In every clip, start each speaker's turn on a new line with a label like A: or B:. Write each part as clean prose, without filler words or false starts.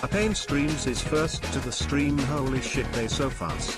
A: A pain streams is first to the stream. Holy shit, they so fast.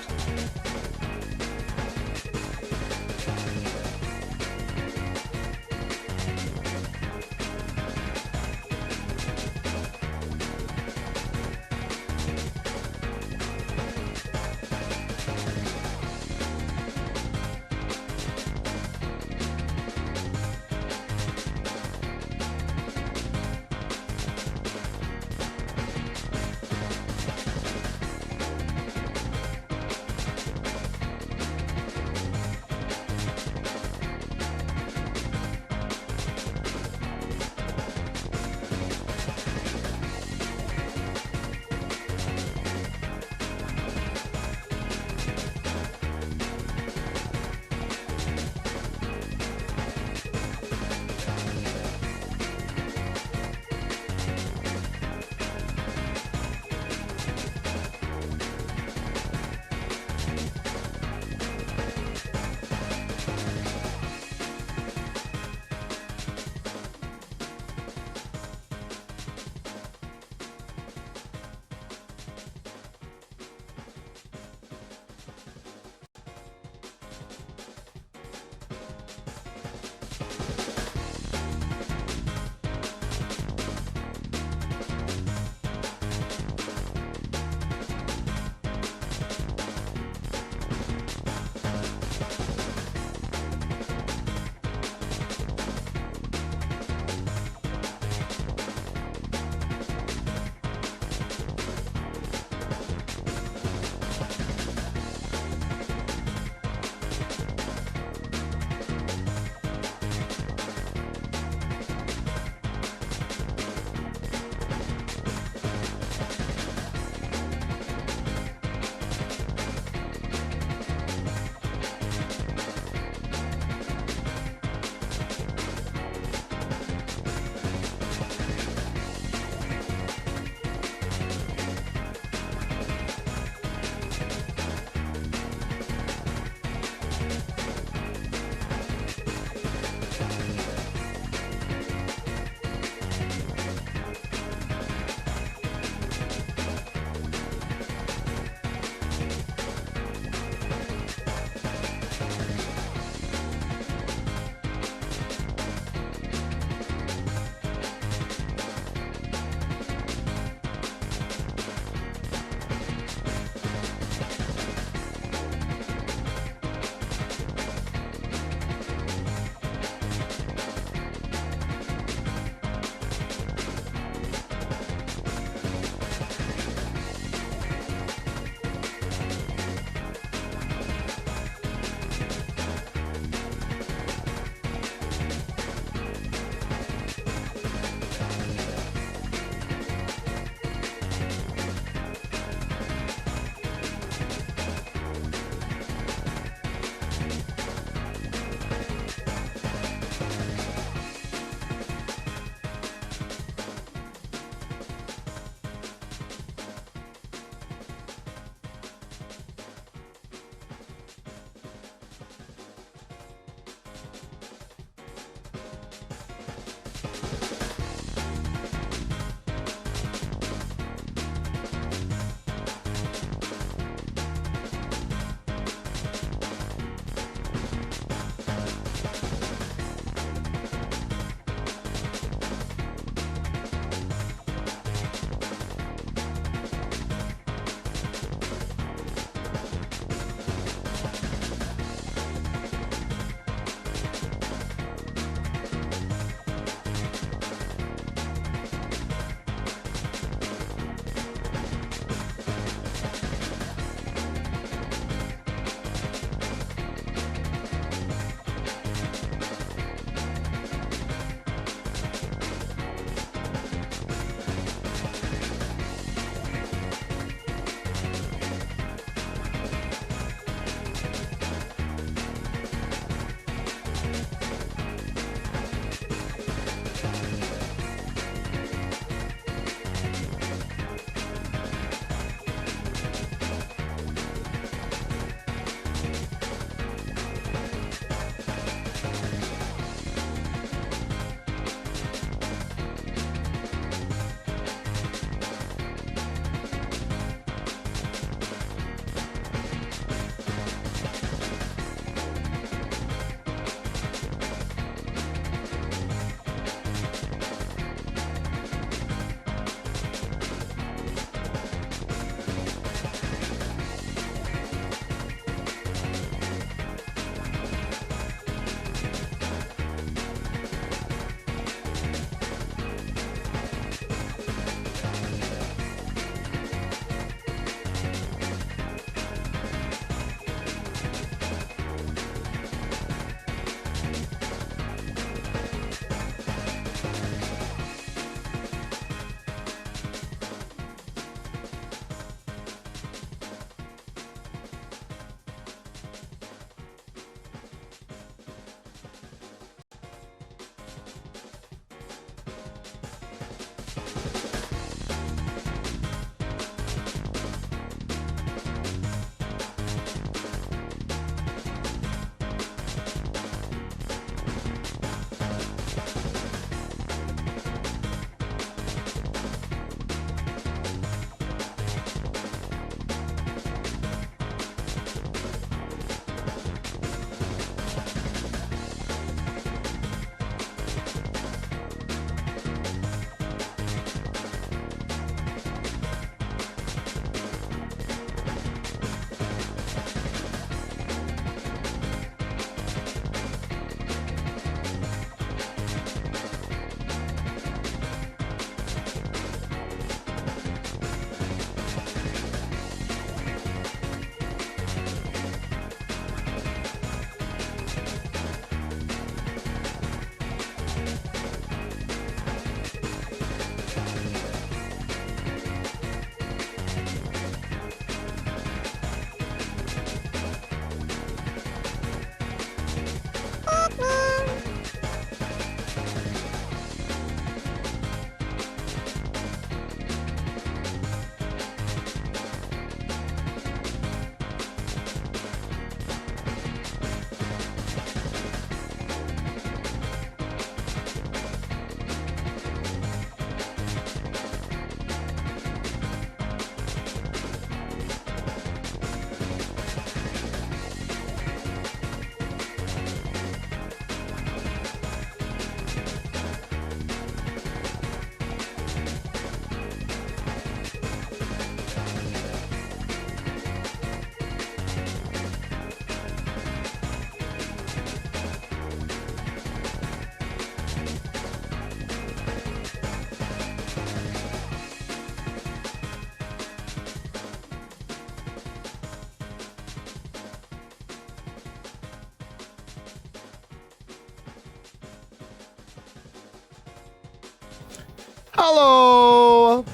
B: Hello.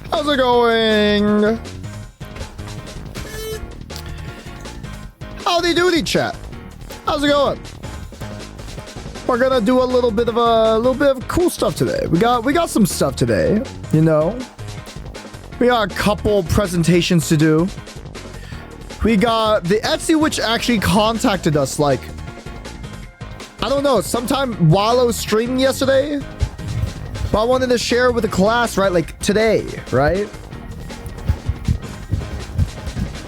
B: How's it going? Howdy doody, chat. How's it going? We're gonna do a little bit of cool stuff today. We got some stuff today, you know. We got a couple presentations to do. We got the Etsy, which actually contacted us, like, I don't know, sometime while I was streaming yesterday. But I wanted to share with the class, right? Like today, right?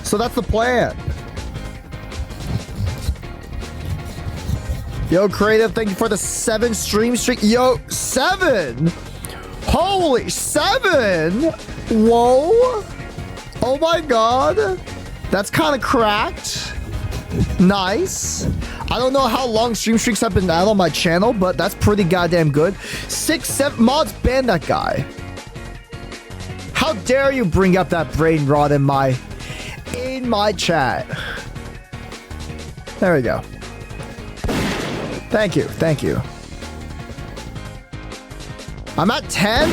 B: So that's the plan. Yo, Creative, thank you for the 7 stream streak. Yo, 7! Holy 7! Whoa! Oh my god! That's kind of cracked. Nice. I don't know how long stream streaks have been out on my channel, but that's pretty goddamn good. 6, 7 mods, ban that guy. How dare you bring up that brain rot in my chat. There we go. Thank you. Thank you. I'm at 10.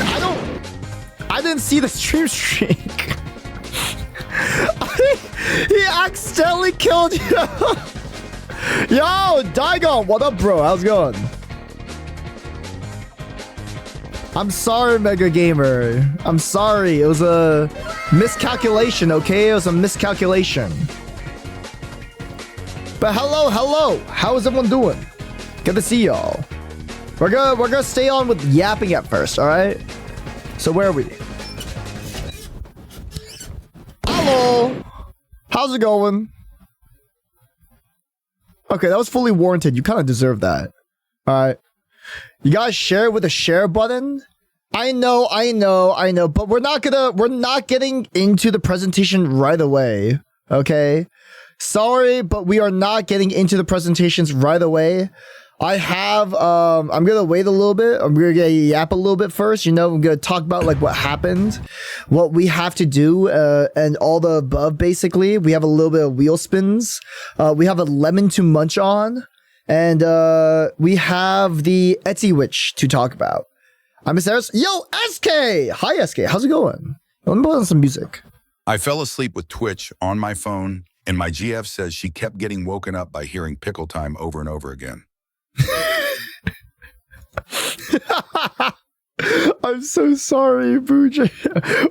B: I didn't see the stream streak. He accidentally killed you. Yo, Daigon, what up, bro? How's it going? I'm sorry, Mega Gamer. I'm sorry. It was a miscalculation, okay? It was a miscalculation. But hello. How is everyone doing? Good to see y'all. We're gonna stay on with yapping at first, all right? So where are we? Hello. How's it going? Okay, that was fully warranted. You kind of deserve that. All right. You guys share with the share button. I know. But we're not getting into the presentation right away. Okay. Sorry, but we are not getting into the presentations right away. I have, I'm going to wait a little bit. I'm going to yap a little bit first. You know, I'm going to talk about like what happened, what we have to do, and all the above, basically. We have a little bit of wheel spins. We have a lemon to munch on, and we have the Etsy witch to talk about. I'm Miss Eris. Yo, SK! Hi, SK. How's it going? Let me put on some music.
C: I fell asleep with Twitch on my phone, and my GF says she kept getting woken up by hearing Pickle Time over and over again.
B: I'm so sorry, Booja.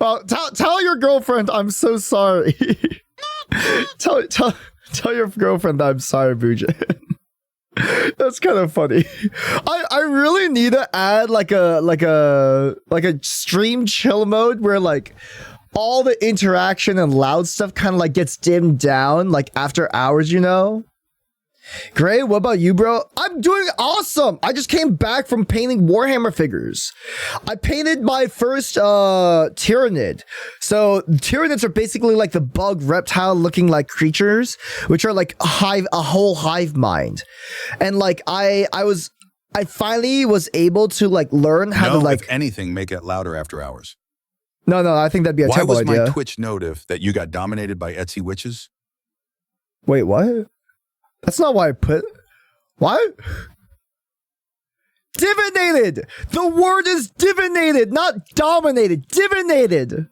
B: Well, tell your girlfriend I'm so sorry. tell your girlfriend I'm sorry, Booja. That's kind of funny. I really need to add like a stream chill mode where like all the interaction and loud stuff kind of like gets dimmed down like after hours, you know? Gray, what about you, bro? I'm doing awesome. I just came back from painting Warhammer figures. I painted my first Tyrannid. So Tyrannids are basically like the bug reptile looking like creatures, which are like a whole hive mind. And like I finally was able to like learn how to like,
C: if anything, make it louder after hours.
B: No, I think that'd be a terrible idea.
C: Why was my Twitch notif that you got dominated by Etsy witches?
B: Wait, what? That's not why I put... What? Divinated! The word is divinated, not dominated. Divinated!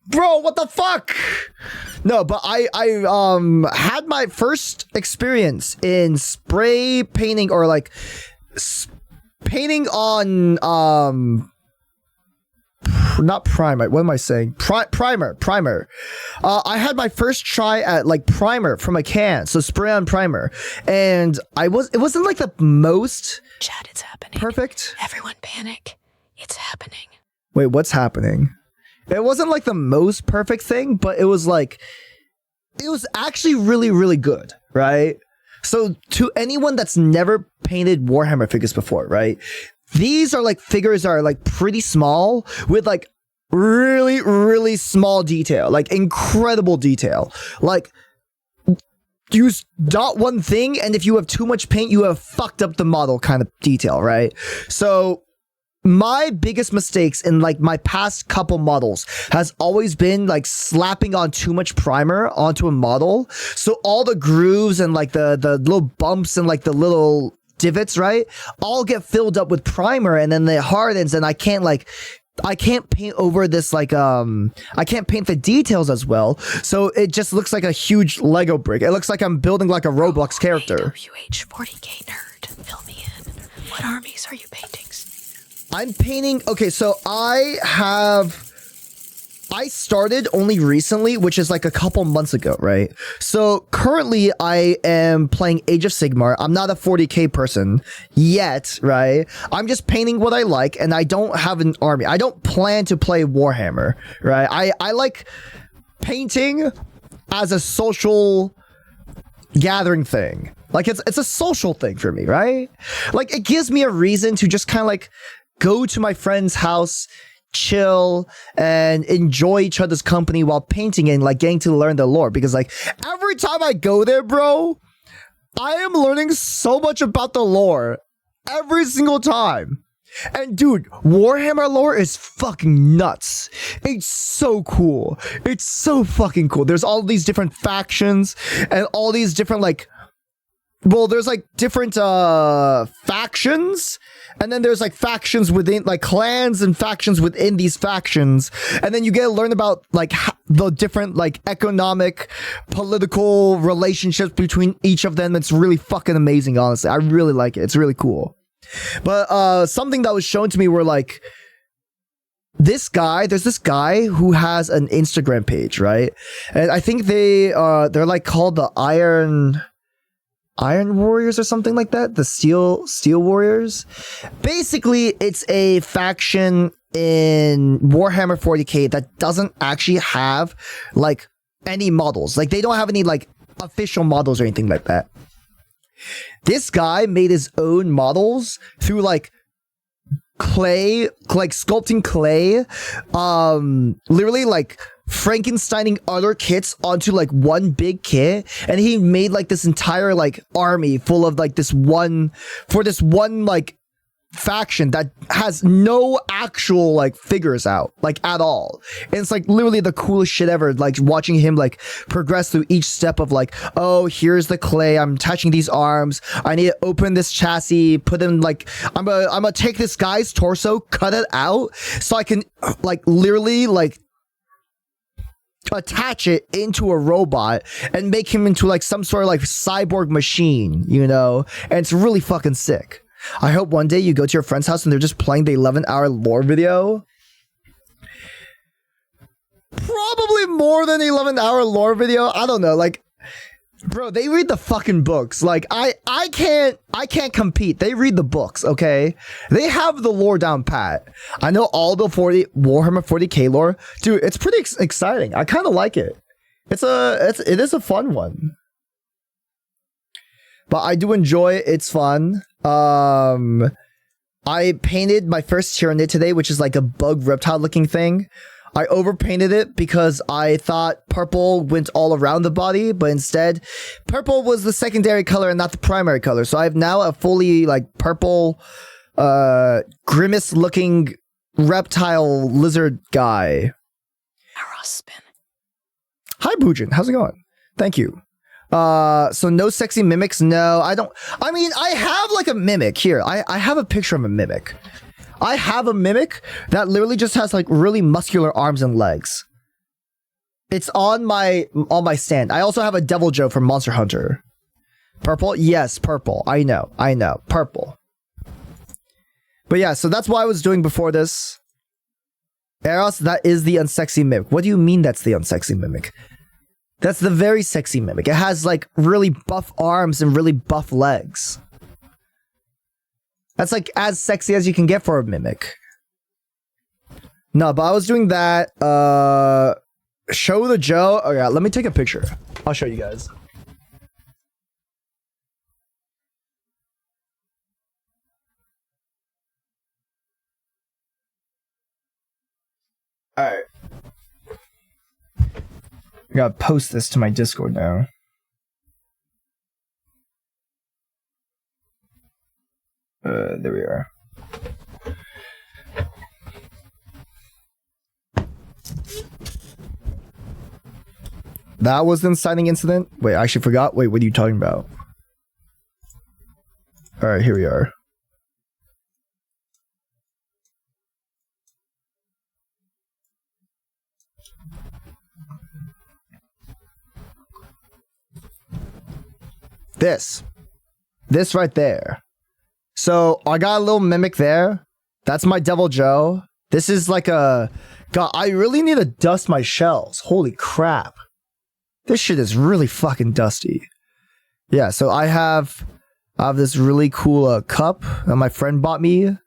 B: Bro, what the fuck? No, but I had my first experience in spray painting or like painting on not primer. What am I saying? Primer. I had my first try at like primer from a can, so spray on primer, and it wasn't like the most.
D: Chat, it's happening.
B: Perfect.
D: Everyone panic. It's happening.
B: Wait, what's happening? It wasn't like the most perfect thing, but it was actually really, really good, right? So to anyone that's never painted Warhammer figures before, right? These are like figures that are like pretty small with like really, really small detail, like incredible detail. Like use dot one thing, and if you have too much paint, you have fucked up the model kind of detail, right? So my biggest mistakes in like my past couple models has always been like slapping on too much primer onto a model. So all the grooves and like the little bumps and like the little divots, right, all get filled up with primer, and then it hardens, and I can't paint over this, like, I can't paint the details as well, so it just looks like a huge Lego brick. It looks like I'm building like a Roblox character.
D: WH40K nerd, fill me in. What armies are you painting?
B: I'm painting, okay, so I started only recently, which is like a couple months ago, right? So currently I am playing Age of Sigmar. I'm not a 40k person yet, right? I'm just painting what I like, and I don't have an army. I don't plan to play Warhammer, right? I like painting as a social gathering thing. Like it's a social thing for me, right? Like it gives me a reason to just kind of like go to my friend's house, chill, and enjoy each other's company while painting and like getting to learn the lore, because like every time I go there, bro, I am learning so much about the lore every single time. And dude, Warhammer lore is fucking nuts. It's so cool. It's so fucking cool. There's all these different factions and all these different like, well, there's like different factions, and then there's like factions within, like clans and factions within these factions, and then you get to learn about like the different like economic, political relationships between each of them. It's really fucking amazing, honestly. I really like it. It's really cool. But something that was shown to me were like, there's this guy who has an Instagram page, right? And I think they're like called the Iron Warriors or something like that. The Steel Warriors. Basically, it's a faction in Warhammer 40k that doesn't actually have like any models. Like they don't have any like official models or anything like that. This guy made his own models through like clay, like sculpting clay, literally like Frankensteining other kits onto like one big kit, and he made like this entire like army full of like this one like faction that has no actual like figures out like at all. And it's like literally the coolest shit ever, like watching him like progress through each step of like, oh, here's the clay, I'm attaching these arms, I need to open this chassis, put in like, I'm gonna take this guy's torso, cut it out so I can like literally like attach it into a robot and make him into like some sort of like cyborg machine, you know? And it's really fucking sick. I hope one day you go to your friend's house and they're just playing the 11-hour lore video. Probably more than 11-hour lore video. I don't know. Like, bro, they read the fucking books. Like, I can't compete. They read the books, okay? They have the lore down pat. I know all the Warhammer 40k lore. Dude, it's pretty exciting. I kind of like it. It is a fun one. But I do enjoy it. It's fun. I painted my first Tyrannid today, which is like a bug reptile looking thing. I overpainted it because I thought purple went all around the body, but instead purple was the secondary color and not the primary color. So I have now a fully like purple, grimace looking reptile lizard guy.
D: Spin.
B: Hi, Boojin. How's it going? Thank you. So no sexy mimics. No, I don't. I mean, I have like a mimic here. I have a picture of a mimic. I have a mimic that literally just has like really muscular arms and legs. It's on my stand. I also have a Devil Joe from Monster Hunter. Purple? Yes, purple. I know. Purple. But yeah, so that's what I was doing before this. Eros, that is the unsexy mimic. What do you mean that's the unsexy mimic? That's the very sexy mimic. It has like really buff arms and really buff legs. That's like as sexy as you can get for a mimic. No, but I was doing that. Show the Joe. Oh yeah, let me take a picture. I'll show you guys. Alright. I gotta post this to my Discord now. There we are. That was the inciting incident? Wait, I actually forgot. Wait, what are you talking about? All right, here we are. This right there. So I got a little mimic there. That's my Devil Joe. This is like a... God, I really need to dust my shells. Holy crap. This shit is really fucking dusty. Yeah, so I have this really cool cup that my friend bought me.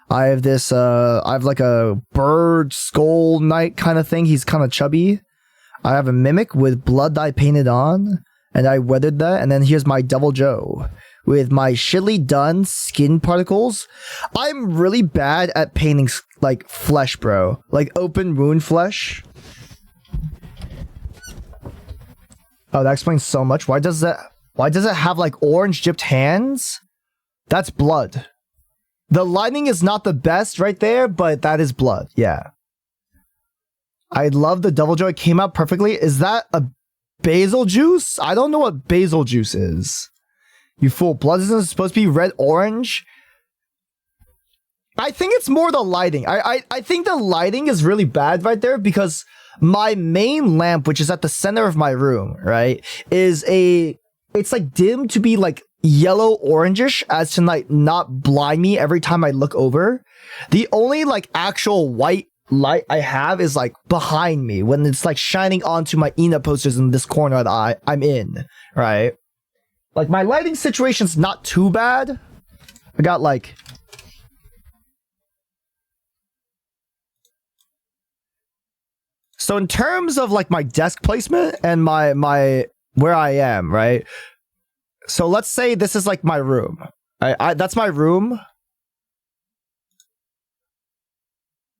B: I have this, I have like a bird skull knight kind of thing. He's kind of chubby. I have a mimic with blood that I painted on. And I weathered that. And then here's my Devil Joe with my shittily done skin particles. I'm really bad at painting like flesh, bro. Like open wound flesh. Oh, that explains so much. Why does it have like orange dipped hands? That's blood. The lighting is not the best right there, but that is blood. Yeah. I love the Devil Joe. It came out perfectly. Is that a basil juice? I don't know what basil juice is. You fool. Blood isn't supposed to be red orange. I think it's more the lighting. I think the lighting is really bad right there because my main lamp, which is at the center of my room, right, it's like dim to be like yellow orangish as to like not blind me every time I look over. The only like actual white light I have is like behind me when it's like shining onto my Ina posters in this corner that I'm in, right? Like my lighting situation's not too bad. I got like so in terms of like my desk placement and my where I am, right? So let's say this is like my room. That's my room.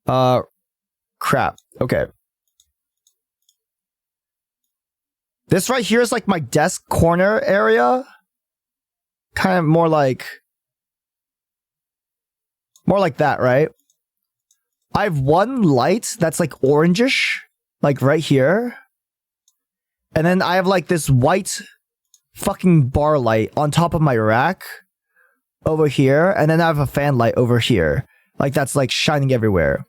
B: Crap. Okay. This right here is like my desk corner area. Kind of more like that, right? I have one light that's like orangish, like right here. And then I have like this white fucking bar light on top of my rack over here. And then I have a fan light over here. Like that's like shining everywhere.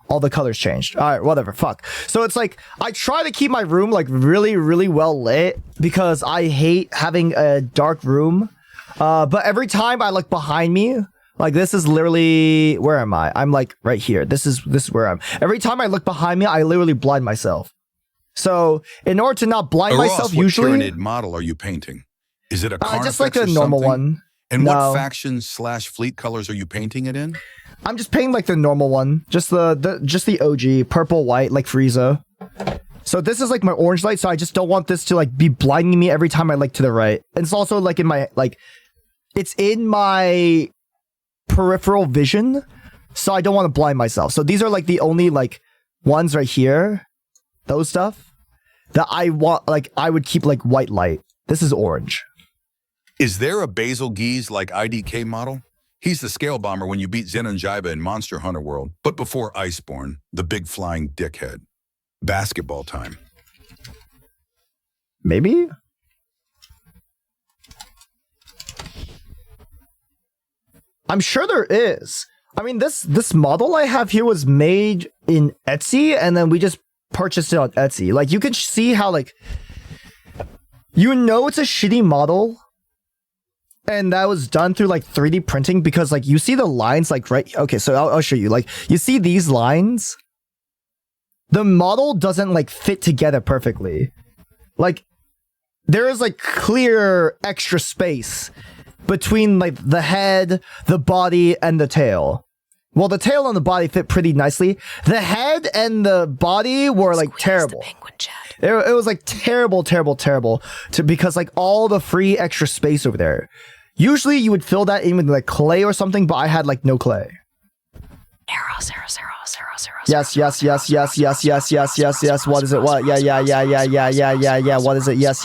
B: All the colors changed. All right, whatever. Fuck. So it's like I try to keep my room like really, really well lit because I hate having a dark room. But every time I look behind me, like this is literally where am I? I'm like right here. This is where I'm. Every time I look behind me, I literally blind myself. So in order to not blind myself, usually.
C: What Tyranid model are you painting? Is it a Carnifex
B: just like a
C: or
B: normal
C: something?
B: one.
C: And
B: No.
C: what faction/fleet colors are you painting it in?
B: I'm just painting like the normal one, just the OG purple, white, like Frieza. So this is like my orange light. So I just don't want this to like be blinding me every time I look to the right. And it's also like in my it's in my peripheral vision, so I don't want to blind myself. So these are like the only like ones right here, those stuff that I want. Like I would keep like white light. This is orange.
C: Is there a Basil Geese like IDK model? He's the scale bomber when you beat Zen and Jaiba in Monster Hunter World, but before Iceborne, the big flying dickhead. Basketball time.
B: Maybe? I'm sure there is. I mean, this model I have here was made in Etsy, and then we just purchased it on Etsy. Like, you can see how, like, you know it's a shitty model, and that was done through, like, 3D printing, because, like, you see the lines, like, right... Okay, so I'll show you. Like, you see these lines? The model doesn't, like, fit together perfectly. Like, there is, like, clear extra space between, like, the head, the body, and the tail. Well, the tail and the body fit pretty nicely. The head and the body were, like, terrible. It was, like, terrible, because, like, all the free extra space over there. Usually, you would fill that in with, like, clay or something, but I had, like, no clay. Yes. What is it? What? Yeah. What is it? Yes.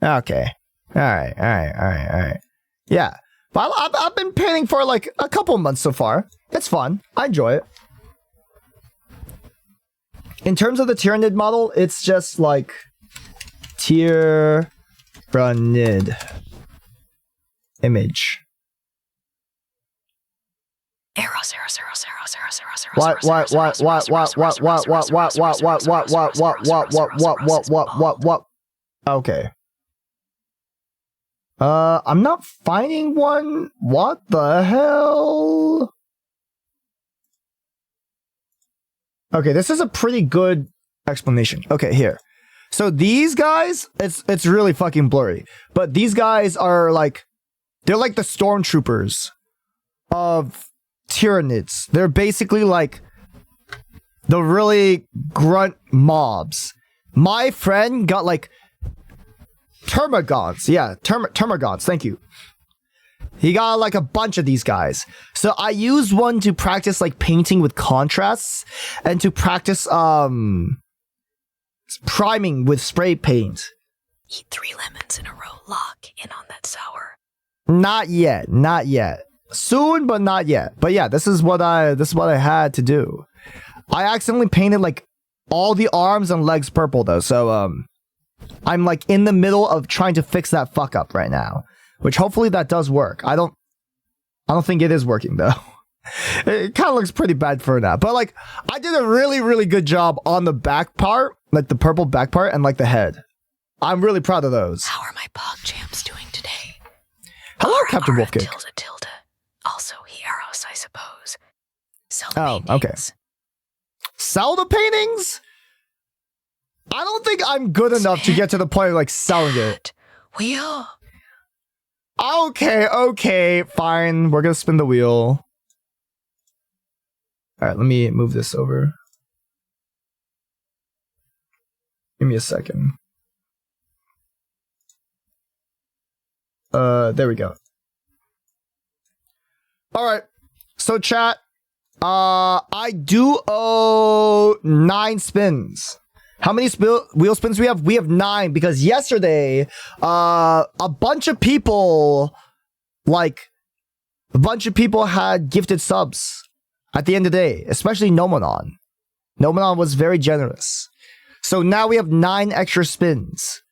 B: Okay. All right. Yeah. But I've been painting for like a couple months so far. It's fun. I enjoy it. In terms of the Tyranid model, it's just like tier Divinated image.
D: Eros.
B: What? Okay. I'm not finding one. What the hell? Okay, this is a pretty good explanation. Okay, here. So these guys, it's really fucking blurry. But these guys are like, they're like the stormtroopers of Tyranids. They're basically like the really grunt mobs. My friend got like Termagants. Yeah, Termagants. Thank you. He got like a bunch of these guys. So I used one to practice like painting with contrasts and to practice priming with spray paint.
D: Eat 3 lemons in a row. Lock in on that sour.
B: Not yet. Soon, but not yet. But yeah, this is what I had to do. I accidentally painted like all the arms and legs purple though. So I'm like in the middle of trying to fix that fuck up right now, which hopefully that does work. I don't think it is working though. It kind of looks pretty bad for now, but like I did a really good job on the back part, like the purple back part and like the head. I'm really proud of those.
D: How are my pog jams doing today?
B: Hello, Captain Wolfkick.
D: Tilde. Also, Eros, I suppose.
B: Okay. Sell the paintings? I don't think I'm good enough to get to the point of like selling it.
D: Wheel.
B: Okay, fine. We're gonna spin the wheel. Alright, let me move this over. Give me a second. There we go. Alright. So chat. I do owe 9 spins. How many wheel spins we have? We have 9 because yesterday, a bunch of people had gifted subs at the end of the day, especially Nomonon. Nomonon was very generous. So now we have 9 extra spins.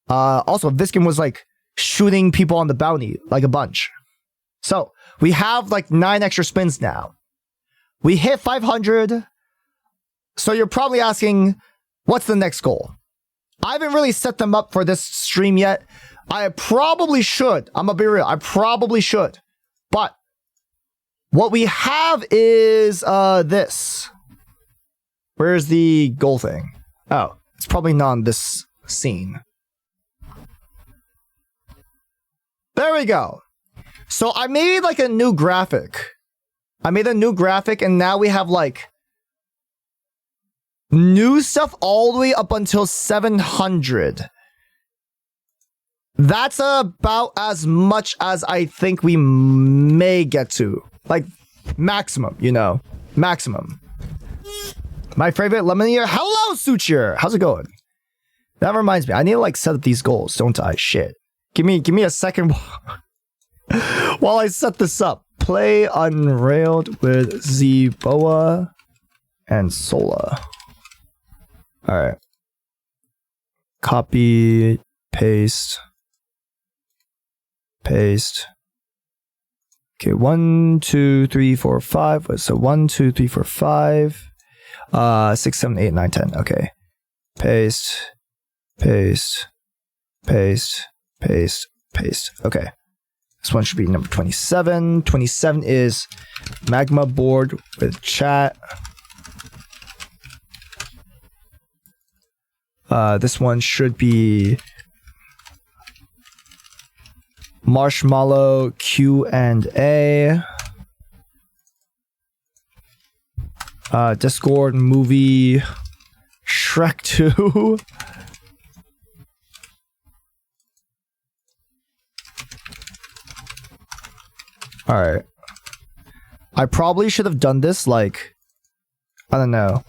B: Also, Viskin was like shooting people on the bounty, like a bunch. So we have like 9 extra spins now. We hit 500. So you're probably asking, what's the next goal? I haven't really set them up for this stream yet. I probably should. I'm gonna be real. I probably should. But what we have is this. Where's the goal thing? Oh, it's probably not on this scene. There we go. So I made like a new graphic. And now we have like new stuff all the way up until 700. That's about as much as I think we may get to. Like, maximum, you know. Maximum. My favorite Lemonier. Hello, Suture. How's it going? That reminds me. I need to, like, set up these goals, don't I? Shit. Give me a second while I set this up. Play Unrailed with Zboa and Sola. Alright. Copy, paste. Okay, 1, 2, 3, 4, 5. So 1, 2, 3, 4, 5. 6, 7, 8, 9, 10. Okay. Paste. Okay. This one should be number 27. 27 is Magma board with chat. This one should be Marshmallow Q&A. Discord movie Shrek 2. Alright. I probably should have done this like, I don't know,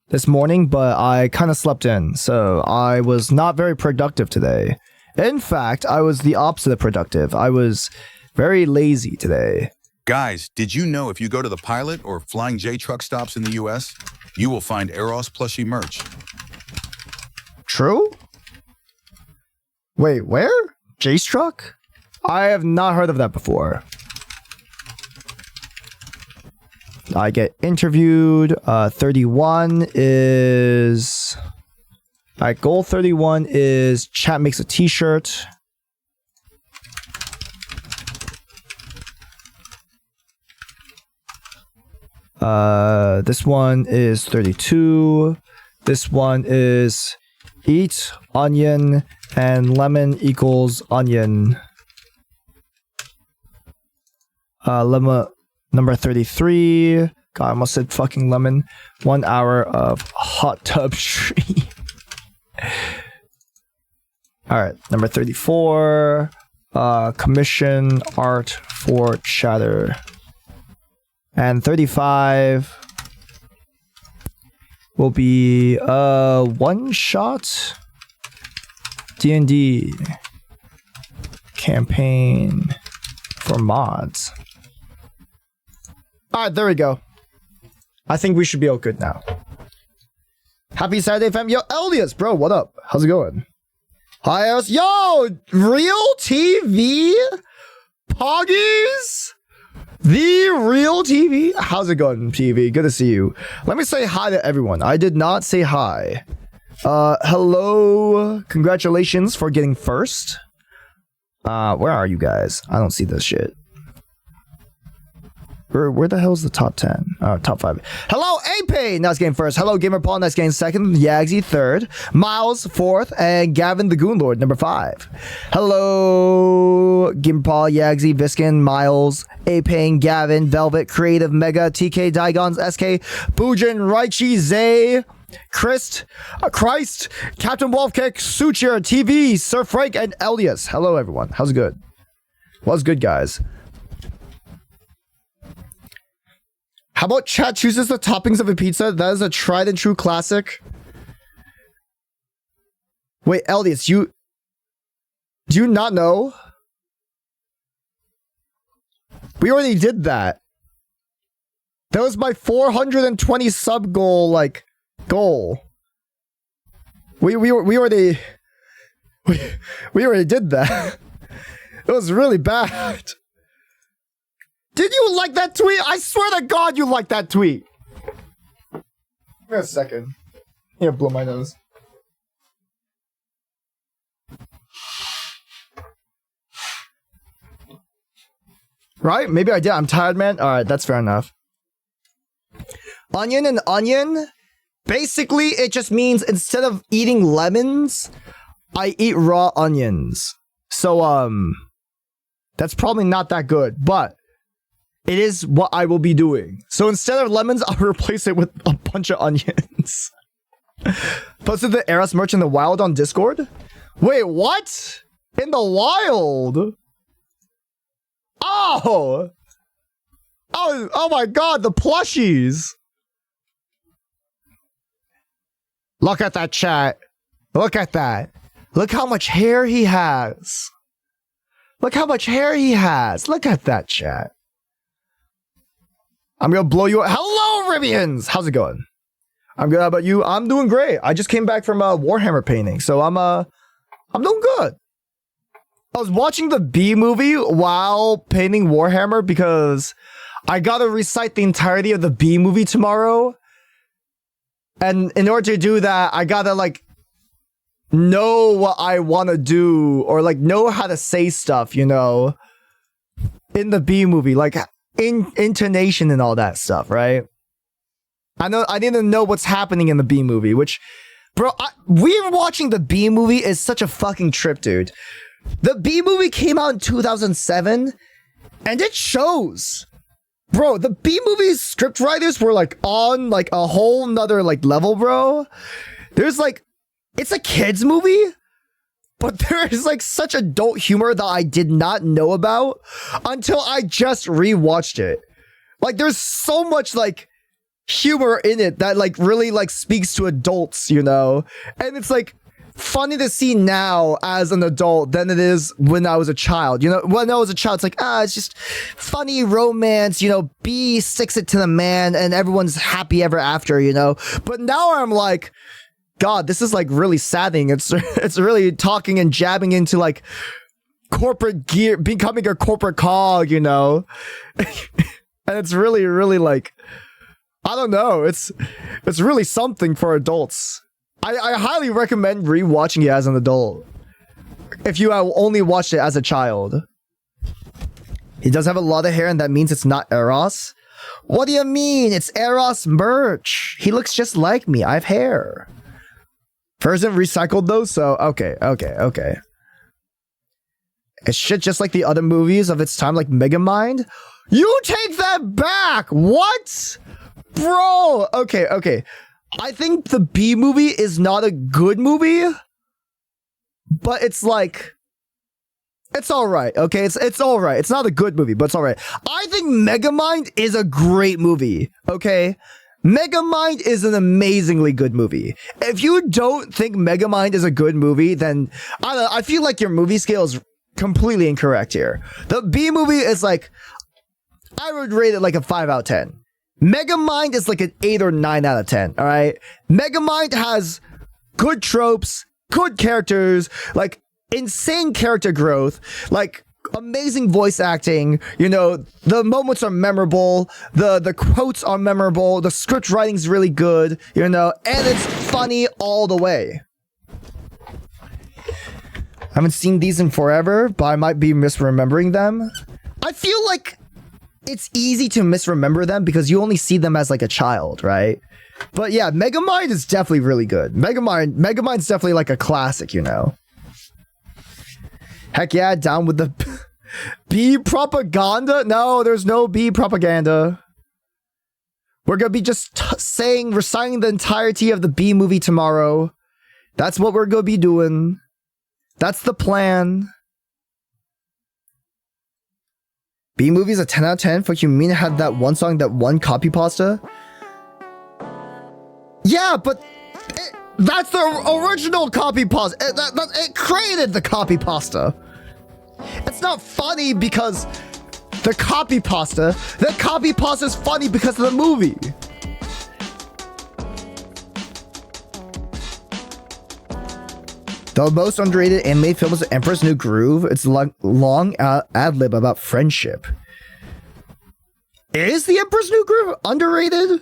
B: this morning, but I kind of slept in, so I was not very productive today. In fact, I was the opposite of productive. I was very lazy today.
C: Guys, did you know if you go to the Pilot or Flying J truck stops in the US, you will find Eros plushie merch?
B: True? Wait, where? J-Struck? I have not heard of that before. I get interviewed. 31 is... Alright, goal 31 is chat makes a t-shirt. This one is 32. This one is eat onion and lemon equals onion. Lemon number 33. God, I almost said fucking lemon. 1 hour of hot tub stream. Alright, number 34. Commission art for chatter. And 35 will be one shot D&D campaign for mods. Alright, there we go. I think we should be all good now. Happy Saturday, fam. Yo, Eldius, bro, what up? How's it going? Hi, Eros. Yo, real TV? Poggies? The real TV? How's it going, TV? Good to see you. Let me say hi to everyone. I did not say hi. Hello. Congratulations for getting first. Where are you guys? I don't see this shit. Where the hell's the top 10? Top 5. Hello, Ape! Nice game first. Hello, Gamer Paul. Nice game second. Yagsy third. Miles fourth. And Gavin the Goon Lord number 5. Hello, Gamer Paul, Yagsy, Viskin, Miles, Ape, Gavin, Velvet, Creative, Mega, TK, Digons, SK, Bujin, Raichi, Zay, Christ, Captain Wolfkick, Suchir, TV, Sir Frank, and Elias. Hello, everyone. How's it good? What's good, guys? How about chat chooses the toppings of a pizza? That is a tried and true classic. Wait, Elias, do you not know? We already did that. That was my 420 sub goal, goal. We already did that. It was really bad. Did you like that tweet? I swear to God you liked that tweet. Give me a second. Here, blow my nose. Right? Maybe I did. I'm tired, man. Alright, that's fair enough. Onion and onion? Basically, it just means instead of eating lemons, I eat raw onions. So, that's probably not that good, but it is what I will be doing. So instead of lemons, I'll replace it with a bunch of onions. Posted the Eros merch in the wild on Discord? Wait, what? In the wild? Oh! Oh my God, the plushies! Look at that chat. Look at that. Look how much hair he has. Look how much hair he has. Look at that chat. I'm gonna blow you up. Hello, Rivians! How's it going? I'm good. How about you? I'm doing great. I just came back from Warhammer painting, so I'm doing good. I was watching the B movie while painting Warhammer because I gotta recite the entirety of the B movie tomorrow. And in order to do that, I gotta know what I want to do or know how to say stuff, you know, in the B movie, intonation and all that stuff, right? I need to know what's happening in the B movie, which, bro, watching the B movie is such a fucking trip, dude. The B movie came out in 2007, and it shows. Bro, the B movie's script writers were on a whole nother level, bro. There's it's a kids movie, but there is such adult humor that I did not know about until I just rewatched it. There's so much humor in it that really speaks to adults, you know? And it's funny to see now as an adult than it is when I was a child. You know, when I was a child, it's it's just funny romance, you know, B sticks it to the man and everyone's happy ever after, you know? But now I'm God, this is really saddening. It's really talking and jabbing into corporate gear, becoming a corporate cog, you know? And it's really, really like, I don't know. It's really something for adults. I highly recommend rewatching it as an adult. If you have only watched it as a child. He does have a lot of hair, and that means it's not Eros. What do you mean? It's Eros merch. He looks just like me. I have hair. Fur isn't recycled though, so okay. It's shit just like the other movies of its time, like Megamind. You take that back! What? Bro! Okay. I think the B movie is not a good movie, but it's like, it's alright, okay? It's alright. It's not a good movie, but it's alright. I think Megamind is a great movie, okay? Megamind is an amazingly good movie. If you don't think Megamind is a good movie, then I feel like your movie scale is completely incorrect here. The B movie is like, I would rate it like a 5 out of 10. Megamind is like an 8 or 9 out of 10, alright? Megamind has good tropes, good characters, like insane character growth, like amazing voice acting, you know, the moments are memorable, the quotes are memorable, the script writing's really good, you know, and it's funny all the way. I haven't seen these in forever, but I might be misremembering them. I feel like it's easy to misremember them because you only see them as like a child, right? But yeah, Megamind is definitely really good. Megamind's definitely like a classic, you know. Heck yeah, down with the B propaganda. No, there's no B propaganda. We're gonna be just reciting the entirety of the B movie tomorrow. That's what we're gonna be doing. That's the plan. B movie's a 10 out of 10. Fuck you mean it had that one song that won copy pasta? Yeah, but that's the original copy pasta. It created the copy pasta. It's not funny because the copy pasta. The copy pasta is funny because of the movie. The most underrated anime film is Emperor's New Groove. It's a long ad-lib about friendship. Is the Emperor's New Groove underrated?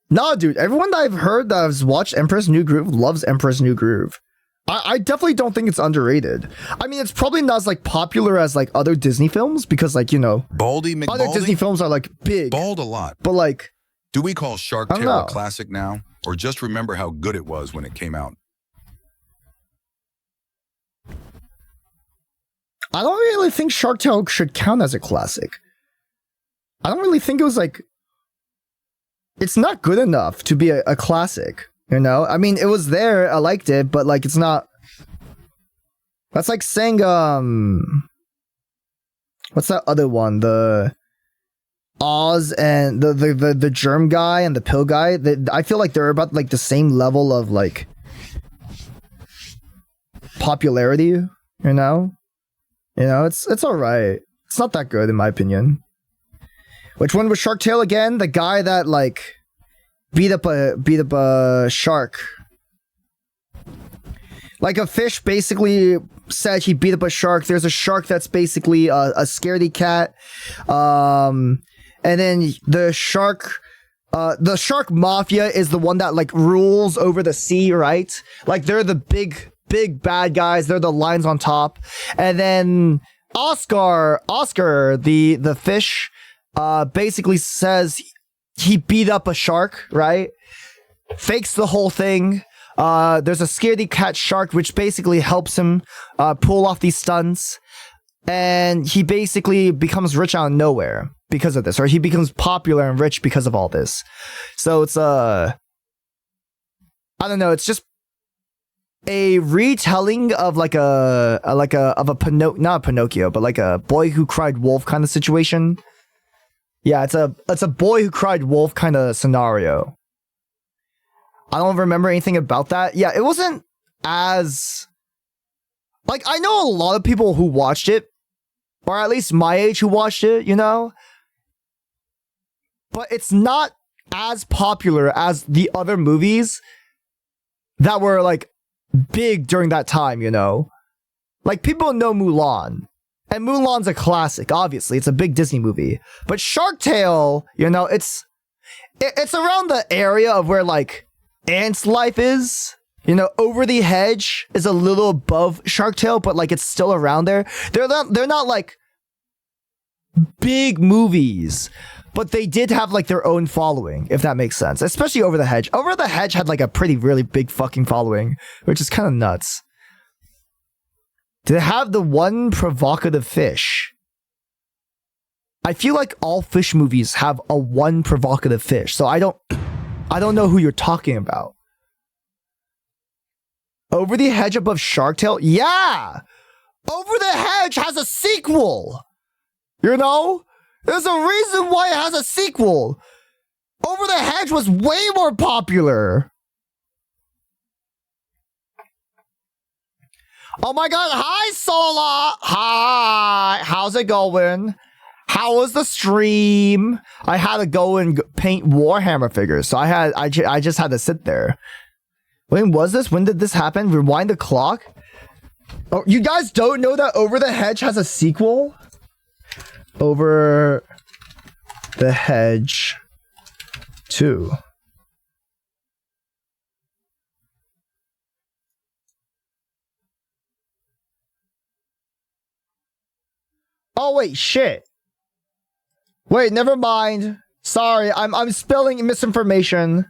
B: Nah, dude. Everyone that I've heard that has watched Emperor's New Groove loves Emperor's New Groove. I definitely don't think it's underrated. I mean, it's probably not as like popular as like other Disney films because like, you know,
C: Baldy McBaldy?
B: Other Disney films are like big.
C: Bald a lot.
B: But like,
C: do we call Shark Tale a classic now? Or just remember how good it was when it came out?
B: I don't really think Shark Tale should count as a classic. I don't really think it was like... It's not good enough to be a classic, you know? I mean, it was there, I liked it, but like, it's not... That's like saying, what's that other one? The... Oz and the germ guy and the pill guy. I feel like they're about like the same level of like... popularity, you know? You know, it's alright. It's not that good in my opinion. Which one was Shark Tale again? The guy that like beat up a shark. Like a fish basically said he beat up a shark. There's a shark that's basically a scaredy cat. And then the shark mafia is the one that like rules over the sea, right? Like they're the big bad guys. They're the lions on top. And then Oscar, the fish, basically says he beat up a shark, right? Fakes the whole thing. There's a scaredy cat shark, which basically helps him pull off these stunts. And he basically becomes rich out of nowhere because of this. Or he becomes popular and rich because of all this. So it's, I don't know, it's just a retelling of like not a Pinocchio, but like a Boy Who Cried Wolf kind of situation. Yeah, it's a Boy Who Cried Wolf kind of scenario. I don't remember anything about that. Yeah, it wasn't as like, I know a lot of people who watched it, or at least my age who watched it, you know, but it's not as popular as the other movies that were like big during that time, you know? Like, people know Mulan. And Mulan's a classic, obviously. It's a big Disney movie. But Shark Tale, you know, it's around the area of where, like, Ant's life is. You know, Over the Hedge is a little above Shark Tale, but, like, it's still around there. They're not like, big movies. But they did have, like, their own following, if that makes sense. Especially Over the Hedge. Over the Hedge had, like, a really big fucking following, which is kind of nuts. Did it have the one provocative fish? I feel like all fish movies have a one provocative fish, so I don't know who you're talking about. Over the Hedge above Shark Tale? Yeah! Over the Hedge has a sequel! You know? There's a reason why it has a sequel! Over the Hedge was way more popular! Oh my god, hi Sola! Hi! How's it going? How was the stream? I had to go and paint Warhammer figures, so I just had to sit there. When was this? When did this happen? Rewind the clock? Oh, you guys don't know that Over the Hedge has a sequel? Over the Hedge 2. Oh wait, shit. Wait, never mind. Sorry, I'm spilling misinformation.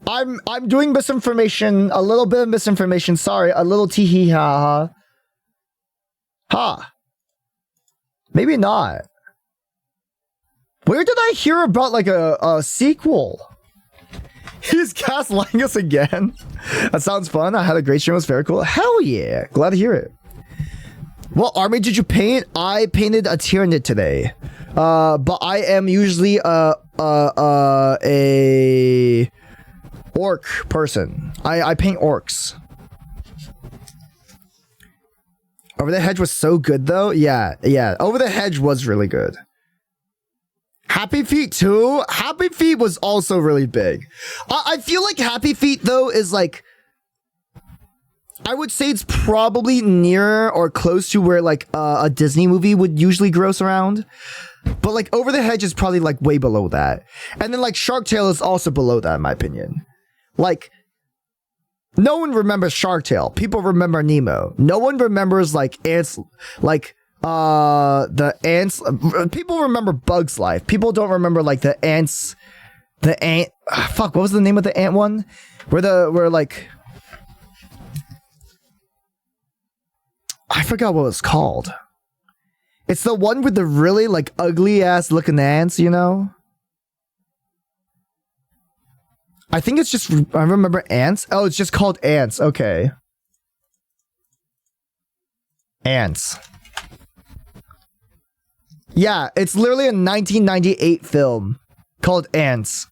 B: I'm doing misinformation, a little bit of misinformation. Sorry, a little tee hee ha ha. Ha. Maybe not. Where did I hear about like a sequel? He's gaslighting us again. That sounds fun. I had a great stream. It was very cool. Hell yeah. Glad to hear it. What army did you paint? I painted a Tyranid today. But I am usually a orc person. I paint orcs. Over the Hedge was so good though. Yeah. Over the Hedge was really good. Happy Feet too. Happy Feet was also really big. I feel like Happy Feet though is like, I would say it's probably near or close to where like a Disney movie would usually gross around. But like Over the Hedge is probably like way below that. And then like Shark Tale is also below that in my opinion. Like, no one remembers Shark Tale. People remember Nemo. No one remembers like ants, like the ants. People remember Bug's Life. People don't remember like the ants. The ant. Fuck. What was the name of the ant one? Where like. I forgot what it's called. It's the one with the really like ugly ass looking ants, you know? I think it's just, I remember Ants. Oh, it's just called Ants. Okay. Ants. Yeah, it's literally a 1998 film called Ants.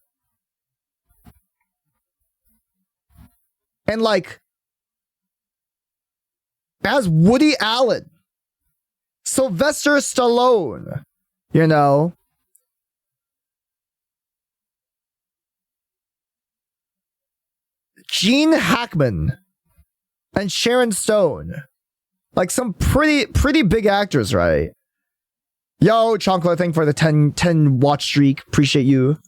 B: And like, as Woody Allen, Sylvester Stallone, you know, Gene Hackman, and Sharon Stone, like some pretty big actors, right? Yo, Chonkla, thank you for the 10 watch streak. Appreciate you.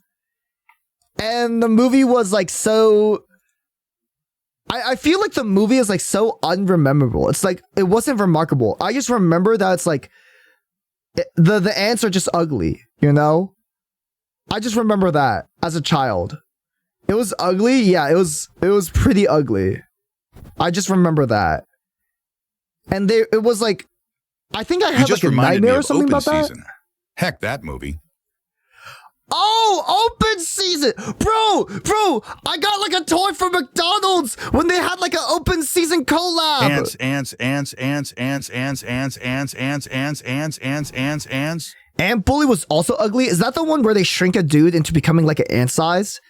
B: And the movie was like so. I feel like the movie is like so unrememberable. It's like it wasn't remarkable. I just remember that it's like the ants are just ugly, you know? I just remember that as a child. It was ugly, yeah, it was pretty ugly. I just remember that. And it was like I think I had like a nightmare or something about that.
C: Heck, that movie.
B: Oh, Open Season! Bro, I got like a toy from McDonald's when they had like an Open Season collab. Ants. Ant Bully was also ugly. Is that the one where they shrink a dude into becoming like an ant size?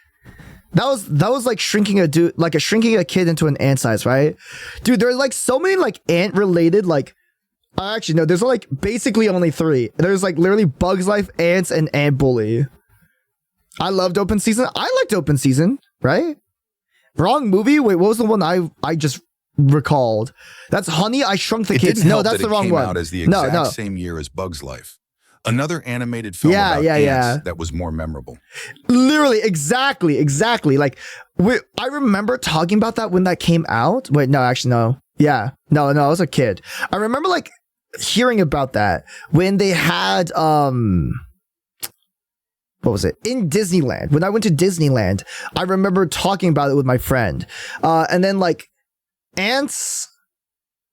B: That was like shrinking a dude, like shrinking a kid into an ant size, right? Dude, there are like so many like ant related like. Actually, no, there's like basically only 3. There's like literally Bug's Life, Ants, and Ant Bully. I loved Open Season. I liked Open Season, right? Wrong movie? Wait, what was the one I just recalled. That's Honey, I Shrunk the
C: It
B: Kids.
C: didn't
B: No,
C: help
B: that's
C: that
B: the wrong
C: it came
B: one.
C: out as the
B: No,
C: exact
B: no.
C: same year as Bug's Life. Another animated film
B: Yeah,
C: about
B: yeah,
C: ants
B: yeah.
C: that was more memorable.
B: Literally, exactly. Like, I remember talking about that when that came out. Wait, no, actually, no. Yeah, no, I was a kid. I remember like hearing about that when they had what was it in Disneyland? When I went to Disneyland, I remember talking about it with my friend, and then like ants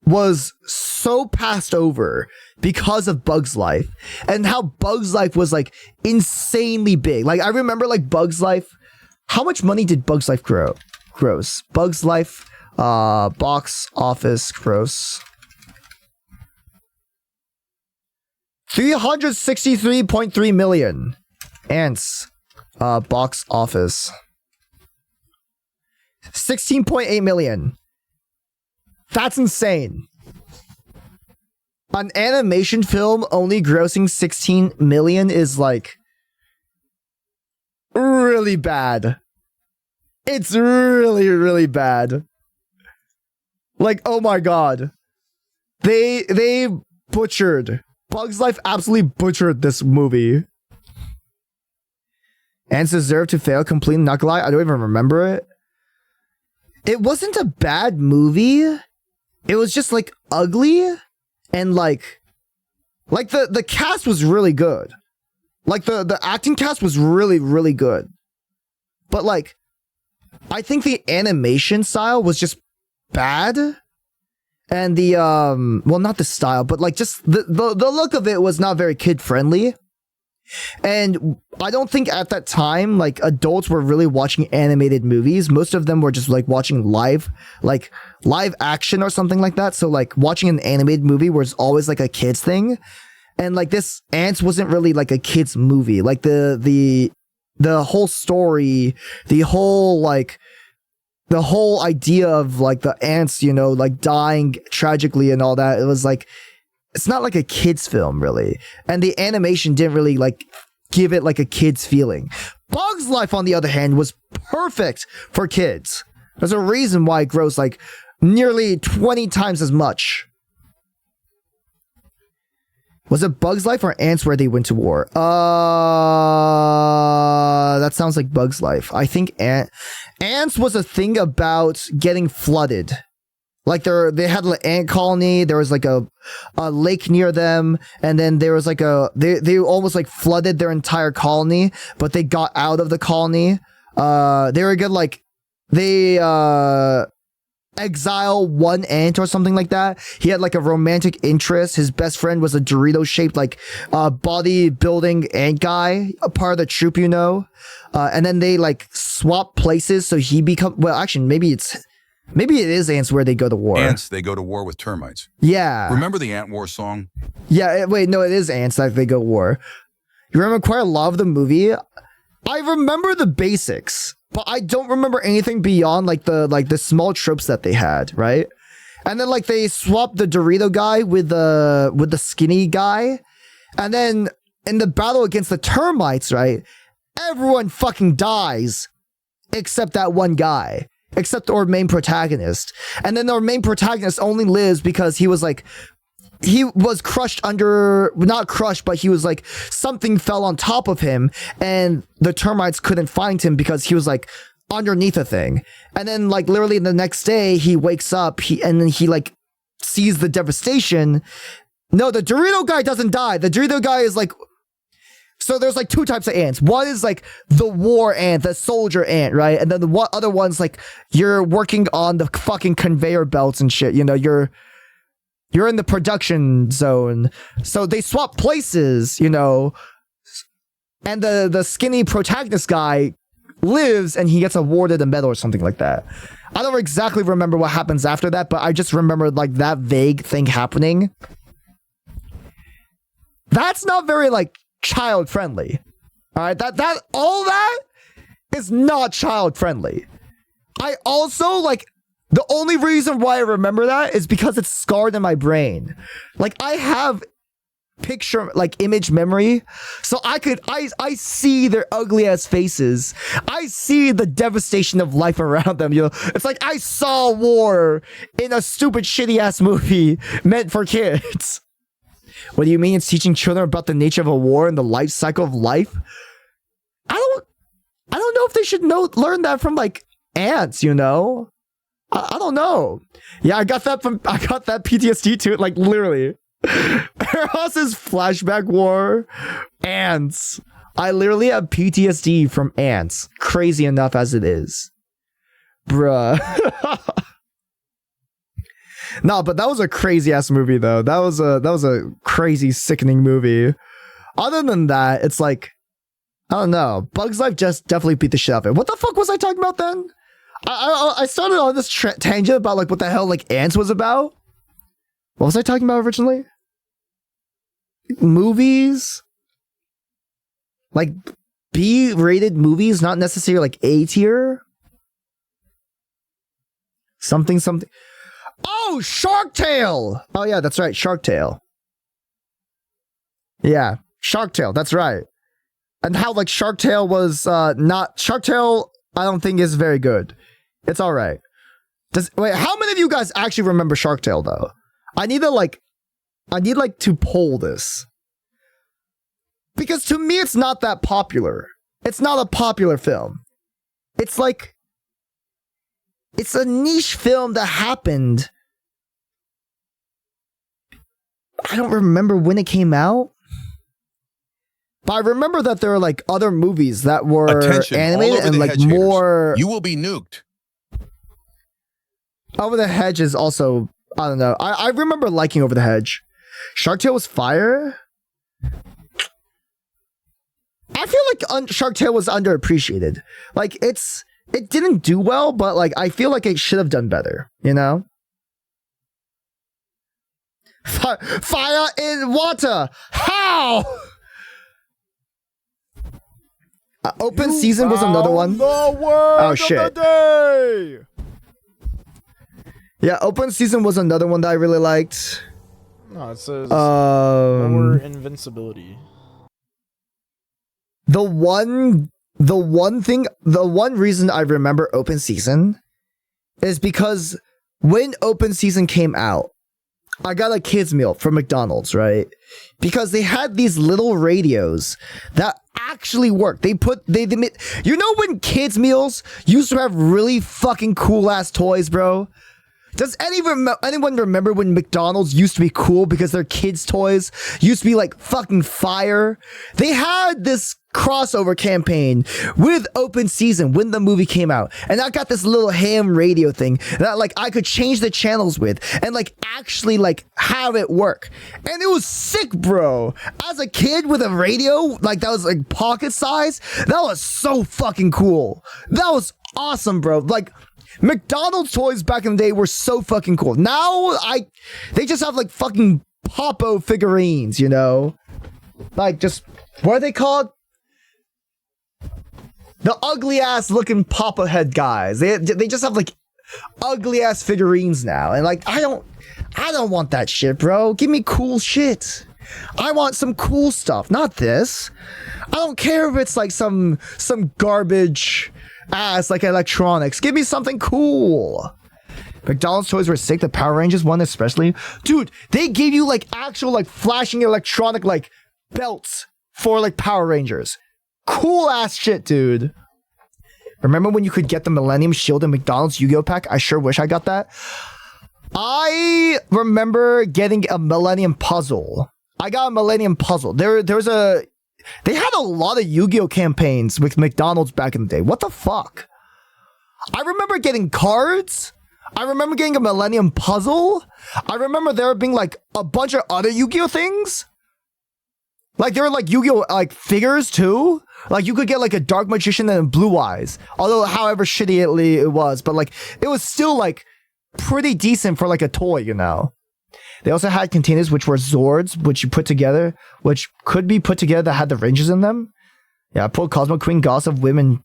B: was so passed over because of Bug's Life and how Bug's Life was like insanely big. Like I remember like Bug's Life. How much money did Bug's Life gross? Bug's Life box office gross. 363.3 million. Ants box office. 16.8 million. That's insane. An animation film only grossing 16 million is like really bad. It's really, really bad. Like, oh my god. They butchered. Bug's Life absolutely butchered this movie. Ants deserve to fail completely, not gonna lie. I don't even remember it. It wasn't a bad movie. It was just like ugly and like the cast was really good. Like the acting cast was really, really good. But like I think the animation style was just bad. And the well, not the style, but like just the look of it was not very kid friendly. And I don't think at that time like adults were really watching animated movies. Most of them were just like watching live action or something like that. So like watching an animated movie was always like a kids thing. And like this Ants wasn't really like a kids movie. Like the whole story, the whole idea of like the ants, you know, like dying tragically and all that. It was like, it's not like a kid's film really. And the animation didn't really like give it like a kid's feeling. Bug's Life, on the other hand, was perfect for kids. There's a reason why it grows like nearly 20 times as much. Was it Bug's Life or Ants Where They Went to War? That sounds like Bug's Life. I think Ants was a thing about getting flooded. Like they had an ant colony. There was like a lake near them, and then there was like they almost like flooded their entire colony, but they got out of the colony. They were good. Like they exile one ant or something like that. He had like a romantic interest. His best friend was a Dorito shaped like bodybuilding ant guy, a part of the troop, you know. And then they like swap places, so he actually maybe it is Ants Where They Go to War.
C: Ants, they go to war with termites.
B: Yeah.
C: Remember the Ant War song?
B: Yeah, wait, no, it is Ants that they go war. You remember quite a lot of the movie? I remember the basics, but I don't remember anything beyond like the small tropes that they had, right? And then like they swapped the Dorito guy with the skinny guy. And then in the battle against the termites, right? Everyone fucking dies except that one guy. Except our main protagonist. And then our main protagonist only lives because he was crushed under, not crushed, but he was like, something fell on top of him and the termites couldn't find him because he was like underneath a thing. And then like literally the next day he wakes up and then he like sees the devastation. No, the Dorito guy doesn't die. The Dorito guy is like, so there's like two types of ants. One is like the war ant, the soldier ant, right? And then the other one's like you're working on the fucking conveyor belts and shit. You know, you're in the production zone. So they swap places, you know. And the skinny protagonist guy lives and he gets awarded a medal or something like that. I don't exactly remember what happens after that, but I just remember like that vague thing happening. That's not very like child friendly. All right, all that is not child friendly. I also like the only reason why I remember that is because it's scarred in my brain. Like I have picture, like image memory. So I see their ugly ass faces. I see the devastation of life around them. You know, it's like I saw war in a stupid shitty ass movie meant for kids. What do you mean it's teaching children about the nature of a war and the life cycle of life? I don't know if they should learn that from like ants, you know? I don't know. Yeah, I got that PTSD too, like literally. Eros' flashback war, ants. I literally have PTSD from ants. Crazy enough as it is. Bruh. No, but that was a crazy ass movie though. That was a crazy, sickening movie. Other than that, it's like, I don't know. Bug's Life just definitely beat the shit out of it. What the fuck was I talking about then? I started on this tangent about like what the hell like ants was about. What was I talking about originally? Movies? Like B-rated movies, not necessarily like A tier? Something. Oh, Shark Tale! Oh yeah, that's right, Shark Tale. Yeah, Shark Tale, that's right. And how like Shark Tale was not... Shark Tale, I don't think is very good. It's alright. Wait, how many of you guys actually remember Shark Tale though? I need to poll this. Because to me, it's not that popular. It's not a popular film. It's like... It's a niche film that happened. I don't remember when it came out. But I remember that there are like other movies that were animated and like more...
C: You will be nuked.
B: Over the Hedge is also... I don't know. I remember liking Over the Hedge. Shark Tale was fire. I feel like Shark Tale was underappreciated. Like, it didn't do well, but like, I feel like it should have done better, you know? Fire in water! How? Open Season was another one. Oh shit. Yeah, Open Season was another one that I really liked.
E: No, it says more invincibility.
B: The one reason I remember Open Season is because when Open Season came out, I got a kids meal from McDonald's, right? Because they had these little radios that actually worked. They you know when kids meals used to have really fucking cool ass toys, bro? Does anyone remember when McDonald's used to be cool because their kids' toys used to be like fucking fire? They had this crossover campaign with Open Season when the movie came out, and I got this little ham radio thing that like I could change the channels with and like actually like have it work, and it was sick, bro. As a kid with a radio like that was like pocket size, that was so fucking cool. That was awesome, bro. Like McDonald's toys back in the day were so fucking cool. Now they just have like fucking Popo figurines, you know, like just what are they called? The ugly ass looking Papa head guys. They just have like ugly ass figurines now, and like I don't want that shit, bro. Give me cool shit. I want some cool stuff, not this. I don't care if it's like some garbage ass like electronics. Give me something cool. McDonald's toys were sick. The Power Rangers one especially, dude. They gave you like actual like flashing electronic like belts for like Power Rangers. Cool ass shit, dude. Remember when you could get the Millennium Shield in McDonald's Yu-Gi-Oh pack? I sure wish I got that. I remember getting a Millennium Puzzle. I got a Millennium Puzzle. They had a lot of Yu-Gi-Oh campaigns with McDonald's back in the day. What the fuck? I remember getting cards. I remember getting a Millennium Puzzle. I remember there being like a bunch of other Yu-Gi-Oh things. Like there were like Yu-Gi-Oh like figures too. Like you could get like a Dark Magician and Blue Eyes. Although however shitty it was, but like it was still like pretty decent for like a toy, you know. They also had containers which were Zords, which you put together, which could be put together that had the ranges in them. Yeah, I pulled Cosmo Queen, Goss of Women,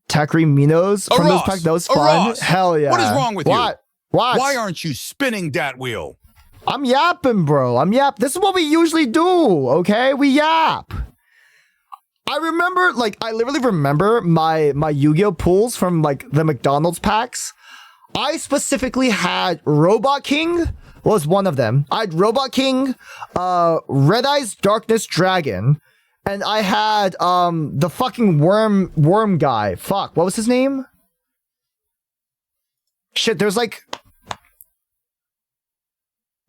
B: Takri Minos from those packs. That was fun. Hell yeah.
C: What is wrong with you?
B: What?
C: Why aren't you spinning that wheel?
B: I'm yapping, bro. This is what we usually do, okay? We yap. I remember, like, I literally remember my Yu-Gi-Oh! Pools from, like, the McDonald's packs. I specifically had Robot King was one of them. I had Robot King, Red Eyes Darkness Dragon, and I had, the fucking worm guy. Fuck, what was his name? Shit, there's, like...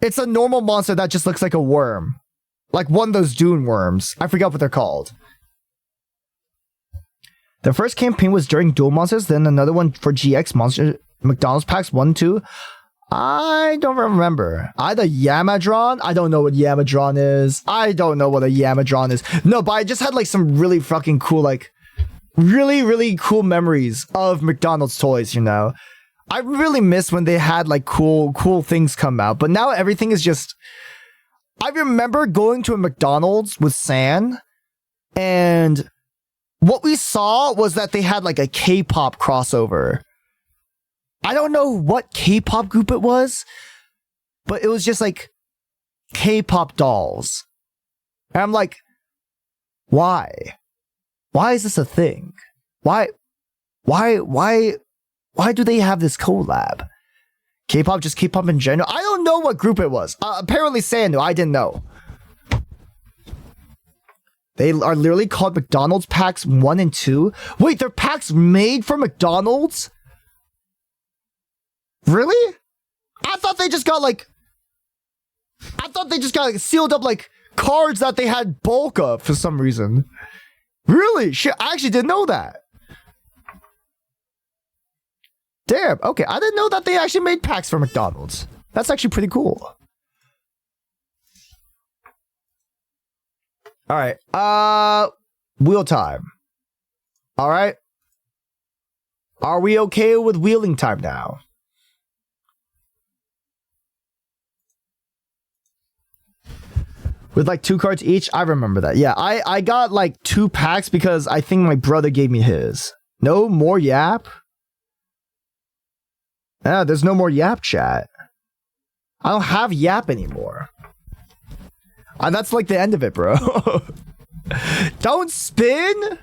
B: It's a normal monster that just looks like a worm. Like one of those Dune worms. I forgot what they're called. The first campaign was during Duel Monsters, then another one for GX Monster McDonald's packs 1 2. I don't remember. I had a Yamadron. I don't know what Yamadron is. I don't know what a Yamadron is. No, but I just had like some really fucking cool, like really, really cool memories of McDonald's toys, you know. I really miss when they had like cool things come out, but now everything is just... I remember going to a McDonald's with San, and what we saw was that they had like a K-pop crossover. I don't know what K-pop group it was, but it was just like K-pop dolls. And I'm like, why? Why is this a thing? Why do they have this collab? K-pop, just K-pop in general? I don't know what group it was. Apparently Sam knew. I didn't know. They are literally called McDonald's packs 1 and 2. Wait, they're packs made for McDonald's? Really? I thought they just got like sealed up like cards that they had bulk of for some reason. Really? Shit, I actually didn't know that. Damn, okay, I didn't know that they actually made packs for McDonald's. That's actually pretty cool. Alright, wheel time. Alright. Are we okay with wheeling time now? With like 2 cards each? I remember that. Yeah, I got like 2 packs because I think my brother gave me his. No more yap? Ah, there's no more yap chat. I don't have yap anymore. That's like the end of it, bro. Don't spin!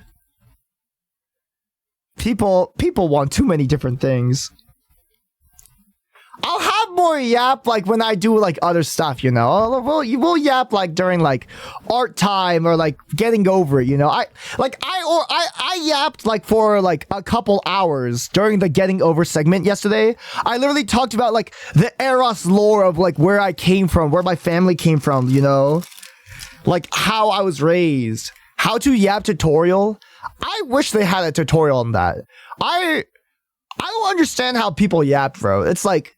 B: People want too many different things. I'll have more yap like when I do like other stuff, you know. We'll yap like during like art time or like getting over it, you know. I yapped like for like a couple hours during the getting over segment yesterday. I literally talked about like the Eros lore of like where I came from, where my family came from, you know, like how I was raised, how to yap tutorial. I wish they had a tutorial on that. I don't understand how people yap, bro. It's like,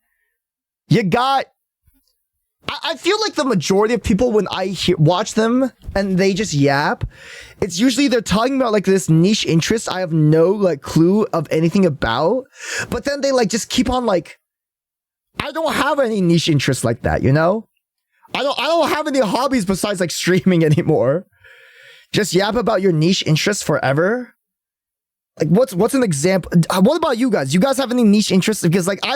B: you got... I feel like the majority of people, when I watch them and they just yap, it's usually they're talking about like this niche interest I have no like clue of anything about, but then they like just keep on like, I don't have any niche interest like that, you know? I don't have any hobbies besides like streaming anymore. Just yap about your niche interests forever. Like what's an example? What about you guys? You guys have any niche interests? Because like I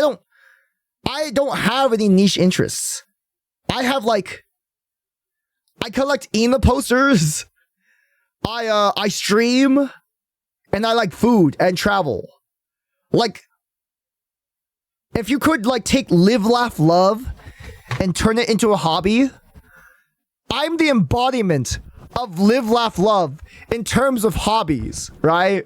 B: don't have any niche interests. I have like, I collect emo posters. I stream, and I like food and travel. Like, if you could like take live, laugh, love, and turn it into a hobby, I'm the embodiment of live, laugh, love in terms of hobbies, right?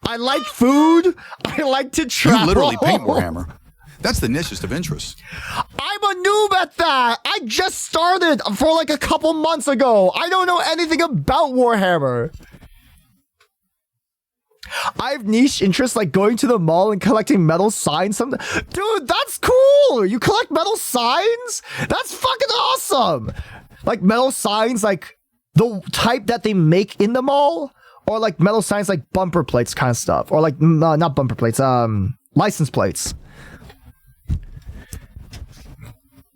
B: I like food. I like to travel.
C: You literally paint Warhammer. That's the nichest of interests.
B: I'm a noob at that. I just started for like a couple months ago. I don't know anything about Warhammer. I have niche interests like going to the mall and collecting metal signs. Dude, that's cool. You collect metal signs? That's fucking awesome. Like metal signs, like the type that they make in the mall, or like metal signs like bumper plates kind of stuff, or like not bumper plates, license plates.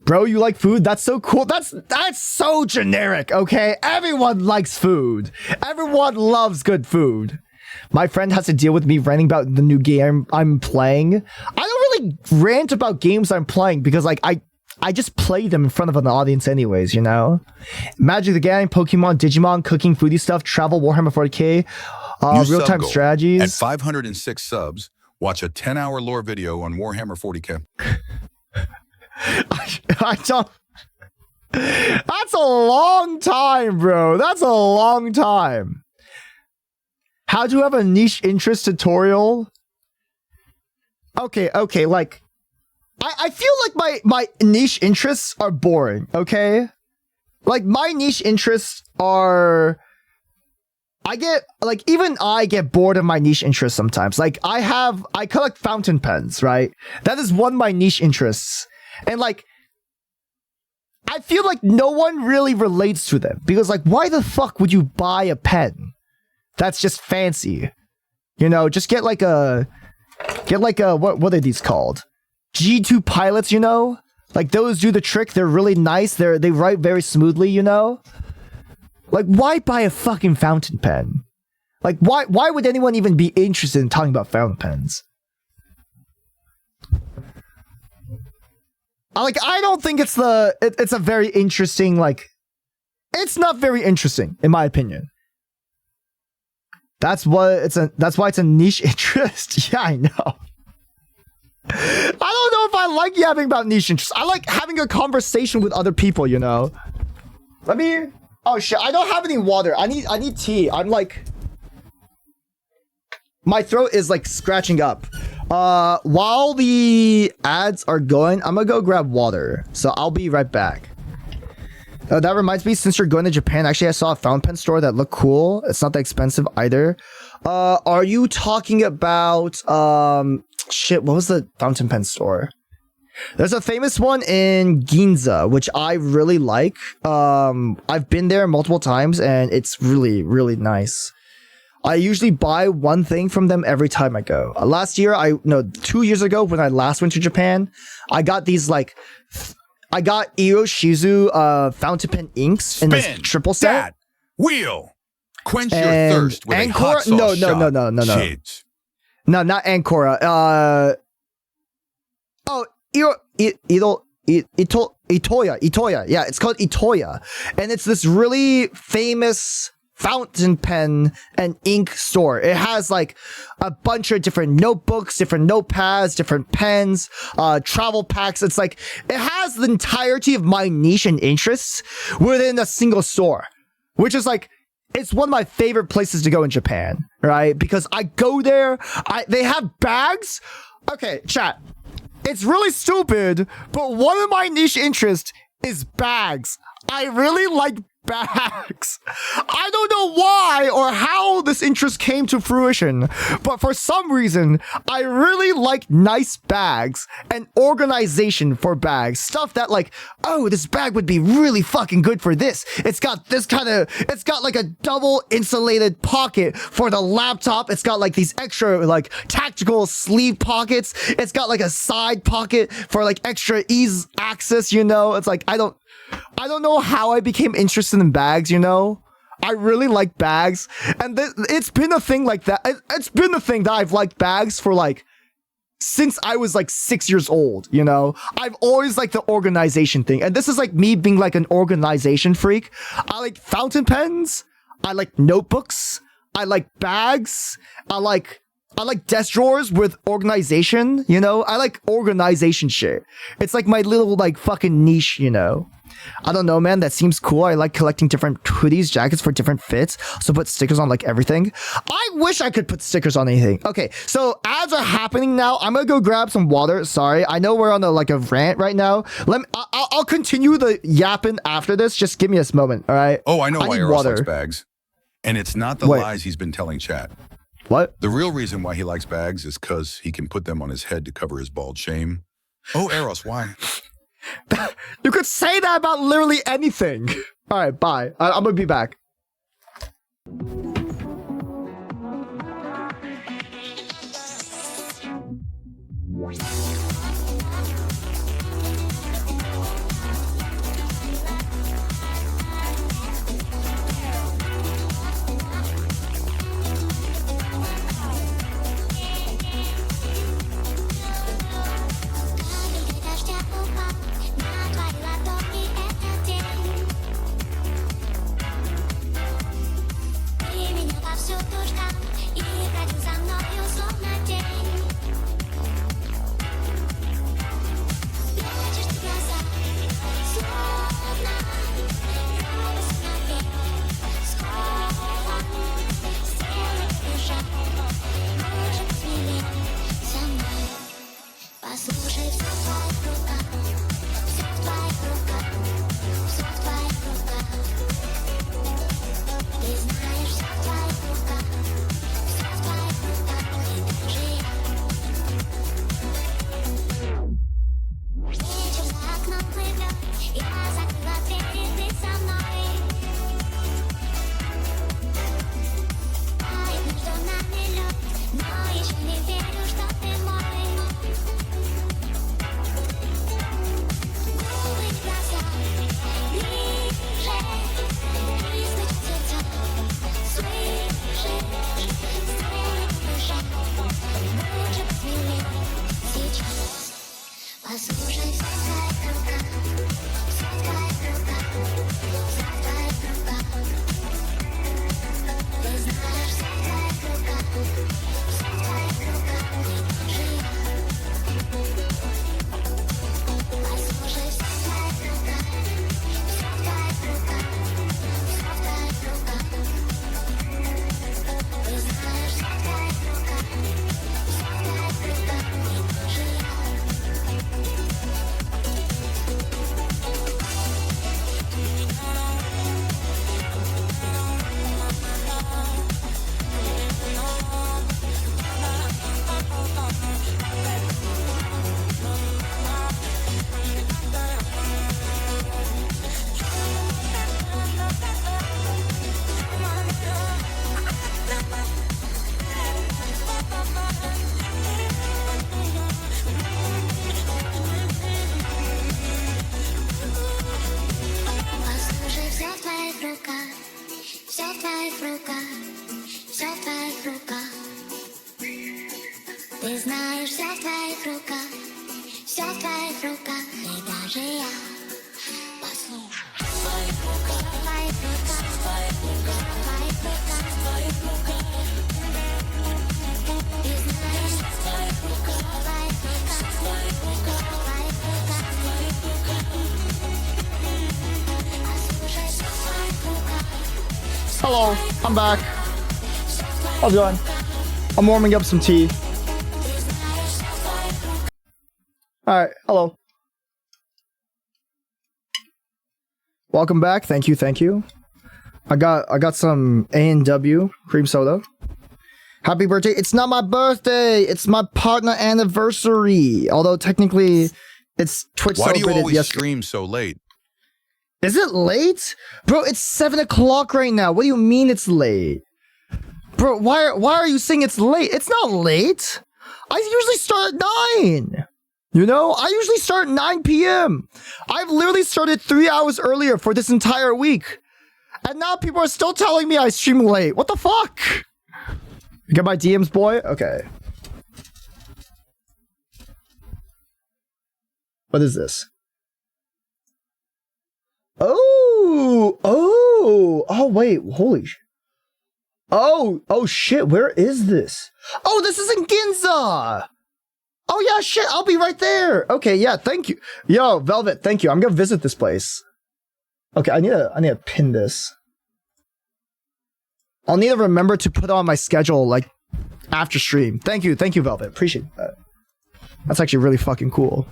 B: Bro, you like food? That's so cool. That's so generic, okay? Everyone likes food. Everyone loves good food. My friend has to deal with me ranting about the new game I'm playing. I don't really rant about games I'm playing because like I I just play them in front of an audience anyways, you know? Magic the Gathering, Pokemon, Digimon, cooking, foodie stuff, travel, Warhammer 40k, real-time
C: At
B: strategies.
C: 506 subs, watch a 10-hour lore video on Warhammer 40k.
B: I don't... That's a long time, bro. That's a long time. How to have a niche interest tutorial? Okay, like... I feel like my niche interests are boring, okay? Like, my niche interests are... even I get bored of my niche interests sometimes. Like, I collect fountain pens, right? That is one of my niche interests. And, like, I feel like no one really relates to them. Because, like, why the fuck would you buy a pen? That's just fancy. You know, just get like a, what are these called? G2 pilots, you know? Like, those do the trick. They're really nice. They write very smoothly, you know? Like, why buy a fucking fountain pen? Like, why would anyone even be interested in talking about fountain pens? I don't think it's a very interesting, like... It's not very interesting, in my opinion. That's why it's a niche interest. Yeah, I know. I don't know if I like yapping about niche interests. I like having a conversation with other people, you know? Let me... Oh shit, I don't have any water. I need tea. I'm like... My throat is like scratching up. While the ads are going, I'm gonna go grab water. So I'll be right back. That reminds me, since you're going to Japan, actually I saw a fountain pen store that looked cool. It's not that expensive either. Are you talking about, shit, what was the fountain pen store? There's a famous one in Ginza, which I really like. I've been there multiple times and it's really, really nice. I usually buy one thing from them every time I go. 2 years ago when I last went to Japan, I got these like, I got Iroshizu fountain pen inks in this triple set.
C: That wheel. Quench your thirst with a hot sauce shot.
B: No.
C: Shades.
B: No, not Ancora. Itoya. Yeah, it's called Itoya. And it's this really famous fountain pen and ink store. It has like a bunch of different notebooks, different notepads, different pens, travel packs. It's like, it has the entirety of my niche and interests within a single store, which is like, it's one of my favorite places to go in Japan, right? Because I go there, they have bags. Okay, chat. It's really stupid, but one of my niche interests is bags. I really like bags. I don't know why or how this interest came to fruition, but for some reason, I really like nice bags and organization for bags. Stuff that like, oh, this bag would be really fucking good for this. It's got this it's got like a double insulated pocket for the laptop. It's got like these extra like tactical sleeve pockets. It's got like a side pocket for like extra ease access, you know? It's like, I don't know how I became interested in bags, you know? I really like bags. And it's been a thing like that. It's been a thing that I've liked bags for like, since I was like 6 years old, you know? I've always liked the organization thing. And this is like me being like an organization freak. I like fountain pens. I like notebooks. I like bags. I like desk drawers with organization, you know? I like organization shit. It's like my little like fucking niche, you know? I don't know, man. That seems cool. I like collecting different hoodies, jackets for different fits. So put stickers on like everything. I wish I could put stickers on anything. Okay, so ads are happening now. I'm gonna go grab some water. Sorry, I know we're on a rant right now. I'll continue the yapping after this. Just give me this moment, all right?
C: Oh, I know why Eros likes bags. And it's not the lies he's been telling chat.
B: What?
C: The real reason why he likes bags is because he can put them on his head to cover his bald shame. Oh, Eros, why?
B: You could say that about literally anything. All right, bye. I'm gonna be back.
F: Ты знаешь, вся в твоих руках, все в твоих руках, и даже я. Послушай. В твоих руках, в твоих руках, в твоих руках, в твоих руках, в твоих руках. Ты знаешь, в твоих руках, в твоих руках, в твоих руках, в твоих руках, в твоих руках. Послушай, все в твоих руках.
B: Hello, I'm back. How's it going? I'm warming up some tea. Alright, hello. Welcome back. Thank you, thank you. I got some A&W cream soda. Happy birthday. It's not my birthday. It's my partner anniversary. Although technically it's Twitch
C: Why do
B: celebrated
C: you always
B: yesterday.
C: stream so late?
B: Is it late? Bro, it's 7 o'clock right now. What do you mean it's late? Bro, why are you saying it's late? It's not late. I usually start at 9. You know, I usually start at 9 p.m. I've literally started 3 hours earlier for this entire week. And now people are still telling me I stream late. What the fuck? You got my DMs, boy? Okay. What is this? Oh, wait, holy sh... Oh, shit, where is this? Oh, this is in Ginza! Oh, yeah, shit, I'll be right there! Okay, yeah, thank you. Yo, Velvet, thank you, I'm gonna visit this place. Okay, I need to pin this. I'll need to remember to put on my schedule, like, after stream. Thank you, Velvet, appreciate that. That's actually really fucking cool.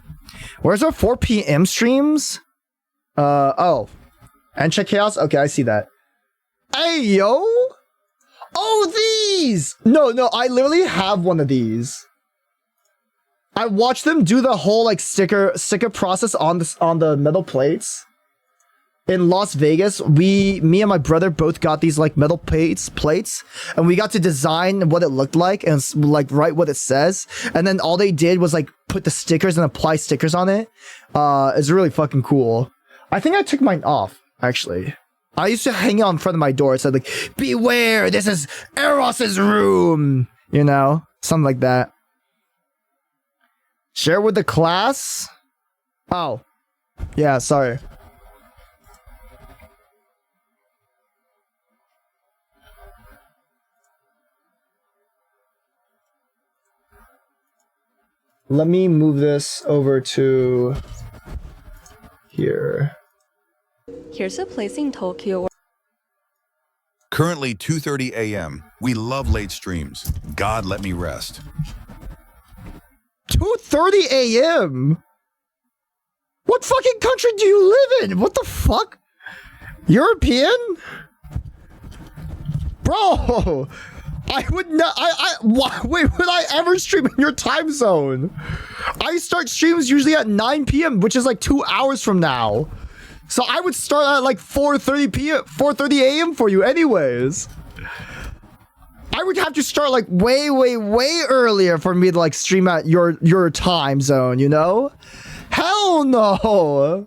B: Where's our 4 p.m. streams? Oh. And check chaos? Okay, I see that. Hey, yo! Oh, these! No, I literally have one of these. I watched them do the whole, like, sticker process on the metal plates. In Las Vegas, me and my brother both got these, like, metal plates, and we got to design what it looked like and, like, write what it says. And then all they did was, like, put the stickers and apply stickers on it. It's really fucking cool. I think I took mine off, actually. I used to hang it on in front of my door. It said, like, beware, this is Eros's room. You know? Something like that. Share with the class? Oh. Yeah, sorry. Let me move this over to here.
G: Here's a place in Tokyo.
C: Currently 2:30 a.m. We love late streams. God let me rest.
B: 2:30 a.m.? What fucking country do you live in? What the fuck? European? Bro, I would not. Why would I ever stream in your time zone? I start streams usually at 9 p.m., which is like 2 hours from now. So I would start at like 4:30 a.m. for you anyways. I would have to start like way earlier for me to like stream at your time zone, you know? Hell no.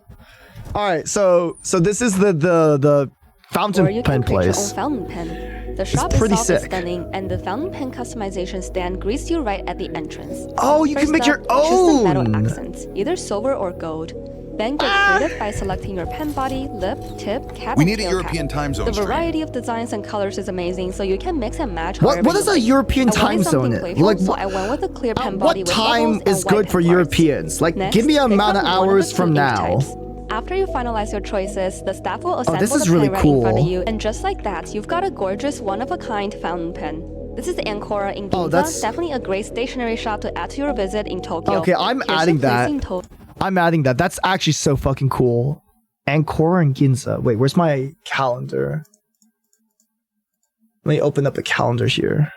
B: All right, so this is the fountain pen place.
G: Fountain pen. The shop
B: pretty
G: itself is
B: sick.
G: stunning, and the fountain pen customization stand greets you right at the entrance.
B: Oh, you can make your
G: Choose the metal
B: own.
G: accents, either silver or gold. Then get creative by selecting your pen body, lip, tip, cap,
C: We
G: and
C: need a
G: tail
C: European
G: cap.
C: time zone
G: The
C: stream.
G: variety of designs and colors is amazing, so you can mix and match.
B: What
G: however
B: is
G: you
B: a
G: like.
B: European
G: I wanted
B: time
G: something
B: zone?
G: playful,
B: Like,
G: so I went with a clear pen body
B: what
G: with
B: time
G: bubbles and
B: is
G: white
B: good
G: pen
B: for
G: bars.
B: Europeans? Like,
G: Next,
B: give me an
G: pick
B: amount of
G: from one
B: hours
G: the
B: from
G: two ink
B: now.
G: types. After you finalize your choices, the staff will assemble
B: this is
G: the
B: really
G: pen right in front of
B: cool.
G: you, and just like that, you've got a gorgeous one-of-a-kind fountain pen. This is Ancora in Ginza.
B: Oh, that's-
G: Definitely a great stationery shop to add to your visit in Tokyo.
B: Okay, I'm
G: Here's
B: adding
G: a place
B: that.
G: in To-
B: I'm adding that. That's actually so fucking cool. Ancora and Ginza. Wait, where's my calendar? Let me open up the calendar here.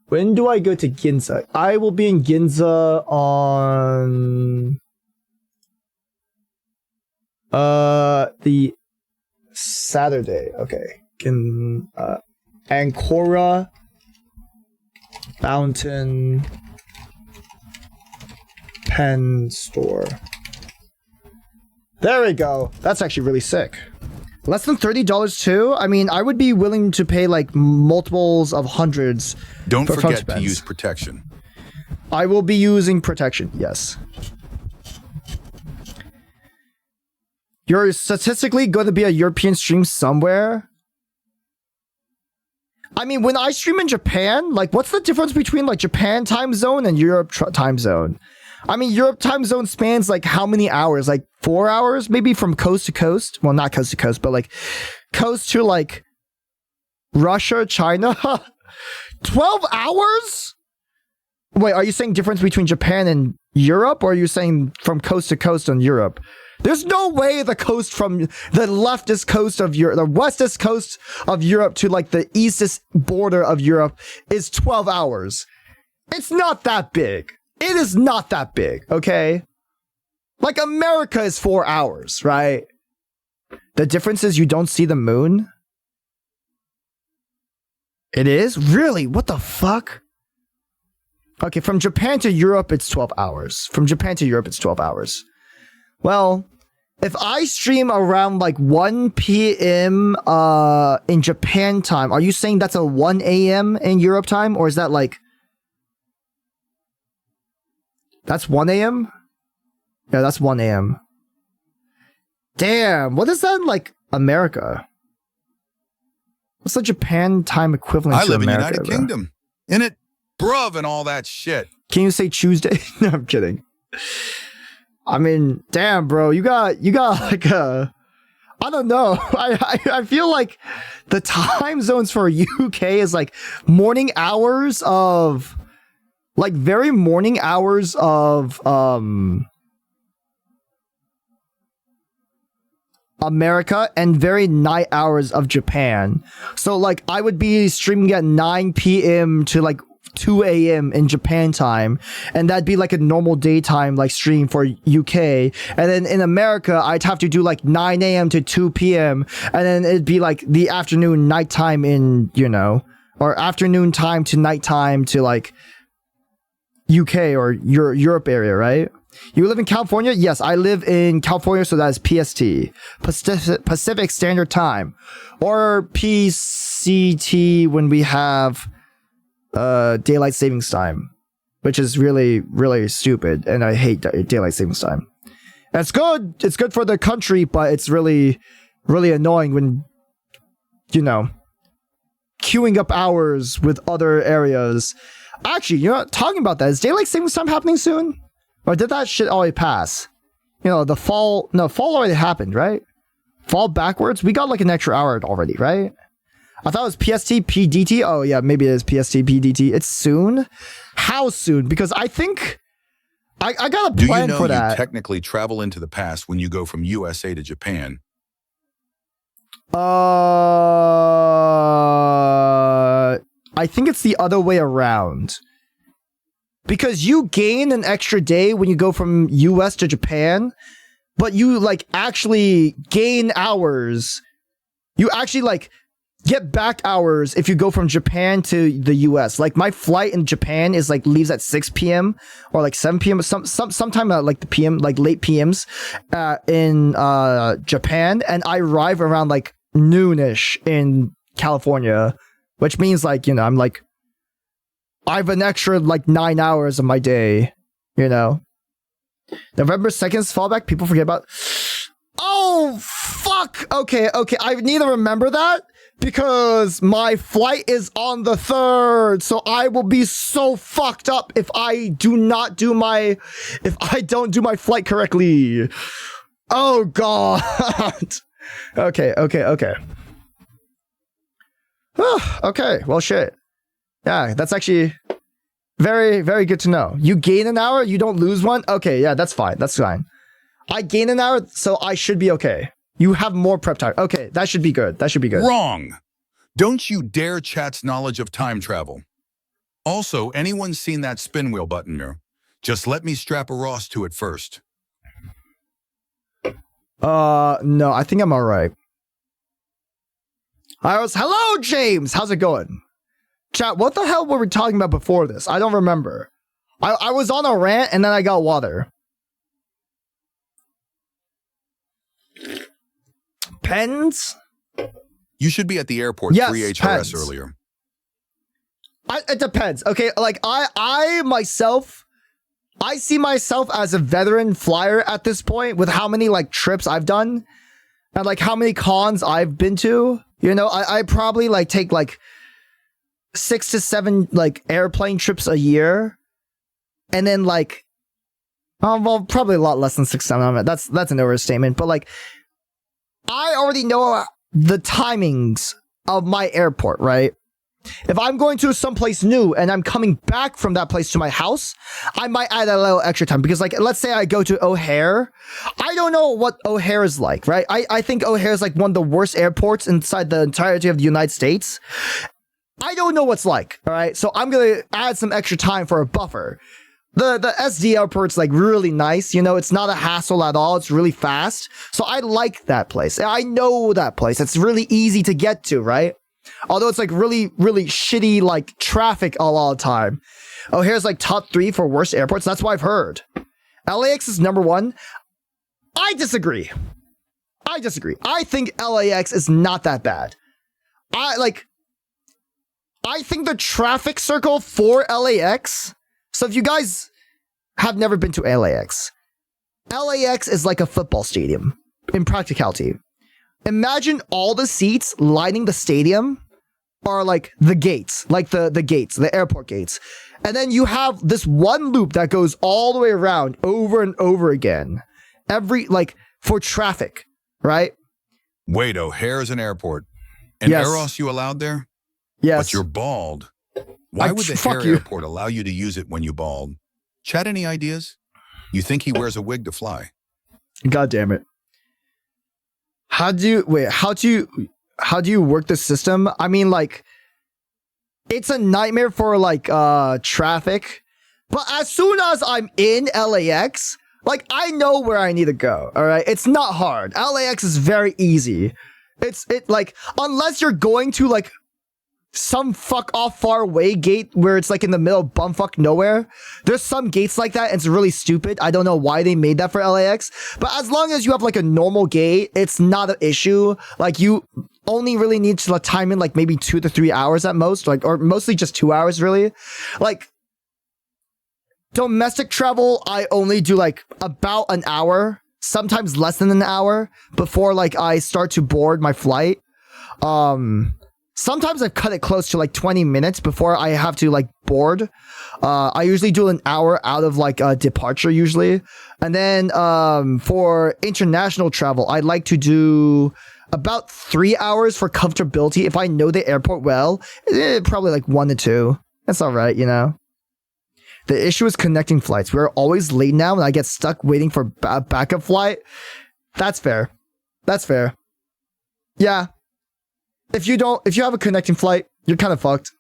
B: When do I go to Ginza? I will be in Ginza on the Saturday. Okay. Ancora Fountain Pen Store. There we go. That's actually really sick. Less than $30 too? I mean, I would be willing to pay like multiples of hundreds.
C: Don't
B: for phone
C: forget to
B: spends.
C: use protection.
B: I will be using protection, yes. You're statistically going to be a European stream somewhere? I mean, when I stream in Japan, like, what's the difference between, like, Japan time zone and Europe time zone? I mean, Europe time zone spans, like, how many hours? Like, 4 hours, maybe, from coast to coast? Well, not coast to coast, but, like, coast to, like, Russia, China? 12 hours? Wait, are you saying difference between Japan and Europe, or are you saying from coast to coast on Europe? There's no way the coast from the leftist coast of Europe, the westist coast of Europe to like the eastest border of Europe is 12 hours. It's not that big. It is not that big, okay? Like America is 4 hours, right? The difference is you don't see the moon. It is? Really? What the fuck? Okay, from Japan to Europe, it's 12 hours. From Japan to Europe, it's 12 hours. Well, if I stream around like 1 p.m. In Japan time, are you saying that's a 1 a.m. in Europe time? Or is that like... That's 1 a.m.? Yeah, that's 1 a.m. Damn, what is that in like America? What's the Japan time equivalent to
C: I live
B: America,
C: in United
B: bro?
C: Kingdom. In it, bruv, and all that shit.
B: Can you say Tuesday? No, I'm kidding. I mean, damn, bro, you got like a, I don't know. I feel like the time zones for UK is like morning hours of, like very morning hours of America and very night hours of Japan. So like I would be streaming at 9 p.m. to like 2 a.m. in Japan time, and that'd be like a normal daytime like stream for UK. And then in America, I'd have to do like 9 a.m. to 2 p.m. and then it'd be like the afternoon nighttime in, you know, or afternoon time to nighttime to like UK or Europe area, right? You live in California? Yes, I live in California, so that is PST, Pacific Standard Time, or PCT when we have daylight savings time, which is really, really stupid, and I hate daylight savings time. And it's good for the country, but it's really, really annoying when, you know, queuing up hours with other areas. Actually, you know, talking about that, is daylight savings time happening soon? Or did that shit already pass? You know, the fall already happened, right? Fall backwards? We got like an extra hour already, right? I thought it was PST, PDT. Oh yeah, maybe it is PST, PDT. It's soon? How soon? Because I think I got a plan for that.
C: Do you know you technically travel into the past when you go from USA to Japan?
B: I think it's the other way around. Because you gain an extra day when you go from US to Japan, but you like actually gain hours. You actually like get back hours if you go from Japan to the US. Like my flight in Japan is like leaves at 6 p.m. or like 7 p.m. sometime like the PM, like late PMs in Japan, and I arrive around like noonish in California, which means like, you know, I'm like, I have an extra like 9 hours of my day, you know. November 2nd's fallback, people forget about. Oh, fuck. Okay. I need to remember that because my flight is on the 3rd. So I will be so fucked up if I don't do my flight correctly. Oh, God. Okay. Okay. Well, shit. Yeah, that's actually very, very good to know. You gain an hour, you don't lose one? Okay, yeah, that's fine. That's fine. I gain an hour, so I should be okay. You have more prep time. Okay, that should be good. That should be good.
C: Wrong. Don't you dare chat's knowledge of time travel. Also, anyone seen that spin wheel button there? Just let me strap a Ross to it first.
B: No, I think I'm all right. Hello, James. How's it going? Chat, what the hell were we talking about before this? I don't remember. I was on a rant and then I got water. Pens?
C: You should be at the airport
B: Yes,
C: 3 HRS
B: Pens.
C: earlier.
B: It depends. Okay, like I myself, I see myself as a veteran flyer at this point with how many like trips I've done and like how many cons I've been to. You know, I probably like take like 6 to 7 like airplane trips a year, and then like, well, probably a lot less than 6, 7. That's an overstatement, but like, I already know the timings of my airport, right? If I'm going to someplace new and I'm coming back from that place to my house, I might add a little extra time because, like, let's say I go to O'Hare. I don't know what O'Hare is like, right? I think O'Hare is like one of the worst airports inside the entirety of the United States. I don't know what's like, all right? So I'm going to add some extra time for a buffer. The SD airport's like really nice, you know, it's not a hassle at all. It's really fast. So I like that place. I know that place. It's really easy to get to, right? Although it's like really, really shitty, like traffic a lot of the time. O'Hare's like top 3 for worst airports. That's what I've heard. LAX is number 1. I disagree. I think LAX is not that bad. I think the traffic circle for LAX. So if you guys have never been to LAX is like a football stadium in practicality. Imagine all the seats lining the stadium are like the gates, like the gates, the airport gates. And then you have this one loop that goes all the way around over and over again. For traffic, right?
C: Wait, O'Hare is an airport. And
B: Yes.
C: Eros you allowed there?
B: Yes.
C: But you're bald. Why would the
B: fuck
C: Hare
B: you.
C: airport allow you to use it when you bald? Chad, any ideas? You think he wears a wig to fly?
B: God damn it. How do you work the system? I mean, like, it's a nightmare for like traffic, but as soon as I'm in LAX, like, I know where I need to go. All right, it's not hard. LAX is very easy. Like, unless you're going to like some fuck off far away gate where it's like in the middle of bumfuck nowhere. There's some gates like that and it's really stupid. I don't know why they made that for LAX, but as long as you have like a normal gate, it's not an issue. Like, you only really need to like time in like maybe 2 to 3 hours at most, like, or mostly just 2 hours really. Like, domestic travel, I only do like about an hour, sometimes less than an hour before like I start to board my flight. Sometimes I've cut it close to like 20 minutes before I have to like board. I usually do an hour out of like a departure usually. And then for international travel, I like to do about 3 hours for comfortability. If I know the airport well, probably like 1 to 2. That's all right, you know. The issue is connecting flights. We're always late now and I get stuck waiting for a backup flight. That's fair. Yeah. If you have a connecting flight, you're kind of fucked.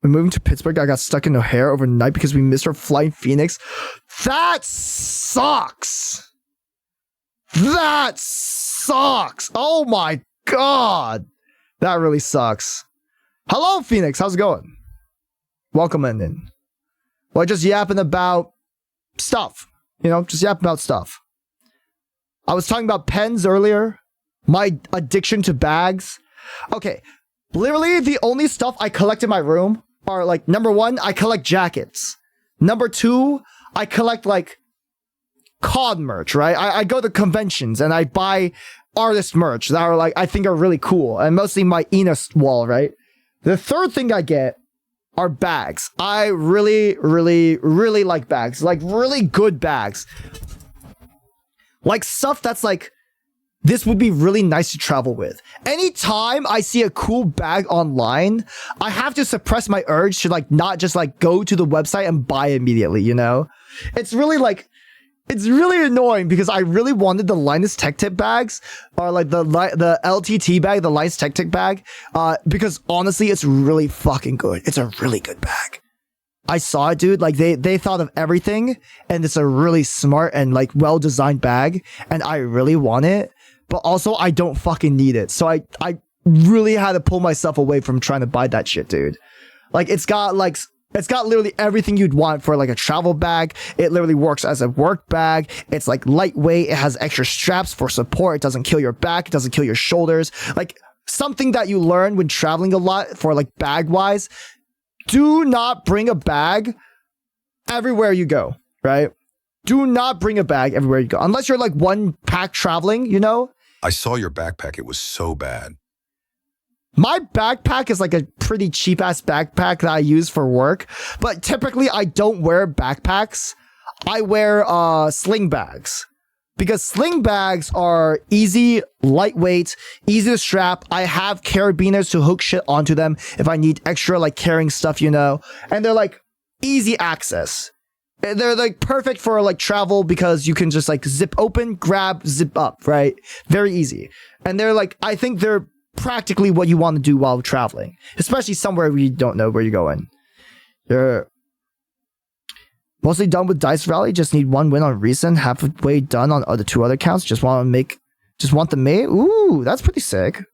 B: When moving to Pittsburgh, I got stuck in O'Hare overnight because we missed our flight in Phoenix. That sucks. Oh my god. That really sucks. Hello, Phoenix. How's it going? Welcome in. Well, just yapping about stuff. You know, just yapping about stuff. I was talking about pens earlier. My addiction to bags. Okay, literally the only stuff I collect in my room are like, number 1, I collect jackets. Number 2, I collect like COD merch, right? I go to conventions and I buy artist merch that are like, I think are really cool, and mostly my Enos wall, right? The third thing I get are bags. I really, really, really like bags, like really good bags. Like stuff that's like, this would be really nice to travel with. Anytime I see a cool bag online, I have to suppress my urge to like not just like go to the website and buy immediately, you know? It's really annoying because I really wanted the Linus Tech Tip bags, or like the LTT bag, the Linus Tech Tip bag, because honestly, it's really fucking good. It's a really good bag. I saw it, dude. Like, they thought of everything, and it's a really smart and like well-designed bag, and I really want it. But also, I don't fucking need it. So I really had to pull myself away from trying to buy that shit, dude. Like, it's got like It's got literally everything you'd want for like a travel bag. It literally works as a work bag. It's like lightweight. It has extra straps for support. It doesn't kill your back. It doesn't kill your shoulders. Like something that you learn when traveling a lot for like bag wise. Do not bring a bag everywhere you go, right? Do not bring a bag everywhere you go. Unless you're like one pack traveling, you know?
C: I saw your backpack. It was so bad.
B: My backpack is like a pretty cheap ass backpack that I use for work, but typically I don't wear backpacks. I wear sling bags because sling bags are easy, lightweight, easy to strap. I have carabiners to hook shit onto them if I need extra like carrying stuff, you know, and they're like easy access. They're like perfect for like travel because you can just like zip open, grab, zip up, right? Very easy. And they're like, I think they're practically what you want to do while traveling, especially somewhere where you don't know where you're going. You're mostly done with Dice Rally. Just need one win on recent, halfway done on the 2 other counts. Just want the mate. Ooh, that's pretty sick.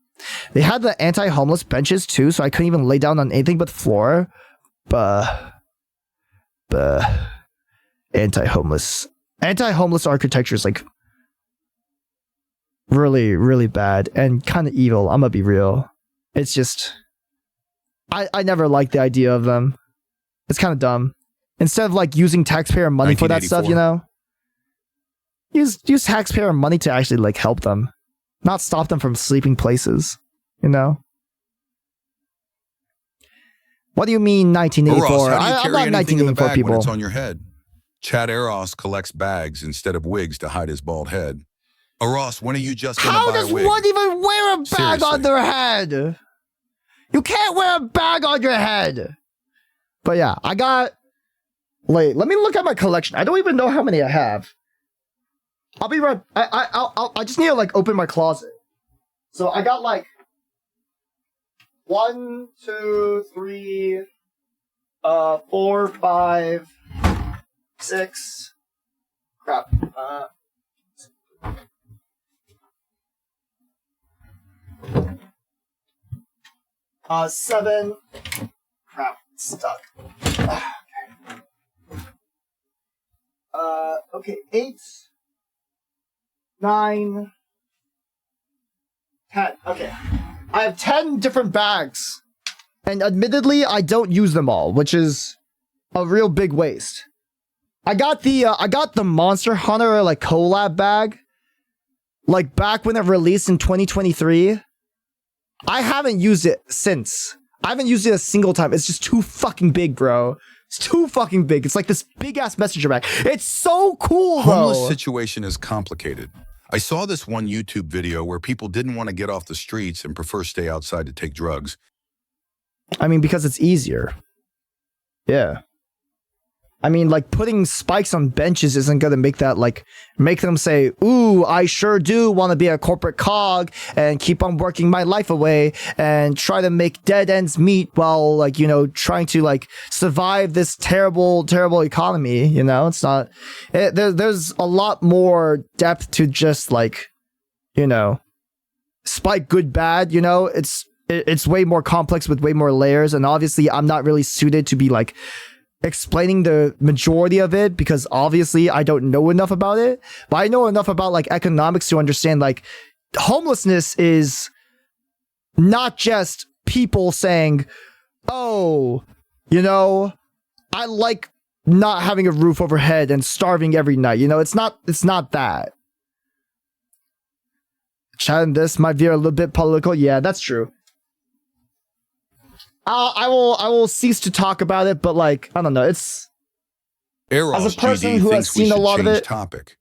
B: They had the anti-homeless benches too, so I couldn't even lay down on anything but the floor. Anti-homeless architecture is like really, really bad and kind of evil. I'm gonna be real. It's just, I never liked the idea of them. It's kind of dumb. Instead of like using taxpayer money for that stuff, you know, use taxpayer money to actually like help them, not stop them from sleeping places, you know. What do you mean 1984?
C: Ross, how do you carry
B: I'm not
C: anything in the
B: 1984
C: bag
B: people.
C: when it's on your head? Chad Eros collects bags instead of wigs to hide his bald head. Ross, when are you just gonna
B: How
C: buy
B: does
C: a wig?
B: one even wear a bag
C: Seriously.
B: on their head? You can't wear a bag on your head. But yeah, I got. Wait, let me look at my collection. I don't even know how many I have. I'll be right. I just need to like open my closet. So I got like 1, 2, 3, 4, 5, 6. Crap. 7. Crap, it's stuck. Okay, 8, 9, 10. Okay, I have 10 different bags, and admittedly, I don't use them all, which is a real big waste. I got the Monster Hunter like collab bag, like back when it released in 2023. I haven't used it since. I haven't used it a single time. It's just too fucking big, bro. It's too fucking big. It's like this big ass messenger bag. It's so cool, bro.
C: Homeless situation is complicated. I saw this one YouTube video where people didn't want to get off the streets and prefer stay outside to take drugs.
B: I mean, because it's easier. Yeah. I mean, like, putting spikes on benches isn't gonna make that, like, make them say, ooh, I sure do want to be a corporate cog and keep on working my life away and try to make dead ends meet while, like, you know, trying to, like, survive this terrible, terrible economy, you know? It's not... there's a lot more depth to just, like, you know, spike good, bad, you know? It's way more complex with way more layers, and obviously I'm not really suited to be, like, explaining the majority of it because obviously I don't know enough about it, but I know enough about like economics to understand like homelessness is not just people saying, oh, you know, I like not having a roof overhead and starving every night. You know, it's not that. Chatting this might veer a little bit political. Yeah, that's true. I will cease to talk about it, but like, I don't know, it's...
C: Eros
B: as a person
C: GD
B: who has
C: thinks we
B: seen a
C: should
B: lot of
C: change
B: it...
C: topic.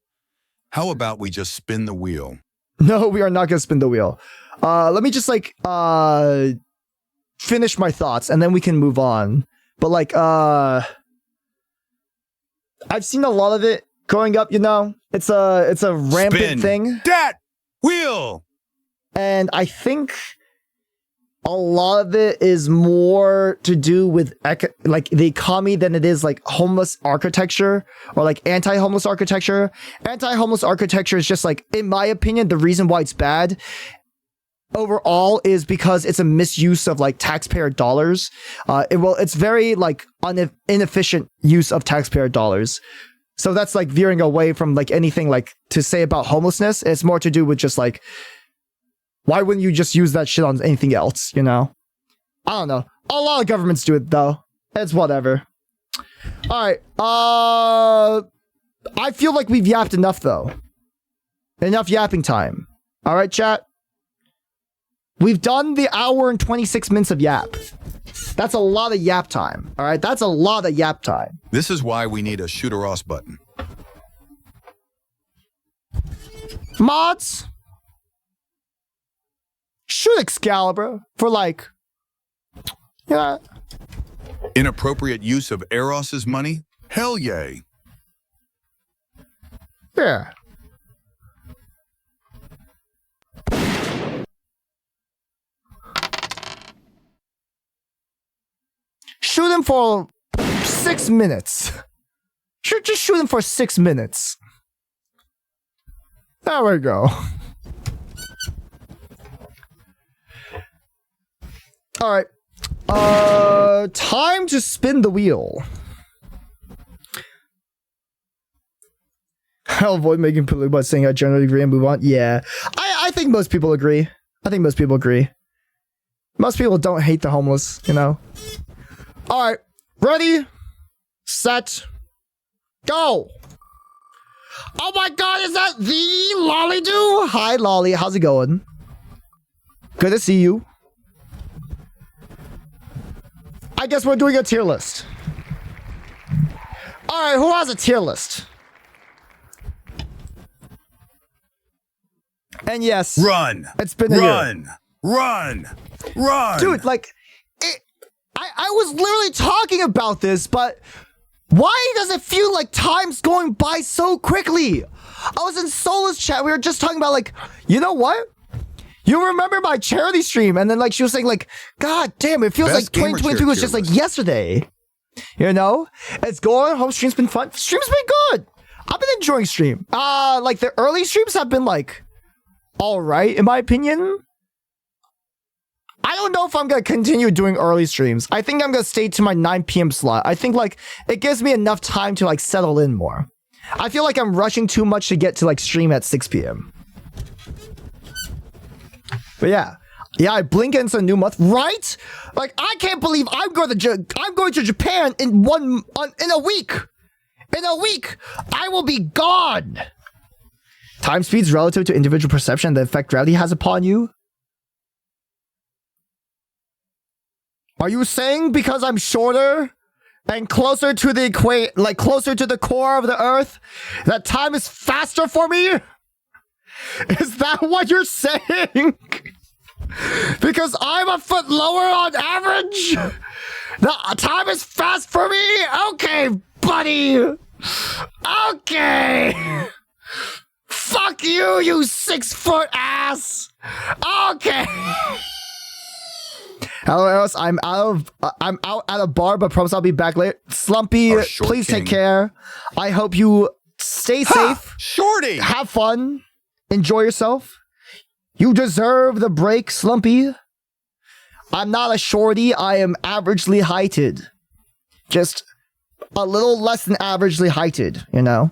C: How about we just spin the wheel?
B: No, we are not going to spin the wheel. Let me just like, finish my thoughts and then we can move on. But like, I've seen a lot of it growing up, you know? It's a rampant
C: Spin
B: thing.
C: that wheel!
B: And I think... a lot of it is more to do with like the economy than it is like homeless architecture or like anti-homeless architecture. Anti-homeless architecture is just like, in my opinion, the reason why it's bad. overall is because it's a misuse of like taxpayer dollars. It's very like inefficient use of taxpayer dollars. So that's like veering away from like anything like to say about homelessness. It's more to do with just like, why wouldn't you just use that shit on anything else, you know? I don't know. A lot of governments do it though. It's whatever. Alright, I feel like we've yapped enough though. Enough yapping time. Alright, chat? We've done the hour and 26 minutes of yap. That's a lot of yap time. Alright, that's a lot of yap time.
C: This is why we need a shoot-a-ross button.
B: Mods? Shoot Excalibur for like... Yeah.
C: Inappropriate use of Eros's money? Hell yay.
B: Yeah. Shoot him for 6 minutes. Just shoot him for 6 minutes. There we go. Alright. Time to spin the wheel. I'll avoid making political by saying I generally agree and move on. Yeah. I think most people agree. I think most people agree. Most people don't hate the homeless, you know? Alright. Ready? Set. Go! Oh my god, is that the Lolly Do? Hi Lolly, how's it going? Good to see you. I guess we're doing a tier list. Alright, who has a tier list? And yes,
C: Run!
B: It's been a
C: Run!
B: year.
C: Run! Run!
B: Dude, like, I was literally talking about this, but why does it feel like time's going by so quickly? I was in Sola's chat, we were just talking about like, you know what? You remember my charity stream, and then like she was saying like, God damn, it feels
C: Best
B: like 2022 was just like yesterday. You know? It's going, home stream's been fun. Stream's been good. I've been enjoying stream. Like the early streams have been like, alright, in my opinion. I don't know if I'm gonna continue doing early streams. I think I'm gonna stay to my 9 PM slot. I think like it gives me enough time to like settle in more. I feel like I'm rushing too much to get to like stream at 6 PM. But yeah, I blink into a new month, right? Like I can't believe I'm going to Japan in a week. In a week, I will be gone. Time speed's relative to individual perception and the effect gravity has upon you. Are you saying because I'm shorter and closer to the closer to the core of the earth, that time is faster for me? Is that what you're saying? Because I'm a foot lower on average? The time is fast for me? Okay, buddy. Okay. Fuck you, you 6-foot ass. Okay. Hello, Eros. I'm out at a bar, but promise I'll be back later. Slumpy, please take care. I hope you stay safe.
C: Shorty!
B: Have fun. Enjoy yourself. You deserve the break, Slumpy. I'm not a shorty. I am averagely heighted. Just a little less than averagely heighted, you know?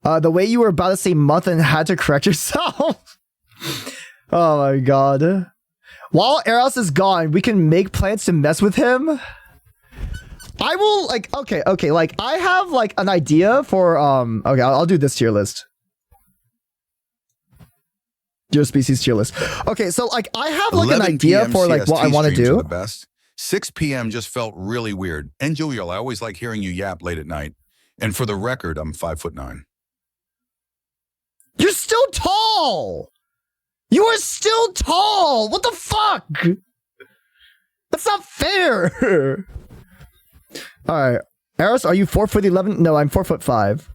B: The way you were about to say month and had to correct yourself. Oh my god. While Eros is gone, we can make plans to mess with him. I will, like, okay, like, I have, like, an idea for, okay, I'll do this tier list. Your species tier list. Okay, so, like, I have, like, an idea for, like, what I want to do.
C: The best. 6 p.m. just felt really weird. And Juliel, I always like hearing you yap late at night. And for the record, I'm 5'9".
B: You're still tall! You are still tall! What the fuck? That's not fair! Alright. Eros, are you 4'11"? No, I'm 4'5".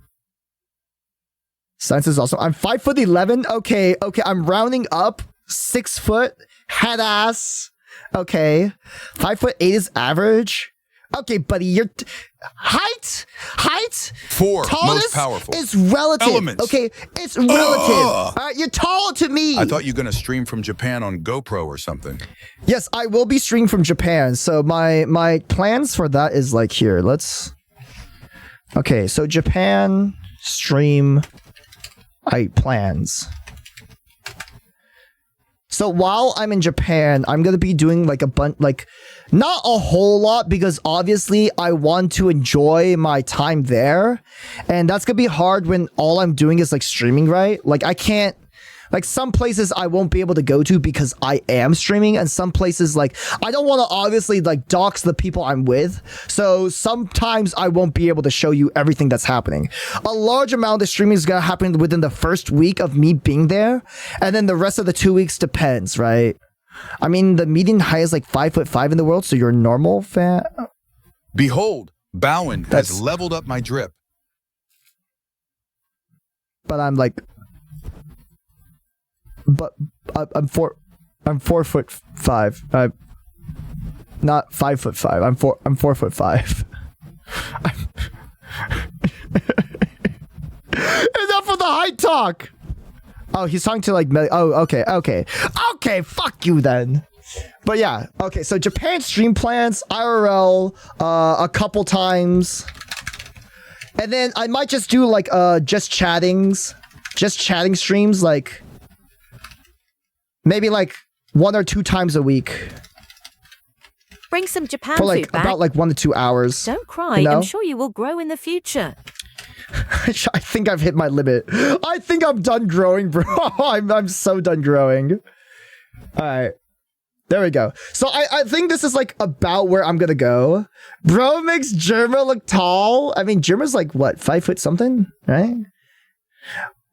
B: Science is also... I'm 5'11". Okay, I'm rounding up. 6 foot. Head ass. Okay. 5'8" is average. Okay, buddy, your height,
C: 4 most
B: tallness
C: powerful.
B: is relative.
C: Elements.
B: Okay, it's relative. All right, you're taller to me.
C: I thought you were going to stream from Japan on GoPro or something.
B: Yes, I will be streaming from Japan. So my plans for that is like here. Okay, so Japan stream plans. So while I'm in Japan, I'm gonna be doing like a bunch, like not a whole lot, because obviously I want to enjoy my time there, and that's gonna be hard when all I'm doing is like streaming, right? Like I can't, like some places I won't be able to go to because I am streaming, and some places like I don't want to obviously like dox the people I'm with, so sometimes I won't be able to show you everything that's happening. A large amount of streaming is gonna happen within the first week of me being there, and then the rest of the 2 weeks depends, right? I mean, the median height is like 5'5" in the world, so you're a normal fan.
C: Behold, Bowen has leveled up my drip.
B: But I'm like, I'm 4'5". I'm not 5'5". I'm 4'5". Enough of the height talk. Oh, he's talking to like. Oh, okay. Fuck you then. But yeah, okay. So Japan stream plans IRL a couple times, and then I might just do like just chatting streams, like maybe like 1 or 2 times a week.
D: Bring some Japan
B: for like
D: food back.
B: About like 1 to 2 hours.
D: Don't cry.
B: You know?
D: I'm sure you will grow in the future.
B: I think I've hit my limit. I think I'm done growing, bro. I'm so done growing. All right. There we go. So I think this is like about where I'm gonna go. Bro makes Germa look tall. I mean, Germa's like what, 5 foot something, right?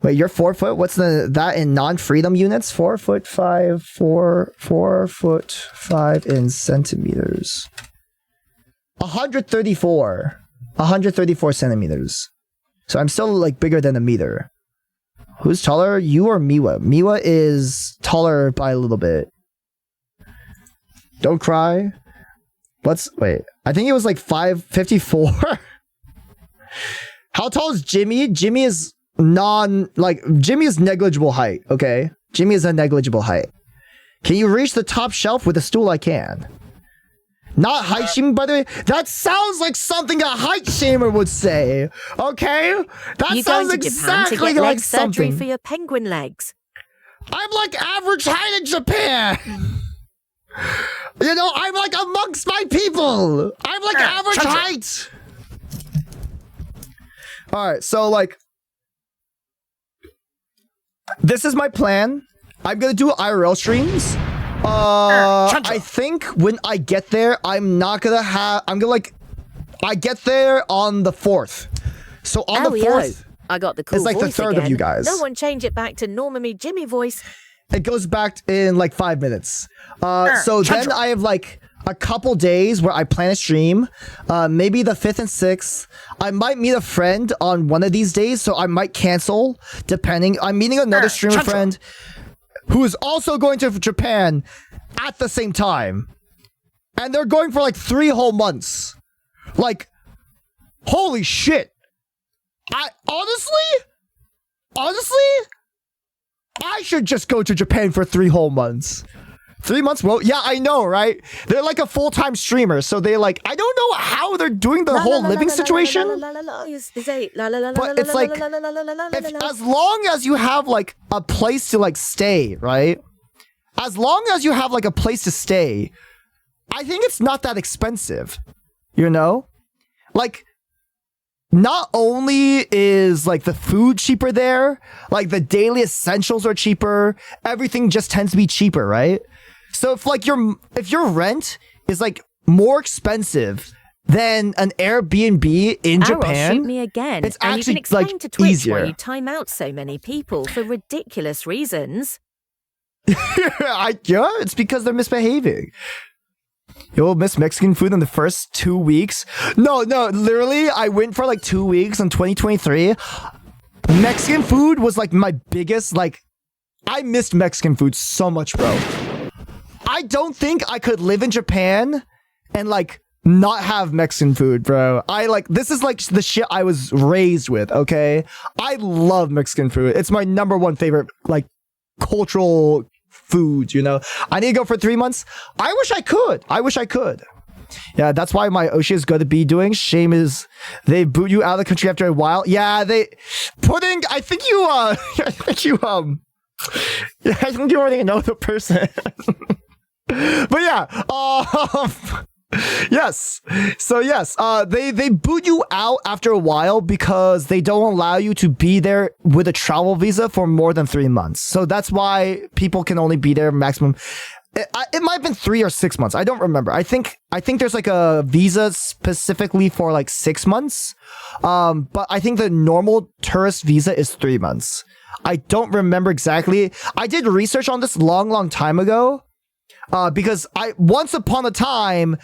B: Wait, you're 4 foot? What's that in non-freedom units? 4'5", 4'5" in centimeters. 134 centimeters. So I'm still like bigger than a meter. Who's taller? You or Miwa? Miwa is taller by a little bit. Don't cry. Wait. I think it was like 5'54". How tall is Jimmy? Jimmy is negligible height, okay? Jimmy is a negligible height. Can you reach the top shelf with a stool? I can. Not height shaming, by the way. That sounds like something a height shamer would say. Okay? That
D: you
B: sounds
D: going to
B: exactly
D: Japan to get
B: like
D: leg surgery
B: something.
D: for your penguin legs.
B: I'm like average height in Japan. You know, I'm like amongst my people. I'm like average height. All right, so like, this is my plan. I'm gonna do IRL streams. I think when I get there, I get there on the 4th. So on the 4th,
D: I got the cool
B: it's like the
D: voice
B: 3rd
D: again.
B: of you guys.
D: No one change it back to Normally Jimmy voice.
B: It goes back in like 5 minutes. So then I have like a couple days where I plan a stream. Maybe the 5th and 6th. I might meet a friend on one of these days, so I might cancel, depending. I'm meeting another streamer friend who is also going to Japan at the same time. And they're going for like 3 whole months. Like, holy shit. Honestly, I should just go to Japan for 3 whole months. 3 months? Well, yeah, I know, right? They're like a full-time streamer, so they like, I don't know how they're doing the whole living situation. But it's like, as long as you have like a place to like stay, right? As long as you have like a place to stay, I think it's not that expensive, you know? Like, not only is like the food cheaper there, like the daily essentials are cheaper, everything just tends to be cheaper, right? So if like if your rent is like more expensive than an Airbnb in Japan,
D: shoot me again.
B: it's
D: and
B: actually
D: you can explain
B: like
D: to Twitch
B: easier.
D: why you time out so many people for ridiculous reasons.
B: Yeah, it's because they're misbehaving. You'll miss Mexican food in the first 2 weeks. No, literally, I went for like 2 weeks in 2023. Mexican food was like my biggest, like, I missed Mexican food so much, bro. I don't think I could live in Japan and like not have Mexican food, bro. This is like the shit I was raised with, okay? I love Mexican food. It's my number one favorite, like, cultural food, you know? I need to go for 3 months. I wish I could. Yeah, that's why my Oshi is going to be doing. Shame is they boot you out of the country after a while. Yeah, I think you already know the person. But yeah, yes. So yes, they boot you out after a while because they don't allow you to be there with a travel visa for more than 3 months. So that's why people can only be there maximum. It might have been 3 or 6 months. I don't remember. I think there's like a visa specifically for like 6 months. But I think the normal tourist visa is 3 months. I don't remember exactly. I did research on this long time ago. Because once upon a time,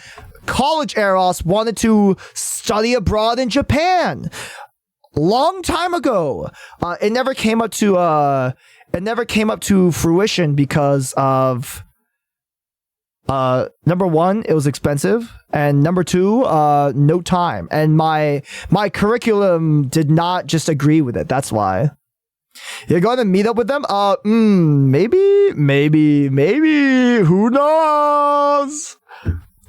B: college Eros wanted to study abroad in Japan. Long time ago. It never came up to fruition because of number one, it was expensive, and number two, no time. And my curriculum did not just agree with it. That's why. You're going to meet up with them? Maybe. Who knows?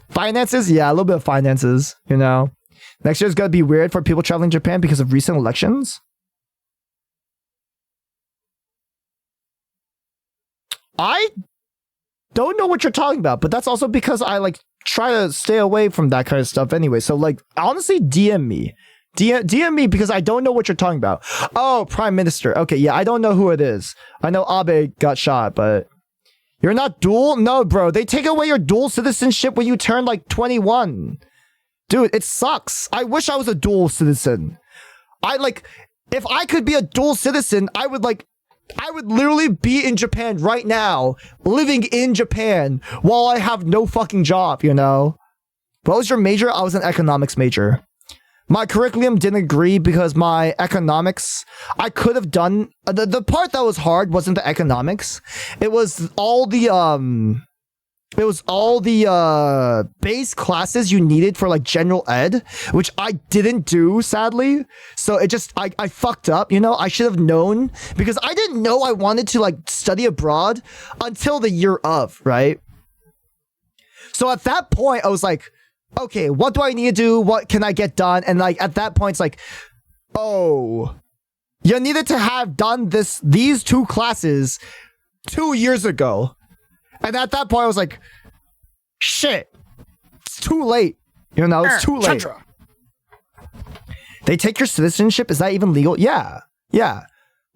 B: Finances? Yeah, a little bit of finances, you know. Next year's going to be weird for people traveling Japan because of recent elections. I don't know what you're talking about, but that's also because I like try to stay away from that kind of stuff anyway. So like, honestly, DM me. DM me because I don't know what you're talking about. Oh, Prime Minister. Okay, yeah, I don't know who it is. I know Abe got shot, but you're not dual? No, bro. They take away your dual citizenship when you turn like 21. Dude, it sucks. I wish I was a dual citizen. If I could be a dual citizen, I would literally be in Japan right now, living in Japan while I have no fucking job, you know? What was your major? I was an economics major. My curriculum didn't agree because my economics, I could have done, the part that was hard wasn't the economics. It was all the base classes you needed for like general ed, which I didn't do, sadly. So it just, I fucked up, you know? I should have known because I didn't know I wanted to like study abroad until the year of, right? So at that point, I was like, okay, what do I need to do? What can I get done? And like at that point, it's like, oh, you needed to have done these 2 classes 2 years ago. And at that point, I was like, shit, it's too late. You know, it's too late.
E: Chantra.
B: They take your citizenship? Is that even legal? Yeah.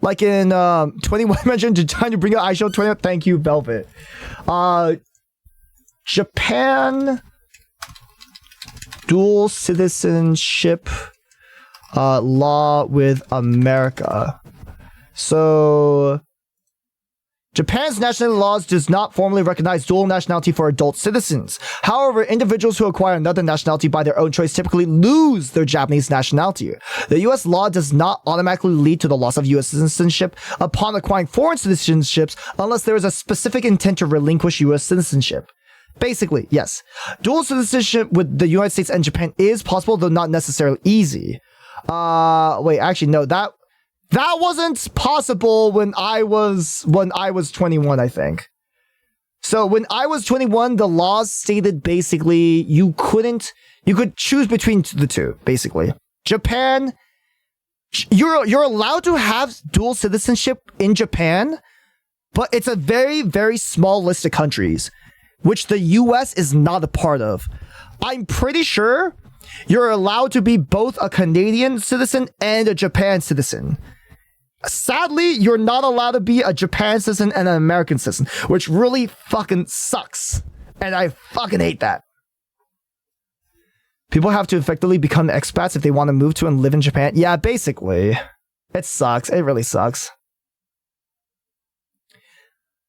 B: Like in 21 mentioned trying to bring out iShow 20. Thank you, Velvet. Japan dual citizenship law with America. So Japan's national laws does not formally recognize dual nationality for adult citizens. However, individuals who acquire another nationality by their own choice typically lose their Japanese nationality. The US law does not automatically lead to the loss of US citizenship upon acquiring foreign citizenships unless there is a specific intent to relinquish US citizenship. Basically, yes. Dual citizenship with the United States and Japan is possible, though not necessarily easy. Wait, actually, no, that wasn't possible when I was 21, I think. So when I was 21, the laws stated basically you could choose between the two, basically. Japan, you're allowed to have dual citizenship in Japan, but it's a very, very small list of countries, which the US is not a part of. I'm pretty sure you're allowed to be both a Canadian citizen and a Japan citizen. Sadly, you're not allowed to be a Japan citizen and an American citizen, which really fucking sucks. And I fucking hate that. People have to effectively become expats if they want to move to and live in Japan. Yeah, basically. It sucks. It really sucks.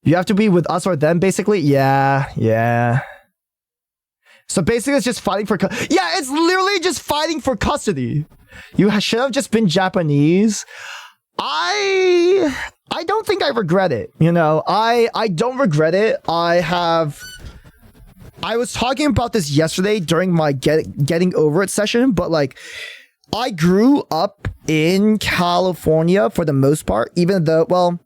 B: You have to be with us or them, basically? Yeah. So basically, it's just fighting for... Yeah, it's literally just fighting for custody. You should have just been Japanese. I don't think I regret it, you know? I don't regret it. I I was talking about this yesterday during my getting over it session, but like I grew up in California for the most part, even though, well,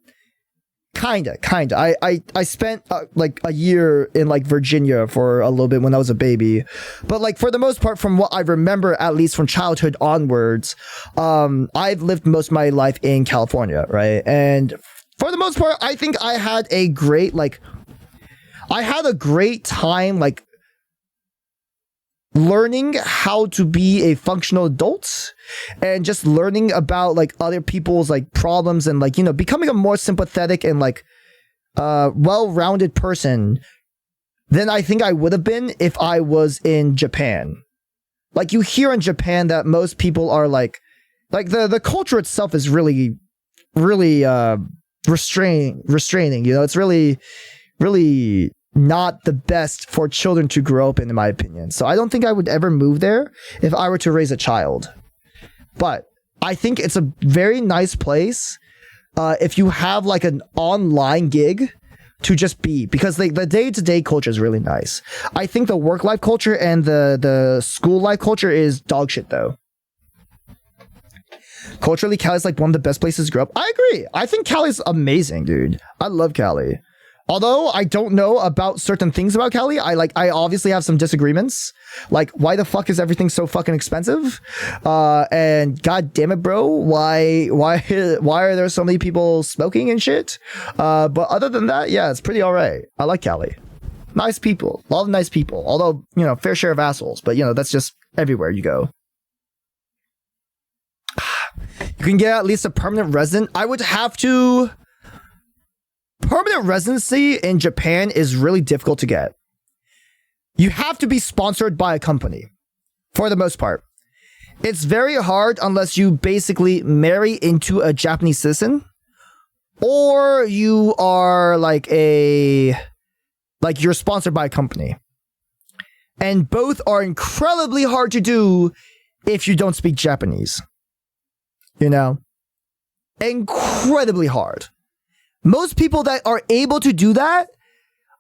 B: kinda. I spent like a year in like Virginia for a little bit when I was a baby, but like for the most part, from what I remember, at least from childhood onwards, I've lived most of my life in California, right? And for the most part, I think I had a great time like learning how to be a functional adult and just learning about like other people's like problems and like, you know, becoming a more sympathetic and like well-rounded person than I think I would have been if I was in Japan. Like you hear in Japan that most people are like the culture itself is really restraining, you know, it's really not the best for children to grow up in my opinion. So I don't think I would ever move there if I were to raise a child. But I think it's a very nice place if you have like an online gig to just be, because the day-to-day culture is really nice. I think the work-life culture and the school life culture is dog shit though. Culturally, Cali's like one of the best places to grow up. I agree. I think Cali's amazing, dude. I love Cali. Although I don't know about certain things about Cali, I obviously have some disagreements. Like, why the fuck is everything so fucking expensive? And god damn it, bro, why are there so many people smoking and shit? But other than that, yeah, it's pretty alright. I like Cali. Nice people. A lot of nice people. Although, you know, fair share of assholes. But, you know, that's just everywhere you go. You can get at least a permanent resident. I would have to... Permanent residency in Japan is really difficult to get. You have to be sponsored by a company, for the most part. It's very hard unless you basically marry into a Japanese citizen, or you are like you're sponsored by a company. And both are incredibly hard to do if you don't speak Japanese. You know? Incredibly hard. Most people that are able to do that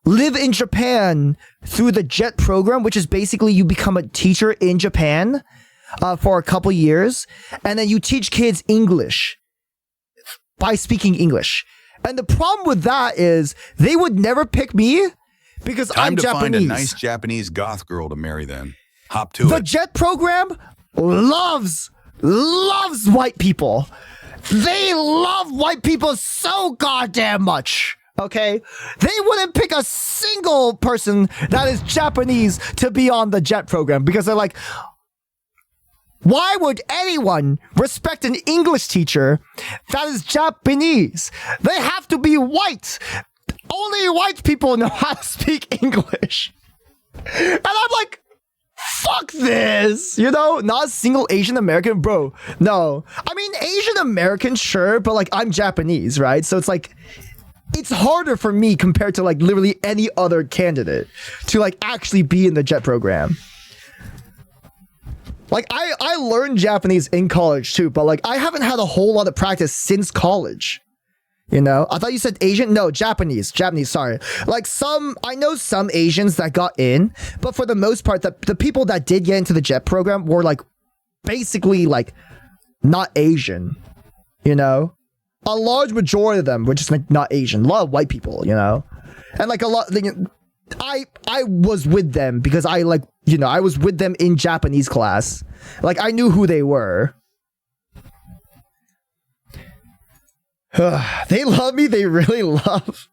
B: live in Japan through the JET program, which is basically you become a teacher in Japan for a couple years, and then you teach kids English by speaking English. And the problem with that is they would never pick me because I'm Japanese. Time to find a nice
C: Japanese goth girl to marry then. Hop to it.
B: The JET program loves white people. They love white people so goddamn much, okay? They wouldn't pick a single person that is Japanese to be on the JET program because they're like, why would anyone respect an English teacher that is Japanese? They have to be white. Only white people know how to speak English. And I'm like, fuck this, you know, not a single Asian American, bro. No, I mean, Asian American, sure, but like I'm Japanese, right? So it's like, it's harder for me compared to like literally any other candidate to like actually be in the JET program. Like I learned Japanese in college too, but like I haven't had a whole lot of practice since college. You know, I thought you said Asian. No, Japanese, sorry. Like I know some Asians that got in, but for the most part, the people that did get into the JET program were like basically like not Asian, you know? A large majority of them were just like not Asian. A lot of white people, you know? And like a lot, I was with them because I like, you know, I was with them in Japanese class. Like I knew who they were. They love me. They really love.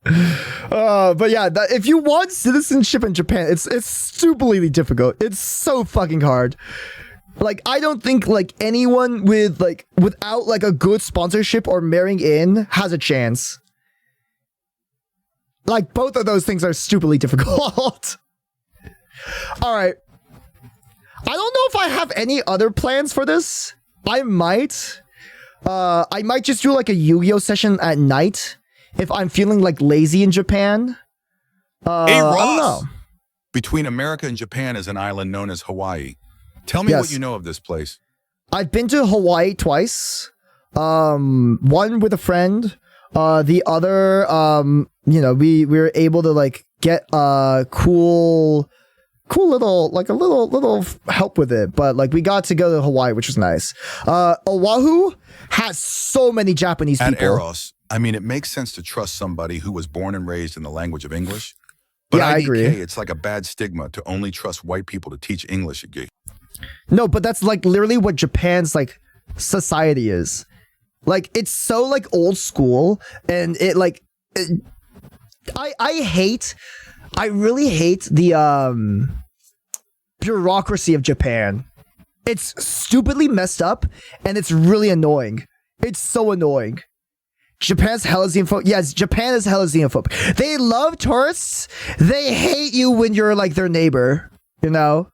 B: But yeah, if you want citizenship in Japan, it's stupidly difficult. It's so fucking hard. Like I don't think like anyone with like without like a good sponsorship or marrying in has a chance. Like both of those things are stupidly difficult. All right. I don't know if I have any other plans for this. I might just do like a Yu-Gi-Oh session at night if I'm feeling like lazy in Japan.
C: Hey Ross,
B: I don't know.
C: Between America and Japan is an island known as Hawaii. Tell me what you know of this place.
B: I've been to Hawaii twice. One with a friend. The other, you know, we were able to like get cool little like a little help with it, but like we got to go to Hawaii, which was nice. Oahu has so many Japanese
C: At
B: people.
C: Eros, I mean, it makes sense to trust somebody who was born and raised in the language of English. But
B: Yeah, I
C: IDK,
B: agree.
C: it's like a bad stigma to only trust white people to teach English at gay.
B: No, but that's like literally what Japan's like society is. Like it's so like old school, and it like I really hate the bureaucracy of Japan. It's stupidly messed up, and it's really annoying. It's so annoying. Japan's hella xenophobic. Yes, Japan is hella xenophobic. They love tourists. They hate you when you're like their neighbor, you know?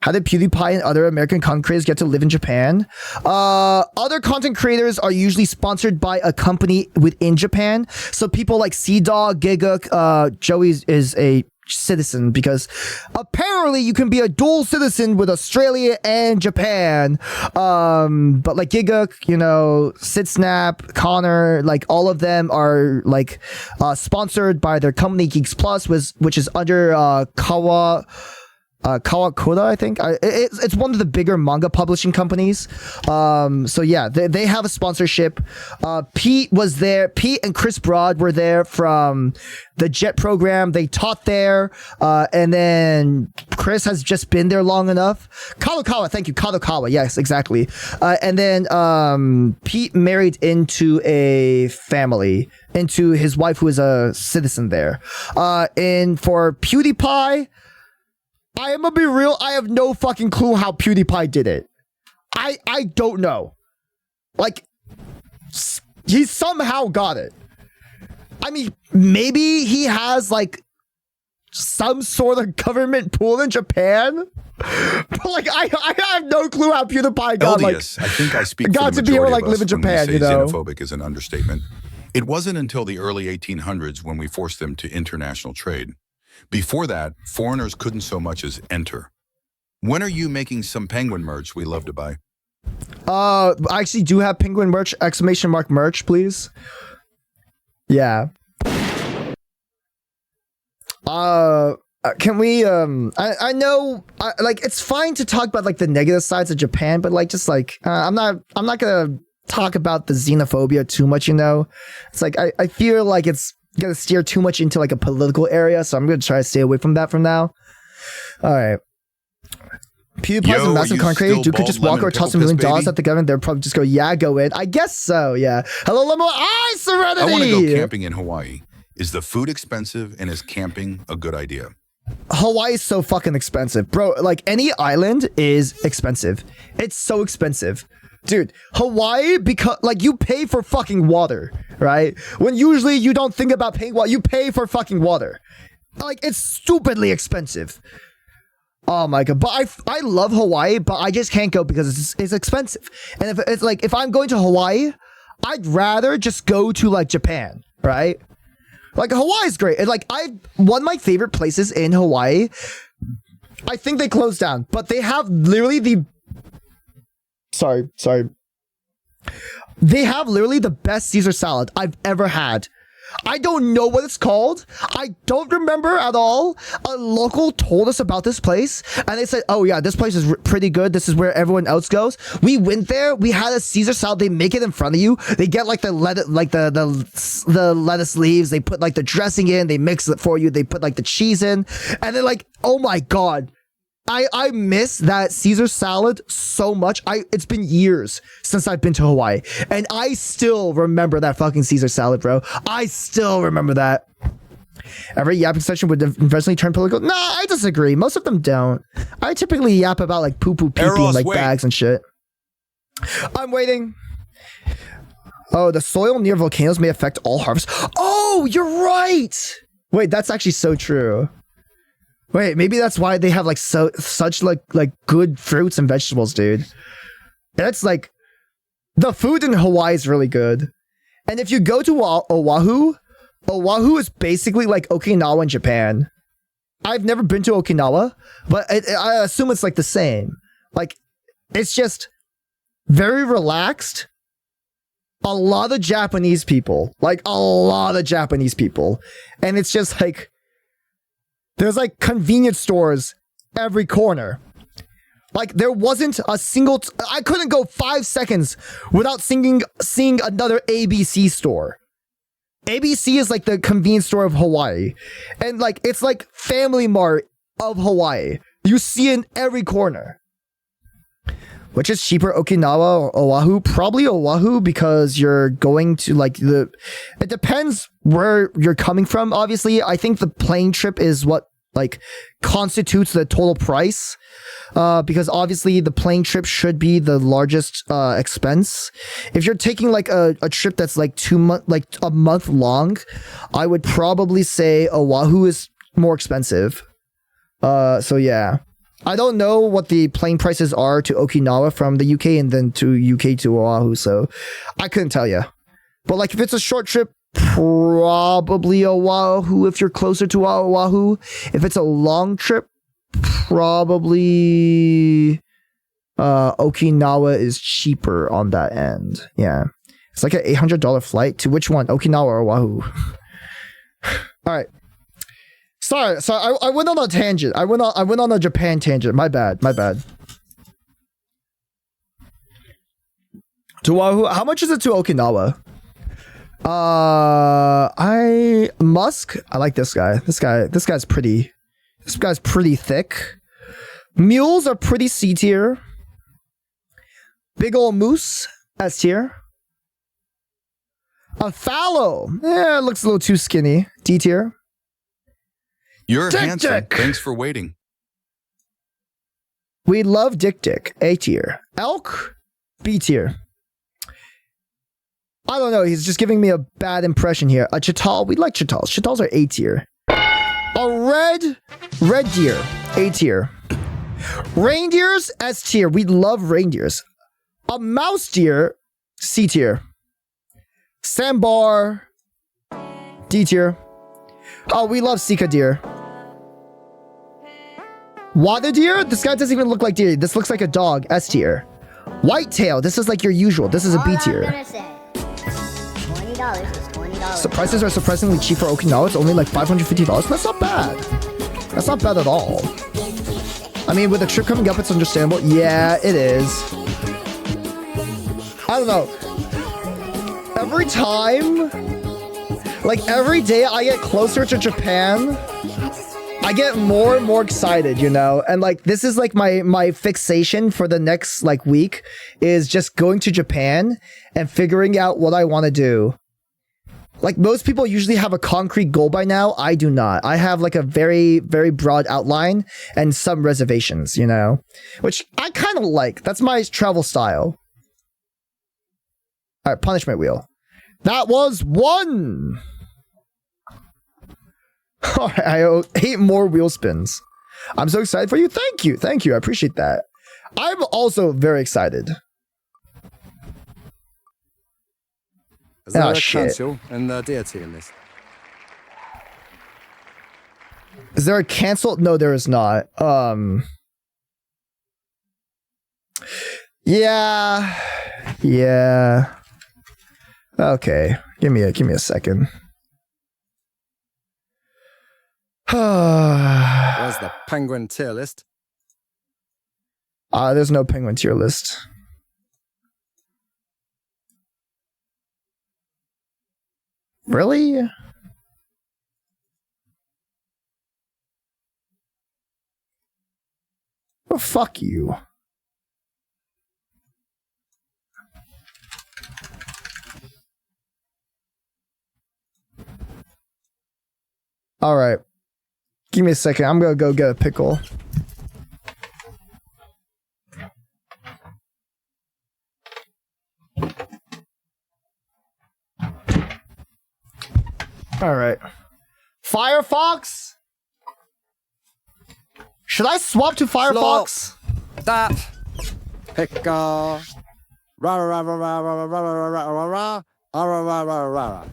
B: How did PewDiePie and other American content creators get to live in Japan? Other content creators are usually sponsored by a company within Japan. So people like Sea-Dog, Gigguk, Joey is a citizen because apparently you can be a dual citizen with Australia and Japan. But like Gigguk, you know, SidSnap, Connor, like all of them are like sponsored by their company Geeks Plus, which is under Kawakuta, I think. It's one of the bigger manga publishing companies. So yeah, they have a sponsorship. Pete was there. Pete and Chris Broad were there from the JET program. They taught there. And then Chris has just been there long enough. Kadokawa, thank you. Kadokawa, yes, exactly. And then Pete married into a family, into his wife who is a citizen there. And for PewDiePie, I am gonna be real, I have no fucking clue how PewDiePie did it. I don't know. Like, he somehow got it. I mean, maybe he has, like, some sort of government pool in Japan? But, like, I have no clue how PewDiePie got,
C: LDS, I think I speak
B: got
C: for the
B: to be able to, like,
C: majority of us
B: live in
C: when we
B: Japan,
C: say
B: you know?
C: xenophobic is an understatement. It wasn't until the early 1800s when we forced them to international trade. Before that, foreigners couldn't so much as enter. When are you making some penguin merch we love to buy?
B: I actually do have penguin merch, ! Merch, please. Yeah. Can we, I know, like, it's fine to talk about, like, the negative sides of Japan, but, like, just, like, I'm not gonna talk about the xenophobia too much, you know? It's like, I feel like it's gonna steer too much into, like, a political area, so I'm gonna try to stay away from that from now. Alright. PewDiePie's a massive concrete. Dude could just walk or toss $1 million at the government. They'll probably just go, yeah, go in. I guess so, yeah. Hello, Limo. Serenity!
C: I want to go camping in Hawaii. Is the food expensive, and is camping a good idea?
B: Hawaii is so fucking expensive. Bro, like, any island is expensive. It's so expensive. Dude, Hawaii, because, like, you pay for fucking water, right? When usually you don't think about paying water, you pay for fucking water. Like, it's stupidly expensive. Oh my god, but I love Hawaii, but I just can't go because it's expensive. And if it's like, if I'm going to Hawaii, I'd rather just go to, like, Japan, right? Like, Hawaii's great. And, like, one of my favorite places in Hawaii, I think they closed down, but they have literally the... Sorry. They have literally the best Caesar salad I've ever had. I don't know what it's called. I don't remember at all. A local told us about this place, and they said, "Oh yeah, this place is pretty good. This is where everyone else goes." We went there. We had a Caesar salad. They make it in front of you. They get like the lettuce, like the lettuce leaves. They put like the dressing in. They mix it for you. They put like the cheese in, and then like, oh my god. I miss that Caesar salad so much. It's been years since I've been to Hawaii, and I still remember that fucking Caesar salad, bro. I still remember that. Every yapping session would eventually turn political. Nah, I disagree. Most of them don't. I typically yap about like poo pee and like bags and shit. I'm waiting. Oh, the soil near volcanoes may affect all harvests. Oh, you're right. Wait, that's actually so true. Wait, maybe that's why they have like such like good fruits and vegetables, dude. That's like, the food in Hawaii is really good. And if you go to Oahu is basically like Okinawa in Japan. I've never been to Okinawa, but I assume it's like the same. Like, it's just very relaxed. a lot of Japanese people, like a lot of Japanese people. And it's just like, there's like convenience stores every corner. Like there wasn't a single, I couldn't go 5 seconds without seeing another ABC store. ABC is like the convenience store of Hawaii. And like, it's like Family Mart of Hawaii. You see it in every corner. Which is cheaper, Okinawa or Oahu? Probably Oahu, because you're going to like it depends where you're coming from. Obviously, I think the plane trip is what like constitutes the total price. Because obviously the plane trip should be the largest expense. If you're taking like a trip that's like a month long, I would probably say Oahu is more expensive. So yeah. I don't know what the plane prices are to Okinawa from the UK and then to UK to Oahu, so I couldn't tell you. But like if it's a short trip, probably Oahu if you're closer to Oahu. If it's a long trip, probably Okinawa is cheaper on that end. Yeah. It's like an $800 flight to which one? Okinawa or Oahu? All right. Sorry, I went on a tangent. I went on a Japan tangent. My bad. To Oahu, how much is it to Okinawa? Musk. I like this guy. This guy's pretty. This guy's pretty thick. Mules are pretty C tier. Big ol' moose S tier. A fallow. Yeah, it looks a little too skinny. D tier.
C: You're
B: Dick
C: handsome.
B: Dick.
C: Thanks for waiting.
B: We love Dick. A tier. Elk. B tier. I don't know. He's just giving me a bad impression here. A chital. We like chitals. Chitals are A tier. A red deer. A tier. Reindeers. S tier. We love reindeers. A mouse deer. C tier. Sambar. D tier. Oh, we love Sika deer. Water deer? This guy doesn't even look like deer. This looks like a dog. S tier. Whitetail. This is like your usual. This is a B tier.
F: $20 is $20.
B: So prices are surprisingly cheap for Okinawa. It's only like $550. That's not bad. That's not bad at all. I mean, with the trip coming up, it's understandable. Yeah, it is. I don't know. Every time, like every day I get closer to Japan, I get more and more excited, you know? And like, this is like my fixation for the next like week is just going to Japan and figuring out what I want to do. Like most people usually have a concrete goal by now. I do not. I have like a very, very broad outline and some reservations, you know, which I kind of like. That's my travel style. All right, punishment wheel. That was 1. All right, I owe 8 more wheel spins. I'm so excited for you. Thank you. Thank you. I appreciate that. I'm also very excited.
H: Is there a
B: shit.
H: cancel in the deity in this?
B: Is there a cancel? No, there is not. Yeah. Okay. Give me a second.
H: Where's the penguin tier list?
B: There's no penguin tier list. Really? Well, fuck you. All right. Give me a second. I'm gonna go get a pickle. All right. Firefox? Should I swap to Firefox?
H: That picker. Ra ra ra ra ra ra ra ra ra ra ra ra ra ra.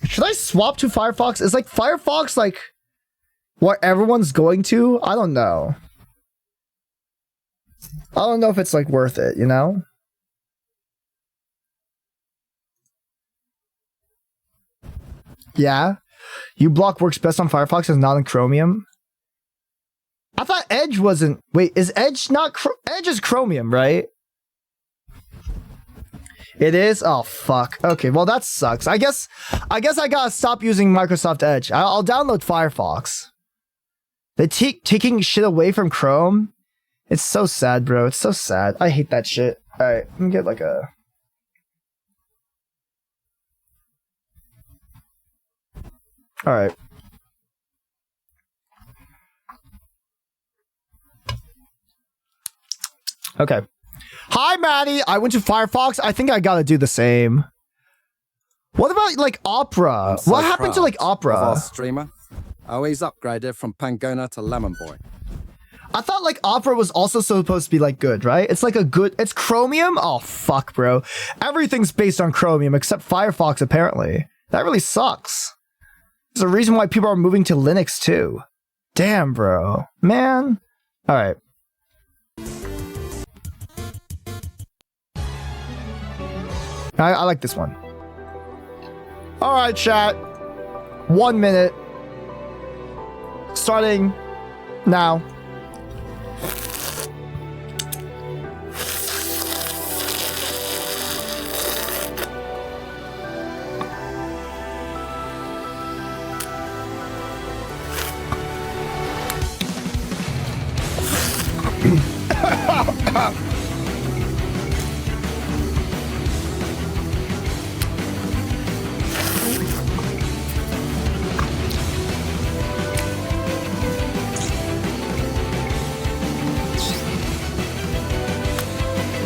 B: Should I swap to Firefox? Is like Firefox like what everyone's going to? I don't know. I don't know if it's like worth it, you know? Yeah. uBlock works best on Firefox and not on Chromium. I thought Edge wasn't... Wait, is Edge not... Edge is Chromium, right? It is? Oh, fuck. Okay, well, that sucks. I guess I gotta stop using Microsoft Edge. I'll download Firefox. They're taking shit away from Chrome? It's so sad, bro. It's so sad. I hate that shit. Alright, let me get like a... Alright. Okay. Hi, Maddie. I went to Firefox. I think I gotta do the same. What about, like, Opera?
H: So
B: what happened to, like,
H: of
B: Opera?
H: our streamer. Oh, he's upgraded from Pangona to Lemon Boy.
B: I thought, like, Opera was also supposed to be, like, good, right? It's, like, a good... It's Chromium? Oh, fuck, bro. Everything's based on Chromium except Firefox, apparently. That really sucks. There's a reason why people are moving to Linux, too. Damn, bro. Man. Alright. I like this one. Alright, chat. 1 minute. Starting now.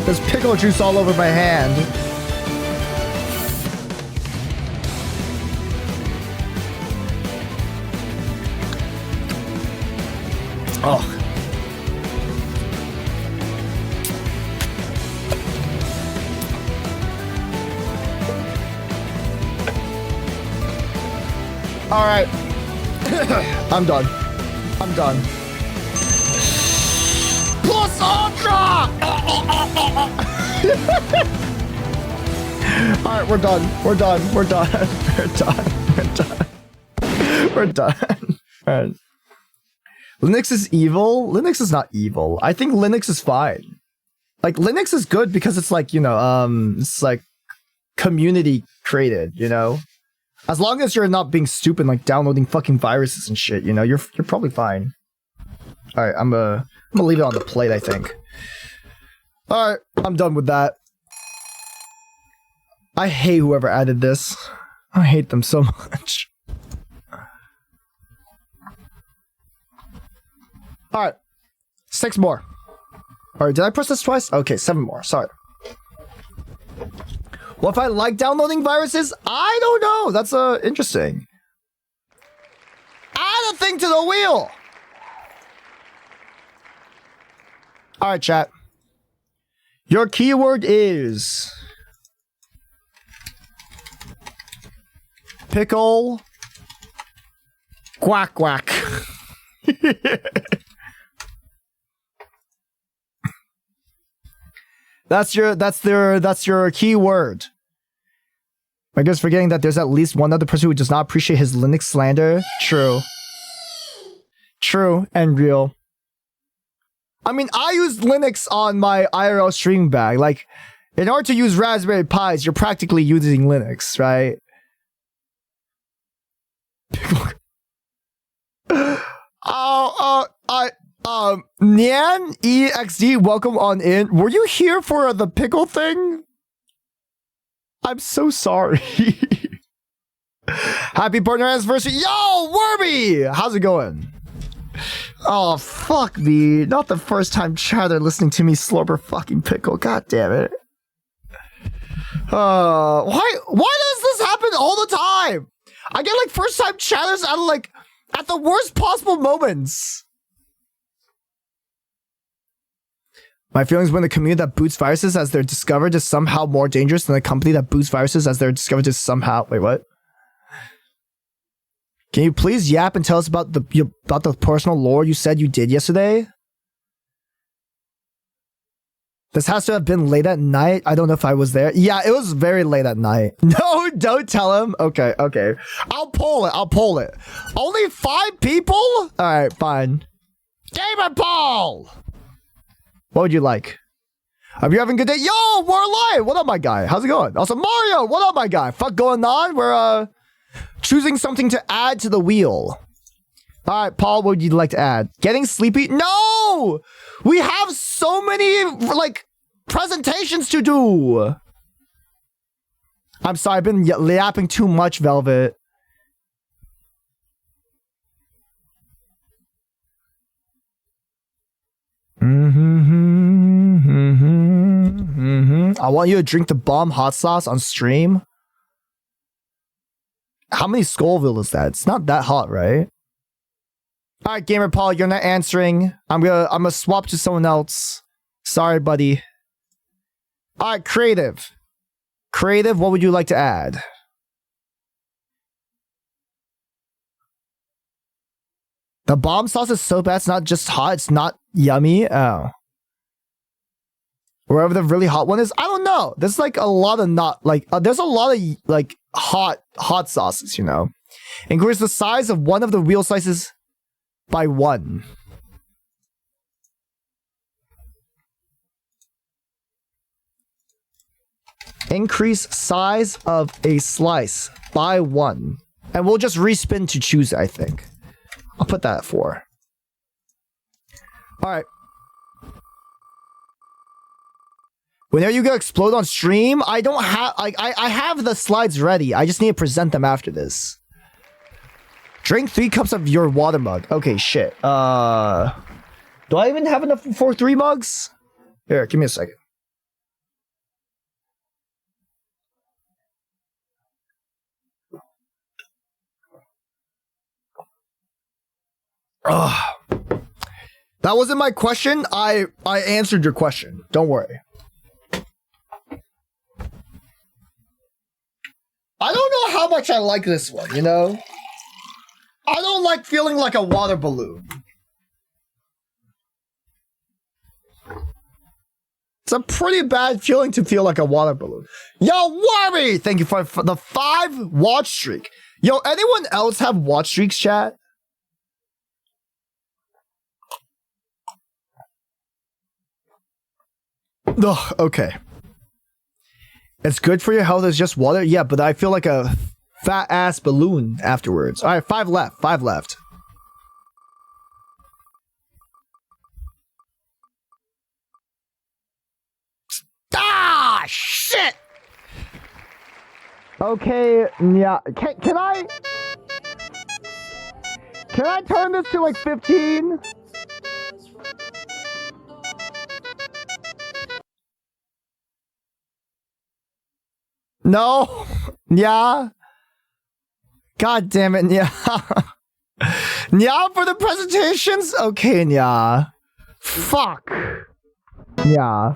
B: There's pickle juice all over my hand. Oh. All right. I'm done. I'm done. Plus Ultra! Alright, we're done. We're done. We're done. We're done. We're done. We're done. Alright. Linux is evil? Linux is not evil. I think Linux is fine. Like, Linux is good because it's like, you know, it's like community created, you know? As long as you're not being stupid, like downloading fucking viruses and shit, you know, you're probably fine. Alright, I'm gonna leave it on the plate, I think. Alright, I'm done with that. I hate whoever added this. I hate them so much. Alright. 6 more. Alright, did I press this twice? Okay, 7 more. Sorry. What if I like downloading viruses? I don't know. That's interesting. Add a thing to the wheel! Alright, chat. Your keyword is... pickle... quack quack. That's your keyword. I guess forgetting that there's at least one other person who does not appreciate his Linux slander. True. True and real. I mean, I use Linux on my IRL streaming bag. Like, in order to use Raspberry Pis, you're practically using Linux, right? Nyan EXD, welcome on in. Were you here for the pickle thing? I'm so sorry. Happy partner anniversary. Yo, Wormy! How's it going? Oh, fuck me. Not the first time chatter listening to me slurp fucking pickle. God damn it. Why does this happen all the time? I get like first time chatters out of like at the worst possible moments. My feelings when the community that boots viruses as they're discovered is somehow more dangerous than the company that boots viruses as they're discovered is somehow... Wait, what? Can you please yap and tell us about the personal lore you said you did yesterday? This has to have been late at night. I don't know if I was there. Yeah, it was very late at night. No, don't tell him. Okay, okay. I'll poll it. Only 5 people? All right, fine. Gamer Paul! What would you like? Hope you're having a good day. Yo, we're alive. What up, my guy? How's it going? Also, Mario, what up, my guy? Fuck going on? We're choosing something to add to the wheel. All right, Paul, what would you like to add? Getting sleepy? No! We have so many, like, presentations to do. I'm sorry, I've been yapping too much, Velvet. I want you to drink the bomb hot sauce on stream. How many Scoville is that? It's not that hot, right? All right, Gamer Paul, you're not answering. I'm gonna swap to someone else. Sorry, buddy. All right, creative. Creative, what would you like to add? The bomb sauce is so bad, it's not just hot, it's not yummy. Oh. Wherever the really hot one is, I don't know. There's like a lot of there's a lot of like hot sauces, you know. Increase the size of one of the wheel slices by 1. Increase size of a slice by 1. And we'll just respin to choose it, I think. I'll put that at 4. Alright. Whenever you go explode on stream, I don't have I have the slides ready. I just need to present them after this. Drink 3 cups of your water mug. Okay, shit. Do I even have enough for 3 mugs? Here, give me a second. Ugh. That wasn't my question. I answered your question. Don't worry. I don't know how much I like this one, you know? I don't like feeling like a water balloon. It's a pretty bad feeling to feel like a water balloon. Yo, Wormy! Thank you for the 5 watch streak. Yo, anyone else have watch streaks, chat? Ugh, okay. It's good for your health, it's just water? Yeah, but I feel like a fat ass balloon afterwards. Alright, 5 left. 5 left. Ah, shit! Okay, yeah. Can I turn this to like 15? No? Yeah? God damn it, yeah. Yeah, for the presentations? Okay, yeah. Fuck. Yeah.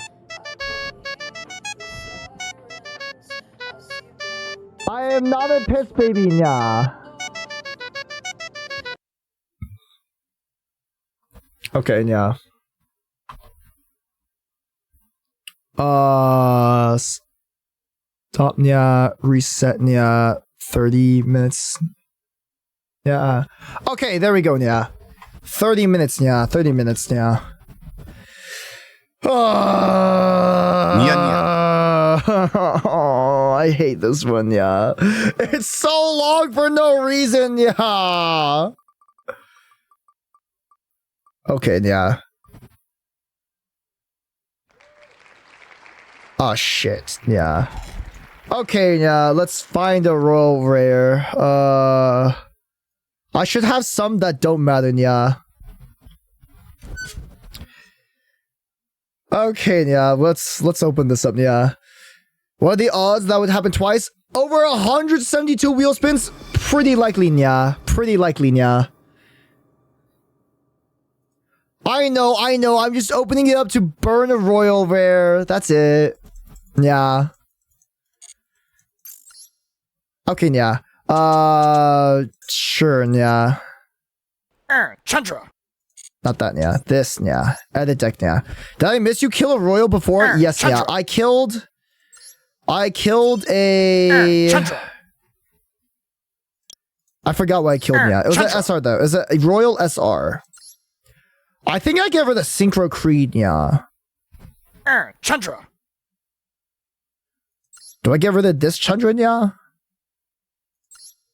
B: I am not a piss baby, yeah. Okay, yeah. Stop, yeah. Reset, yeah. 30 minutes. Yeah. Okay, there we go, yeah. 30 minutes, yeah. 30 minutes, yeah. Oh, I hate this one, yeah. It's so long for no reason, yeah. Okay, yeah. Oh, shit, yeah. Okay, yeah, let's find a royal rare. I should have some that don't matter, yeah. Okay, yeah, let's open this up, yeah. What are the odds that would happen twice? Over 172 wheel spins? Pretty likely, yeah. Pretty likely, yeah. I know, I'm just opening it up to burn a royal rare. That's it. Yeah. Okay, yeah. Sure, yeah.
E: Chandra.
B: Not that, yeah. This, yeah. Edit deck, yeah. Did I miss you kill a royal before? Yes, yeah. I killed a... I forgot what I killed, yeah. It was an SR, though. It was a royal SR. I think I gave her the Synchro Creed, yeah.
E: Chandra.
B: Do I give her this Chandra, yeah?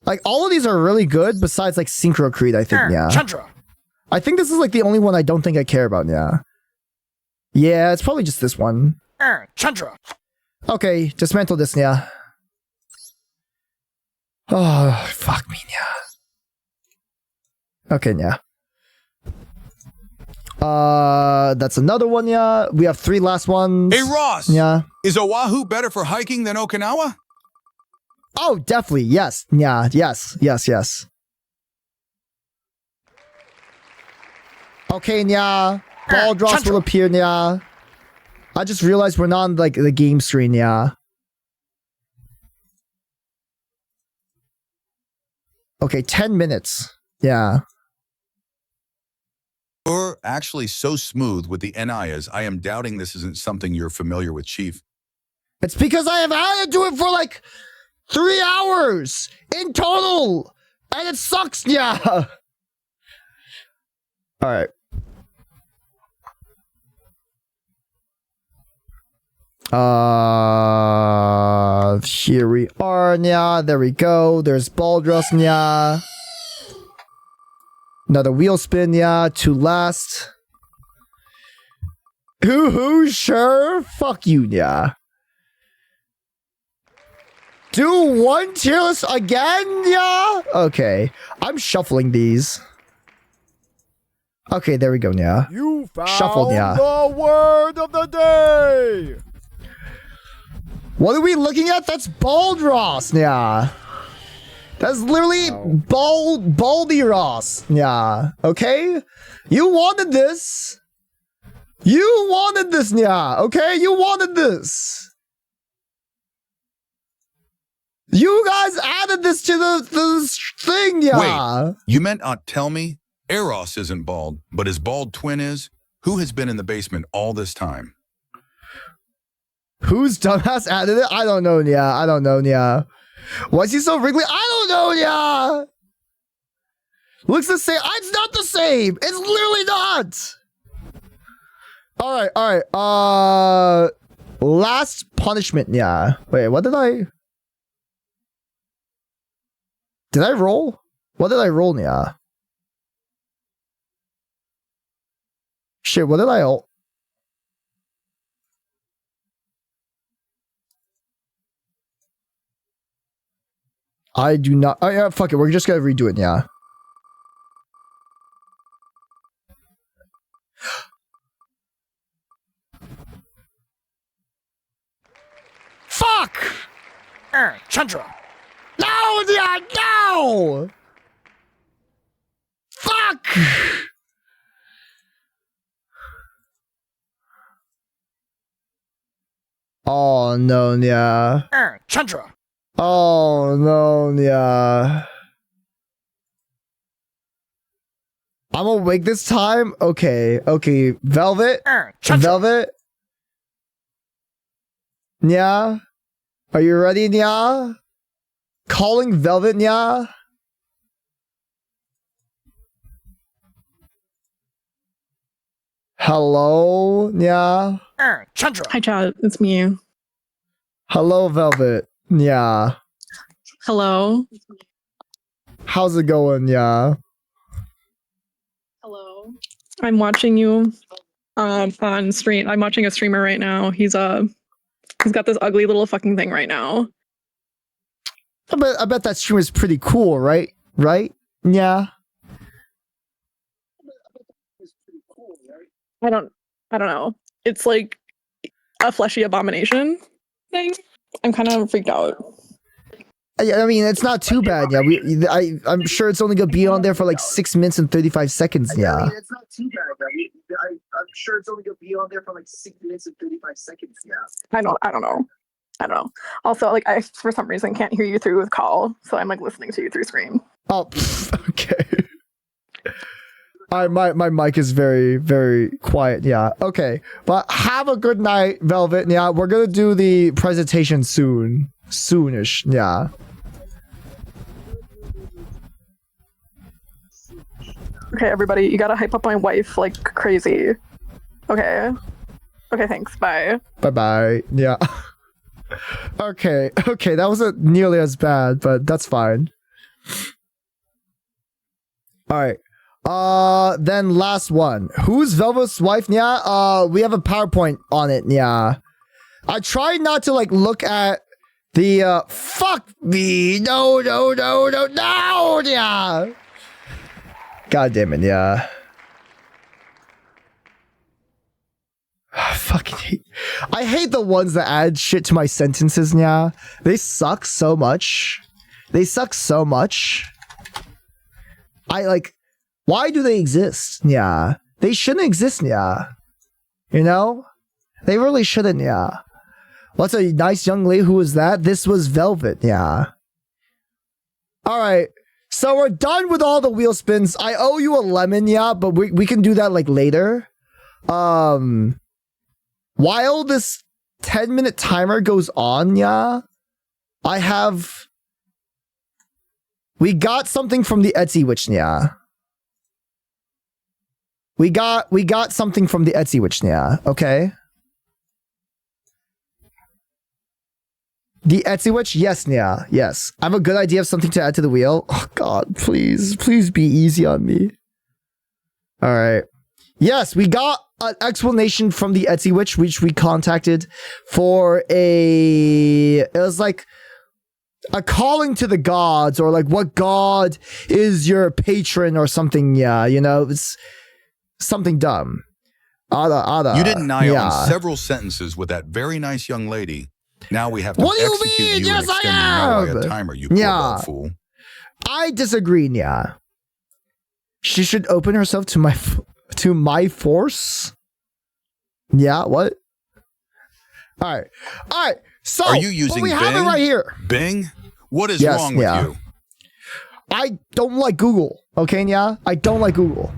B: Like, all of these are really good, besides, like, Synchro Creed, I think, yeah.
E: Chandra.
B: I think this is, like, the only one I don't think I care about, yeah. Yeah, it's probably just this one.
E: Chandra.
B: Okay, dismantle this, yeah. Oh, fuck me, yeah. Okay, yeah. That's another one, yeah. We have 3 last ones.
C: Hey, Ross.
B: Yeah.
C: Is Oahu better for hiking than Okinawa?
B: Oh, definitely. Yes. Yeah. Yes. Yes. Yes. Okay, yeah. Ball drops will appear, yeah. I just realized we're not on, like, the game screen, yeah. Okay, 10 minutes. Yeah.
C: You're actually so smooth with the NIs, I am doubting this isn't something you're familiar with, Chief.
B: It's because I have had to do it for like 3 hours in total, and it sucks, yeah. All right. Here we are, yeah. There we go. There's Baldros, yeah. Another wheel spin, yeah. 2 last. Hoo-hoo, sure. Fuck you, yeah. Do 1 tier list again, yeah? Okay. I'm shuffling these. Okay, there we go, yeah.
H: You found
B: Shuffled, yeah.
H: the word of the day.
B: What are we looking at? That's Baldros, yeah. That's literally Baldy Ross, yeah. Okay? You wanted this. You wanted this, yeah. Okay? You wanted this. You guys added this to the thing, yeah.
C: Wait, you meant tell me? Eros isn't bald, but his bald twin is? Who has been in the basement all this time?
B: Whose dumbass added it? I don't know, yeah. I don't know, yeah. Why is he so wriggly? I don't know, yeah. Looks the same. It's not the same. It's literally not. All right, all right. Last punishment, yeah. Wait, what did I... Did I roll? What did I roll, yeah? Shit, what did I... I do not... Oh, yeah, fuck it. We're just gonna redo it, yeah. Fuck!
E: Chandra.
B: No, yeah, no! Fuck! Oh, no, yeah.
E: Chandra.
B: Oh, no, yeah. I'm awake this time? Okay, okay. Velvet? Velvet? Yeah? Are you ready, Nya? Calling Velvet, Nya? Hello, Nya?
E: Chandra.
I: Hi, chat. It's me.
B: Hello, Velvet. Yeah.
I: Hello.
B: How's it going, yeah?
I: Hello. I'm watching you on stream. I'm watching a streamer right now. He's got this ugly little fucking thing right now.
B: I bet that stream is pretty cool, right? Right? Yeah.
I: I don't know. It's like a fleshy abomination thing. I'm kind of freaked out.
B: I mean, it's not too bad. Yeah, I'm sure it's only gonna be on there for like 6 minutes and 35 seconds. Yeah. I mean, it's not too bad. I'm sure it's only gonna be on there for like 6 minutes and 35 seconds. Yeah.
I: I don't know. Also, like, I for some reason can't hear you through with call, so I'm like listening to you through screen.
B: Oh, okay. My mic is very, very quiet. Yeah. Okay. But have a good night, Velvet. Yeah. We're going to do the presentation soon. Soonish. Yeah.
I: Okay, everybody, you gotta hype up my wife like crazy. Okay. Okay, thanks. Bye.
B: Bye-bye. Yeah. Okay. Okay. That wasn't nearly as bad, but that's fine. All right. Then last one. Who's Velvet's wife? Yeah. We have a PowerPoint on it. Yeah. I tried not to like look at the fuck me. No. Yeah. God damn it. Yeah. I hate the ones that add shit to my sentences. Yeah. They suck so much. They suck so much. Why do they exist? Yeah. They shouldn't exist. Yeah. You know? They really shouldn't. Yeah. What's a nice young lady? Who was that? This was Velvet. Yeah. All right. So we're done with all the wheel spins. I owe you a lemon. Yeah. But we can do that like later. While this 10-minute timer goes on. Yeah. We got something from the Etsy witch. Yeah. We got something from the Etsy witch. Yeah. Okay. The Etsy witch? Yes, Nya. Yes. I have a good idea of something to add to the wheel. Oh, God. Please. Please be easy on me. All right. Yes, we got an explanation from the Etsy witch, which we contacted for it was like a calling to the gods, or like what god is your patron or something. Yeah, you know, it's something dumb.
C: You didn't nigh on several sentences with that very nice young lady. Now we have to execute you
B: yes,
C: and extend the Noah timer, you poor bald fool.
B: I disagree, Nya. She should open herself to my force. Yeah, what? All right. So
C: are you using
B: we
C: Bing?
B: have it right here.
C: Bing? What is wrong with you?
B: I don't like Google. Okay, Nya? I don't like Google.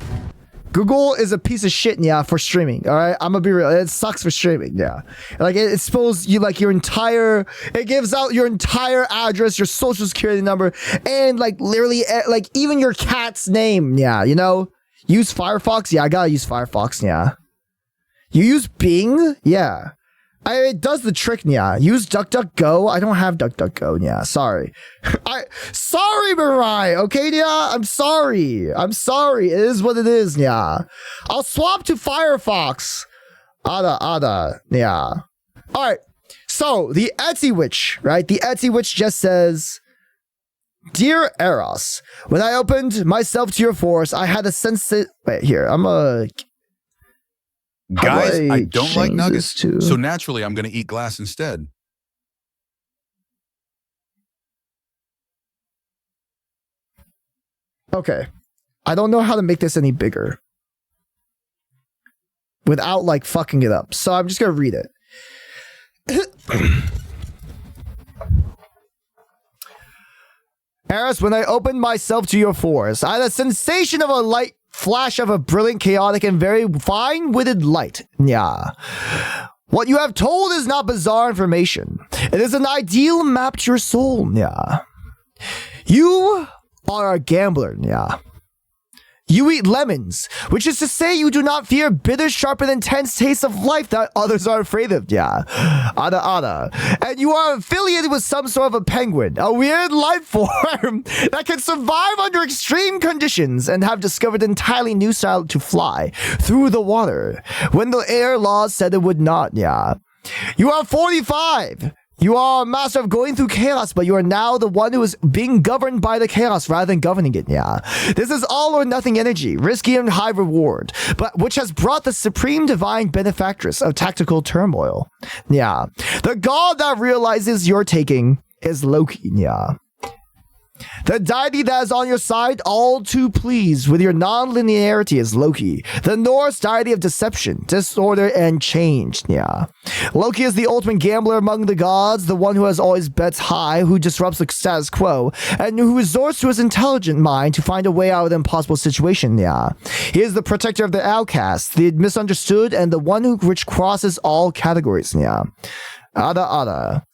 B: Google is a piece of shit, yeah, for streaming. All right, I'm gonna be real. It sucks for streaming, yeah. Like it exposes you, like it gives out your entire address, your social security number, and like literally, like even your cat's name, yeah. You know, use Firefox, yeah. I gotta use Firefox, yeah. You use Bing, yeah. It does the trick, yeah. Use DuckDuckGo. I don't have DuckDuckGo, yeah. Sorry. Sorry, Mirai. Okay, yeah. I'm sorry. It is what it is, yeah. I'll swap to Firefox. Ada, yeah. All right. So the Etsy witch, right? The Etsy witch just says, "Dear Eros, when I opened myself to your force, I had a sense that." Wait, here.
C: Guys, I don't like nuggets, so naturally I'm going to eat glass instead.
B: Okay. I don't know how to make this any bigger without like fucking it up. So I'm just going to read it. Eris, when I opened myself to your force, I had a sensation of a light flash of a brilliant, chaotic, and very fine-witted light. Yeah. What you have told is not bizarre information. It is an ideal map to your soul. Yeah. You are a gambler. Yeah. You eat lemons, which is to say you do not fear bitter, sharp, and intense tastes of life that others are afraid of. Yeah. Ada. And you are affiliated with some sort of a penguin, a weird life form that can survive under extreme conditions and have discovered an entirely new style to fly through the water when the air laws said it would not. Yeah. You are 45. You are a master of going through chaos, but you are now the one who is being governed by the chaos rather than governing it, yeah. This is all or nothing energy, risky and high reward, but which has brought the supreme divine benefactress of tactical turmoil. Yeah. The god that realizes your taking is Loki, yeah. The deity that is on your side, all too pleased with your non-linearity, is Loki, the Norse deity of deception, disorder, and change. Yeah. Loki is the ultimate gambler among the gods, the one who has always bets high, who disrupts the status quo, and who resorts to his intelligent mind to find a way out of the impossible situation. Yeah. He is the protector of the outcast, the misunderstood, and the one which crosses all categories. Yeah. Ada.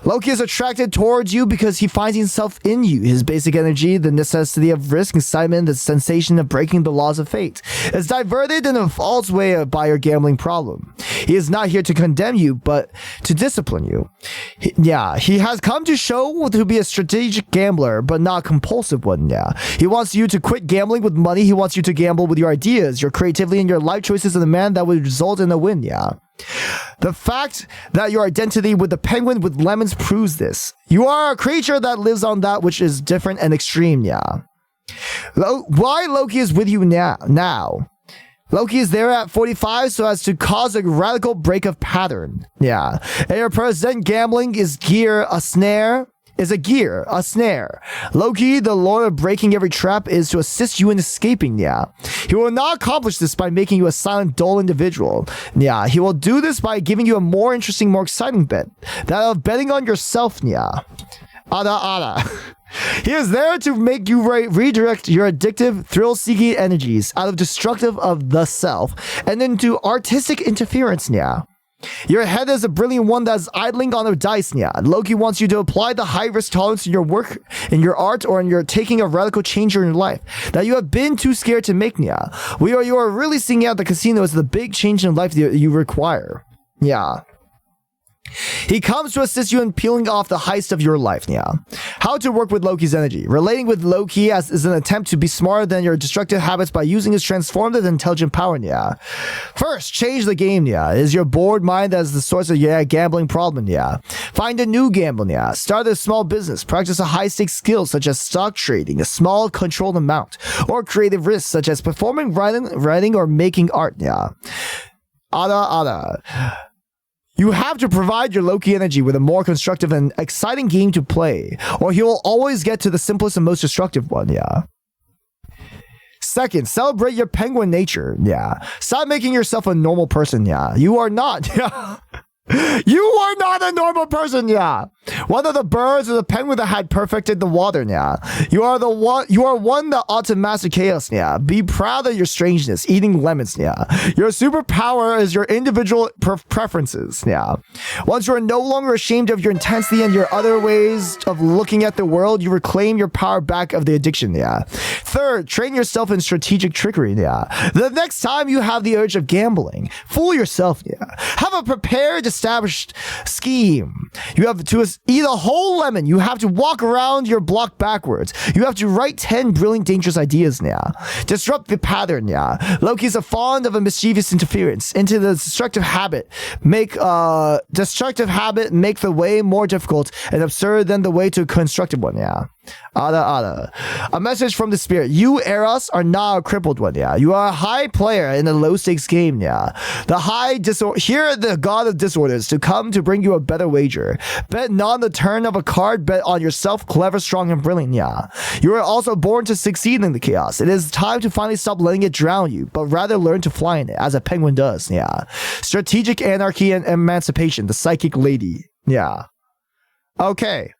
B: Loki is attracted towards you because he finds himself in you. His basic energy, the necessity of risk, excitement, the sensation of breaking the laws of fate, is diverted in a false way by your gambling problem. He is not here to condemn you, but to discipline you. He has come to show to be a strategic gambler, but not a compulsive one. Yeah. He wants you to quit gambling with money. He wants you to gamble with your ideas, your creativity, and your life choices in the man that would result in a win. Yeah. The fact that your identity with the penguin with lemons proves this. You are a creature that lives on that which is different and extreme. Yeah. Why Loki is with you now? Loki is there at 45 so as to cause a radical break of pattern. Yeah. And your present gambling is a snare. Loki, the lord of breaking every trap, is to assist you in escaping. Yeah. He will not accomplish this by making you a silent, dull individual. Yeah. He will do this by giving you a more interesting, more exciting bet. That of betting on yourself. Yeah. Ada. He is there to make you redirect your addictive, thrill-seeking energies out of destructive of the self and into artistic interference. Yeah. Your head is a brilliant one that is idling on a dice. Yeah. Loki wants you to apply the high-risk tolerance in your work, in your art, or in your taking a radical change in your life that you have been too scared to make. Yeah. You are really seeing out the casino as the big change in life that you require. Yeah. He comes to assist you in peeling off the heist of your life. Yeah. How to work with Loki's energy. Relating with Loki is an attempt to be smarter than your destructive habits by using his transformative intelligent power. Yeah. First, change the game. Yeah. Is your bored mind that is the source of your gambling problem? Yeah. Find a new gambling. Yeah. Start a small business. Practice a high stakes skill such as stock trading, a small controlled amount, or creative risks such as performing, writing, or making art. Yeah. Ada. You have to provide your Loki energy with a more constructive and exciting game to play, or he will always get to the simplest and most destructive one. Yeah. Second, celebrate your penguin nature. Yeah. Stop making yourself a normal person. Yeah. You are not. Yeah. You are not a normal person. Yeah. One of the birds or the penguin that had perfected the water. Yeah. You are one that ought to master chaos. Yeah. Be proud of your strangeness, eating lemons. Yeah. Your superpower is your individual preferences. Yeah. Once you are no longer ashamed of your intensity and your other ways of looking at the world, you reclaim your power back of the addiction. Yeah. Third, train yourself in strategic trickery. Yeah. The next time you have the urge of gambling, fool yourself. Yeah. Have a prepared, established scheme. You have to eat a whole lemon. You have to walk around your block backwards. You have to write 10 brilliant, dangerous ideas. Yeah. Disrupt the pattern. Yeah. Loki is fond of a mischievous interference into the destructive habit. Make the way more difficult and absurd than the way to a constructive one. Yeah. Ada. A message from the spirit. You, Eros, are not a crippled one. Yeah. You are a high player in a low stakes game. Yeah. Here the god of disorders to come to bring you a better wager. Bet not on the turn of a card, bet on yourself, clever, strong, and brilliant. Yeah. You are also born to succeed in the chaos. It is time to finally stop letting it drown you, but rather learn to fly in it, as a penguin does. Yeah. Strategic anarchy and emancipation. The psychic lady. Yeah. Okay.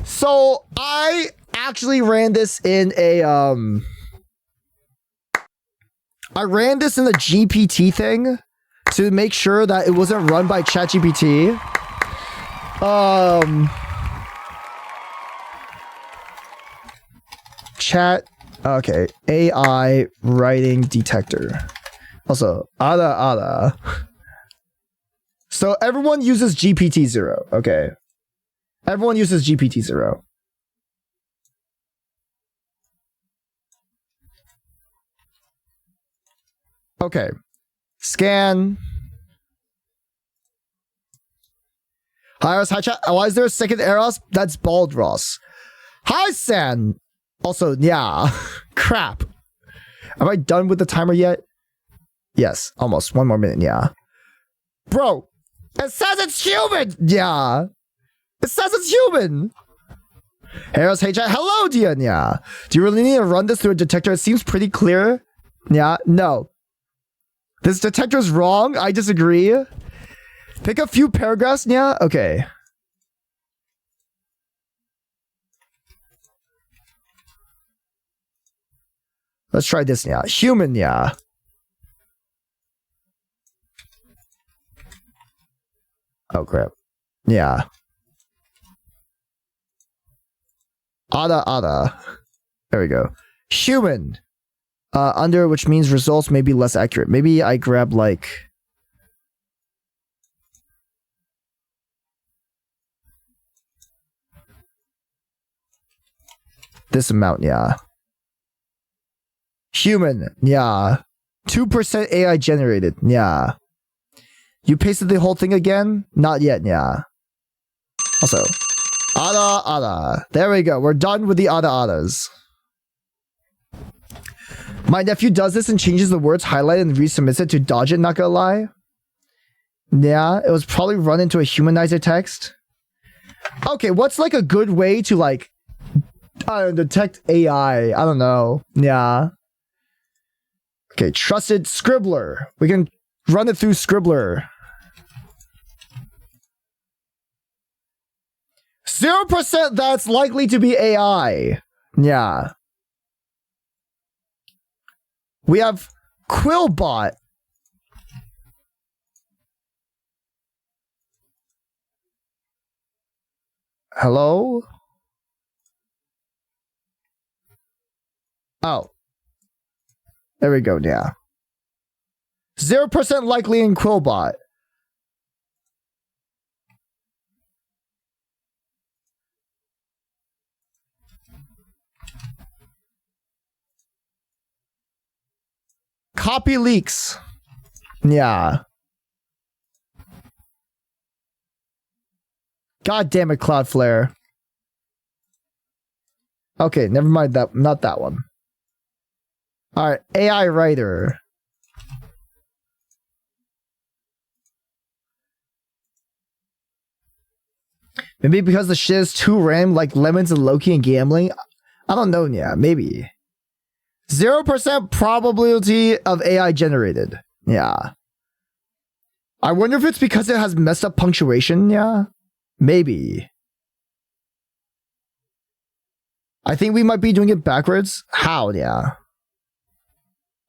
B: So I actually ran this in a GPT thing to make sure that it wasn't run by ChatGPT. Okay, AI writing detector. Also, Ada. So everyone uses GPT-0. Okay. Everyone uses GPT-0. Okay. Scan. Hi, Eros. Hi, chat. Why is there a second Eros? That's Bald Ross. Hi, San. Also, yeah. Crap. Am I done with the timer yet? Yes. Almost. 1 more minute. Yeah. Bro. It says it's human. Yeah. It says it's human. Harris Hey Chat. Hello, Dianya. Do you really need to run this through a detector? It seems pretty clear. Yeah, no. This detector is wrong. I disagree. Pick a few paragraphs. Yeah, okay. Let's try this. Yeah, human. Yeah. Oh crap. Yeah. Ada. There we go. Human. Under, which means results may be less accurate. Maybe I grab like this amount, yeah. Human, yeah. 2% AI generated, yeah. You pasted the whole thing again? Not yet, yeah. Also, Ada. There we go. We're done with the Adas. My nephew does this and changes the words highlighted and resubmits it to dodge it, not gonna lie. Yeah, it was probably run into a humanizer text. Okay, what's like a good way to like detect AI? I don't know. Yeah. Okay, trusted Scribbler. We can run it through Scribbler. 0% that's likely to be AI. Yeah. We have Quillbot. Hello? Oh. There we go, yeah. 0% likely in Quillbot. Copy leaks. Yeah. God damn it, Cloudflare. Okay, never mind that. Not that one. Alright, AI writer. Maybe because the shit is too random, like lemons and Loki and gambling. I don't know, yeah, maybe. 0% probability of AI generated. Yeah. I wonder if it's because it has messed up punctuation, yeah? Maybe. I think we might be doing it backwards. How, yeah?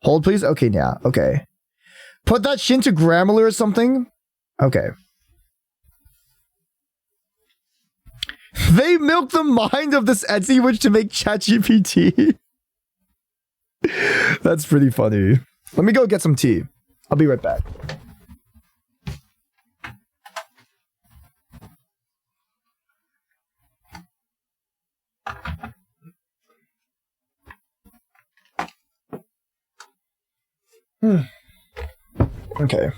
B: Hold, please? Okay, yeah, okay. Put that shit into Grammarly or something? Okay. They milked the mind of this Etsy witch to make ChatGPT. That's pretty funny. Let me go get some tea. I'll be right back. Okay.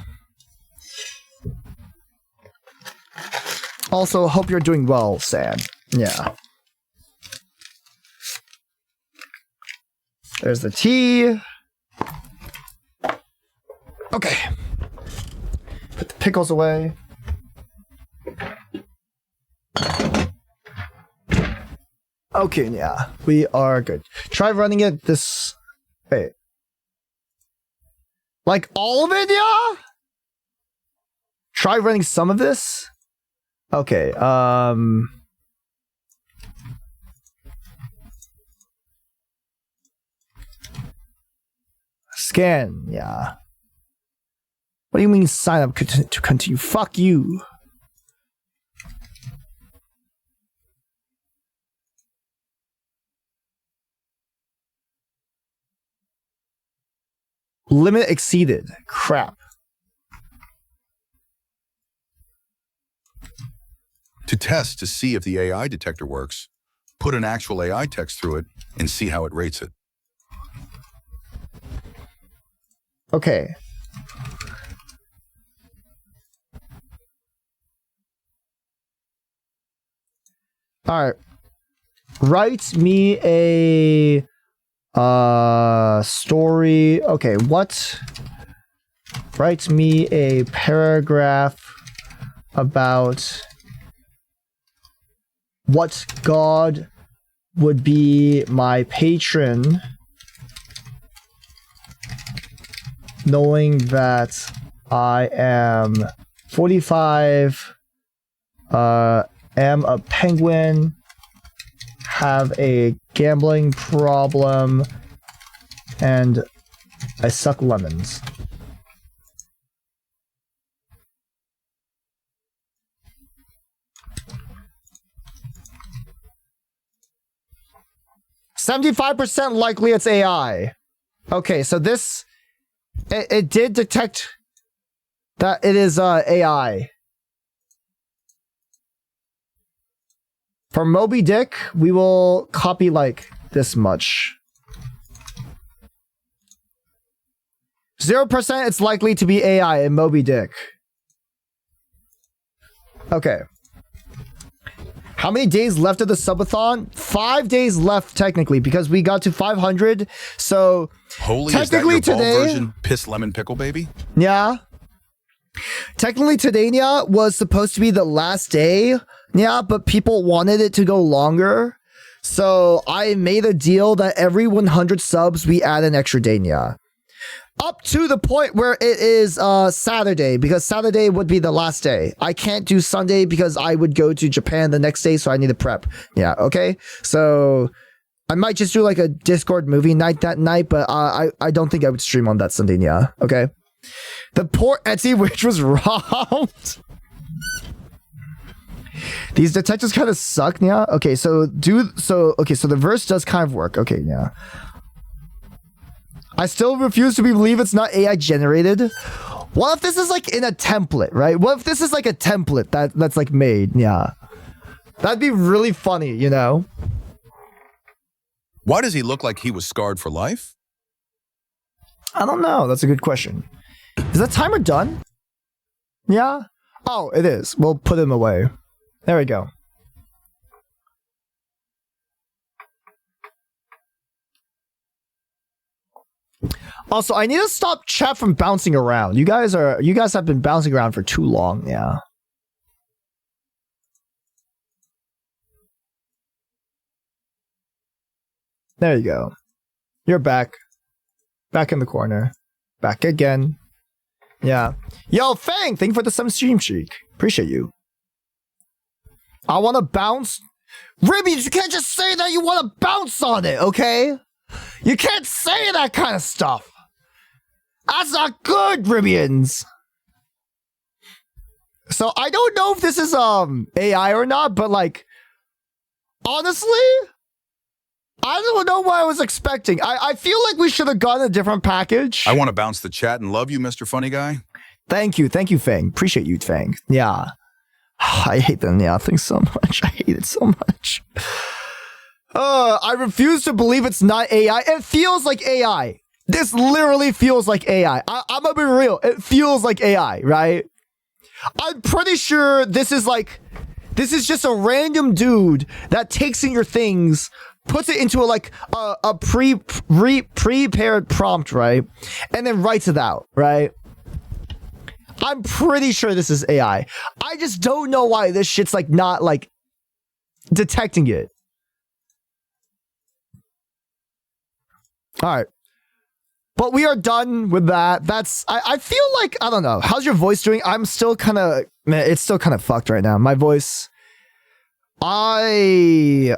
B: Also, hope you're doing well, Sam. Yeah. There's the tea. Okay. Put the pickles away. Okay, yeah. We are good. Try running it this... Wait. Like all of it, yeah? Try running some of this? Okay, Scan, yeah. What do you mean sign up to continue? Fuck you. Limit exceeded. Crap.
C: To test to see if the AI detector works, put an actual AI text through it and see how it rates it.
B: Okay. All right. Write me a story. Okay, what? Write me a paragraph about what God would be my patron knowing that I am 45, am a penguin, have a gambling problem, and I suck lemons. %75% likely it's AI. Okay, so this it did detect that it is AI. For Moby Dick, we will copy like this much. 0% it's likely to be AI in Moby Dick. Okay. How many days left of the subathon? 5 days left technically because we got to 500. So
C: Holy,
B: technically
C: is that your
B: today,
C: ball version, piss lemon pickle baby?
B: Yeah. Technically today, yeah, was supposed to be the last day. Yeah, but people wanted it to go longer. So I made a deal that every 100 subs we add an extra day, yeah. Up to the point where it is Saturday, because Saturday would be the last day. I can't do Sunday because I would go to Japan the next day, so I need to prep. Yeah, okay? So I might just do like a Discord movie night that night, but I don't think I would stream on that Sunday, yeah, okay? The poor Etsy witch was robbed. These detectives kind of suck, yeah? Okay, so the verse does kind of work. Okay, yeah. I still refuse to believe it's not AI generated. What if this is like in a template, right? What if this is like a template that's like made? Yeah. That'd be really funny, you know?
C: Why does he look like he was scarred for life?
B: I don't know. That's a good question. Is that timer done? Yeah? Oh, it is. We'll put him away. There we go. Also, I need to stop chat from bouncing around. You guys have been bouncing around for too long, yeah. There you go. You're back. Back in the corner. Back again. Yeah. Yo, Fang, thank you for the 7 stream streak. Appreciate you. I want to bounce. Ribby, you can't just say that you want to bounce on it, okay? You can't say that kind of stuff. That's not good, Ribians. So I don't know if this is AI or not, but like honestly, I don't know what I was expecting. I feel like we should have gotten a different package.
C: I want to bounce the chat and love you, Mr. Funny Guy.
B: Thank you, Fang. Appreciate you, Fang. Yeah. I hate them, yeah, thanks so much. I hate it so much. I refuse to believe it's not AI. It feels like AI. This literally feels like AI. I'm gonna be real. It feels like AI, right? I'm pretty sure this is just a random dude that takes in your things, puts it into a prepared prompt, right? And then writes it out, right? I'm pretty sure this is AI. I just don't know why this shit's like not like detecting it. All right. But we are done with that. I feel like, I don't know. How's your voice doing? I'm still kind of, man, it's still kind of fucked right now. My voice, bro,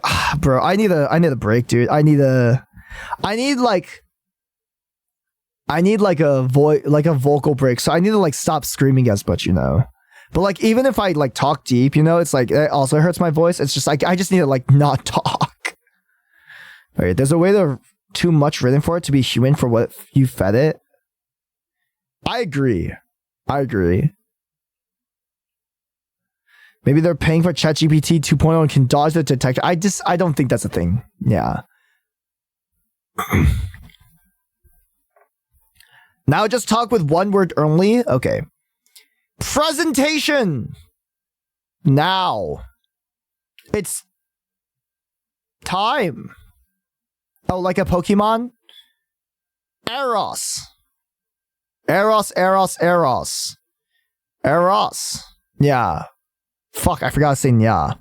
B: I need a break, dude. I need like a vocal break. So I need to like stop screaming as much, you know? But like, even if I like talk deep, you know, it's like, it also hurts my voice. It's just like, I just need to like not talk. All right. There's a way to too much written for it to be human for what you fed it. I agree. Maybe they're paying for ChatGPT 2.0 and can dodge the detector. I don't think that's a thing. Yeah. Now just talk with one word only. Okay. Presentation. Now. It's time. Oh, like a Pokemon? Eros. Eros. Yeah. Fuck, I forgot to say yeah.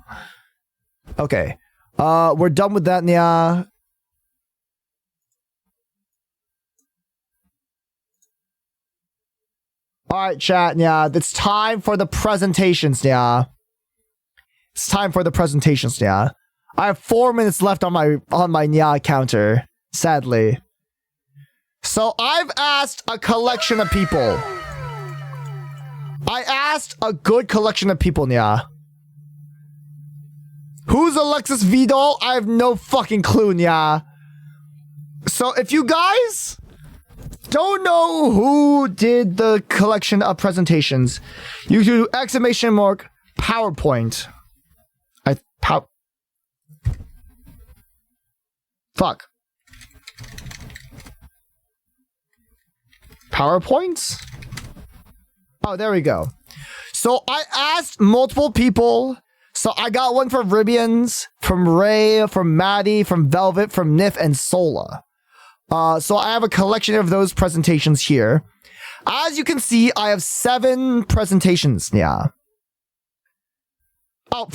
B: Okay. We're done with that, yeah. Alright, chat, yeah. It's time for the presentations, yeah. It's time for the presentations, yeah. I have 4 minutes left on my Nya counter, sadly. So I've asked a collection of people. I asked a good collection of people, Nya. Who's Alexis Vidal? I have no fucking clue, Nya. So if you guys don't know who did the collection of presentations, you do exclamation mark PowerPoint. Fuck. PowerPoints? Oh, there we go. So I asked multiple people. So I got one from Ribians, from Ray, from Maddie, from Velvet, from Nif, and Sola. So I have a collection of those presentations here. As you can see, I have 7 presentations. Yeah. Oh,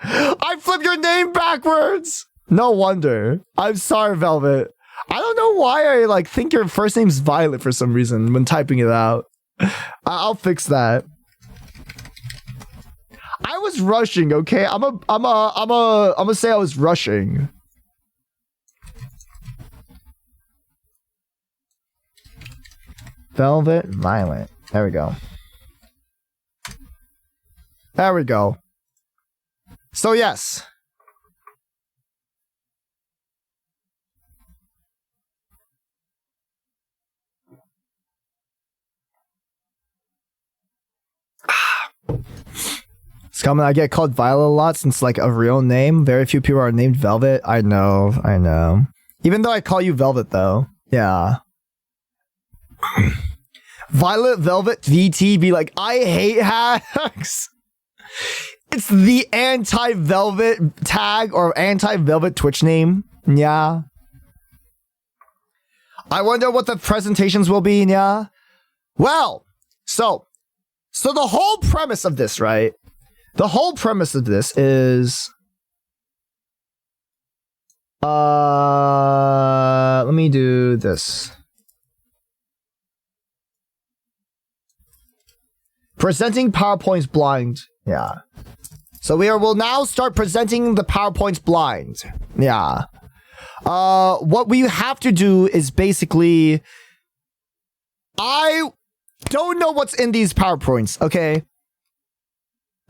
B: I flipped your name backwards. No wonder. I'm sorry, Velvet. I don't know why I think your first name's Violet for some reason when typing it out. I'll fix that. I was rushing, okay? I'm gonna say I was rushing. Velvet, Violet. There we go. There we go. So yes. It's common I get called Violet a lot since like a real name. Very few people are named Velvet. I know. Even though I call you Velvet though. Yeah. Violet Velvet VT be like, I hate hacks. It's the anti-Velvet tag or anti-Velvet Twitch name. Yeah. I wonder what the presentations will be. Yeah. Well, so the whole premise of this, right? The whole premise of this is let me do this. Presenting PowerPoints blind. Yeah. So we'll now start presenting the PowerPoints blind. Yeah. What we have to do is basically, I don't know what's in these PowerPoints, okay?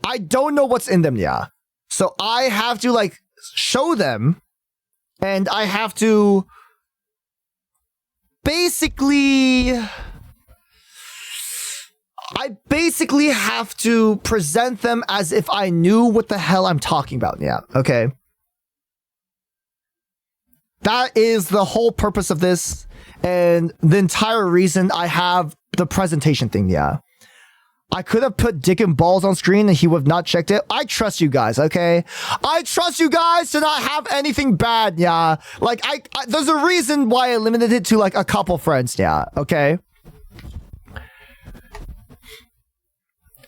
B: I don't know what's in them, yeah. So I have to like show them, and I have to basically have to present them as if I knew what the hell I'm talking about. Yeah, okay. That is the whole purpose of this, and the entire reason I have the presentation thing, yeah. I could have put dick and balls on screen and he would have not checked it. I trust you guys, okay? I trust you guys to not have anything bad, yeah. Like, there's a reason why I limited it to like a couple friends, yeah, okay?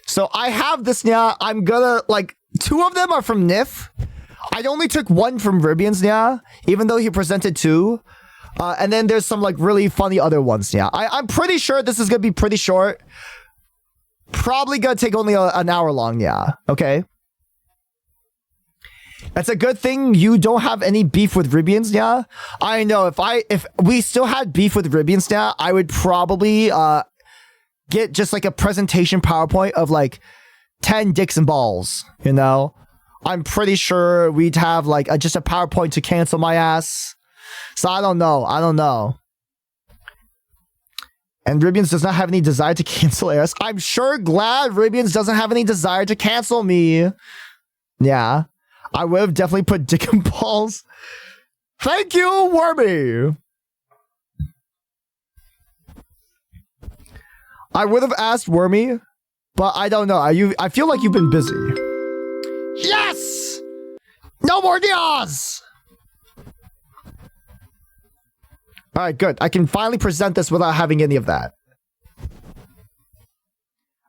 B: So I have this, yeah. I'm gonna, like, 2 of them are from Nif. I only took 1 from Ribians, yeah, even though he presented 2. And then there's some, like, really funny other ones, yeah. I'm pretty sure this is gonna be pretty short. Probably gonna take only an hour long, yeah. Okay. It's a good thing you don't have any beef with Ribians, yeah. I know if we still had beef with Ribians, yeah, I would probably get just like a presentation PowerPoint of like 10 dicks and balls, you know. I'm pretty sure we'd have like just a PowerPoint to cancel my ass. So I don't know. And Ribians does not have any desire to cancel us. I'm sure glad Ribians doesn't have any desire to cancel me. Yeah. I would have definitely put dick and balls. Thank you, Wormy. I would have asked Wormy, but I don't know. I feel like you've been busy. Yes! No more Diaz! Alright, good. I can finally present this without having any of that.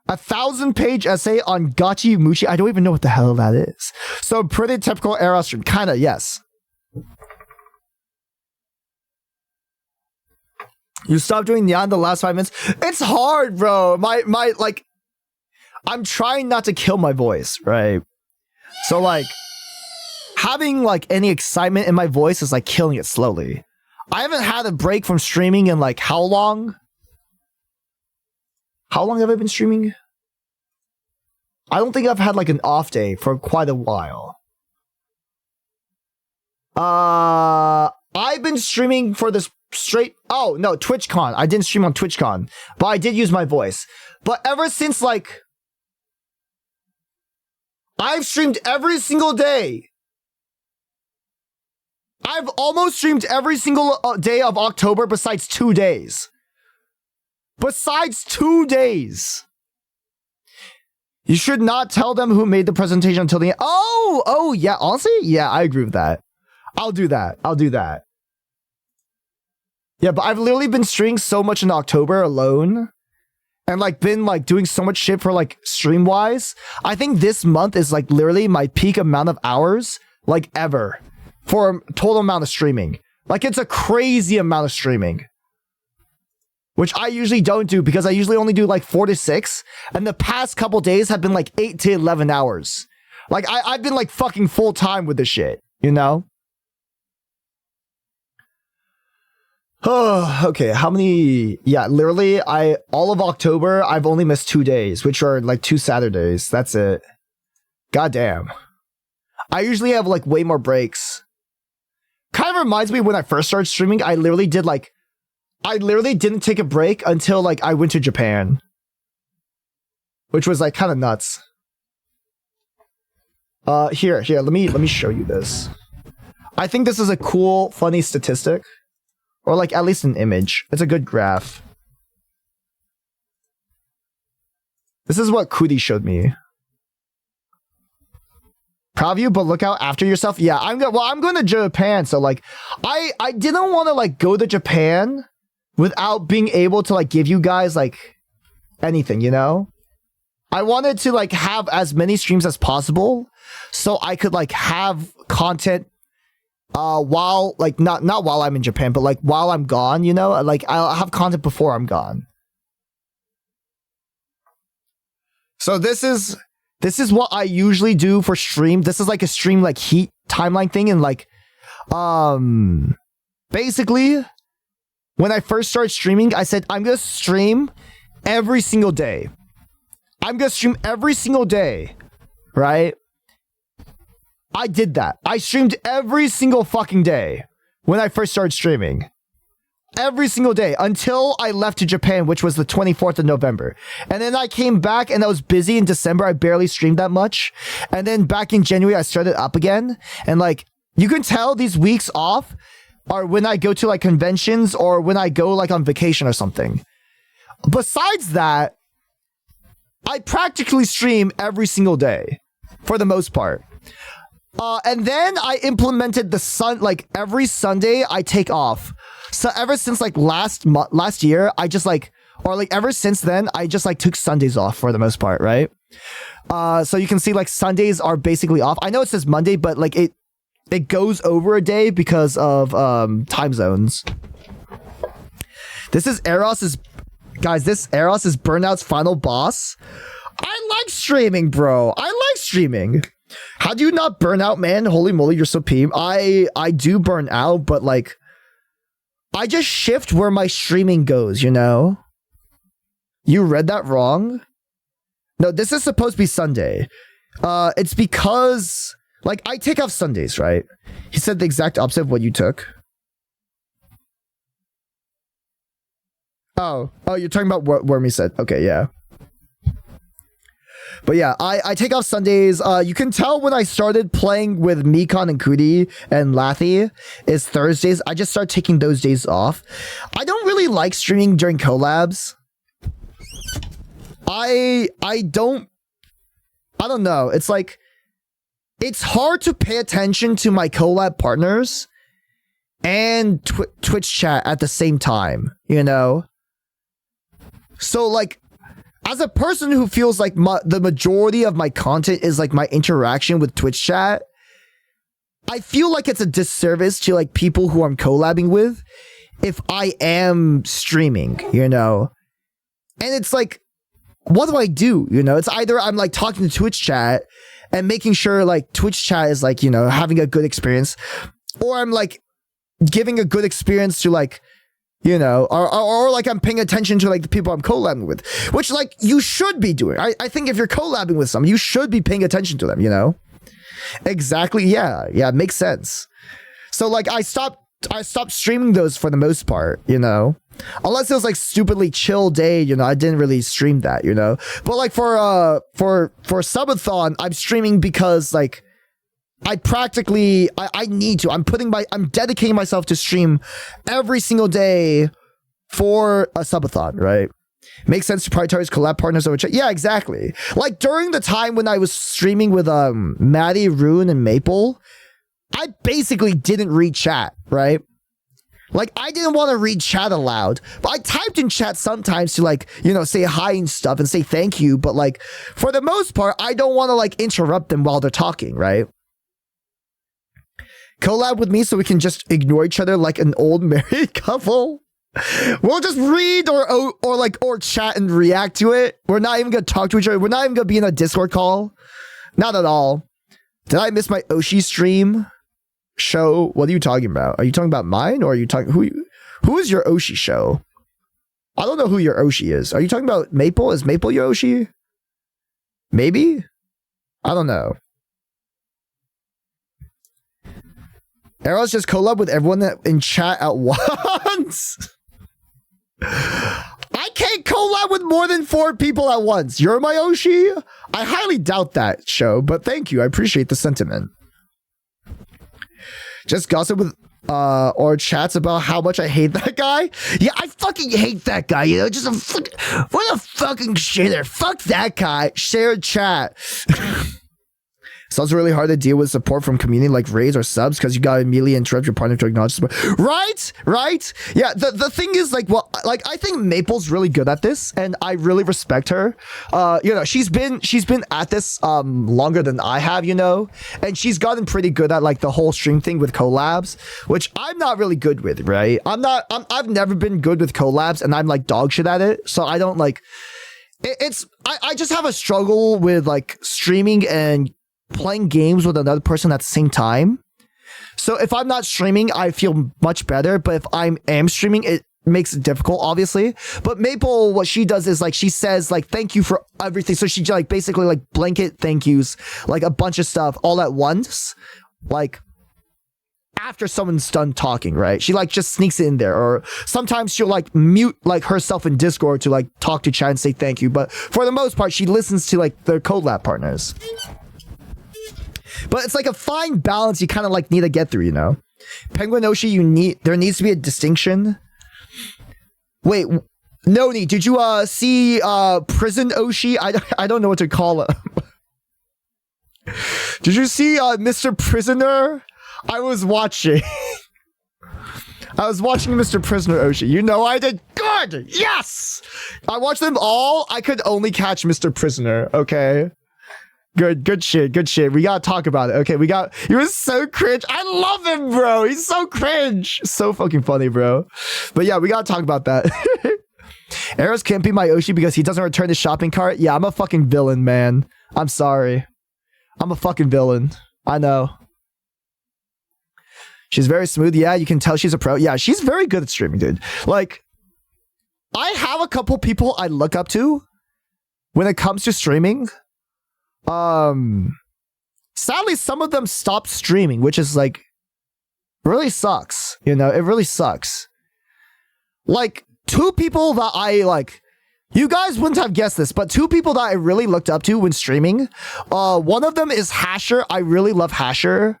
B: 1,000-page essay on Gachi Mushi. I don't even know what the hell that is. So pretty typical Eros stream. Kinda, yes. You stopped doing Nyan the last 5 minutes. It's hard, bro. My like, I'm trying not to kill my voice, right? So like, having like any excitement in my voice is like killing it slowly. I haven't had a break from streaming in like how long? How long have I been streaming? I don't think I've had like an off day for quite a while. I've been streaming for this straight... Oh, no, TwitchCon. I didn't stream on TwitchCon, but I did use my voice. But ever since, like... I've streamed every single day. I've almost streamed every single day of October besides 2 days. Besides 2 days. You should not tell them who made the presentation until the end. Oh, yeah. Honestly, yeah, I agree with that. I'll do that. Yeah, but I've literally been streaming so much in October alone. And like been like doing so much shit for like stream wise. I think this month is like literally my peak amount of hours like ever for a total amount of streaming. Like it's a crazy amount of streaming. Which I usually don't do because I usually only do like 4 to 6. And the past couple days have been like 8 to 11 hours. Like I've been like fucking full time with this shit, you know? Oh, okay. How many? Yeah, literally, all of October, I've only missed 2 days, which are like 2 Saturdays. That's it. Goddamn. I usually have like way more breaks. Kind of reminds me when I first started streaming, I literally didn't take a break until like I went to Japan. Which was like kind of nuts. Here, let me show you this. I think this is a cool, funny statistic. Or like at least an image. It's a good graph. This is what Kudi showed me. Proud of you, but look out after yourself. Yeah, I'm going to Japan, so like I didn't want to like go to Japan without being able to like give you guys like anything, you know? I wanted to like have as many streams as possible so I could like have content while like not while I'm in Japan, but like while I'm gone, you know? Like I'll have content before I'm gone. So this is what I usually do for stream. This is like a stream like heat timeline thing, and like basically when I first started streaming, I said I'm gonna stream every single day. I'm gonna stream every single day, right? I did that. I streamed every single fucking day when I first started streaming. Every single day until I left to Japan, which was the 24th of November. And then I came back and I was busy in December. I barely streamed that much. And then back in January, I started up again. And like, you can tell these weeks off are when I go to like conventions or when I go like on vacation or something. Besides that, I practically stream every single day for the most part. And then I implemented like every Sunday I take off. So ever since like last year, I just like, or like ever since then, I just like took Sundays off for the most part, right? So you can see like Sundays are basically off. I know it says Monday, but like it goes over a day because of time zones. This is Eros's, guys, this Eros is Burnout's final boss. I like streaming, bro. I like streaming. How do you not burn out, man? Holy moly, you're so peem. I do burn out, but like, I just shift where my streaming goes, you know? You read that wrong? No, this is supposed to be Sunday. It's because, like, I take off Sundays, right? He said the exact opposite of what you took. Oh, you're talking about what Wormy said. Okay, yeah. But yeah, I take off Sundays. You can tell when I started playing with Mikon and Kudi and Lathy is Thursdays. I just start taking those days off. I don't really like streaming during collabs. I don't know. It's like, it's hard to pay attention to my collab partners and Twitch chat at the same time, you know? So like, as a person who feels like the majority of my content is like my interaction with Twitch chat, I feel like it's a disservice to like people who I'm collabing with if I am streaming, you know? And it's like, what do I do? You know, it's either I'm like talking to Twitch chat and making sure like Twitch chat is like, you know, having a good experience, or I'm like giving a good experience to like, you know, or like I'm paying attention to like the people I'm collabing with, which like you should be doing. I think if you're collabing with someone, you should be paying attention to them, you know? Exactly. Yeah. It makes sense. So like I stopped streaming those for the most part, you know, unless it was like stupidly chill day, you know, I didn't really stream that, you know, but like for Subathon, I'm streaming because like I need to, I'm dedicating myself to stream every single day for a Subathon, right? Makes sense to prioritize collab partners over chat. Yeah, exactly. Like during the time when I was streaming with Maddie, Rune, and Maple, I basically didn't read chat, right? Like I didn't want to read chat aloud, but I typed in chat sometimes to like, you know, say hi and stuff and say thank you. But like for the most part, I don't want to like interrupt them while they're talking, right? Collab with me so we can just ignore each other like an old married couple. We'll just read or chat and react to it. We're not even gonna talk to each other. We're not even gonna be in a Discord call. Not at all. Did I miss my Oshi stream show? What are you talking about? Are you talking about mine, or are you talking who is your Oshi show? I don't know who your Oshi is. Are you talking about Maple? Is Maple your Oshi? Maybe? I don't know. Arrow's just collab with everyone in chat at once. I can't collab with more than 4 people at once. You're my Oshi? I highly doubt that, show, but thank you. I appreciate the sentiment. Just gossip with or chats about how much I hate that guy. Yeah, I fucking hate that guy, you know? Just what a fucking shitter. Fuck that guy. Share chat. Sounds really hard to deal with support from community like raids or subs because you gotta immediately interrupt your partner to acknowledge support. Right? Yeah, the thing is like, well, like I think Maple's really good at this and I really respect her. You know, she's been at this longer than I have, you know, and she's gotten pretty good at like the whole stream thing with collabs, which I'm not really good with, right? I've never been good with collabs and I'm like dog shit at it. So I don't like I just have a struggle with like streaming and playing games with another person at the same time. So if I'm not streaming, I feel much better. But if I am streaming, it makes it difficult, obviously. But Maple, what she does is like she says like thank you for everything. So she like basically like blanket thank yous, like a bunch of stuff all at once, like after someone's done talking, right? She like just sneaks it in there, or sometimes she'll like mute like herself in Discord to like talk to chat and say thank you. But for the most part, she listens to like their collab partners. But it's like a fine balance you kind of like need to get through, you know? Penguin Oshi, there needs to be a distinction. Wait, Noni, did you see Prison Oshi? I don't know what to call it. Did you see Mr. Prisoner? I was watching. I was watching Mr. Prisoner Oshi. You know I did good! Yes! I watched them all. I could only catch Mr. Prisoner, okay? Good shit. We gotta talk about it. Okay, he was so cringe. I love him, bro. He's so cringe. So fucking funny, bro. But yeah, we gotta talk about that. Eros can't be my Oshi because he doesn't return his shopping cart. Yeah, I'm a fucking villain, man. I'm sorry. I'm a fucking villain. I know. She's very smooth. Yeah, you can tell she's a pro. Yeah, she's very good at streaming, dude. Like, I have a couple people I look up to when it comes to streaming. Sadly, some of them stopped streaming, which is like really sucks. You know, it really sucks. Like 2 people that I like, you guys wouldn't have guessed this, but 2 people that I really looked up to when streaming. One of them is Hasher. I really love Hasher.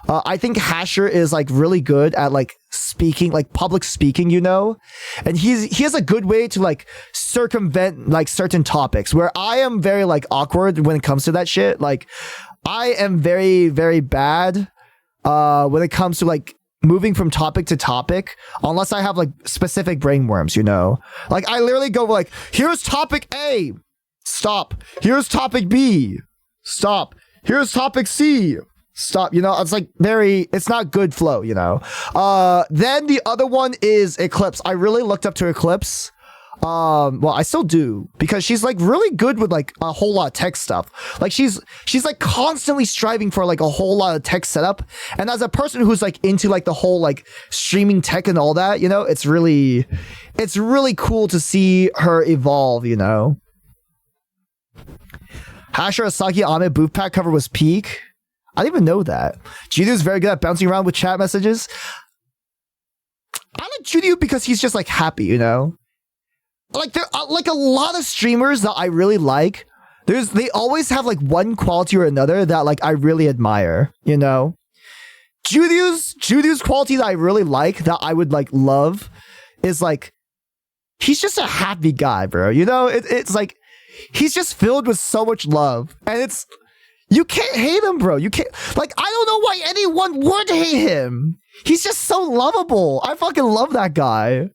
B: I think Hasher is like really good at like speaking, like public speaking, you know, and he has a good way to like circumvent like certain topics where I am very like awkward when it comes to that shit. Like I am very, very bad when it comes to like moving from topic to topic, unless I have like specific brain worms, you know, like I literally go like, here's topic A. Stop. Here's topic B. Stop. Here's topic C. Stop. You know, it's like it's not good flow, you know. Then the other one is Eclipse. I really looked up to Eclipse. Well, I still do, because she's like really good with like a whole lot of tech stuff. Like she's like constantly striving for like a whole lot of tech setup. And as a person who's like into like the whole like streaming tech and all that, you know, it's really cool to see her evolve, you know. Hasher Asaki Ame booth pack cover was peak. I didn't even know that. Judy is very good at bouncing around with chat messages. I like Judy because he's just like happy, you know. Like there are like a lot of streamers that I really like. They always have like one quality or another that like I really admire, you know. Judy's quality that I really like, that I would like love, is like he's just a happy guy, bro. You know, it's like he's just filled with so much love, and you can't hate him, bro. You can't, like, I don't know why anyone would hate him. He's just so lovable. I fucking love that guy.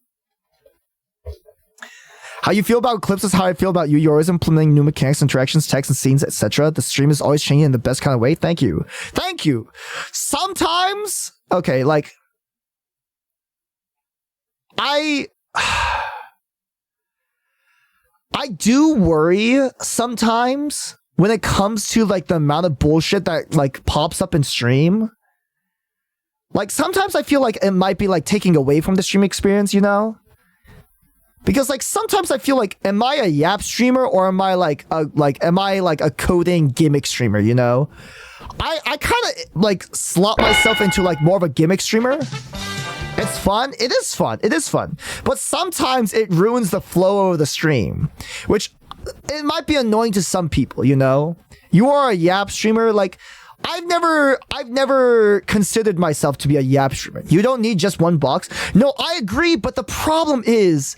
B: How you feel about Eclipse is how I feel about you. You're always implementing new mechanics, interactions, text, and scenes, etc. The stream is always changing in the best kind of way. Thank you. Thank you. Sometimes, okay, like, I do worry sometimes when it comes to like the amount of bullshit that like pops up in stream. Like sometimes I feel like it might be like taking away from the stream experience, you know? Because like sometimes I feel like, am I a yap streamer or am I like a coding gimmick streamer, you know? I kind of like slot myself into like more of a gimmick streamer. It's fun. It is fun. It is fun. But sometimes it ruins the flow of the stream, which it might be annoying to some people, you know? You are a yap streamer. Like, I've never considered myself to be a yap streamer. You don't need just one box. No, I agree. But the problem is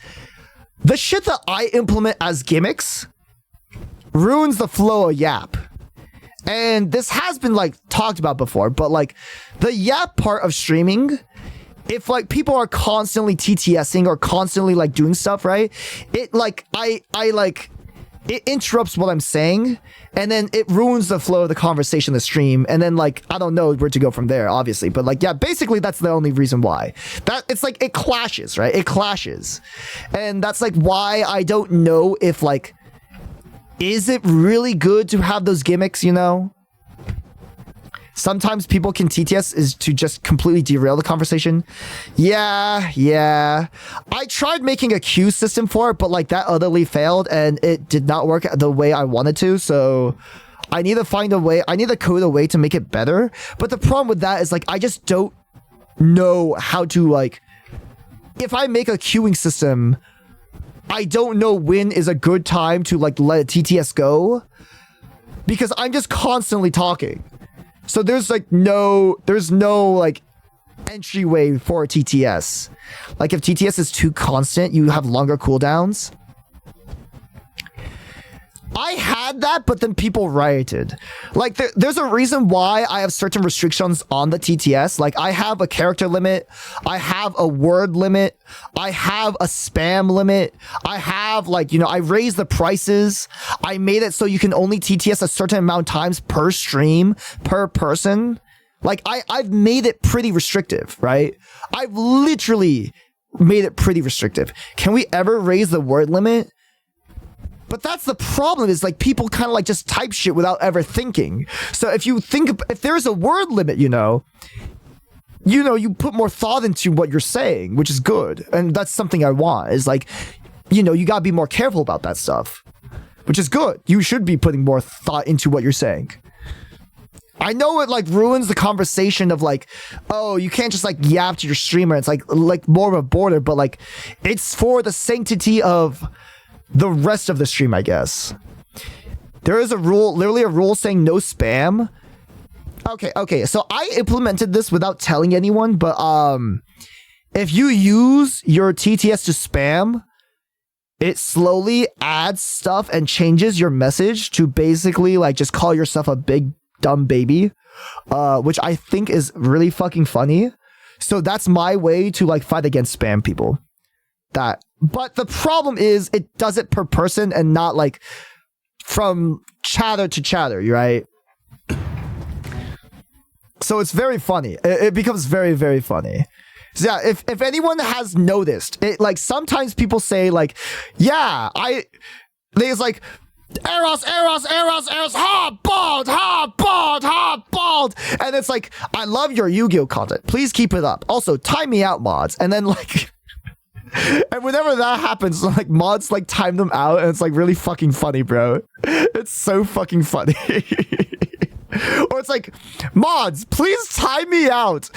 B: the shit that I implement as gimmicks ruins the flow of yap. And this has been like talked about before, but like the yap part of streaming, if like people are constantly TTSing or constantly like doing stuff, right? It like, I like, it interrupts what I'm saying, and then it ruins the flow of the conversation, the stream, and then like, I don't know where to go from there, obviously, but like, yeah, basically that's the only reason why. That it's like, it clashes, right? It clashes. And that's like why I don't know if like, is it really good to have those gimmicks, you know? Sometimes people can TTS is to just completely derail the conversation. Yeah. I tried making a queue system for it, but like that utterly failed and it did not work the way I wanted to. So I need to find a way. I need to code a way to make it better. But the problem with that is like, I just don't know how to like, if I make a queuing system, I don't know when is a good time to like let a TTS go because I'm just constantly talking. So there's no like entryway for a TTS. Like if TTS is too constant, you have longer cooldowns. I had that, but then people rioted. Like there's a reason why I have certain restrictions on the TTS. Like I have a character limit. I have a word limit. I have a spam limit. I have like, you know, I raised the prices. I made it so you can only TTS a certain amount of times per stream, per person. Like I've made it pretty restrictive, right? I've literally made it pretty restrictive. Can we ever raise the word limit? But that's the problem is like people kind of like just type shit without ever thinking. So if you think, if there's a word limit, you put more thought into what you're saying, which is good. And that's something I want is like, you gotta be more careful about that stuff, which is good. You should be putting more thought into what you're saying. I know it like ruins the conversation of like, oh, you can't just like yap to your streamer. It's like more of a border, but like it's for the sanctity of the rest of the stream, I guess. There is a rule, literally a rule saying no spam. Okay. So I implemented this without telling anyone, but if you use your TTS to spam, it slowly adds stuff and changes your message to basically like just call yourself a big dumb baby, which I think is really fucking funny. So that's my way to like fight against spam people. But the problem is it does it per person and not like from chatter to chatter, right? So it's very funny. It becomes very, very funny. So yeah, if anyone has noticed, it like sometimes people say like, yeah, there's like Eros, hard bald, and it's like, I love your Yu-Gi-Oh content. Please keep it up. Also, time me out, mods. And then like, and whenever that happens, like mods like time them out, and it's like really fucking funny, bro. It's so fucking funny. Or it's like, mods, please time me out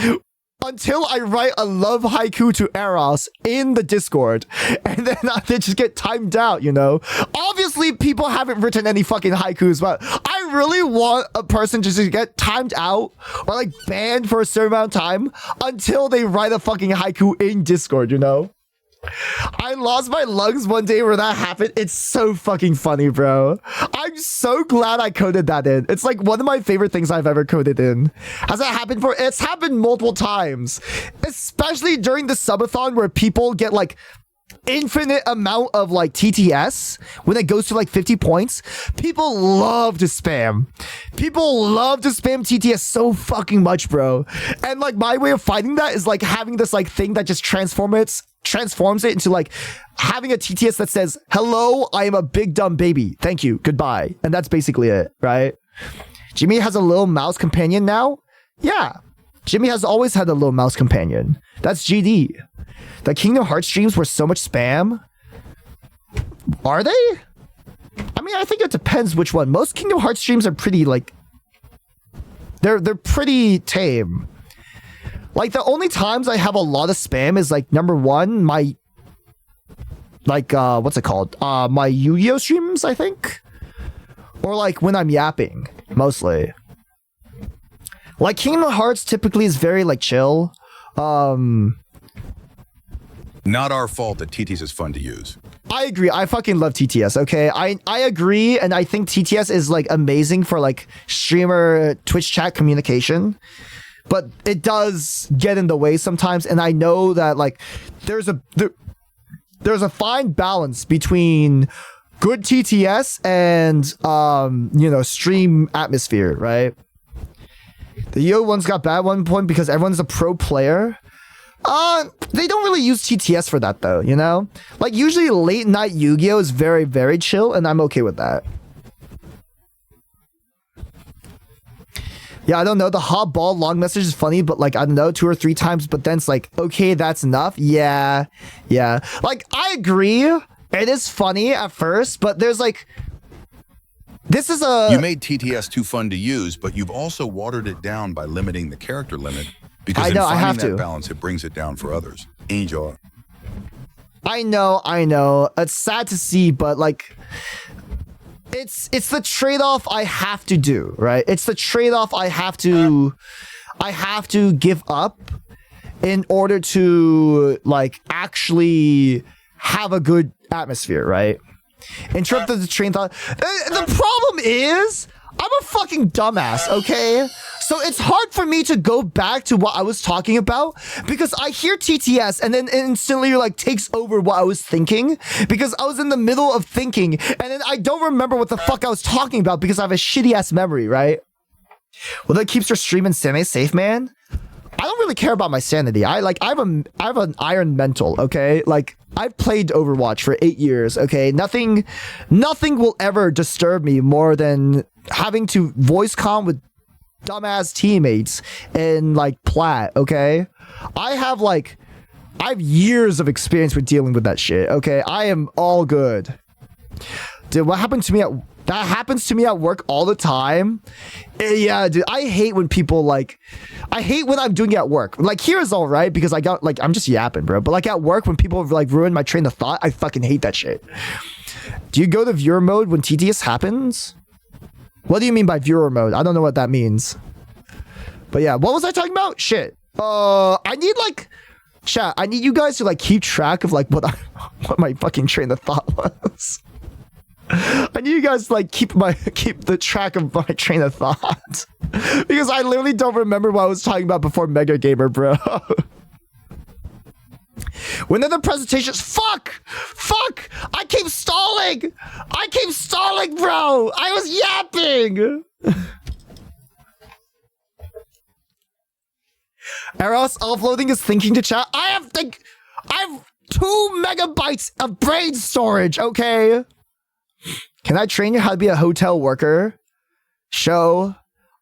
B: until I write a love haiku to Eros in the Discord, and then they just get timed out, you know? Obviously, people haven't written any fucking haikus, but I really want a person to just get timed out or like banned for a certain amount of time until they write a fucking haiku in Discord, you know? I lost my lungs one day where that happened. It's so fucking funny, bro. I'm so glad I coded that in. It's like one of my favorite things I've ever coded in. Has that happened for? It's happened multiple times, especially during the subathon where people get like infinite amount of like TTS when it goes to like 50 points. People love to spam. People love to spam TTS so fucking much, bro. And like my way of fighting that is like having this like thing that just transforms it into like having a TTS that says, hello, I am a big dumb baby. Thank you. Goodbye. And that's basically it, right? Jimmy has a little mouse companion now? Yeah. Jimmy has always had a little mouse companion. That's GD. The Kingdom Hearts streams were so much spam. Are they? I mean, I think it depends which one. Most Kingdom Hearts streams are pretty like they're pretty tame. Like the only times I have a lot of spam is like number one, my like what's it called? My Yu-Gi-Oh streams, I think. Or like when I'm yapping, mostly. Like Kingdom Hearts typically is very like chill.
C: Not our fault that TTS is fun to use.
B: I agree. I fucking love TTS, okay? I agree, and I think TTS is like amazing for like streamer Twitch chat communication. But it does get in the way sometimes, and I know that like there's a fine balance between good TTS and you know, stream atmosphere, right? The Yo one's got bad one point because everyone's a pro player. They don't really use TTS for that though, you know? Like usually late night Yu-Gi-Oh is very, very chill, and I'm okay with that. Yeah, I don't know. The hot ball long message is funny, but like, I don't know, 2 or 3 times, but then it's like, okay, that's enough. Yeah. Like, I agree. It is funny at first, but there's like, this is a...
C: You made TTS too fun to use, but you've also watered it down by limiting the character limit, because
B: I know,
C: in
B: I have
C: finding
B: to.
C: that balance, it brings it down for others. Enjoy.
B: I know. It's sad to see, but like... It's the trade-off I have to do, right? It's the trade-off I have to give up in order to like actually have a good atmosphere, right? Interrupted the train thought. The problem is I'm a fucking dumbass, okay? So it's hard for me to go back to what I was talking about because I hear TTS and then instantly like takes over what I was thinking because I was in the middle of thinking and then I don't remember what the fuck I was talking about because I have a shitty ass memory, right? Well, that keeps your stream and semi safe, man. I don't really care about my sanity. I have an iron mental, okay? Like I've played Overwatch for 8 years, okay? Nothing will ever disturb me more than having to voice comm with dumbass teammates in like Plat, okay? I have years of experience with dealing with that shit, okay? I am all good. Dude, what happened to me that happens to me at work all the time. Yeah, dude, I hate when people I hate when I'm doing it at work. Like here is all right because I'm just yapping, bro. But like at work when people like ruin my train of thought, I fucking hate that shit. Do you go to viewer mode when TTS happens? What do you mean by viewer mode? I don't know what that means. But yeah, what was I talking about? Shit. I need chat. I need you guys to keep track of what my fucking train of thought was. I need you guys to keep the track of my train of thought because I literally don't remember what I was talking about before Mega Gamer, bro. When are the presentations? Fuck! Fuck! I keep stalling! I keep stalling, bro! I was yapping! Eros offloading is thinking to chat. I have 2 megabytes of brain storage, okay? Can I train you how to be a hotel worker? Show.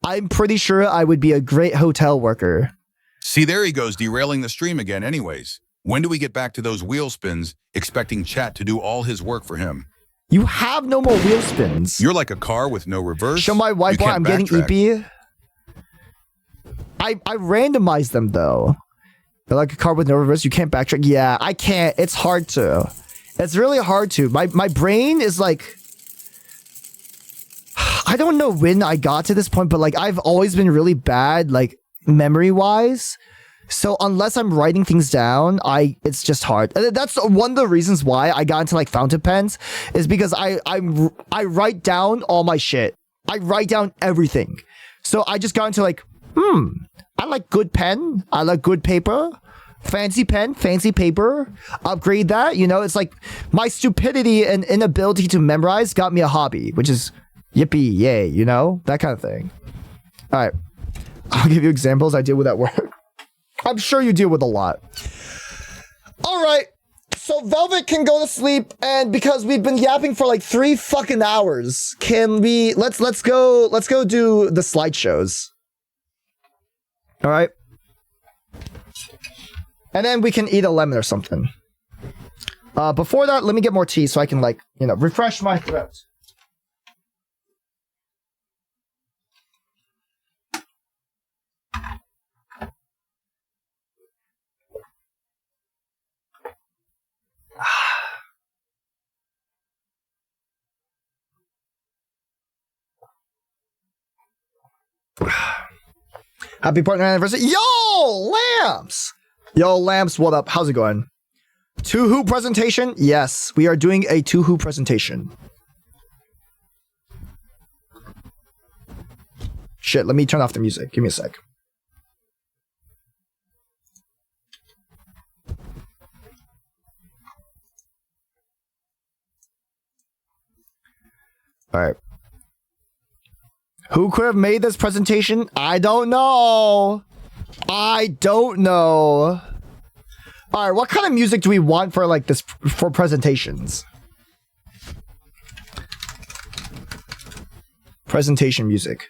B: I'm pretty sure I would be a great hotel worker.
C: See, there he goes, derailing the stream again anyways. When do we get back to those wheel spins, expecting chat to do all his work for him?
B: You have no more wheel spins.
C: You're like a car with no reverse.
B: Show my Wi-Fi, I'm getting EP. I randomized them though. They're like a car with no reverse, you can't backtrack. Yeah, I can't. It's hard to. It's really hard to. My brain is like... I don't know when I got to this point, but like I've always been really bad, like memory-wise. So unless I'm writing things down, it's just hard. That's one of the reasons why I got into like fountain pens, is because I write down all my shit. I write down everything. So I just got into like, I like good pen. I like good paper. Fancy pen, fancy paper. Upgrade that. You know, it's like my stupidity and inability to memorize got me a hobby, which is yippee, yay, you know? That kind of thing. All right. I'll give you examples I deal with at work. I'm sure you deal with a lot. All right. So Velvet can go to sleep, and because we've been yapping for like 3 fucking hours, can we let's go do the slideshows. All right. And then we can eat a lemon or something. Before that, let me get more tea so I can like, you know, refresh my throat. Happy partner anniversary. Yo, Lamps! Yo, Lamps, what up? How's it going? 2-Who presentation? Yes, we are doing a 2-Who presentation. Shit, let me turn off the music. Give me a sec. Alright. Who could have made this presentation? I don't know. I don't know. All right, what kind of music do we want for like this for presentations? Presentation music.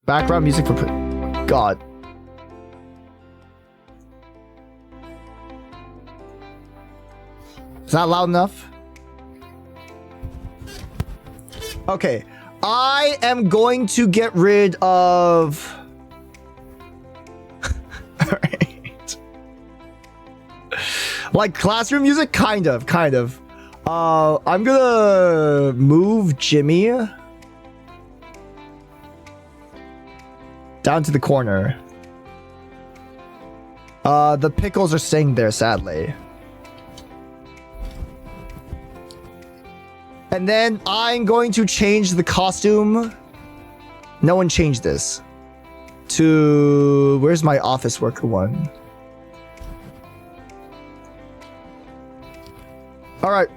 B: Background music for God. Is that loud enough? Okay, I am going to get rid of... Alright. Like classroom music? Kind of. I'm gonna move Jimmy down to the corner. The pickles are staying there, sadly. And then I'm going to change the costume. No one changed this. To... Where's my office worker one? Alright.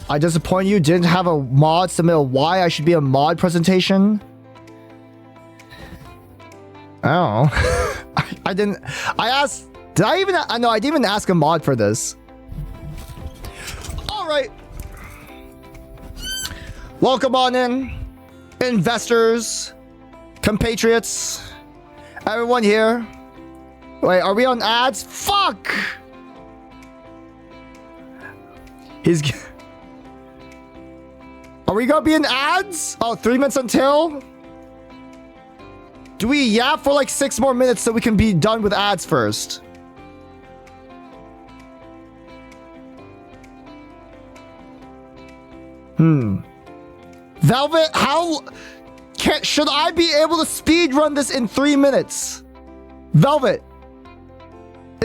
B: I disappoint you, didn't have a mod submit why I should be a mod presentation. Oh. I didn't, I asked, did I even, no, I didn't even ask a mod for this. All right. Welcome on in, investors, compatriots, everyone here. Wait, are we on ads? Fuck! Are we gonna be in ads? Oh, 3 minutes until? Do we yap for like 6 more minutes so we can be done with ads first? Velvet, should I be able to speed run this in 3 minutes? Velvet,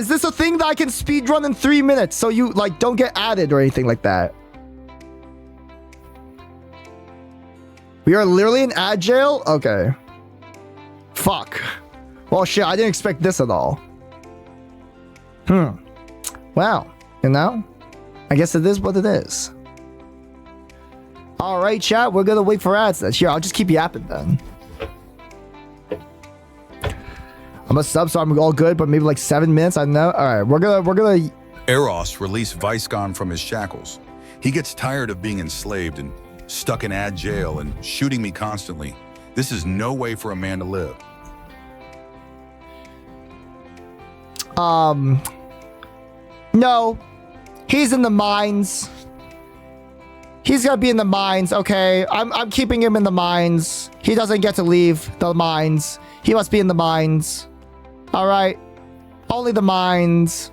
B: Is this a thing that I can speedrun in 3 minutes so you like don't get added or anything like that? We are literally in ad jail? Okay. Fuck. Well, shit, I didn't expect this at all. Wow. You know? I guess it is what it is. Alright, chat, we're gonna wait for ads then. Here, I'll just keep yapping then. I'm a sub, so I'm all good, but maybe like 7 minutes, I don't know. Alright, we're gonna...
C: Eros released Viscon from his shackles. He gets tired of being enslaved and stuck in ad jail and shooting me constantly. This is no way for a man to live.
B: No. He's in the mines. He's gonna be in the mines, okay? I'm keeping him in the mines. He doesn't get to leave the mines. He must be in the mines. Alright. Only the mines.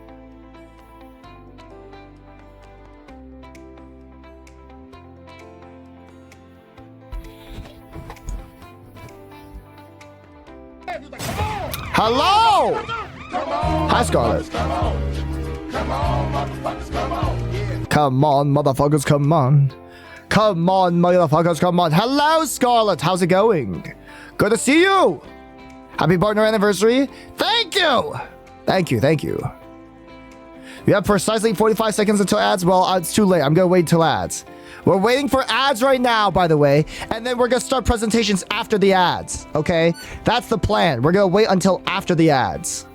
B: Hello! Hi, Scarlett. Come on, motherfuckers, come on. Come on, motherfuckers, come on. Hello, Scarlett. How's it going? Good to see you. Happy partner anniversary. Thank you. Thank you, thank you. We have precisely 45 seconds until ads. Well, it's too late. I'm going to wait till ads. We're waiting for ads right now, by the way. And then we're going to start presentations after the ads. Okay? That's the plan. We're going to wait until after the ads.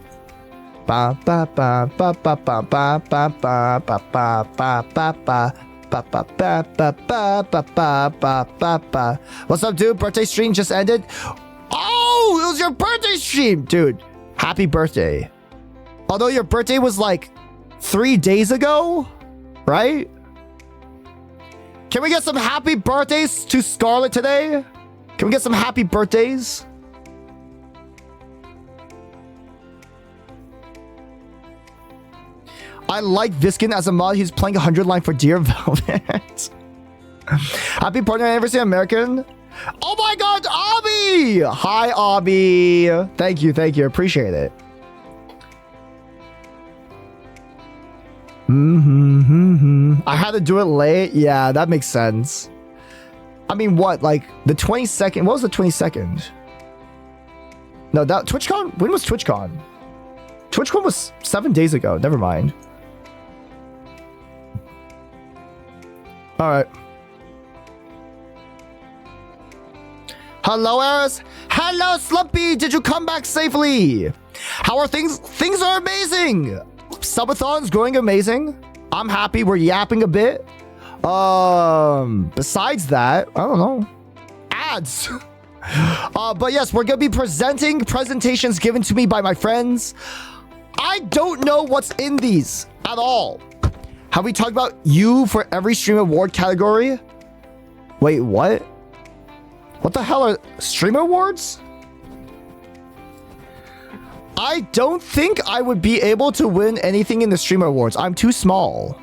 B: Ba ba ba ba ba ba ba ba ba ba ba ba ba ba. Ba, ba, ba, ba, ba, ba, ba, ba, ba, ba. What's up, dude? Birthday stream just ended. Oh, it was your birthday stream, dude. Happy birthday. Although your birthday was like 3 days ago, right? Can we get some happy birthdays to Scarlett today? Can we get some happy birthdays? I like Viskin as a mod. He's playing 100 line for Dear Velvet. Happy partner anniversary, American. Oh my god, Abby! Hi, Abby. Thank you, thank you. Appreciate it. I had to do it late. Yeah, that makes sense. I mean, what? Like the 22nd? What was the 22nd? No, that TwitchCon? When was TwitchCon? TwitchCon was 7 days ago. Never mind. All right. Hello, Eris. Hello, Slumpy. Did you come back safely? How are things? Things are amazing. Subathon's going amazing. I'm happy. We're yapping a bit. Besides that, I don't know. Ads. But yes, we're gonna be presenting presentations given to me by my friends. I don't know what's in these at all. Have we talked about you for every stream award category? Wait, what? What the hell are streamer awards? I don't think I would be able to win anything in the streamer awards. I'm too small.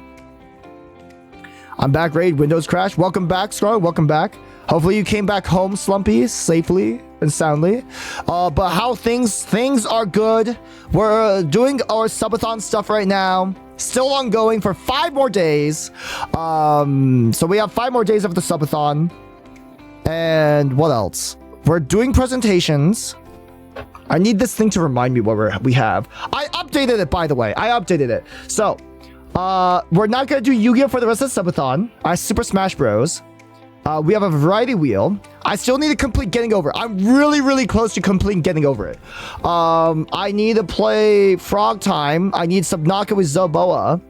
B: I'm back, Raid. Windows crash. Welcome back, Scarlet. Welcome back. Hopefully you came back home, Slumpy, safely and soundly. But how things are good. We're doing our subathon stuff right now. Still ongoing for 5 more days. So we have 5 more days of the subathon. And what else? We're doing presentations. I need this thing to remind me what we have. I updated it, by the way. I updated it. So, we're not going to do Yu-Gi-Oh! For the rest of the subathon. Super Smash Bros. We have a variety wheel. I still need to complete Getting Over. I'm really, really close to completing Getting Over it. I need to play Frog Time. I need Subnautica with Zoboa.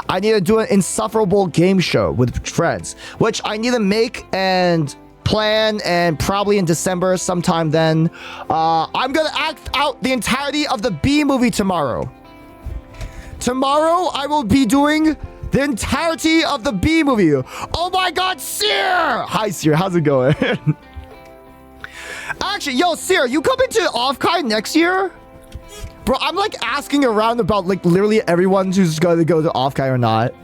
B: I need to do an insufferable game show with friends, which I need to make and plan, and probably in December sometime then. I'm gonna act out the entirety of the B movie tomorrow. Tomorrow I will be doing the entirety of the B movie. Oh my god, Seer! Hi Seer, how's it going? Actually, yo, Seer, you coming to Offkai next year? Bro, I'm like asking around about like literally everyone who's gonna go to Offkai or not.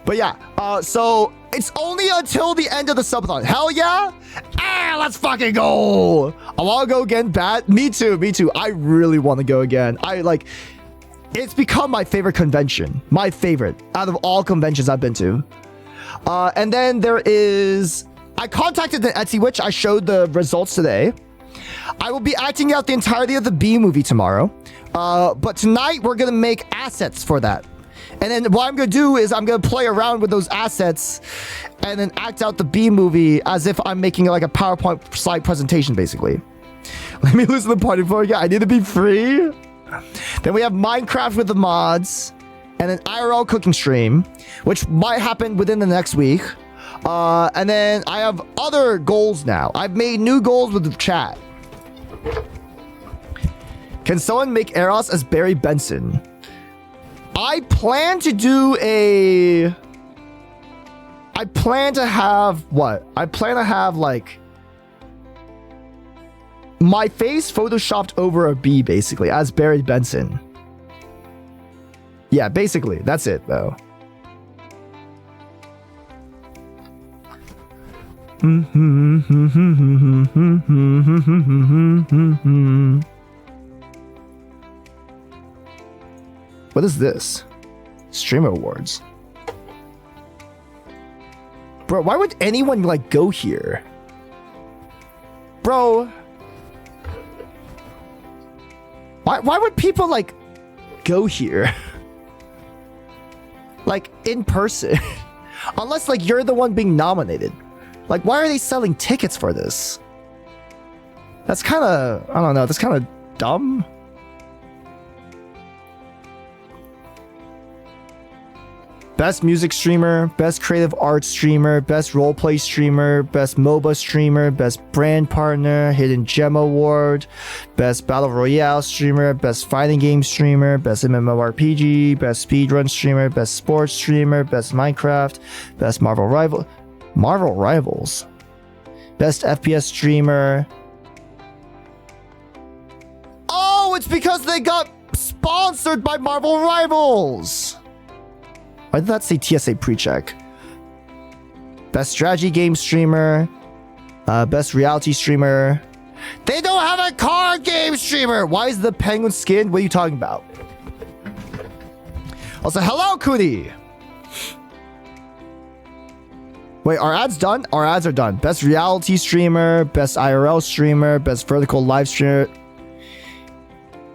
B: But yeah, so It's only until the end of the subathon. Hell yeah! Ah, let's fucking go! I want to go again, Bat. Me too, me too. I really want to go again. It's become my favorite convention. My favorite out of all conventions I've been to. And then there is... I contacted the Etsy Witch. I showed the results today. I will be acting out the entirety of the B movie tomorrow. But tonight, we're going to make assets for that. And then what I'm going to do is I'm going to play around with those assets and then act out the B movie as if I'm making like a PowerPoint slide presentation, basically. Let me lose the party before I get... I need to be free. Then we have Minecraft with the mods and an IRL cooking stream, which might happen within the next week. And then I have other goals now. I've made new goals with the chat. Can someone make Eros as Barry Benson? I plan to do a... I plan to have what? I plan to have like... my face photoshopped over a bee, basically, as Barry Benson. Yeah, basically. That's it, though. What is this? Streamer Awards. Bro, why would anyone, like, go here? Bro... Why would people, like, go here? Like, in person. Unless, like, you're the one being nominated. Like, why are they selling tickets for this? That's kind of... I don't know. That's kind of dumb. Best music streamer, best creative arts streamer, best roleplay streamer, best MOBA streamer, best brand partner, hidden gem award, best battle royale streamer, best fighting game streamer, best MMORPG, best speedrun streamer, best sports streamer, best Minecraft, best Marvel Rivals, best FPS streamer. Oh, it's because they got sponsored by Marvel Rivals. Why did that say TSA pre-check? Best strategy game streamer. Best reality streamer. They don't have a card game streamer! Why is the penguin skin? What are you talking about? Also, hello, Cootie! Wait, are ads done? Our ads are done. Best reality streamer. Best IRL streamer. Best vertical live streamer.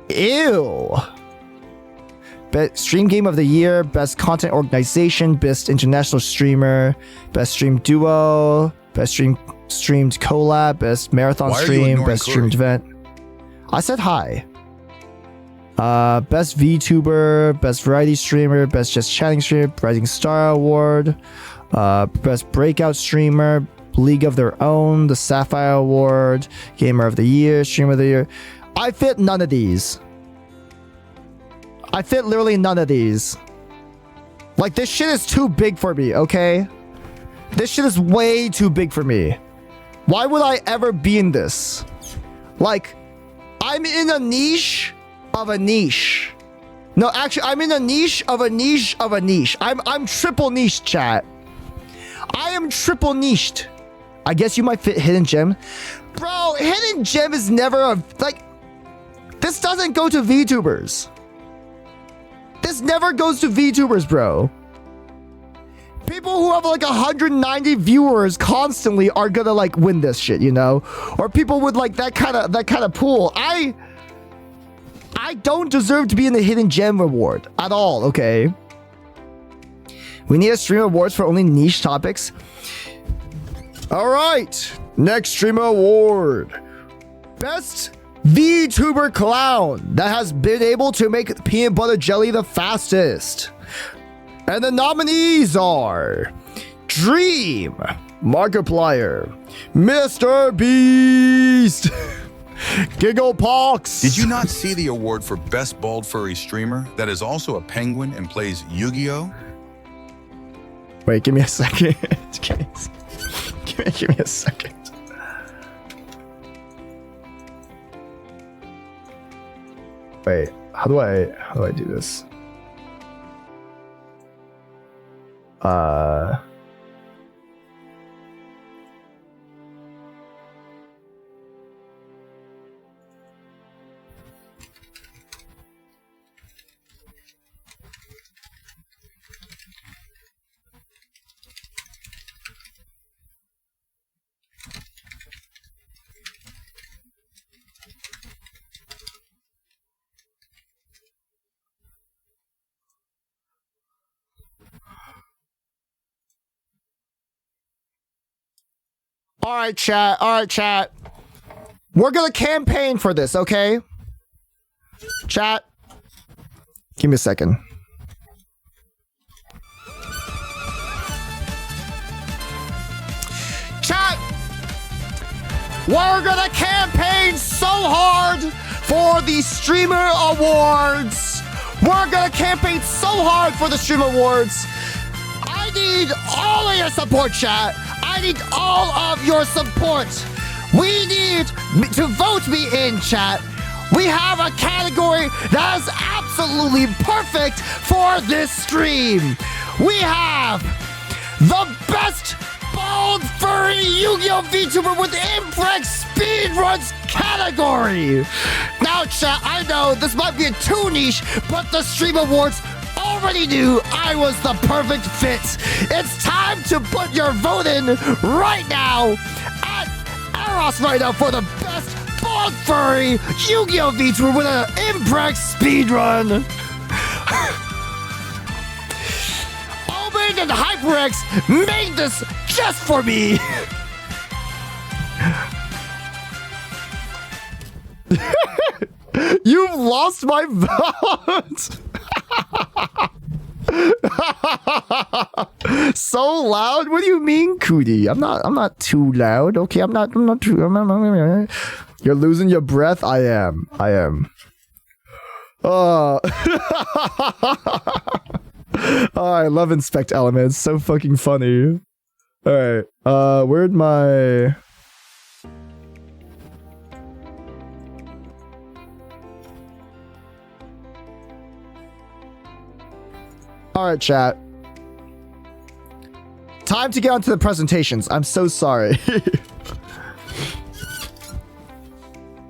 B: Ew! Best stream game of the year, best content organization, best international streamer, best stream duo, best streamed collab, best marathon stream, best streamed event. I said hi. Best VTuber, best variety streamer, best just chatting streamer, Rising Star Award, best breakout streamer, League of Their Own, the Sapphire Award, Gamer of the Year, Streamer of the Year. I fit none of these. I fit literally none of these. Like, this shit is too big for me, okay? This shit is way too big for me. Why would I ever be in this? Like, I'm in a niche of a niche. No, actually, I'm in a niche of a niche of a niche. I'm triple niche, chat. I am triple niched. I guess you might fit Hidden Gem. Bro, Hidden Gem is never a... Like, this doesn't go to VTubers. This never goes to VTubers, bro. People who have like 190 viewers constantly are gonna like win this shit, you know? Or people with like that kind of pool. I don't deserve to be in the Hidden Gem award at all, okay? We need a stream awards for only niche topics. All right, next streamer award. Best VTuber clown that has been able to make peanut butter jelly the fastest. And the nominees are Dream, Markiplier, Mr. Beast, Gigglepox.
C: Did you not see the award for Best Bald Furry Streamer that is also a penguin and plays Yu-Gi-Oh?
B: Wait, give me a second. give me a second. Wait, how do I do this? All right, chat. All right, chat. We're gonna campaign for this, okay? Chat. Give me a second. Chat. We're gonna campaign so hard for the Streamer Awards. We're gonna campaign so hard for the Streamer Awards. I need all of your support, chat. I need all of your support. We need to vote me in, chat. We have a category that is absolutely perfect for this stream. We have the best bald furry Yu-Gi-Oh! VTuber with Imprex Speedruns category. Now, chat, I know this might be too niche, but the Stream Awards already knew I was the perfect fit. It's time to put your vote in right now at Eros right now for the best bald furry Yu-Gi-Oh! VTuber with an Imprex speedrun. Omen and HyperX made this just for me. You've lost my vote. So loud? What do you mean, Cootie? I'm not too loud. Okay, I'm not too. You're losing your breath? I am. Oh. Oh, I love Inspect Element. It's so fucking funny. Alright. Where'd my... Alright, chat. Time to get on to the presentations. I'm so sorry.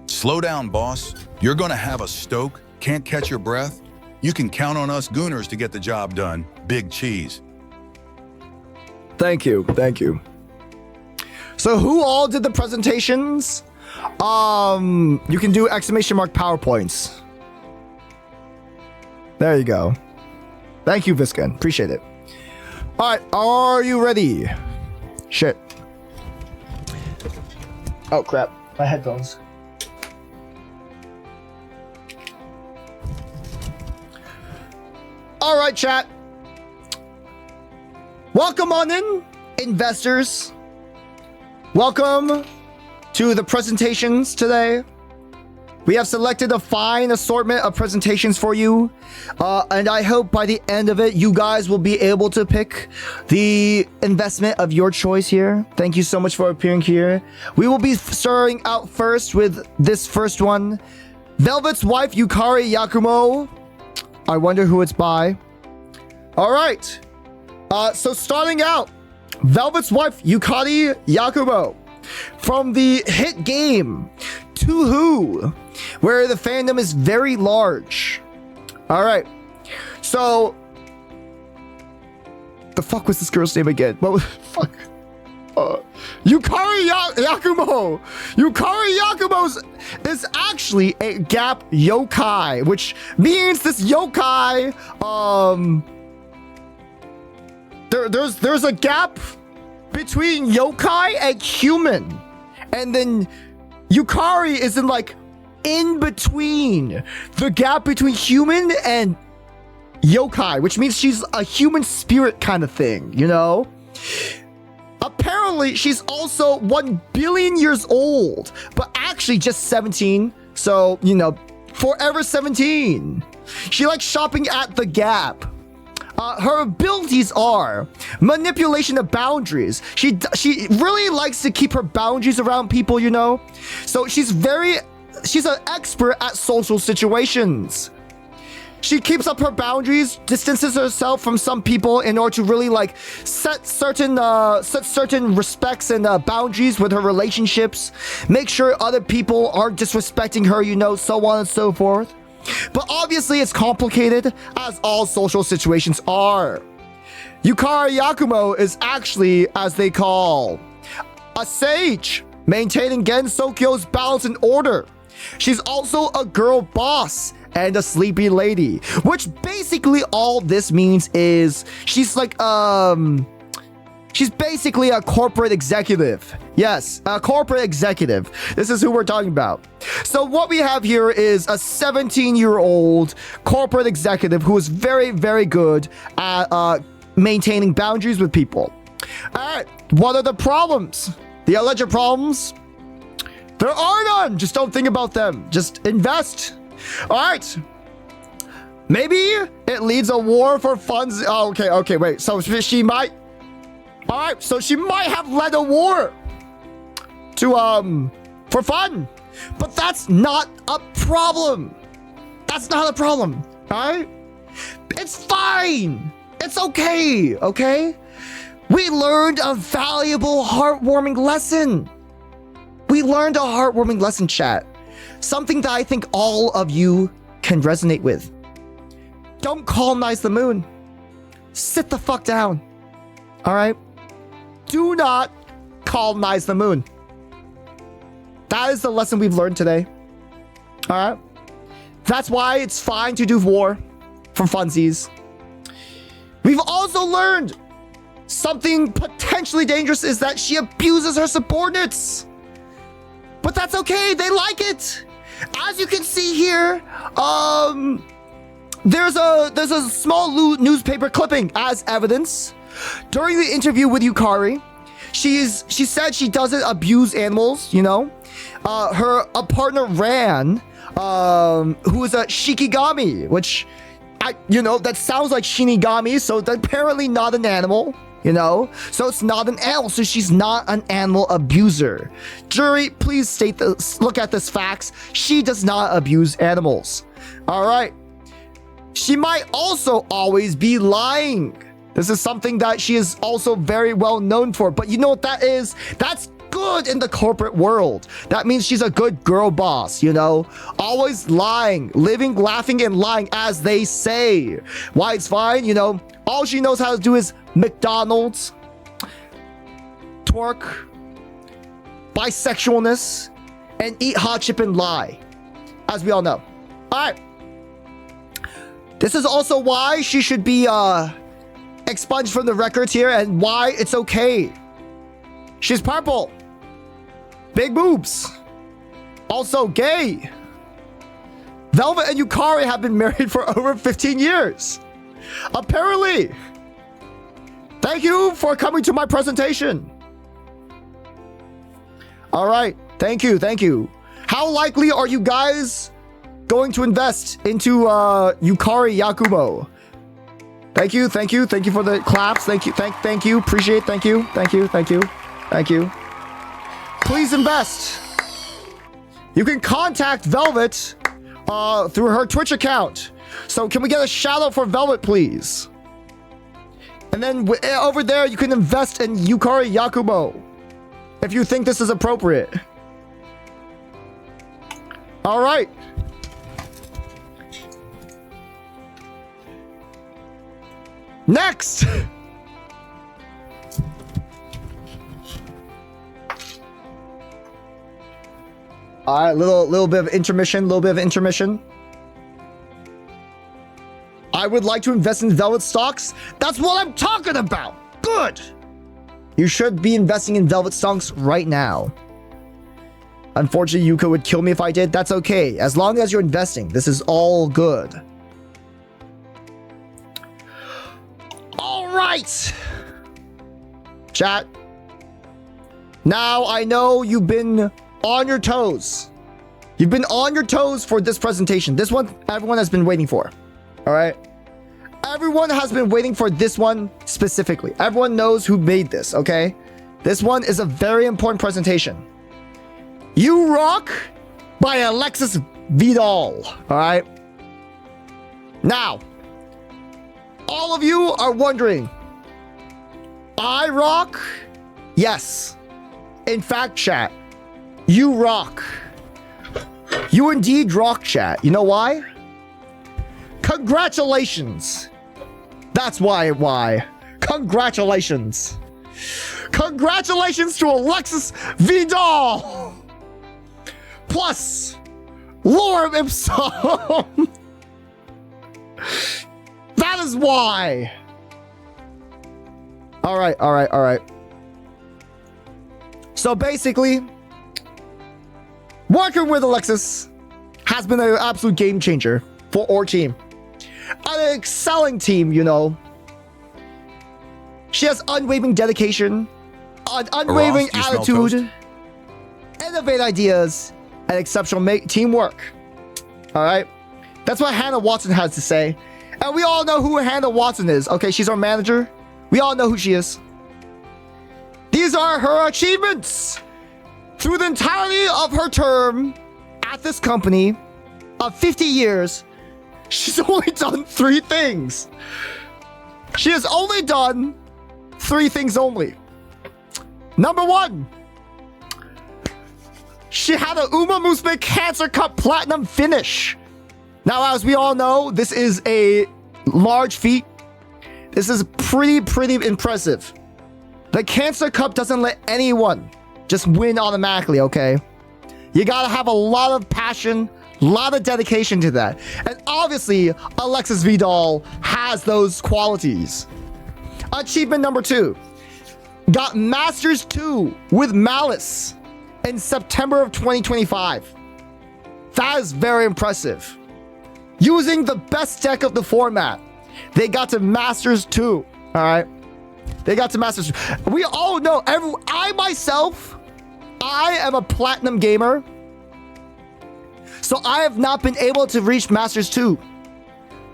C: Slow down, boss. You're gonna have a stoke, can't catch your breath. You can count on us gooners to get the job done. Big cheese.
B: Thank you. So who all did the presentations? You can do exclamation mark PowerPoints. There you go. Thank you, Viscan. Appreciate it. All right, are you ready? Shit. Oh, crap. My headphones. All right, chat. Welcome on in, investors. Welcome to the presentations today. We have selected a fine assortment of presentations for you. And I hope by the end of it, you guys will be able to pick the investment of your choice here. Thank you so much for appearing here. We will be starting out first with this first one. Velvet's wife, Yukari Yakumo. I wonder who it's by. All right. So starting out, Velvet's wife, Yukari Yakumo. From the hit game, To Who, where the fandom is very large. All right. So, the fuck was this girl's name again? What was, fuck? Yukari Yakumo. Yukari Yakumo is actually a gap yokai, which means this yokai, there's a gap between yokai and human, and then Yukari is in between the gap between human and yokai, which means she's a human spirit kind of thing, you know? Apparently, she's also 1 billion years old, but actually just 17. So, you know, forever 17. She likes shopping at the Gap. Her abilities are manipulation of boundaries. She really likes to keep her boundaries around people, you know? So she's an expert at social situations. She keeps up her boundaries, distances herself from some people in order to really set certain respects and boundaries with her relationships. Make sure other people aren't disrespecting her, you know, so on and so forth. But obviously it's complicated, as all social situations are. Yukari Yakumo is actually, as they call, a sage, maintaining Gen Sokyo's balance and order. She's also a girl boss and a sleepy lady, which basically all this means is she's She's basically a corporate executive. Yes, a corporate executive. This is who we're talking about. So what we have here is a 17-year-old corporate executive who is very, very good at maintaining boundaries with people. All right, what are the problems? The alleged problems? There are none. Just don't think about them. Just invest. All right. Maybe it leads a war for funds. Oh, okay, wait. So she might. All right, so she might have led a war to for fun, but that's not a problem. That's not a problem. All right, it's fine. It's okay. Okay, we learned a valuable, heartwarming lesson. We learned a heartwarming lesson, chat. Something that I think all of you can resonate with. Don't colonize the moon. Sit the fuck down. All right? Do not colonize the moon. That is the lesson we've learned today. All right? That's why it's fine to do war for funsies. We've also learned something potentially dangerous is that she abuses her subordinates. But that's okay. They like it. As you can see here, there's a small newspaper clipping as evidence. During the interview with Yukari, she said she doesn't abuse animals, you know. Her partner Ran, who is a Shikigami, which that sounds like Shinigami, so that's apparently not an animal, you know. So it's not an animal, so she's not an animal abuser. Jury, please state this. Look at this facts. She does not abuse animals. All right. She might also always be lying. This is something that she is also very well known for. But you know what that is? That's good in the corporate world. That means she's a good girl boss, you know? Always lying, living, laughing, and lying, as they say. Why it's fine, you know? All she knows how to do is McDonald's, twerk, bisexualness, and eat hot chip and lie. As we all know. All right. This is also why she should be expunged from the records here and why it's okay. She's purple. Big boobs. Also gay. Velvet and Yukari have been married for over 15 years. Apparently. Thank you for coming to my presentation. All right. Thank you. Thank you. How likely are you guys going to invest into Yukari Yakumo? Thank you for the claps. Thank you, appreciate. Thank you. Please invest. You can contact Velvet through her Twitch account. So can we get a shout out for Velvet, please? And then over there you can invest in Yukari Yakumo if you think this is appropriate. All right. Next! Alright, little bit of intermission. I would like to invest in Velvet stocks. That's what I'm talking about! Good! You should be investing in Velvet stocks right now. Unfortunately, Yuka would kill me if I did. That's okay. As long as you're investing, this is all good. Right, chat. Now I know you've been on your toes. You've been on your toes for this presentation. This one, everyone has been waiting for. All right. Everyone has been waiting for this one specifically. Everyone knows who made this. Okay. This one is a very important presentation. You Rock by Alexis Vidal. All right. Now, all of you are wondering, I rock? Yes. In fact, chat, you rock. You indeed rock, chat. You know why? Congratulations. That's why. Congratulations. Congratulations to Alexis Vidal. Plus, Lorem Ipsum. That is why. All right. So basically, working with Alexis has been an absolute game changer for our team. An excelling team, you know. She has unwavering dedication, an unwavering
C: Ross, do you smell
B: attitude, innovative ideas, and exceptional teamwork. All right? That's what Hannah Watson has to say. And we all know who Hannah Watson is. Okay, she's our manager. We all know who she is. These are her achievements through the entirety of her term at this company of 50 years. She's only done 3 things. She has only done 3 things only. Number 1, she had a Uma Musume Cancer Cup Platinum finish. Now, as we all know, this is a large feat. This is pretty impressive. The Cancer Cup doesn't let anyone just win automatically, okay? You gotta have a lot of passion, a lot of dedication to that. And obviously, Alexis Vidal has those qualities. Achievement number 2. Got Masters 2 with Malice in September of 2025. That is very impressive. Using the best deck of the format, they got to Masters 2. All right? They got to Masters 2. We all know, I myself, I am a platinum gamer. So I have not been able to reach Masters 2.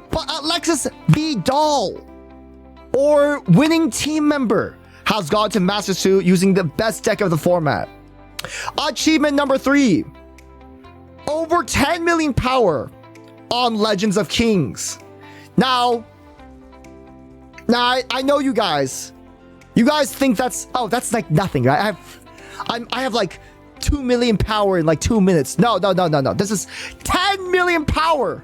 B: But Alexis Vidal, or winning team member, has gone to Masters 2 using the best deck of the format. Achievement number 3. Over 10 million power on Legends of Kings. Now I know you guys. You guys think that's like nothing, right? I have like 2 million power in like 2 minutes. No. This is 10 million power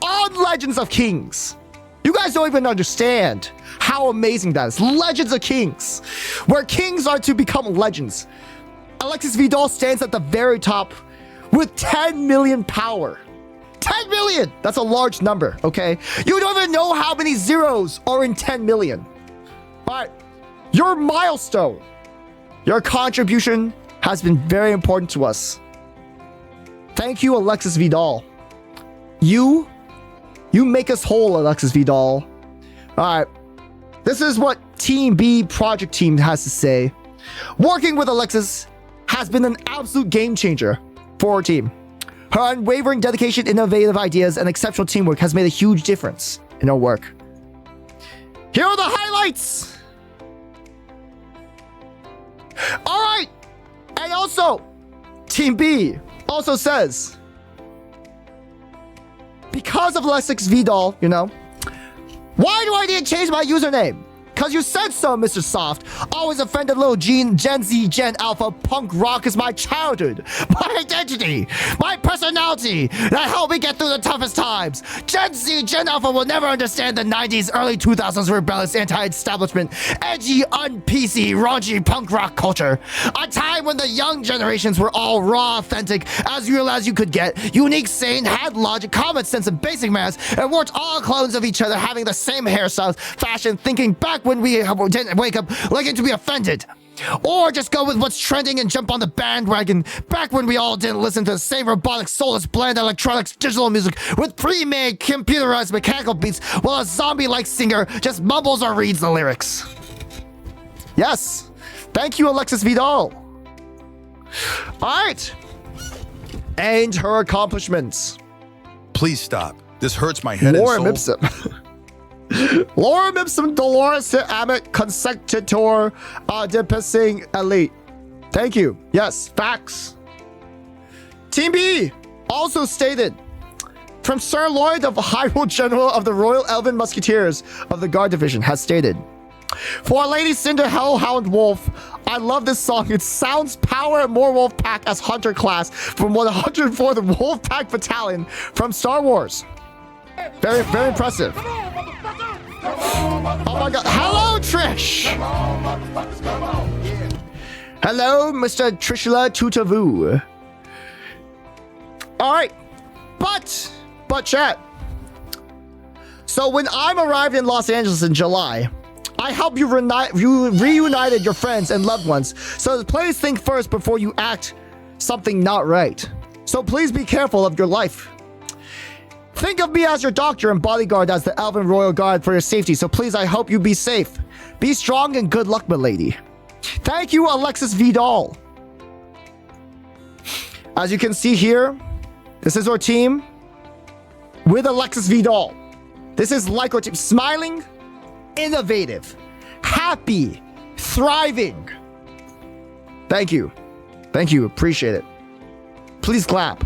B: on Legends of Kings. You guys don't even understand how amazing that is. Legends of Kings, where kings are to become legends. Alexis Vidal stands at the very top with 10 million power. 10 million! That's a large number, okay? You don't even know how many zeros are in 10 million. All right, your milestone, your contribution has been very important to us. Thank you, Alexis Vidal. You make us whole, Alexis Vidal. All right, this is what Team B project team has to say. Working with Alexis has been an absolute game changer for our team. Her unwavering dedication, innovative ideas, and exceptional teamwork has made a huge difference in our work. Here are the highlights. All right. And also, Team B also says, because of Alexis Vidal, you know, why do I need to change my username? Because you said so, Mr. Soft. Always offended little Gen Z, Gen Alpha, punk rock is my childhood, my identity, my personality that helped me get through the toughest times. Gen Z, Gen Alpha will never understand the 90s, early 2000s rebellious anti-establishment, edgy, un-PC, raunchy punk rock culture. A time when the young generations were all raw, authentic, as real as you could get, unique, sane, had logic, common sense, and basic manners, and weren't all clones of each other having the same hairstyles, fashion, thinking back when we didn't wake up liking to be offended. Or just go with what's trending and jump on the bandwagon back when we all didn't listen to the same robotic, soulless, bland electronics, digital music with pre-made, computerized mechanical beats while a zombie-like singer just mumbles or reads the lyrics. Yes. Thank you, Alexis Vidal. All right. And her accomplishments.
C: Please stop. This hurts my head
B: Laura
C: and soul.
B: Mipsum. Laura Mipsum Dolores Amit Consecutor de Passing Elite. Thank you. Yes, facts. Team B also stated, from Sir Lloyd of Hyrule General of the Royal Elven Musketeers of the Guard Division has stated, for Lady Cinder Hellhound Wolf, I love this song. It sounds power and more wolf pack as hunter class from 104th Wolf Pack Battalion from Star Wars. Very, very impressive. Oh my god. Hello, Trish. Hello, Mr. Trishula Tutavu. All right. But chat. So when I'm arrived in Los Angeles in July, I help you reunited your friends and loved ones. So please think first before you act something not right. So please be careful of your life. Think of me as your doctor and bodyguard as the Elven Royal Guard for your safety. So please, I hope you be safe. Be strong and good luck, my lady. Thank you, Alexis Vidal. As you can see here, this is our team with Alexis Vidal. This is like our team. Smiling, innovative, happy, thriving. Thank you. Thank you. Appreciate it. Please clap.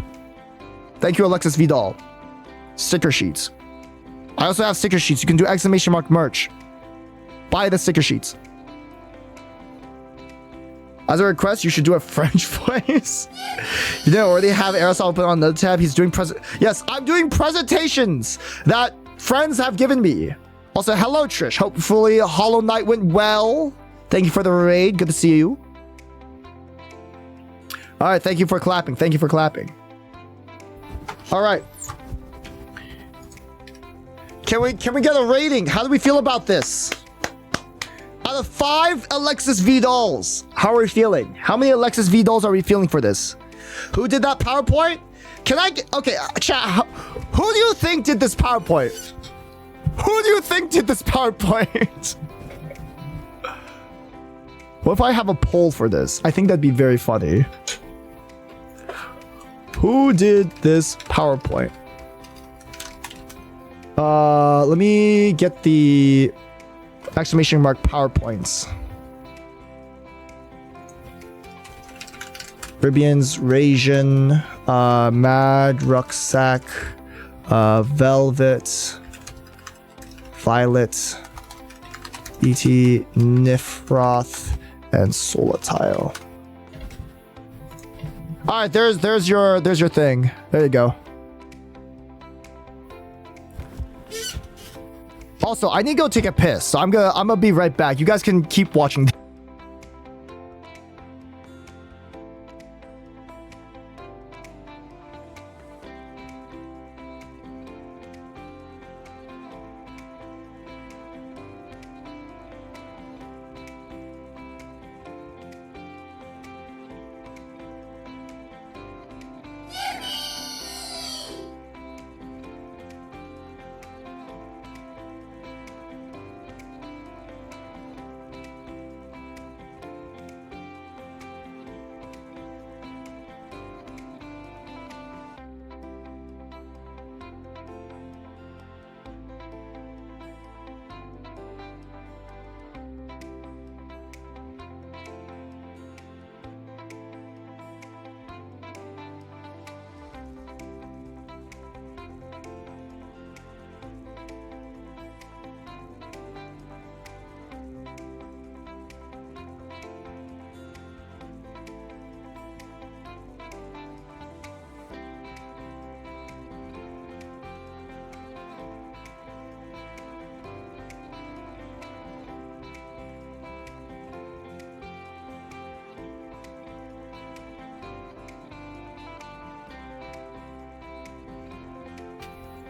B: Thank you, Alexis Vidal. Sticker sheets. I also have sticker sheets. You can do exclamation mark merch. Buy the sticker sheets. As a request, you should do a French voice. You didn't already have Aerosol open on the tab. He's doing Yes, I'm doing presentations that friends have given me. Also, hello, Trish. Hopefully, Hollow Knight went well. Thank you for the raid. Good to see you. All right, thank you for clapping. Thank you for clapping. All right. Can we get a rating? How do we feel about this? Out of 5 Alexis Vidals, how are we feeling? How many Alexis Vidals are we feeling for this? Who did that PowerPoint? Can I get... Okay, chat. Who do you think did this PowerPoint? Who do you think did this PowerPoint? What if I have a poll for this? I think that'd be very funny. Who did this PowerPoint? Let me get the exclamation mark PowerPoints. Ribians, Rasian, Mad, Rucksack, Velvet, Violet, E.T., Nifroth, and Solatile. All right, there's your thing. There you go. Also, I need to go take a piss, so I'm gonna be right back. You guys can keep watching.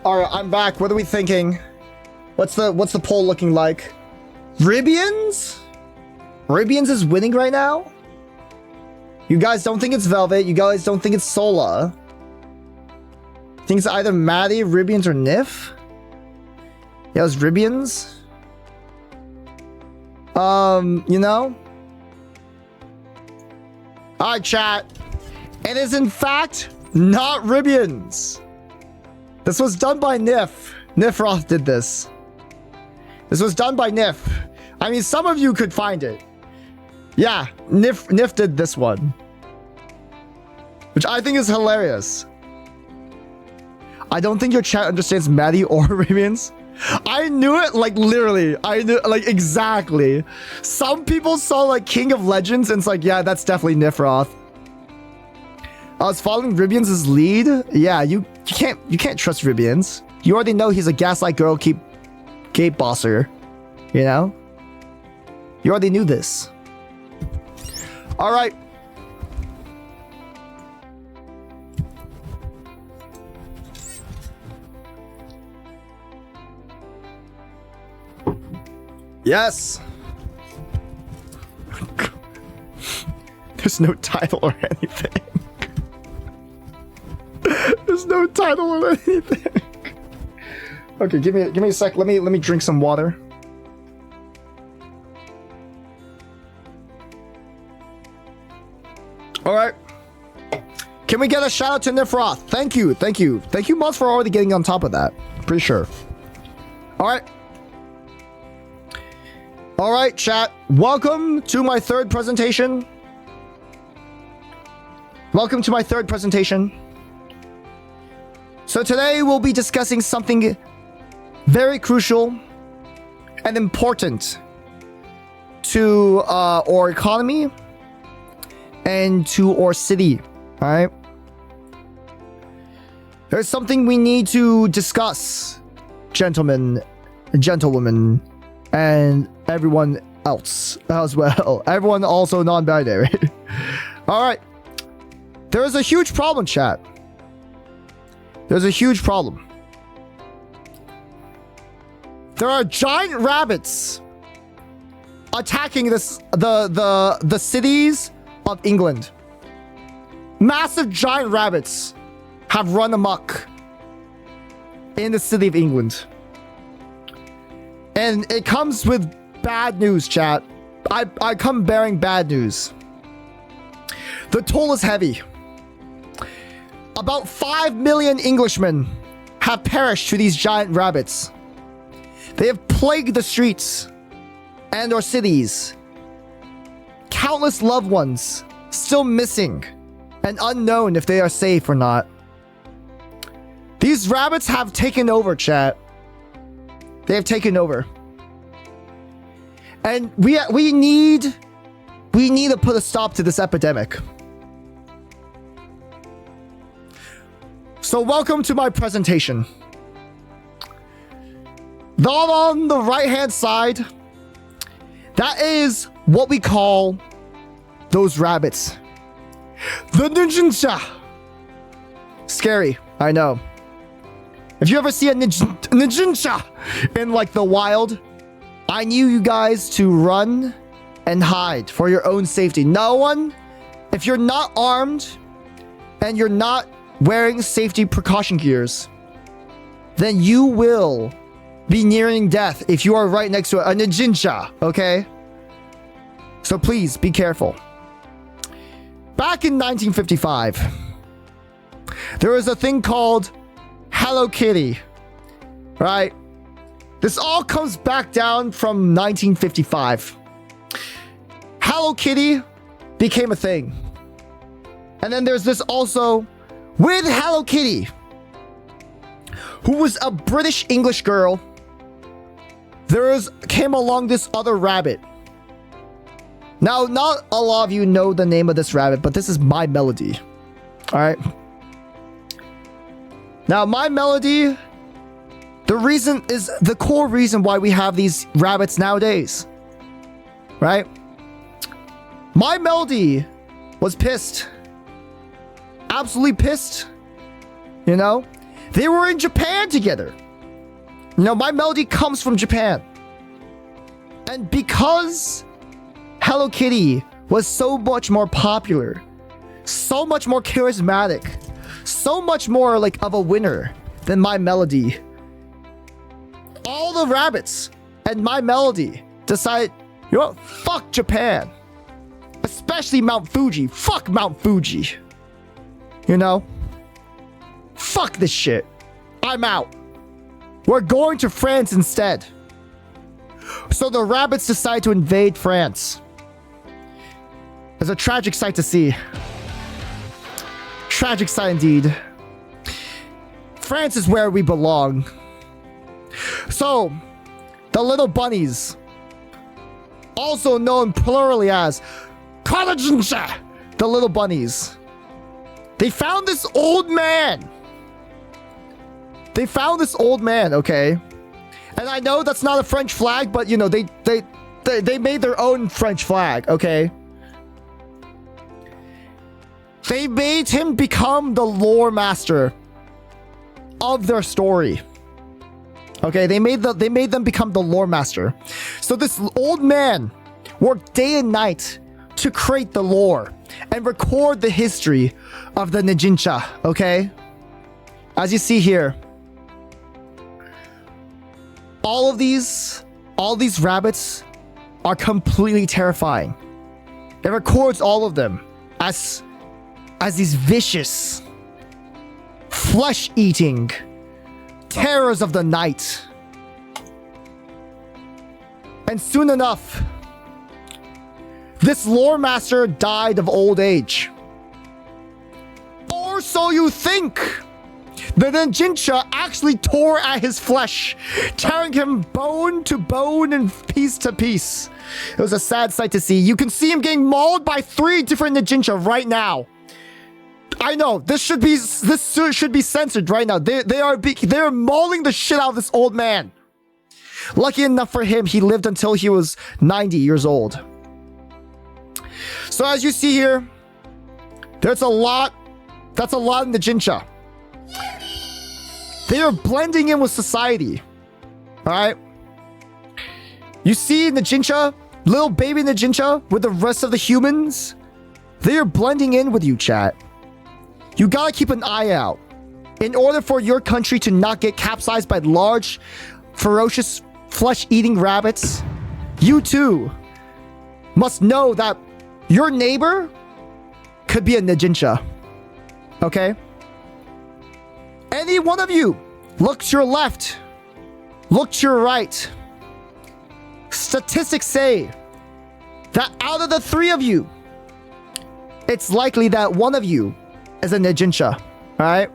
B: All right, I'm back. What are we thinking? What's the poll looking like? Ribians? Ribians is winning right now? You guys don't think it's Velvet. You guys don't think it's Sola. Think it's either Maddie, Ribians, or Nif? Yeah, it's Ribians. You know? Alright, chat. It is in fact not Ribians. This was done by Nif. Nifroth did this. This was done by Nif. I mean, some of you could find it. Yeah, Nif did this one. Which I think is hilarious. I don't think your chat understands Maddie or Ribians. I knew it, like, literally. I knew, like, exactly. Some people saw, like, King of Legends, and it's like, yeah, that's definitely Nifroth. I was following Ribians' lead. Yeah, you can't trust Ribians. You already know he's a gaslight girl, keep gate bosser. You know? You already knew this. Alright. Yes. There's no title or anything. There's no title or anything. Okay, give me a sec. Let me drink some water. All right. Can we get a shout out to Nifroth? Thank you, Mods, for already getting on top of that. Pretty sure. All right, chat. Welcome to my third presentation. So today we'll be discussing something very crucial and important to our economy and to our city. All right. There's something we need to discuss, gentlemen, gentlewomen, and everyone else as well. Everyone also non-binary. All right. There is a huge problem, chat. There's a huge problem. There are giant rabbits attacking the cities of England. Massive giant rabbits have run amok in the city of England. And it comes with bad news, chat. I come bearing bad news. The toll is heavy. About 5 million Englishmen have perished to these giant rabbits. They have plagued the streets and our cities. Countless loved ones still missing and unknown if they are safe or not. These rabbits have taken over, chat. They have taken over. And we need to put a stop to this epidemic. So welcome to my presentation. On the right hand side, that is what we call those rabbits. The ninja. Scary, I know. If you ever see a ninja in like the wild, I need you guys to run and hide for your own safety. No one, if you're not armed and you're not wearing safety precaution gears, then you will be nearing death if you are right next to a ninja, okay? So please be careful. Back in 1955, there was a thing called Hello Kitty, right? This all comes back down from 1955. Hello Kitty became a thing. And then there's this also with Hello Kitty, who was a British English girl. Came along this other rabbit. Now, not a lot of you know the name of this rabbit, but this is My Melody. All right. Now, My Melody, the core reason why we have these rabbits nowadays, right? My Melody was pissed. Absolutely pissed. You know? They were in Japan together. You know, My Melody comes from Japan. And because Hello Kitty was so much more popular, so much more charismatic, so much more like of a winner than My Melody, all the rabbits and My Melody decided, you know what, fuck Japan. Especially Mount Fuji. Fuck Mount Fuji. You know? Fuck this shit. I'm out. We're going to France instead. So the rabbits decide to invade France. It's a tragic sight to see. Tragic sight indeed. France is where we belong. So, the little bunnies, also known plurally as Kalajinsha, the little bunnies, they found this old man. Okay? And I know that's not a French flag, but you know, they made their own French flag, okay? They made him become the lore master of their story. Okay, they made them become the lore master. So this old man worked day and night to create the lore and record the history of the Nijincha, okay? As you see here, all these rabbits are completely terrifying. It records all of them as these vicious, flesh-eating terrors of the night. And soon enough, this lore master died of old age. Or so you think. The Nijincha actually tore at his flesh, tearing him bone to bone and piece to piece. It was a sad sight to see. You can see him getting mauled by 3 different Nijincha right now. I know this should be censored right now. They're mauling the shit out of this old man. Lucky enough for him, he lived until he was 90 years old. So as you see here, that's a lot of Nijincha. They are blending in with society. Alright? You see Nijincha, little baby Nijincha with the rest of the humans? They are blending in with you, chat. You gotta keep an eye out. In order for your country to not get capsized by large, ferocious, flesh-eating rabbits, you too must know that your neighbor could be a Nijincha. Okay? Any one of you, look to your left, look to your right. Statistics say that out of the 3 of you, it's likely that one of you is a Nijincha. Alright?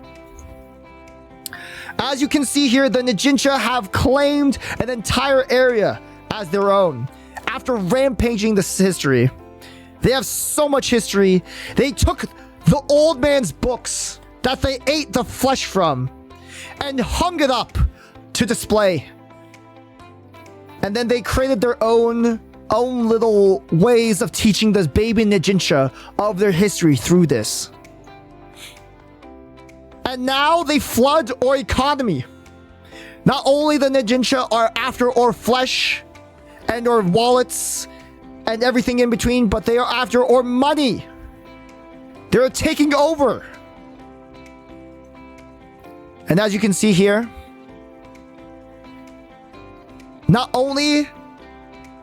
B: As you can see here, the Nijincha have claimed an entire area as their own. After rampaging this history, they have so much history. They took the old man's books that they ate the flesh from and hung it up to display. And then they created their own little ways of teaching this baby Nijincha of their history through this. And now they flood our economy. Not only the Nijincha are after our flesh and our wallets and everything in between, but they are after our money. They're taking over. And as you can see here, not only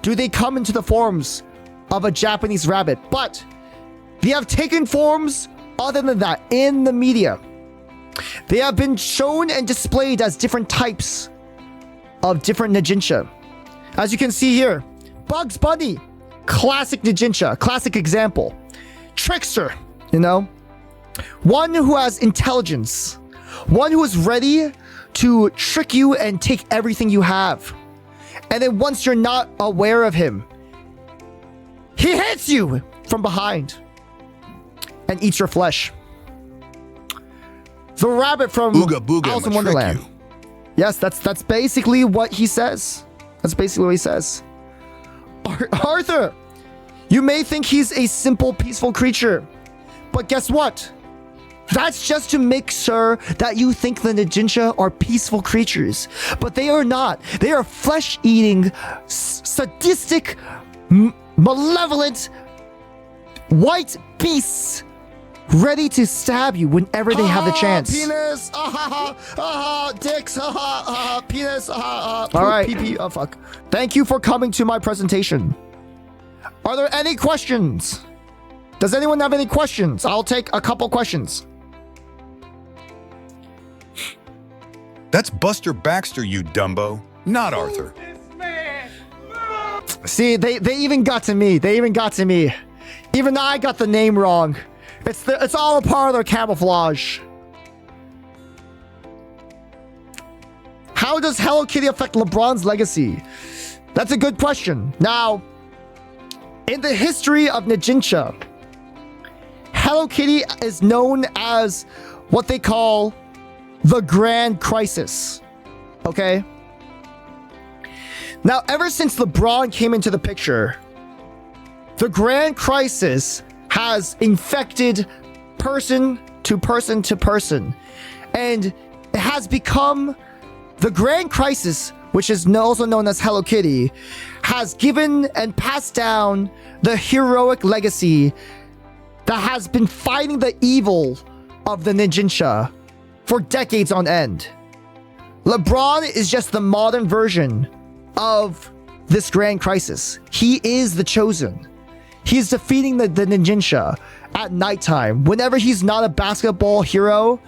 B: do they come into the forms of a Japanese rabbit, but they have taken forms other than that in the media. They have been shown and displayed as different types of different Nijincha. As you can see here, Bugs Bunny, classic Nijincha, classic example. Trickster, you know, one who has intelligence, one who is ready to trick you and take everything you have. And then once you're not aware of him, he hits you from behind and eats your flesh. The rabbit from
C: Ooga Booga
B: Alice in Wonderland. Yes, that's basically what he says. That's basically what he says. Arthur, you may think he's a simple, peaceful creature, but guess what? That's just to make sure that you think the Nijincha are peaceful creatures, but they are not. They are flesh-eating, sadistic, malevolent, white beasts ready to stab you whenever they have the chance. Penis, dicks, penis, all right. Pee-pee, oh fuck. Thank you for coming to my presentation. Are there any questions? Does anyone have any questions? I'll take a couple questions.
C: That's Buster Baxter, you Dumbo, not Arthur.
B: See, they even got to me. They even got to me. Even I got the name wrong. It's all a part of their camouflage. How does Hello Kitty affect LeBron's legacy? That's a good question. Now, in the history of Nijincha, Hello Kitty is known as what they call the Grand Crisis. Okay? Now, ever since LeBron came into the picture, the Grand Crisis has infected person to person to person. And it has become The Grand Crisis, which is also known as Hello Kitty, has given and passed down the heroic legacy that has been fighting the evil of the Ninjincha for decades on end. LeBron is just the modern version of this Grand Crisis. He is the chosen. He's defeating the Ninjincha at nighttime. Whenever he's not a basketball hero,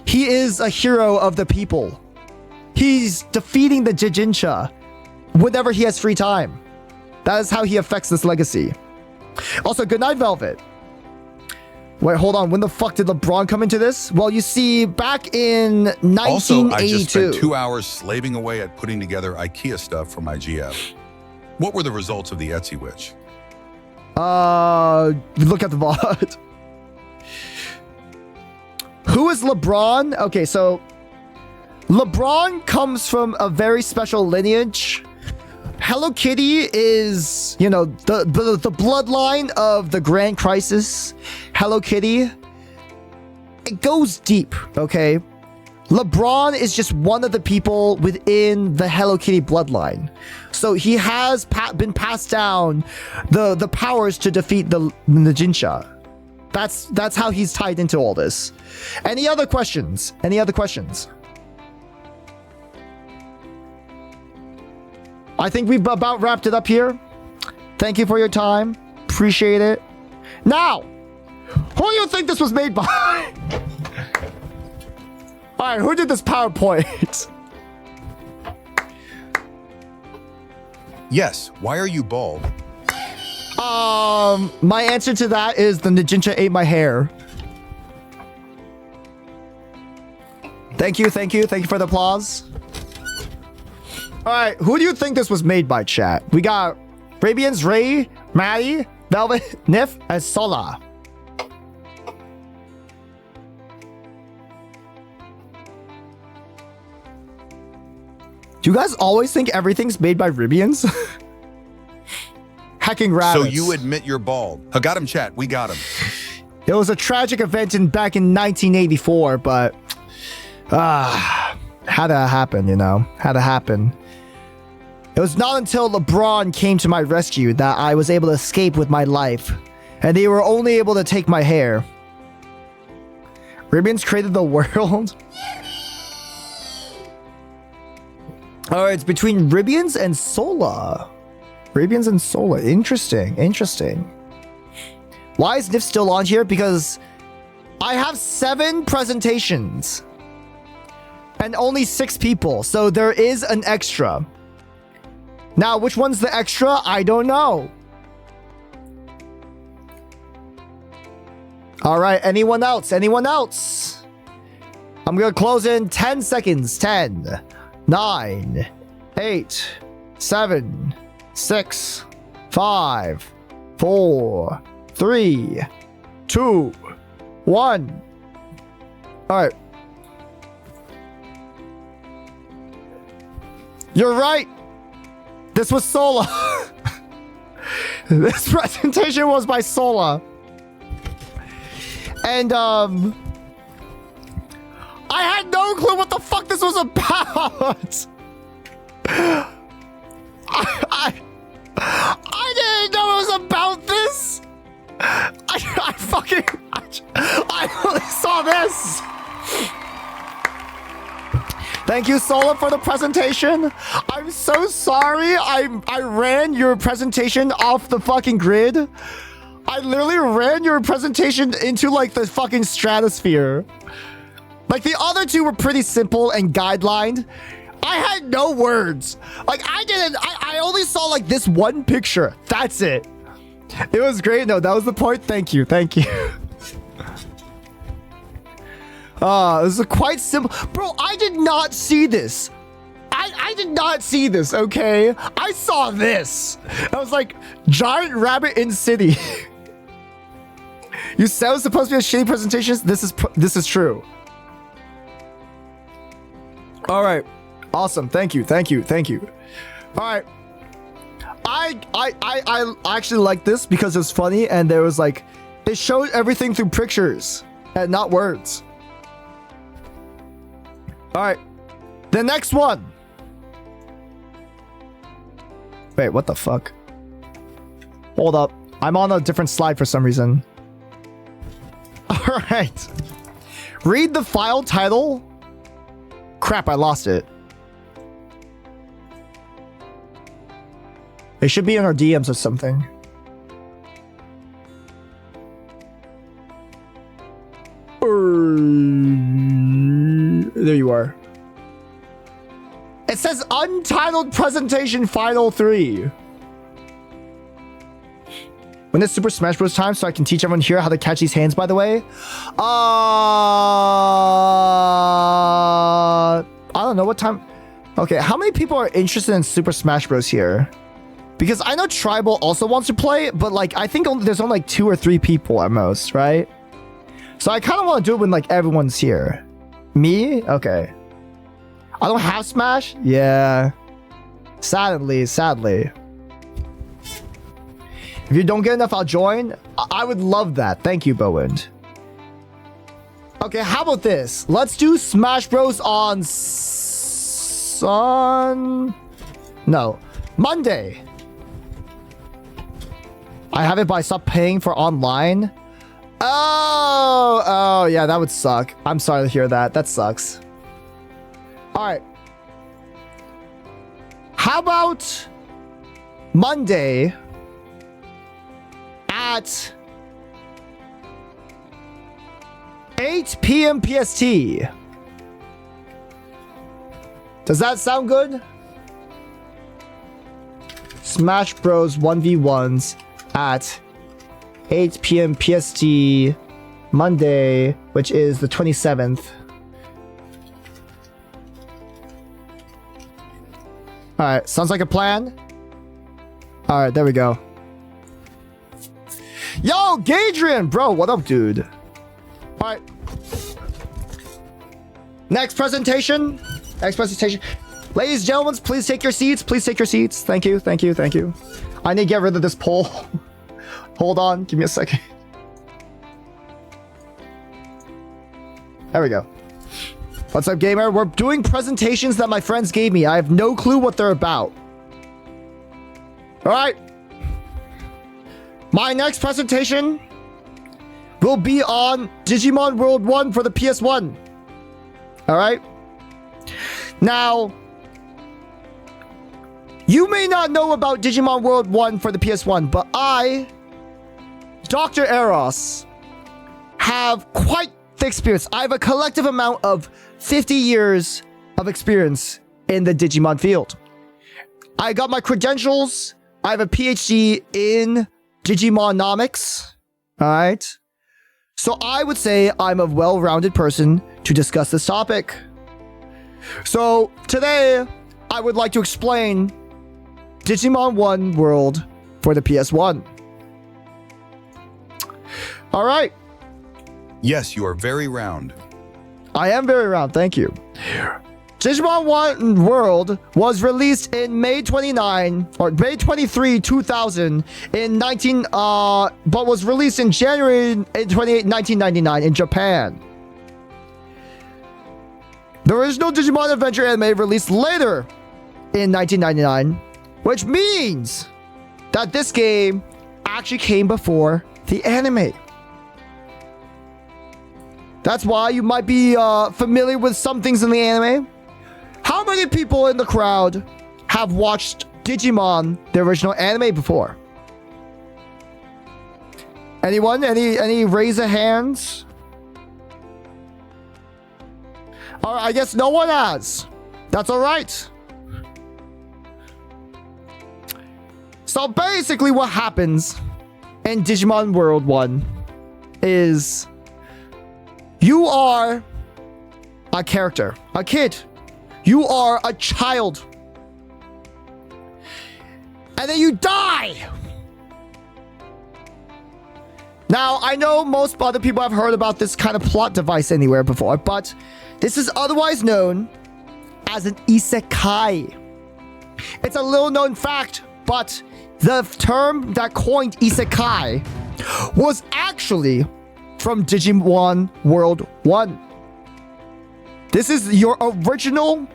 B: he is a hero of the people. He's defeating the Ninjincha whenever he has free time. That is how he affects this legacy. Also, good night, Velvet. Wait, hold on. When the fuck did LeBron come into this? Well, you see, back in 1982.
C: Also, I just spent 2 hours slaving away at putting together IKEA stuff for my GF. What were the results of the Etsy witch?
B: Look at the bot. Who is LeBron? Okay, so LeBron comes from a very special lineage. Hello Kitty is, you know, the bloodline of the Grand Crisis. Hello Kitty. It goes deep, okay? LeBron is just one of the people within the Hello Kitty bloodline. So he has been passed down the powers to defeat the Ninjincha. That's how he's tied into all this. Any other questions? Any other questions? I think we've about wrapped it up here. Thank you for your time. Appreciate it. Now, who do you think this was made by? Alright, who did this PowerPoint?
C: Yes, why are you bald?
B: My answer to that is the Ninjincha ate my hair. Thank you for the applause. Alright, who do you think this was made by, chat? We got Rabians, Ray, Maddie, Velvet, Nif, and Sola. Do you guys always think everything's made by Ribians? Hacking rabbits.
C: So you admit you're bald. I got him, chat. We got him.
B: It was a tragic event back in 1984, but had to happen, you know? Had to happen. It was not until LeBron came to my rescue that I was able to escape with my life, and they were only able to take my hair. Ribians created the world. Alright, it's between Ribians and Sola. Ribians and Sola. Interesting. Why is Nif still on here? Because I have 7 presentations and only 6 people, so there is an extra. Now, which one's the extra? I don't know. Alright, anyone else? I'm gonna close in 10 seconds. 10, 9, 8, 7, 6, 5, 4, 3, 2, 1. Alright. You're right. This was Sola. This presentation was by Sola. And, I had no clue what the fuck this was about. I didn't know it was about this. I only saw this. Thank you, Sola, for the presentation. I'm so sorry I ran your presentation off the fucking grid. I literally ran your presentation into like the fucking stratosphere. Like the other two were pretty simple and guidelined. I had no words. Like I only saw like this one picture. That's it. It was great. No, that was the point. Thank you. This is quite simple. Bro, I did not see this. I did not see this, okay? I saw this. I was like, giant rabbit in city. You said it was supposed to be a shitty presentation? This is true. All right. Awesome. Thank you. All right. I actually like this because it's funny and there was like, it showed everything through pictures and not words. All right. The next one. Wait, what the fuck? Hold up. I'm on a different slide for some reason. All right. Read the file title. Crap, I lost it. It should be in our DMs or something. There you are. It says Untitled Presentation Final 3. When it's Super Smash Bros. Time, so I can teach everyone here how to catch these hands, by the way. I don't know what time. Okay, how many people are interested in Super Smash Bros. Here? Because I know Tribal also wants to play, but like I think there's only like 2 or 3 people at most, right? So I kind of want to do it when like everyone's here. Me? Okay. I don't have Smash? Yeah. Sadly. If you don't get enough, I'll join. I would love that. Thank you, Bowen. Okay, how about this? Let's do Smash Bros. On Monday. I have it, but I stopped paying for online. Oh, yeah, that would suck. I'm sorry to hear that. That sucks. All right. How about Monday at 8 p.m. PST? Does that sound good? Smash Bros 1v1s at 8 p.m. PST Monday, which is the 27th. Alright, sounds like a plan. Alright, there we go. Yo, Gadrian! Bro, what up, dude? Alright. Next presentation. Ladies and gentlemen, please take your seats. Thank you. I need to get rid of this poll. Hold on, give me a second. There we go. What's up, gamer? We're doing presentations that my friends gave me. I have no clue what they're about. All right. My next presentation will be on Digimon World 1 for the PS1. All right. Now, you may not know about Digimon World 1 for the PS1, but I, Dr. Eros, have quite the experience. I have a collective amount of 50 years of experience in the Digimon field. I got my credentials. I have a PhD in Digimonomics. All right. So I would say I'm a well-rounded person to discuss this topic. So today, I would like to explain Digimon 1 World for the PS1. All right.
C: Yes, you are very round.
B: I am very round, thank you. Digimon 1 World was released in May 23, 2000 but was released in January 28, 1999 in Japan. The original Digimon Adventure anime released later in 1999, which means that this game actually came before the anime. That's why you might be familiar with some things in the anime. How many people in the crowd have watched Digimon, the original anime, before? Anyone? Any raise of hands? All right, I guess no one has. That's all right. So basically what happens in Digimon World 1 is you are a character, a kid. You are a child. And then you die. Now, I know most other people have heard about this kind of plot device anywhere before, but this is otherwise known as an isekai. It's a little known fact, but the term that coined isekai was actually from Digimon World 1. This is your original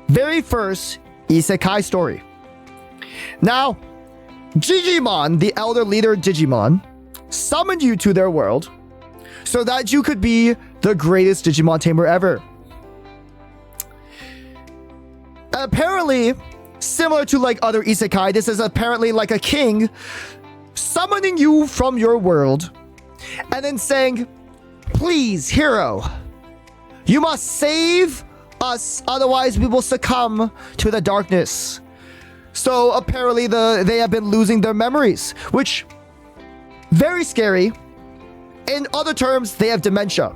B: very first isekai story. Now, Digimon, the elder leader Digimon, summoned you to their world so that you could be the greatest Digimon tamer ever. Apparently, similar to like other isekai, this is apparently like a king summoning you from your world and then saying, please, hero, you must save us, otherwise we will succumb to the darkness. So apparently they have been losing their memories, which very scary. In other terms, they have dementia.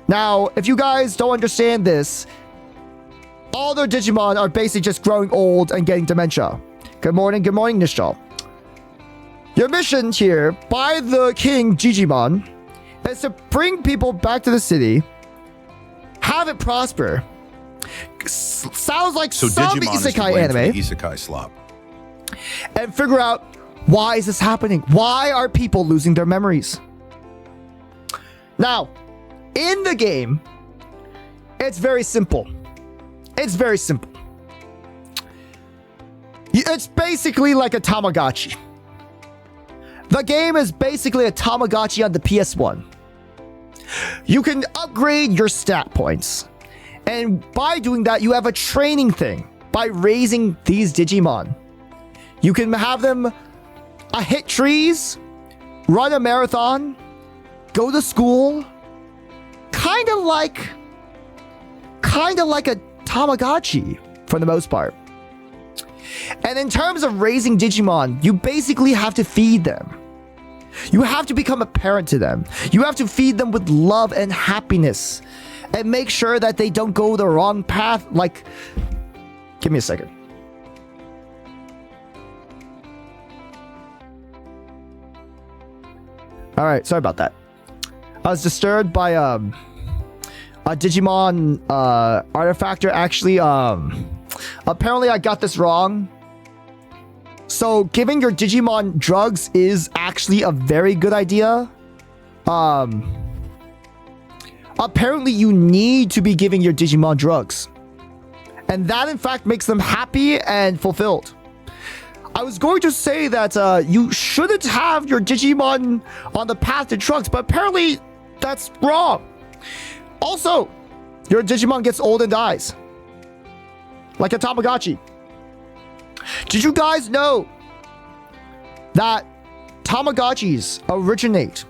B: Now, if you guys don't understand this, all their Digimon are basically just growing old and getting dementia. Good morning, Nishal. Your mission here by the King Digimon is to bring people back to the city, have it prosper. Sounds like
C: So
B: some
C: Digimon is to
B: isekai
C: blame for
B: anime.
C: the isekai slop.
B: And figure out, why is this happening? Why are people losing their memories? Now, in the game, it's very simple. It's very simple. It's basically like a Tamagotchi. The game is basically a Tamagotchi on the PS1. You can upgrade your stat points. And by doing that, you have a training thing by raising these Digimon. You can have them hit trees, run a marathon, go to school, kind of like a Tamagotchi for the most part. And in terms of raising Digimon, you basically have to feed them. You have to become a parent to them. You have to feed them with love and happiness and make sure that they don't go the wrong path. Like, give me a second. All right, sorry about that. I was disturbed by a Digimon artifactor. Actually, apparently I got this wrong. So giving your Digimon drugs is actually a very good idea. Apparently you need to be giving your Digimon drugs. And that in fact makes them happy and fulfilled. I was going to say that you shouldn't have your Digimon on the path to drugs, but apparently that's wrong. Also, your Digimon gets old and dies. Like a Tamagotchi. Did you guys know that Tamagotchis originate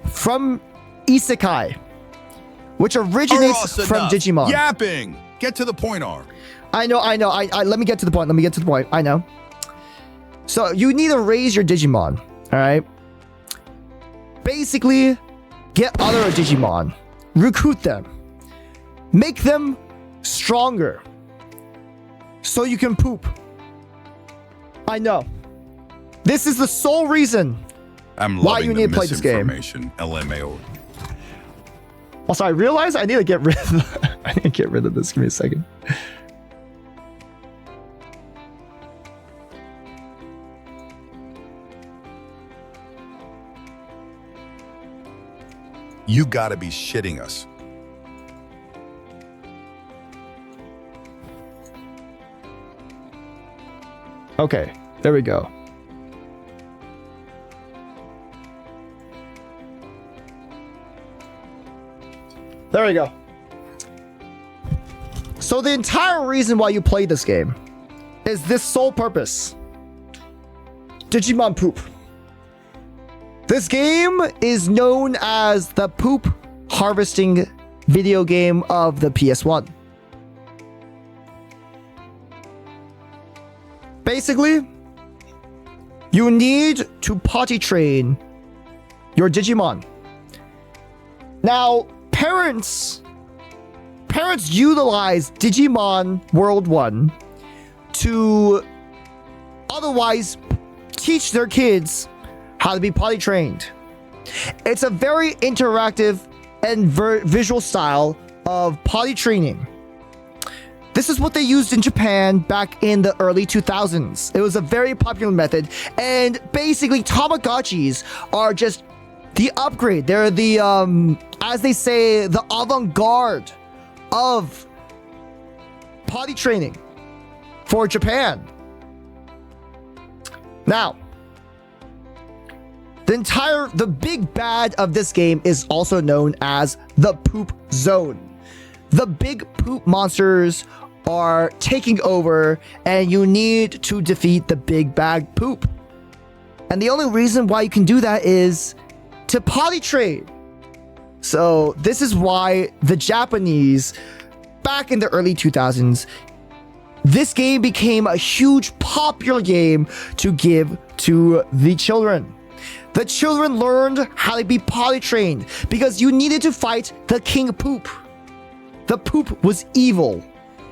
B: from Isekai, which originates
C: Arros
B: from
C: enough.
B: Digimon?
C: Yapping. Get to the point, R.
B: I know. Let me get to the point. I know. So you need to raise your Digimon. All right. Basically, get other Digimon, recruit them, make them stronger, so you can poop. I know. This is the sole reason
C: I'm
B: why
C: loving
B: you
C: the
B: need to play this game.
C: misinformation, LMAO.
B: Also, I realize I need to get rid of this. Give me a second.
C: You gotta be shitting us.
B: Okay, there we go. There we go. So the entire reason why you play this game is this sole purpose. Digimon poop. This game is known as the poop harvesting video game of the PS1. Basically, you need to potty train your Digimon. Now, parents utilize Digimon World 1 to otherwise teach their kids how to be potty trained. It's a very interactive and visual style of potty training. This is what they used in Japan back in the early 2000s. It was a very popular method, and basically Tamagotchis are just the upgrade. They're the, as they say, the avant-garde of potty training for Japan. Now, the big bad of this game is also known as the poop zone. The big poop monsters are taking over, and you need to defeat the big bad poop. And the only reason why you can do that is to potty train. So this is why the Japanese, back in the early 2000s, this game became a huge popular game to give to the children. The children learned how to be potty trained because you needed to fight the king poop. The poop was evil.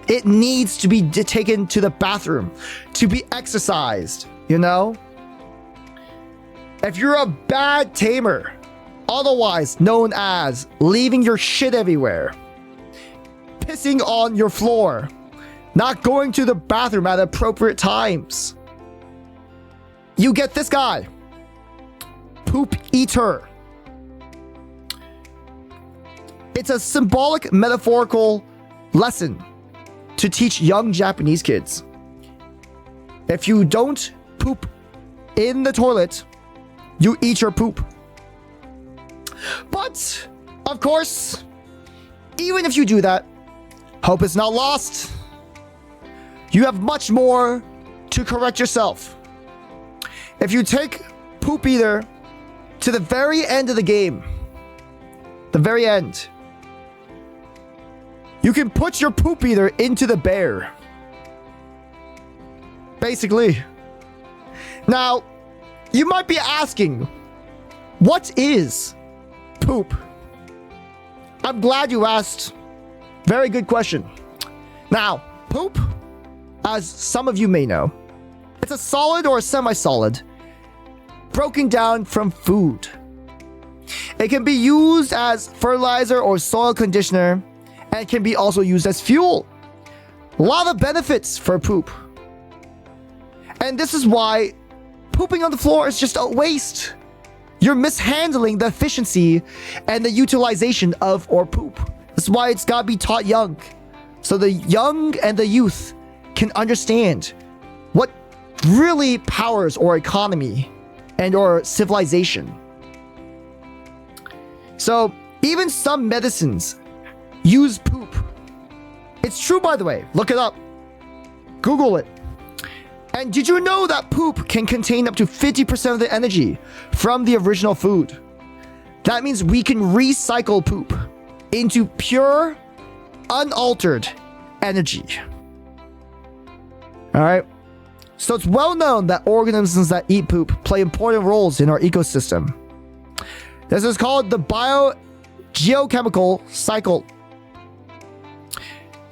B: It needs to be taken to the bathroom, to be exercised, you know? If you're a bad tamer, otherwise known as leaving your shit everywhere, pissing on your floor, not going to the bathroom at appropriate times, you get this guy, Poop Eater. It's a symbolic, metaphorical lesson to teach young Japanese kids. If you don't poop in the toilet, you eat your poop. But, of course, even if you do that, hope is not lost. You have much more to correct yourself. If you take Poop Eater to the very end of the game, the very end, you can put your Poop Eater into the bear. Basically. Now, you might be asking, what is poop? I'm glad you asked. Very good question. Now, poop, as some of you may know, it's a solid or a semi-solid broken down from food. It can be used as fertilizer or soil conditioner, and it can be also used as fuel. A lot of benefits for poop. And this is why pooping on the floor is just a waste. You're mishandling the efficiency and the utilization of or poop. That's why it's got to be taught young. So the young and the youth can understand what really powers our economy and our civilization. So even some medicines use poop. It's true, by the way. Look it up. Google it. And did you know that poop can contain up to 50% of the energy from the original food? That means we can recycle poop into pure, unaltered energy. All right. So it's well known that organisms that eat poop play important roles in our ecosystem. This is called the biogeochemical cycle.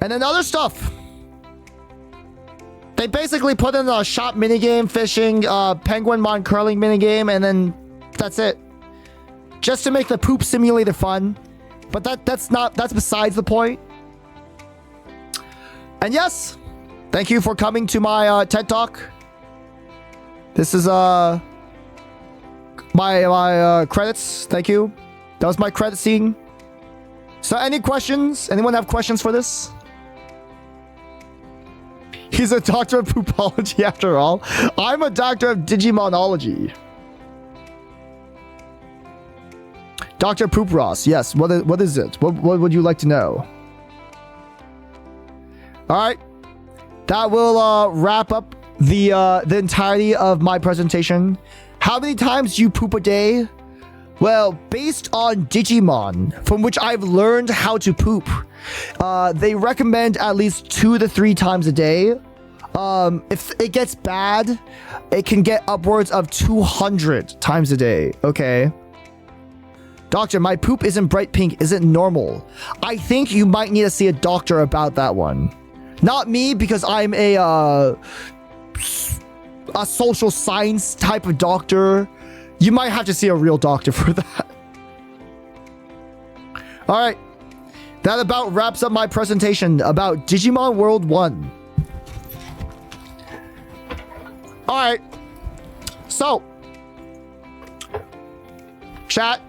B: And then other stuff. They basically put in a shop minigame, fishing, penguin mon curling minigame, and then that's it. Just to make the poop simulator fun. But that's besides the point. And yes, thank you for coming to my TED Talk. This is my credits. Thank you. That was my credit scene. So any questions? Anyone have questions for this? He's a doctor of poopology after all. I'm a doctor of Digimonology. Dr. Poop Ross. Yes. What is it? What would you like to know? All right. That will wrap up the entirety of my presentation. How many times do you poop a day? Well, based on Digimon, from which I've learned how to poop, they recommend at least 2 to 3 times a day. If it gets bad, it can get upwards of 200 times a day. Okay. Doctor, my poop isn't bright pink. Is it normal? I think you might need to see a doctor about that one. Not me, because I'm a social science type of doctor. You might have to see a real doctor for that. All right. That about wraps up my presentation about Digimon World 1. All right. So, chat,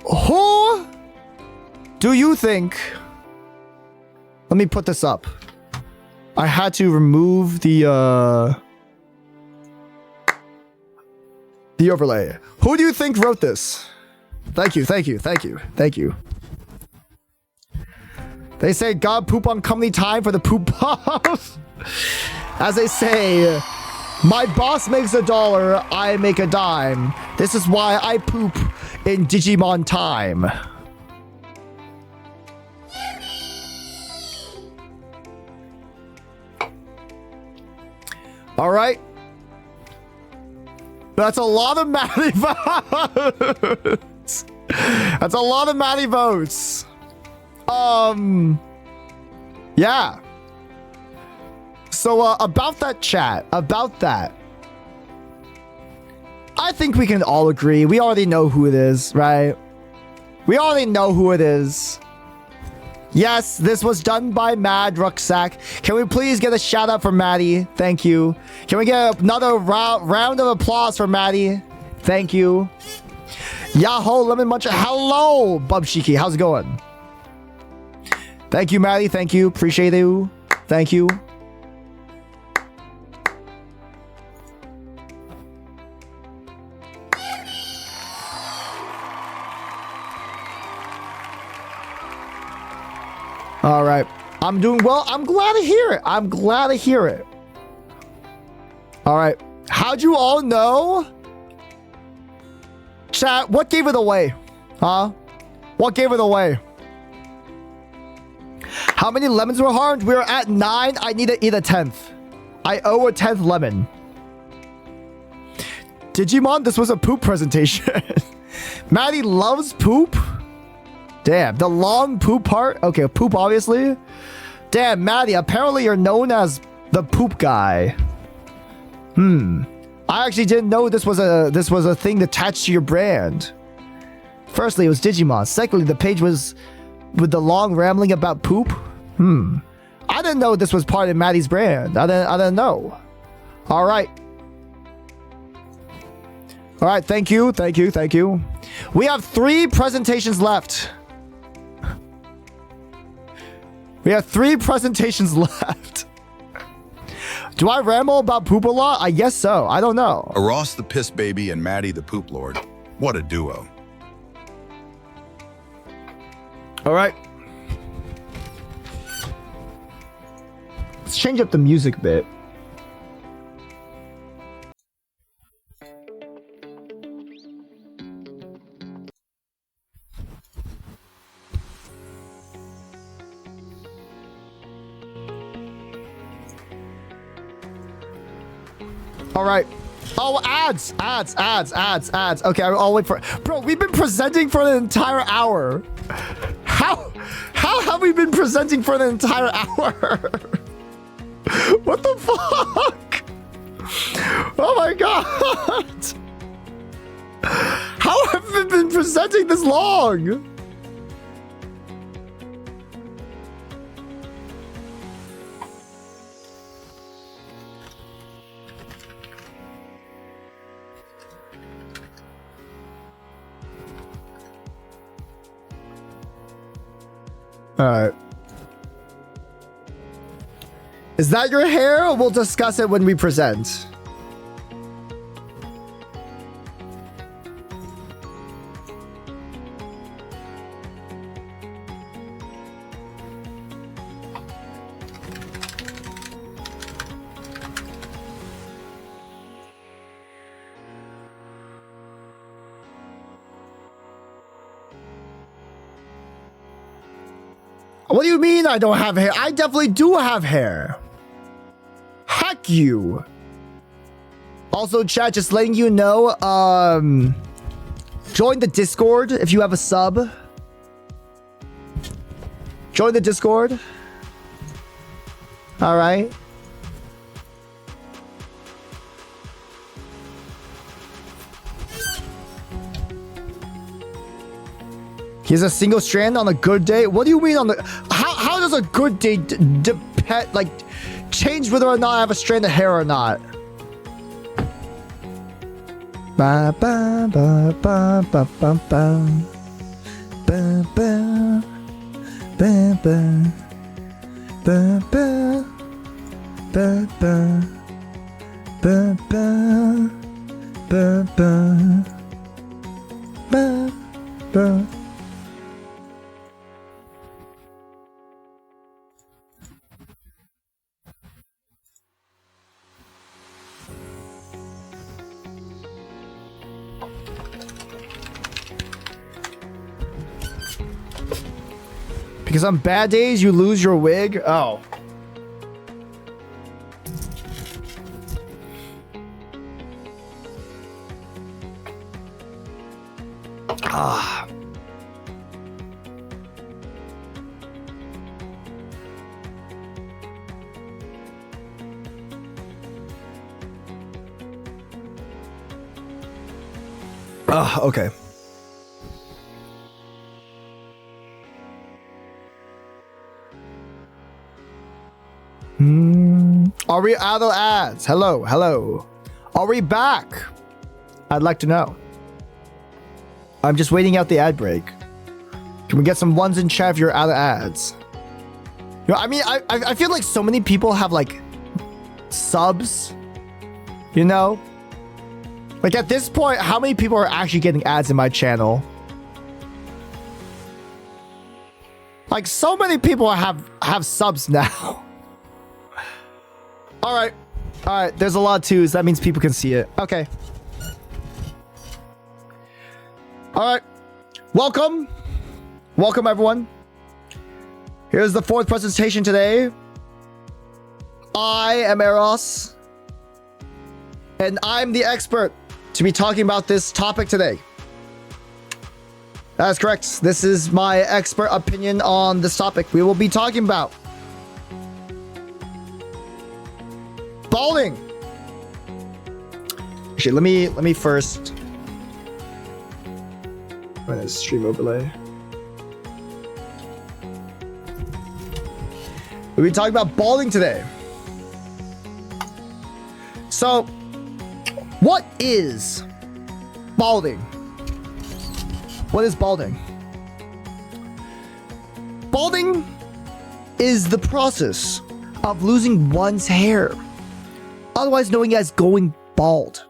B: who do you think... Let me put this up. I had to remove the overlay. Who do you think wrote this? Thank you, thank you, thank you, thank you. They say God poop on company time for the poop buff. As they say, my boss makes $1, I make a dime. This is why I poop in Digimon time. All right. That's a lot of Maddie votes. That's a lot of Maddie votes. Yeah. So, about that chat, about that. I think we can all agree. We already know who it is, right? We already know who it is. Yes, this was done by Mad Rucksack. Can we please get a shout out for Maddie? Thank you. Can we get another round of applause for Maddie? Thank you. Yahoo, Lemon Muncher. Hello, Bubshiki. How's it going? Thank you, Maddie. Thank you. Appreciate you. Thank you. All right. I'm doing well. I'm glad to hear it. I'm glad to hear it. All right. How'd you all know? Chat, what gave it away? Huh? What gave it away? How many lemons were harmed? We are at 9. I need to eat a 10th. I owe a 10th lemon. Digimon, this was a poop presentation. Maddie loves poop. Damn, the long poop part? Okay, poop obviously. Damn, Maddie, apparently you're known as the poop guy. I actually didn't know this was a thing attached to your brand. Firstly, it was Digimon. Secondly, the page was with the long rambling about poop. I didn't know this was part of Maddie's brand. I didn't know. All right. All right, thank you, thank you, thank you. We have 3 presentations left. We have 3 presentations left. Do I ramble about poop a lot? I guess so. I don't know.
C: A Ross the Piss Baby and Maddie the Poop Lord. What a duo.
B: All right. Let's change up the music a bit. All right. Oh, ads. Okay, I'll wait for it. Bro, we've been presenting for an entire hour. How have we been presenting for an entire hour? What the fuck? Oh my god. How have we been presenting this long? Alright. Is that your hair? We'll discuss it when we present. What do you mean I don't have hair? I definitely do have hair. Heck you. Also, chat, just letting you know, join the Discord if you have a sub. Join the Discord. All right. He has a single strand on a good day. What do you mean on the? How does a good day depend? Like, change whether or not I have a strand of hair or not? Ba ba ba ba ba ba ba ba ba ba ba ba ba Ba, ba. Ba, ba. Ba, ba. Ba, ba. Because on bad days you lose your wig? Oh. Ah. Okay. Are we out of ads? Hello, hello. Are we back? I'd like to know. I'm just waiting out the ad break. Can we get some ones in chat if you're out of ads? You know, I mean, I feel like so many people have like subs, you know? Like at this point, how many people are actually getting ads in my channel? Like so many people have subs now. All right. All right. There's a lot of twos. That means people can see it. Okay. All right. Welcome. Welcome, everyone. Here's the fourth presentation today. I am Eros. And I'm the expert to be talking about this topic today. That's correct. This is my expert opinion on this topic. We will be talking about balding. Actually, let me first run a stream overlay. We'll be talking about balding today. So, what is balding? What is balding? Balding is the process of losing one's hair, otherwise known as going bald.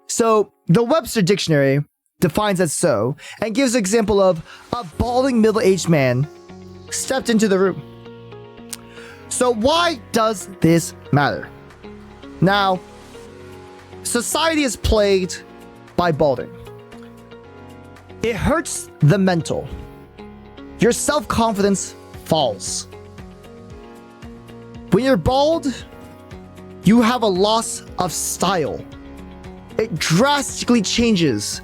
B: So, the Webster Dictionary defines as so, and gives an example of a balding middle-aged man stepped into the room. So why does this matter? Now, society is plagued by balding. It hurts the mental. Your self-confidence falls. When you're bald, you have a loss of style. It drastically changes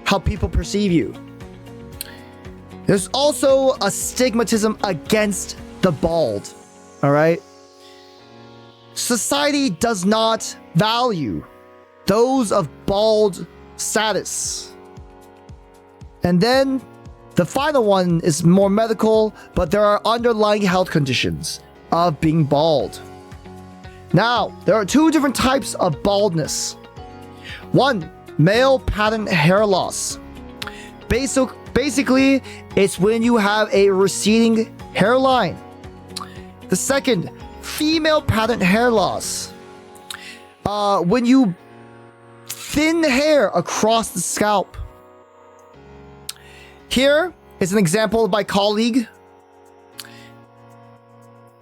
B: how people perceive you. There's also a stigmatism against the bald, all right? Society does not value those of bald status. And then the final one is more medical, but there are underlying health conditions of being bald. Now, there are two different types of baldness. One, male pattern hair loss. Basically, it's when you have a receding hairline. The second, female pattern hair loss. When you thin hair across the scalp. Here is an example of my colleague.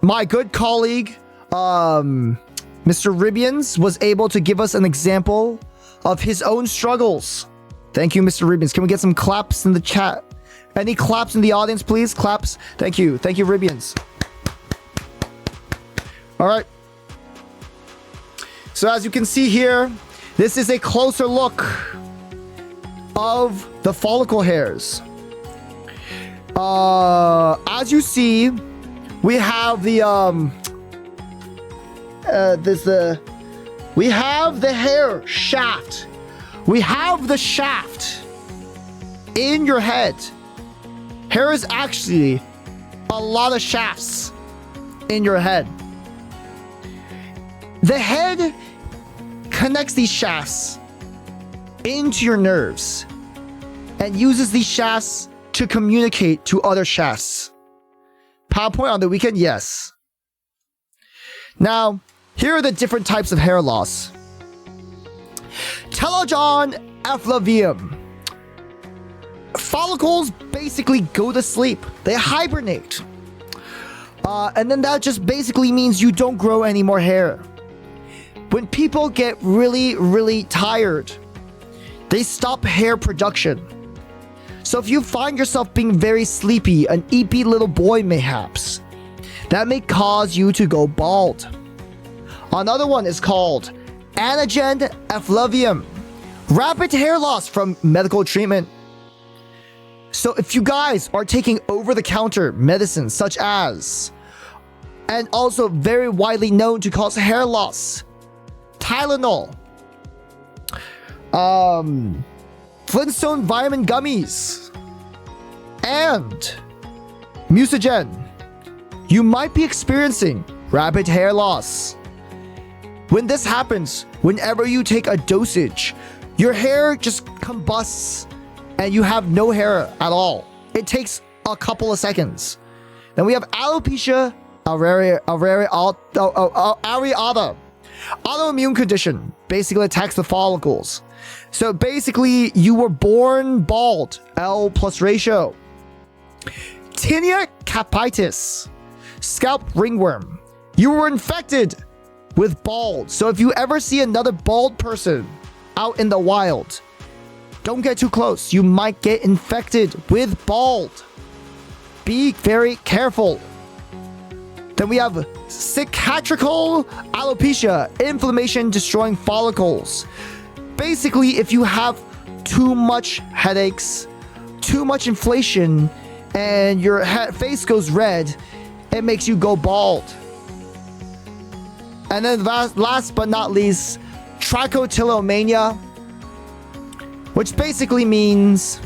B: My good colleague, Mr. Ribians, was able to give us an example of his own struggles. Thank you, Mr. Ribians. Can we get some claps in the chat? Any claps in the audience, please? Claps. Thank you. Thank you, Ribians. All right. So as you can see here, this is a closer look of the follicle hairs. As you see, we have the we have the hair shaft. We have the shaft in your head. Hair is actually a lot of shafts in your head. The head connects these shafts into your nerves and uses these shafts to communicate to other shafts. PowerPoint on the weekend? Yes. Now, here are the different types of hair loss. Telogen effluvium. Follicles basically go to sleep. They hibernate. And then that just basically means you don't grow any more hair. When people get really, really tired, they stop hair production. So if you find yourself being very sleepy, an eepy little boy mayhaps, that may cause you to go bald. Another one is called anagen effluvium. Rapid hair loss from medical treatment. So if you guys are taking over-the-counter medicines such as, and also very widely known to cause hair loss, Tylenol, Flintstone vitamin gummies, and Mucigen, you might be experiencing rapid hair loss. When this happens, whenever you take a dosage, your hair just combusts and you have no hair at all. It takes a couple of seconds. Then we have alopecia areata. Autoimmune condition basically attacks the follicles. So basically, you were born bald, L plus ratio. Tinea capitis, scalp ringworm. You were infected with bald. So if you ever see another bald person out in the wild, don't get too close. You might get infected with bald. Be very careful. Then we have cicatricial alopecia, inflammation destroying follicles. Basically, if you have too much headaches, too much inflation, and your face goes red, it makes you go bald. And then last but not least, trichotillomania, which basically means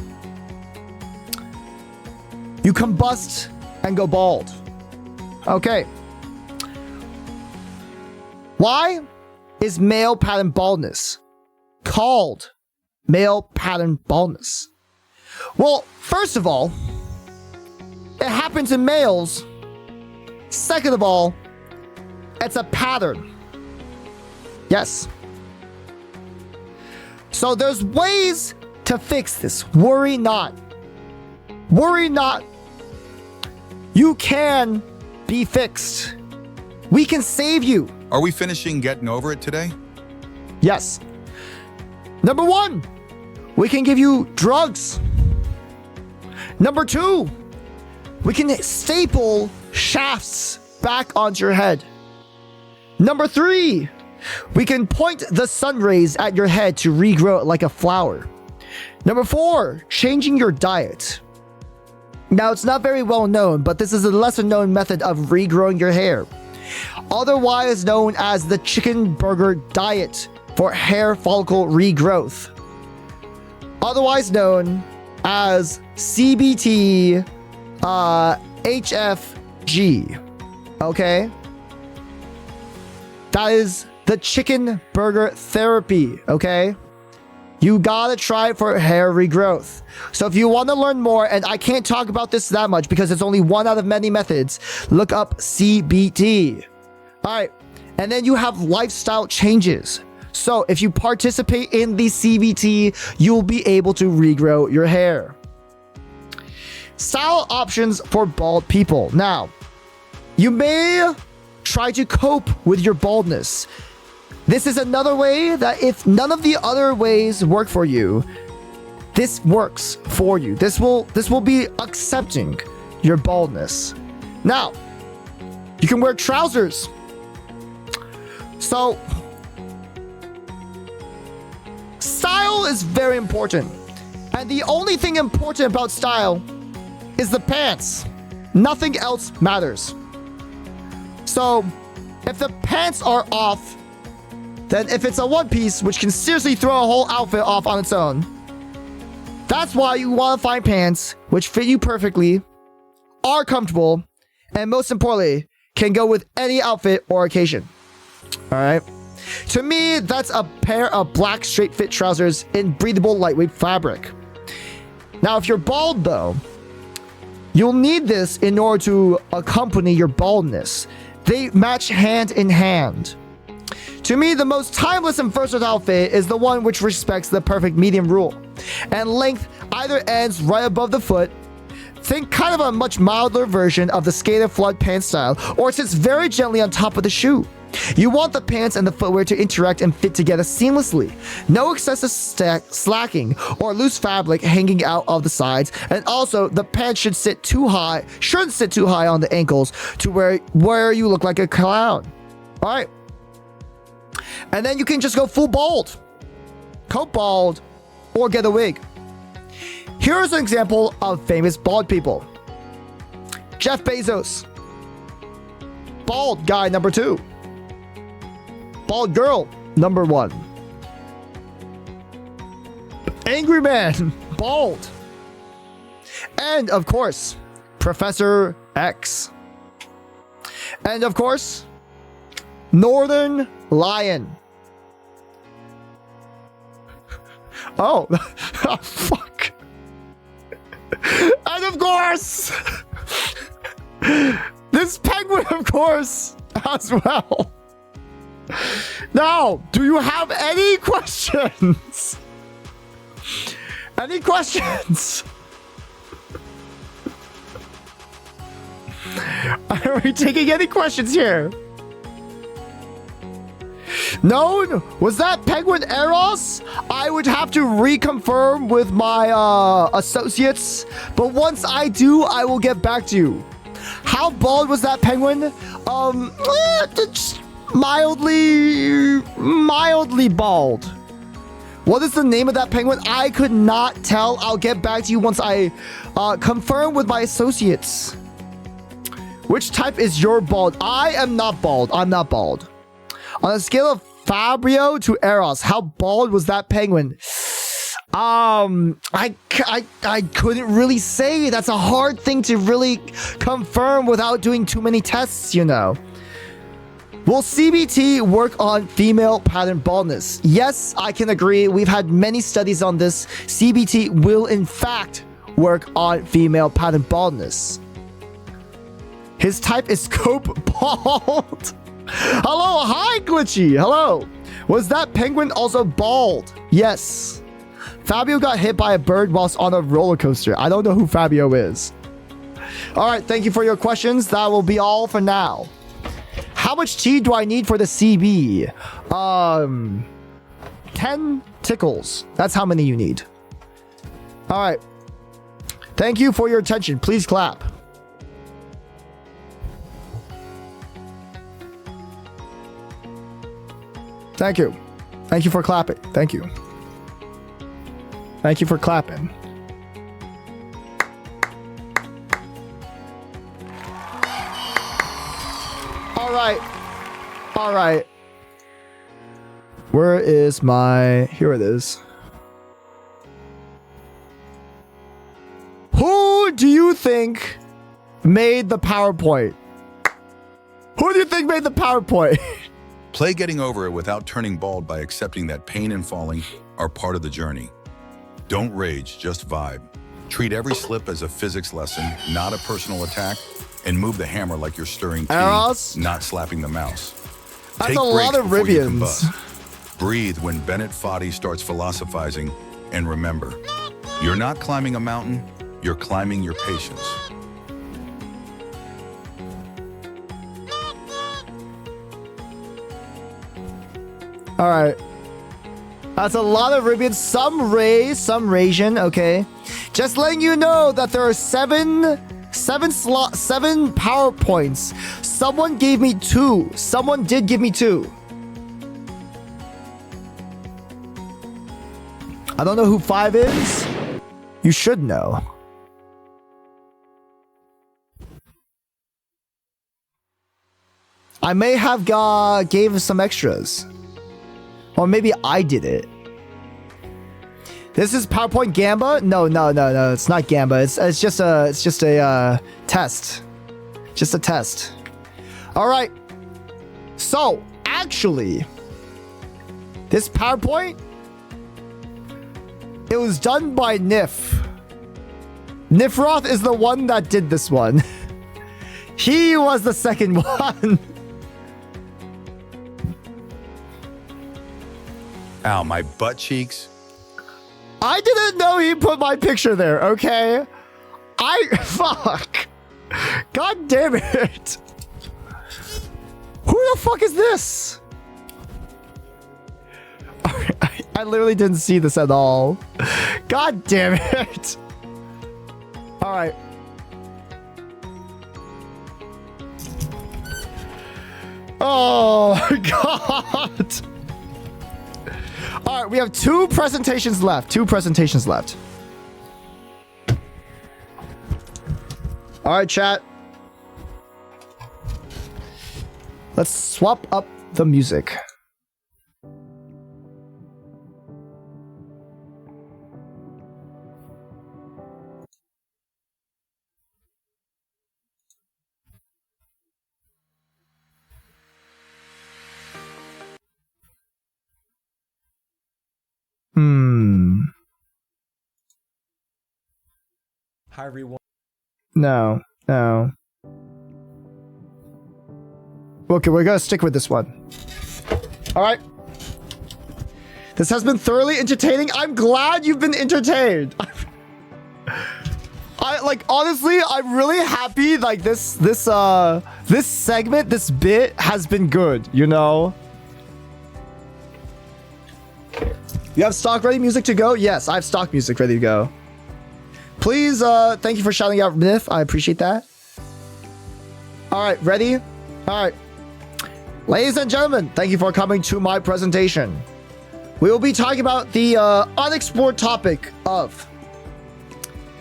B: you combust and go bald. Okay. Why is male pattern baldness called male pattern baldness? Well, first of all, it happens in males. Second of all, it's a pattern. Yes. So there's ways to fix this. Worry not. Worry not. You can be fixed. We can save you.
C: Are we finishing getting over it today?
B: Yes. Number 1, we can give you drugs. Number 2, we can staple shafts back onto your head. Number 3, we can point the sun rays at your head to regrow it like a flower. Number 4, changing your diet. Now, it's not very well known, but this is a lesser known method of regrowing your hair, otherwise known as the chicken burger diet for hair follicle regrowth, otherwise known as CBT HFG. Okay? That is the chicken burger therapy, okay? You gotta try it for hair regrowth. So if you want to learn more, and I can't talk about this that much because it's only one out of many methods, look up CBT. All right, and then you have lifestyle changes. So if you participate in the CBT, you'll be able to regrow your hair. Style options for bald people. Now, you may try to cope with your baldness. This is another way that if none of the other ways work for you, this works for you. This will be accepting your baldness. Now, you can wear trousers. So, style is very important. And the only thing important about style is the pants. Nothing else matters. So, if the pants are off, then if it's a one piece, which can seriously throw a whole outfit off on its own, that's why you want to find pants which fit you perfectly, are comfortable, and most importantly, can go with any outfit or occasion. All right. To me, that's a pair of black straight fit trousers in breathable lightweight fabric. Now, if you're bald though, you'll need this in order to accompany your baldness. They match hand in hand. To me, the most timeless and versatile fit is the one which respects the perfect medium rule. And length either ends right above the foot. Think kind of a much milder version of the skater flood pants style, or sits very gently on top of the shoe. You want the pants and the footwear to interact and fit together seamlessly. No excessive slacking or loose fabric hanging out of the sides. And also, the pants shouldn't sit too high on the ankles to where you look like a clown. All right. And then you can just go full bald, coat bald, or get a wig. Here's an example of famous bald people. Jeff Bezos. Bald guy number 2. Bald girl number 1. Angry man, bald. And of course, Professor X. And of course, Northern Lion. Oh, oh fuck. And of course, this penguin, of course, as well. Now, do you have any questions? Any questions? Are we taking any questions here? No? Was that penguin Eros? I would have to reconfirm with my associates, but once I do, I will get back to you. How bald was that penguin? Just mildly bald. What is the name of that penguin? I could not tell. I'll get back to you once I confirm with my associates. Which type is your bald? I am not bald. I'm not bald. On a scale of Fabio to Eros, how bald was that penguin? I couldn't really say. That's a hard thing to really confirm without doing too many tests, you know. Will CBT work on female pattern baldness? Yes, I can agree. We've had many studies on this. CBT will in fact work on female pattern baldness. His type is cope bald. Hello, hi Glitchy. Hello. Was that penguin also bald? Yes. Fabio got hit by a bird whilst on a roller coaster. I don't know who Fabio is. All right, thank you for your questions. That will be all for now. How much tea do I need for the CB? 10 tickles. That's how many you need. All right. Thank you for your attention. Please clap. Thank you. Thank you for clapping. Thank you. Thank you for clapping. All right. All right. Where is my... Here it is. Who do you think made the PowerPoint? Who do you think made the PowerPoint?
C: Play getting over it without turning bald by accepting that pain and falling are part of the journey. Don't rage, just vibe. Treat every slip as a physics lesson, not a personal attack, and move the hammer like you're stirring tea, not slapping the mouse.
B: That's
C: Take
B: a lot of
C: breaks before you
B: Rivians.
C: combust. Breathe when Bennett Foddy starts philosophizing, and remember, you're not climbing a mountain, you're climbing your patience.
B: All right. That's a lot of Rivians. Some Ray, some Rasian. Okay. Just letting you know that there are seven PowerPoints. Someone gave me 2. Someone did give me 2. I don't know who 5 is. You should know. I may have gave some extras. Or maybe I did it. This is PowerPoint Gamba? No. It's not Gamba. It's just a test. Just a test. All right. So, actually, this PowerPoint, it was done by Nif. Nifroth is the one that did this one. He was the second one.
C: Ow, my butt cheeks.
B: I didn't know he put my picture there, okay? Fuck. God damn it. Who the fuck is this? I literally didn't see this at all. God damn it. All right. Oh my god. All right, we have two presentations left. All right, chat. Let's swap up the music.
J: Hi everyone.
B: No. Okay, we're gonna stick with this one. All right. This has been thoroughly entertaining. I'm glad you've been entertained. Honestly, I'm really happy. Like this segment, this bit has been good. You know. You have stock ready music to go? Yes, I have stock music ready to go. Please, thank you for shouting out Myth. I appreciate that. All right, ready? All right. Ladies and gentlemen, thank you for coming to my presentation. We will be talking about the unexplored topic of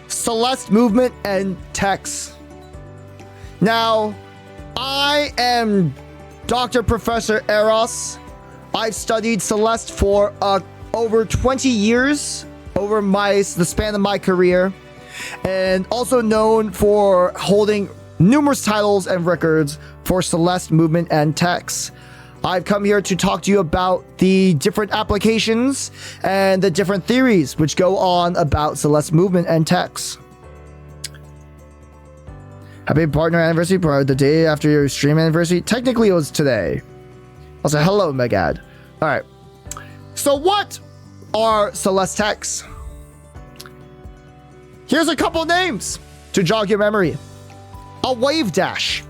B: Celeste movement and text. Now, I am Dr. Professor Eros. I've studied Celeste for over 20 years over the span of my career, and also known for holding numerous titles and records for Celeste movement and text. I've come here to talk to you about the different applications and the different theories which go on about Celeste movement and text. Happy partner anniversary, bro. The day after your stream anniversary. Technically, it was today. I'll say hello, Megad. All right. So what are Celeste texts? Here's a couple names to jog your memory. A wave dash,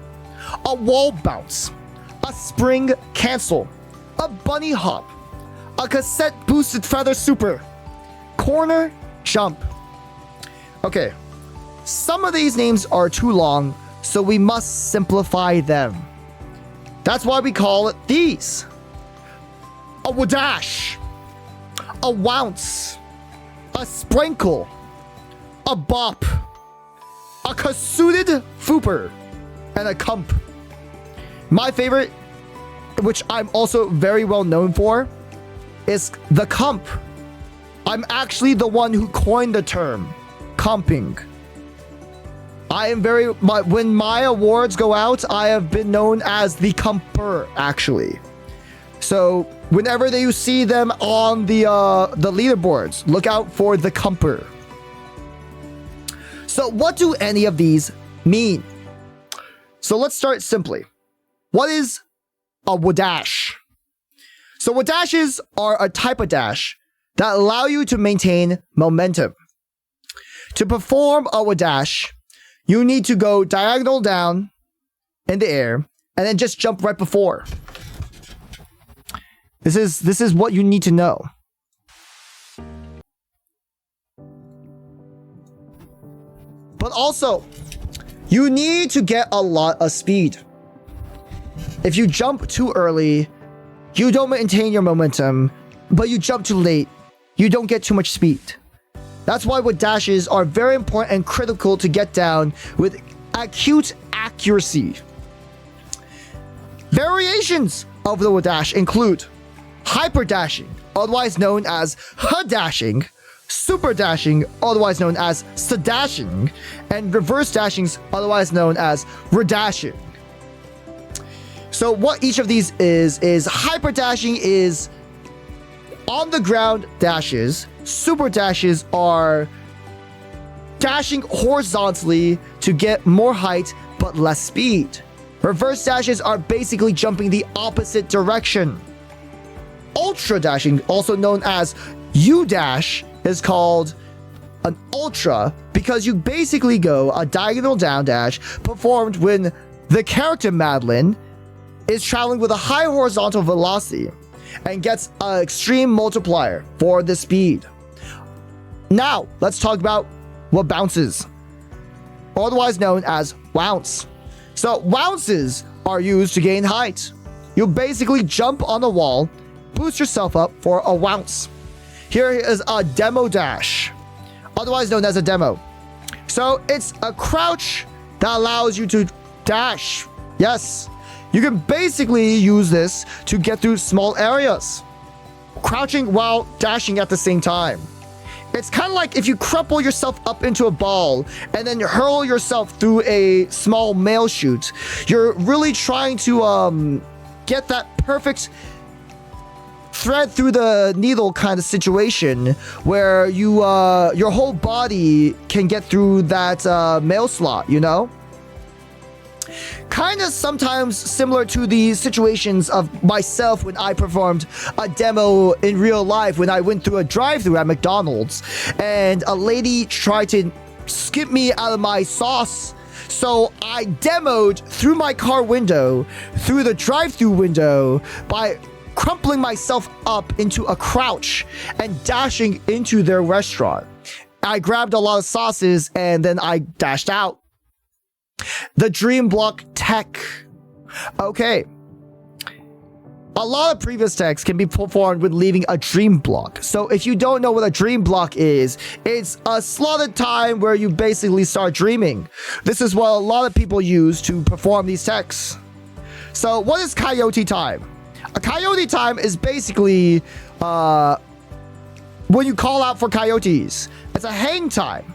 B: a wall bounce, a spring cancel, a bunny hop, a cassette boosted feather super, corner jump. Okay, some of these names are too long, so we must simplify them. That's why we call it these. A wadash, a wounce, a sprinkle, a bop, a cassuted fooper, and a cump. My favorite, which I'm also very well known for, is the cump. I'm actually the one who coined the term comping. When my awards go out, I have been known as the cumper, actually. So whenever you see them on the leaderboards, look out for the cumper. So what do any of these mean? So let's start simply. What is a wadash? So wadashes are a type of dash that allow you to maintain momentum. To perform a wadash, you need to go diagonal down in the air and then just jump right before. This is what you need to know. But also, you need to get a lot of speed. If you jump too early, you don't maintain your momentum, but you jump too late, you don't get too much speed. That's why dashes are very important and critical to get down with acute accuracy. Variations of the dash include hyper dashing, otherwise known as dashing, super dashing, otherwise known as dashing, and reverse dashing, otherwise known as redashing. So what each of these is hyper dashing is on the ground dashes. Super dashes are dashing horizontally to get more height but less speed. Reverse dashes are basically jumping the opposite direction. ultra dashing, also known as U-dash, is called an ultra because you basically go a diagonal down dash performed when the character Madeline is traveling with a high horizontal velocity and gets an extreme multiplier for the speed. Now, let's talk about what bounces, otherwise known as wounce. So, wounces are used to gain height. You basically jump on the wall, boost yourself up for a wounce. Here is a demo dash, otherwise known as a demo. So, it's a crouch that allows you to dash. Yes, you can basically use this to get through small areas, crouching while dashing at the same time. It's kind of like if you crumple yourself up into a ball and then hurl yourself through a small mail chute. You're really trying to get that perfect thread through the needle kind of situation where you your whole body can get through that mail slot, you know? Kind of sometimes similar to the situations of myself when I performed a demo in real life when I went through a drive-thru at McDonald's and a lady tried to skip me out of my sauce. So I demoed through my car window, through the drive-thru window by crumpling myself up into a crouch and dashing into their restaurant. I grabbed a lot of sauces and then I dashed out. The Dream Block tech. Okay. A lot of previous techs can be performed with leaving a dream block. So if you don't know what a dream block is, it's a slotted time where you basically start dreaming. This is what a lot of people use to perform these techs. So what is coyote time? A coyote time is basically when you call out for coyotes. It's a hang time.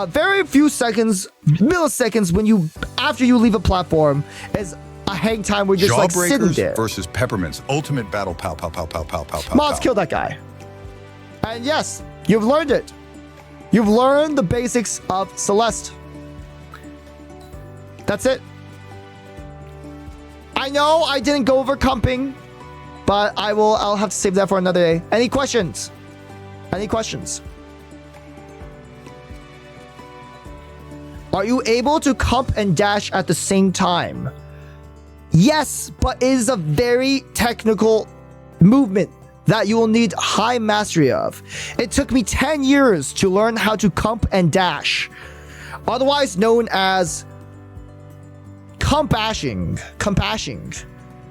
B: Very few seconds, milliseconds when you after you leave a platform is a hang time where you're just like sitting there.
C: Versus Peppermint's ultimate battle pow pow pow pow pow pow pow.
B: Mods kill that guy. And yes, you've learned it. You've learned the basics of Celeste. That's it. I know I didn't go over comping, but I'll have to save that for another day. Any questions? Any questions? Are you able to comp and dash at the same time? Yes, but it is a very technical movement that you will need high mastery of. It took me 10 years to learn how to comp and dash, otherwise known as compashing.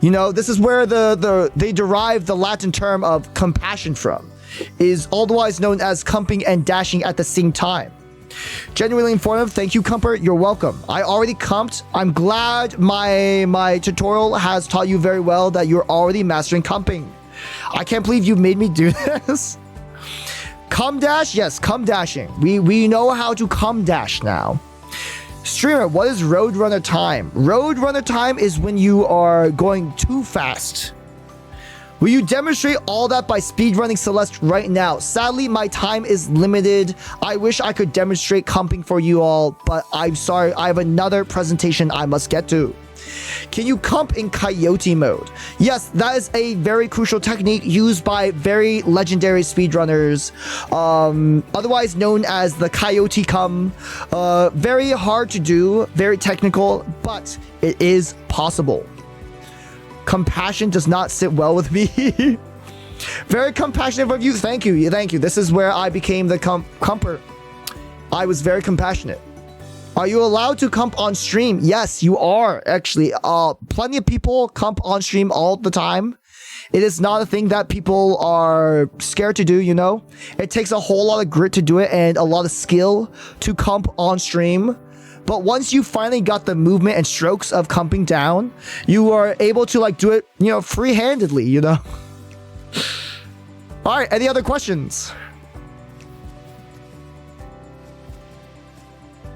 B: You know, this is where they derive the Latin term of compassion from, is otherwise known as comping and dashing at the same time. Genuinely informative. Thank you, Comper. You're welcome. I already comped. I'm glad my tutorial has taught you very well that you're already mastering comping. I can't believe you made me do this. Cum dash? Yes, cum dashing. We know how to cum dash now. Streamer, what is Roadrunner time? Roadrunner time is when you are going too fast. Will you demonstrate all that by speedrunning Celeste right now? Sadly, my time is limited. I wish I could demonstrate comping for you all, but I'm sorry, I have another presentation I must get to. Can you comp in coyote mode? Yes, that is a very crucial technique used by very legendary speedrunners, otherwise known as the coyote cum. Very hard to do, very technical, but it is possible. Compassion does not sit well with me. Very compassionate of you. Thank you. Thank you. This is where I became the comper. I was very compassionate. Are you allowed to comp on stream? Yes, you are, actually. Plenty of people comp on stream all the time. It is not a thing that people are scared to do, you know? It takes a whole lot of grit to do it and a lot of skill to comp on stream. But once you finally got the movement and strokes of comping down, you are able to like do it, you know, free-handedly, you know? All right, any other questions?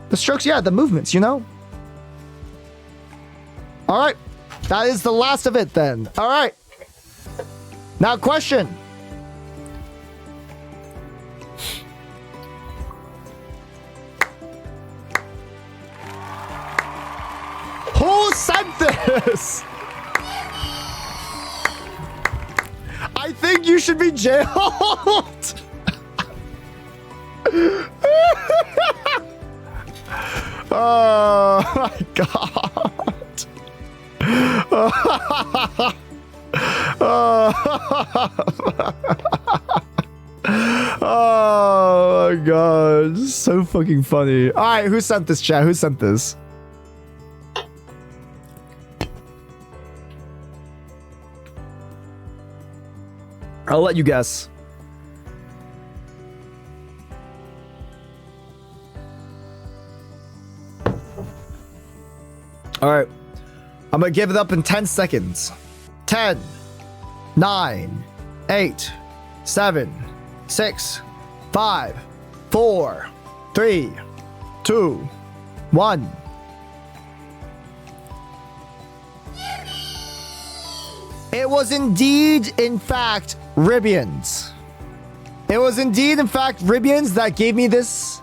B: The strokes, yeah, the movements, you know? All right, that is the last of it then. All right. Now, question. Who sent this? think you should be jailed? Oh my god. Oh my god. So fucking funny. Alright, who sent this, chat? Who sent this? I'll let you guess. All right. I'm going to give it up in 10 seconds. 10, 9, 8, 7, 6, 5, 4, 3, 2, 1. It was indeed, in fact, Ribians. It was indeed, in fact, Ribians that gave me this.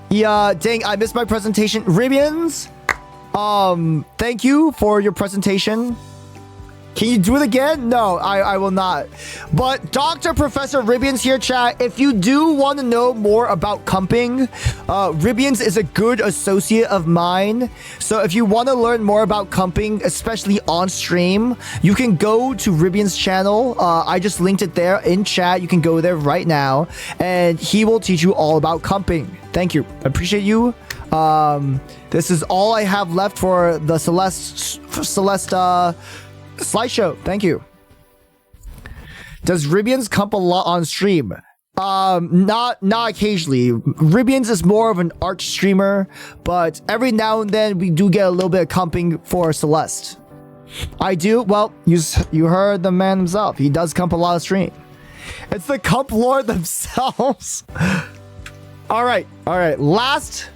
B: Yeah, dang, I missed my presentation. Ribians, thank you for your presentation. Can you do it again? No, I will not. But Dr. Professor Ribians here, chat. If you do want to know more about comping, Ribians is a good associate of mine. So if you want to learn more about comping, especially on stream, you can go to Ribians' channel. I just linked it there in chat. You can go there right now, and he will teach you all about comping. Thank you. I appreciate you. This is all I have left for the Celeste slideshow. Thank you. Does Ribians comp a lot on stream? Not occasionally. Ribians is more of an art streamer, but every now and then we do get a little bit of comping for Celeste. I do. Well, you heard the man himself. He does comp a lot of stream. It's the comp lord themselves. All right. Last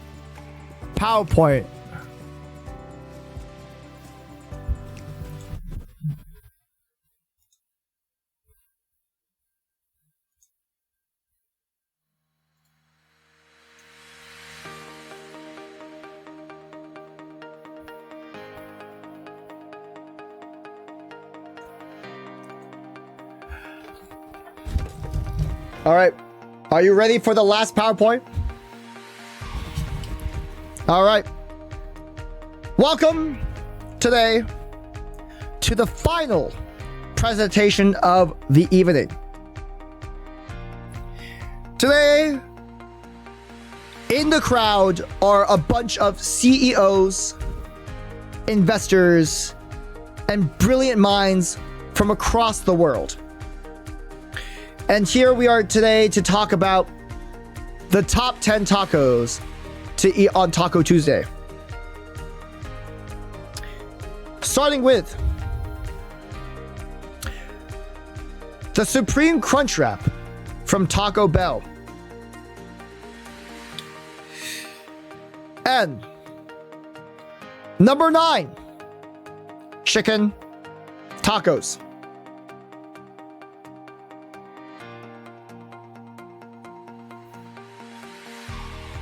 B: PowerPoint. All right. Are you ready for the last PowerPoint? All right. Welcome today to the final presentation of the evening. Today, in the crowd are a bunch of CEOs, investors, and brilliant minds from across the world. And here we are today to talk about the top 10 tacos to eat on Taco Tuesday. Starting with the Supreme Crunch Wrap from Taco Bell. And number 9, chicken tacos.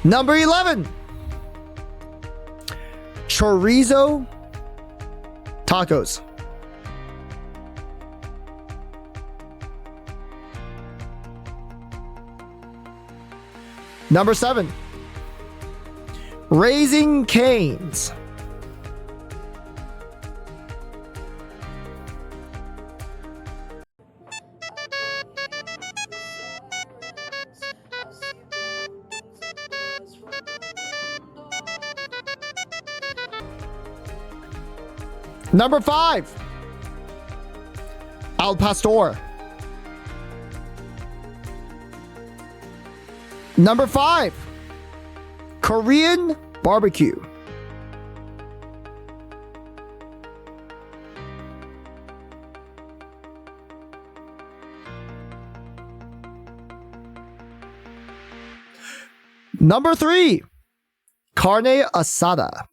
B: Number 11, chorizo tacos. Number 7, Raising Cane's. Number 5, Al Pastor. Number 5, Korean barbecue. Number 3, carne asada.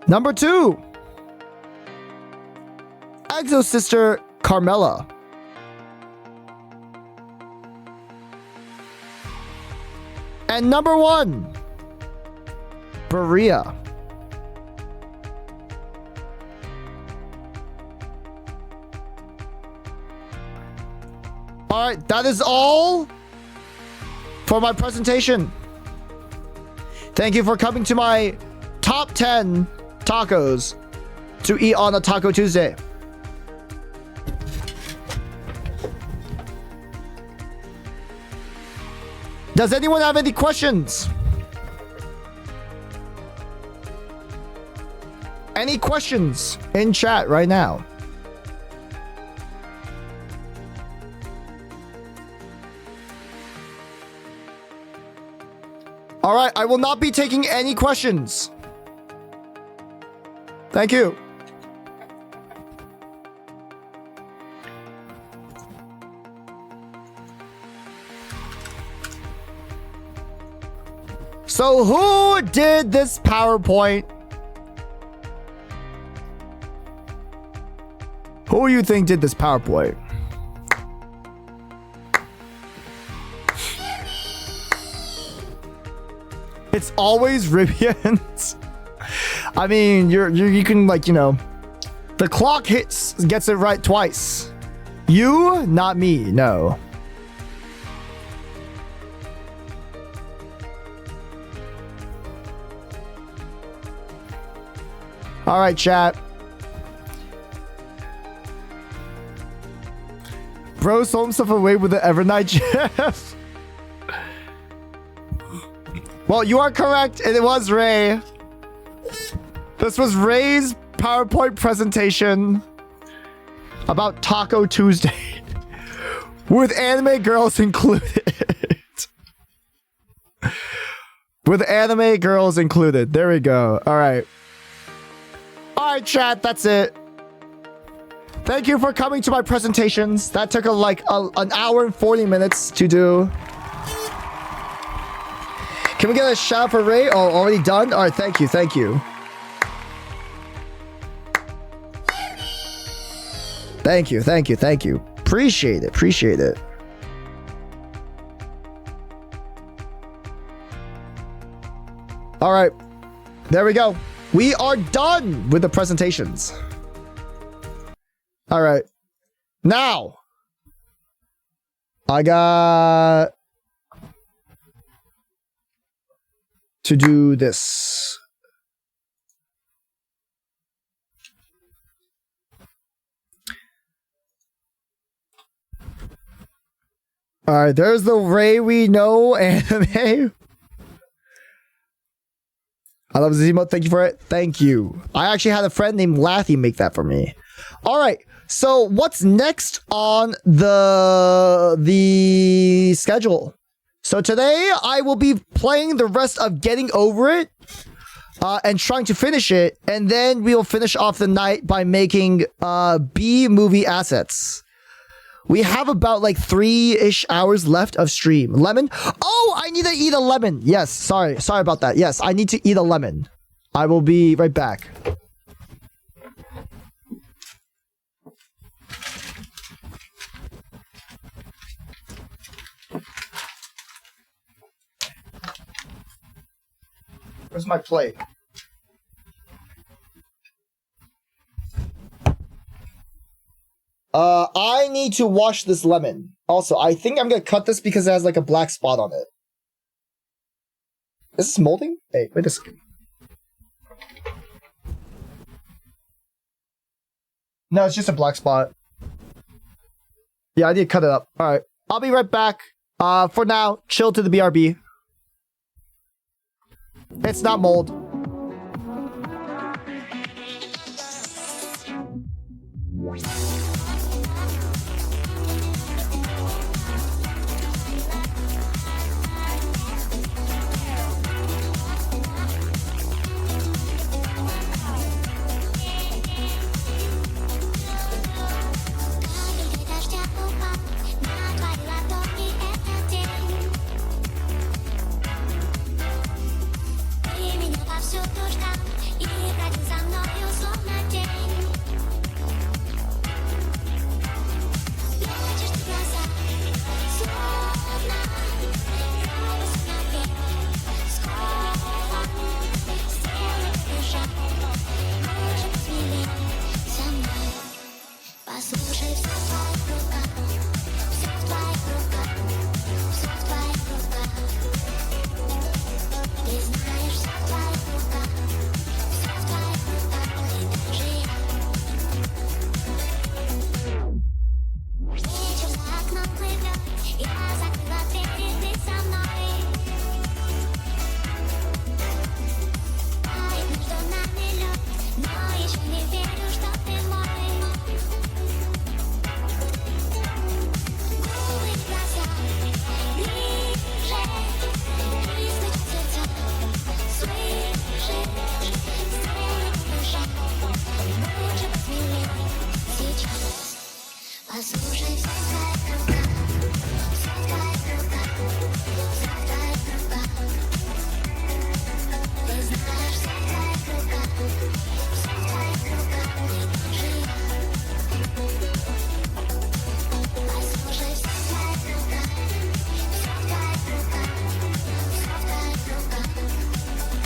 B: Number 2, Exo Sister Carmela. And number 1, Berea. All right, that is all for my presentation. Thank you for coming to my top 10 tacos to eat on a Taco Tuesday. Does anyone have any questions? Any questions in chat right now? All right, I will not be taking any questions. Thank you. So who did this PowerPoint? Who you think did this PowerPoint? It's always Rivians. I mean, you can, like, you know, the clock gets it right twice. You, not me, no. All right, chat. Bro sold himself away with the Evernight Jeff. Well, you are correct. It was Ray. This was Ray's PowerPoint presentation about Taco Tuesday with anime girls included. With anime girls included. There we go. All right. All right, chat. That's it. Thank you for coming to my presentations. That took an hour and 40 minutes to do. Can we get a shout out for Ray? Oh, already done? All right, thank you, thank you. Thank you, thank you, thank you. Appreciate it, appreciate it. All right, there we go. We are done with the presentations. All right, now I got to do this. All right, there's the Ray we know anime. I love Zemo. Thank you for it. Thank you. I actually had a friend named Lathy make that for me. All right. So what's next on the schedule? So today I will be playing the rest of Getting Over It and trying to finish it. And then we'll finish off the night by making B movie assets. We have about like 3-ish hours left of stream. Lemon? Oh, I need to eat a lemon. Yes, sorry about that. Yes, I need to eat a lemon. I will be right back. Where's my plate? I need to wash this lemon. Also, I think I'm gonna cut this because it has like a black spot on it. Is this molding? Hey, wait a second. No, it's just a black spot. Yeah, I need to cut it up. Alright. I'll be right back. For now, chill to the BRB. It's not mold.
F: Послушай, все в твоих руках, все в твоих руках, все в твоих руках.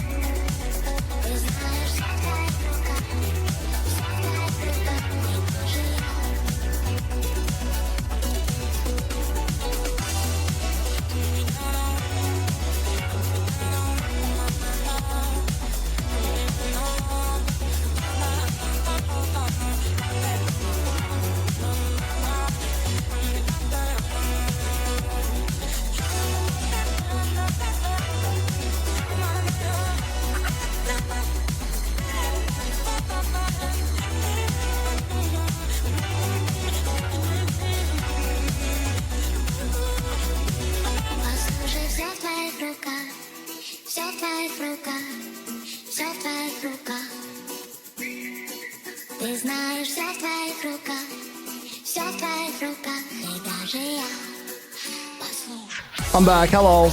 F: Ты знаешь, все в твоих руках, все в твоих руках, и даже я. Послушай, все в твоих руках, все в твоих руках, все в твоих руках. Ты знаешь, все в твоих руках, все в твоих руках, и даже я. Послушай, все в твоих руках, все в твоих руках, все в твоих руках. Ты знаешь, все в твоих руках, все в твоих руках, и даже я. Послушай.
B: I'm back. Hello.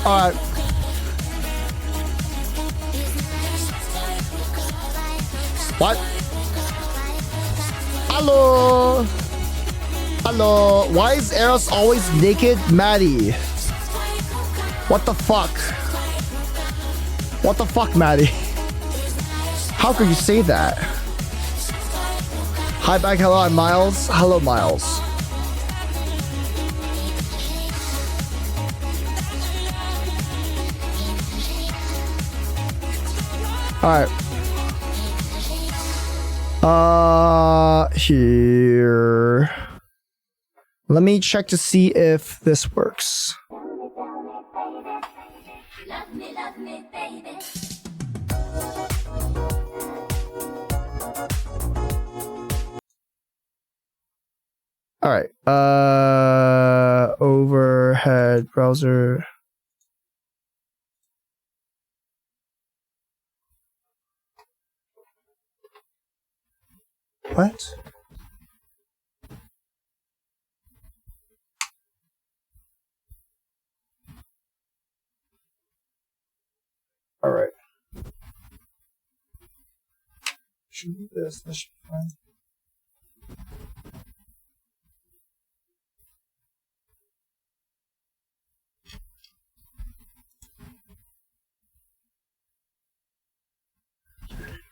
B: All right. What? Hello. Hello. Why is Eros always naked, Maddie? What the fuck? What the fuck, Maddie? How could you say that? Hi back. Hello, I'm Miles. Hello, Miles. All right. Here. Let me check to see if this works. All right. Overhead browser. What? All right. Should be this. This should be fine.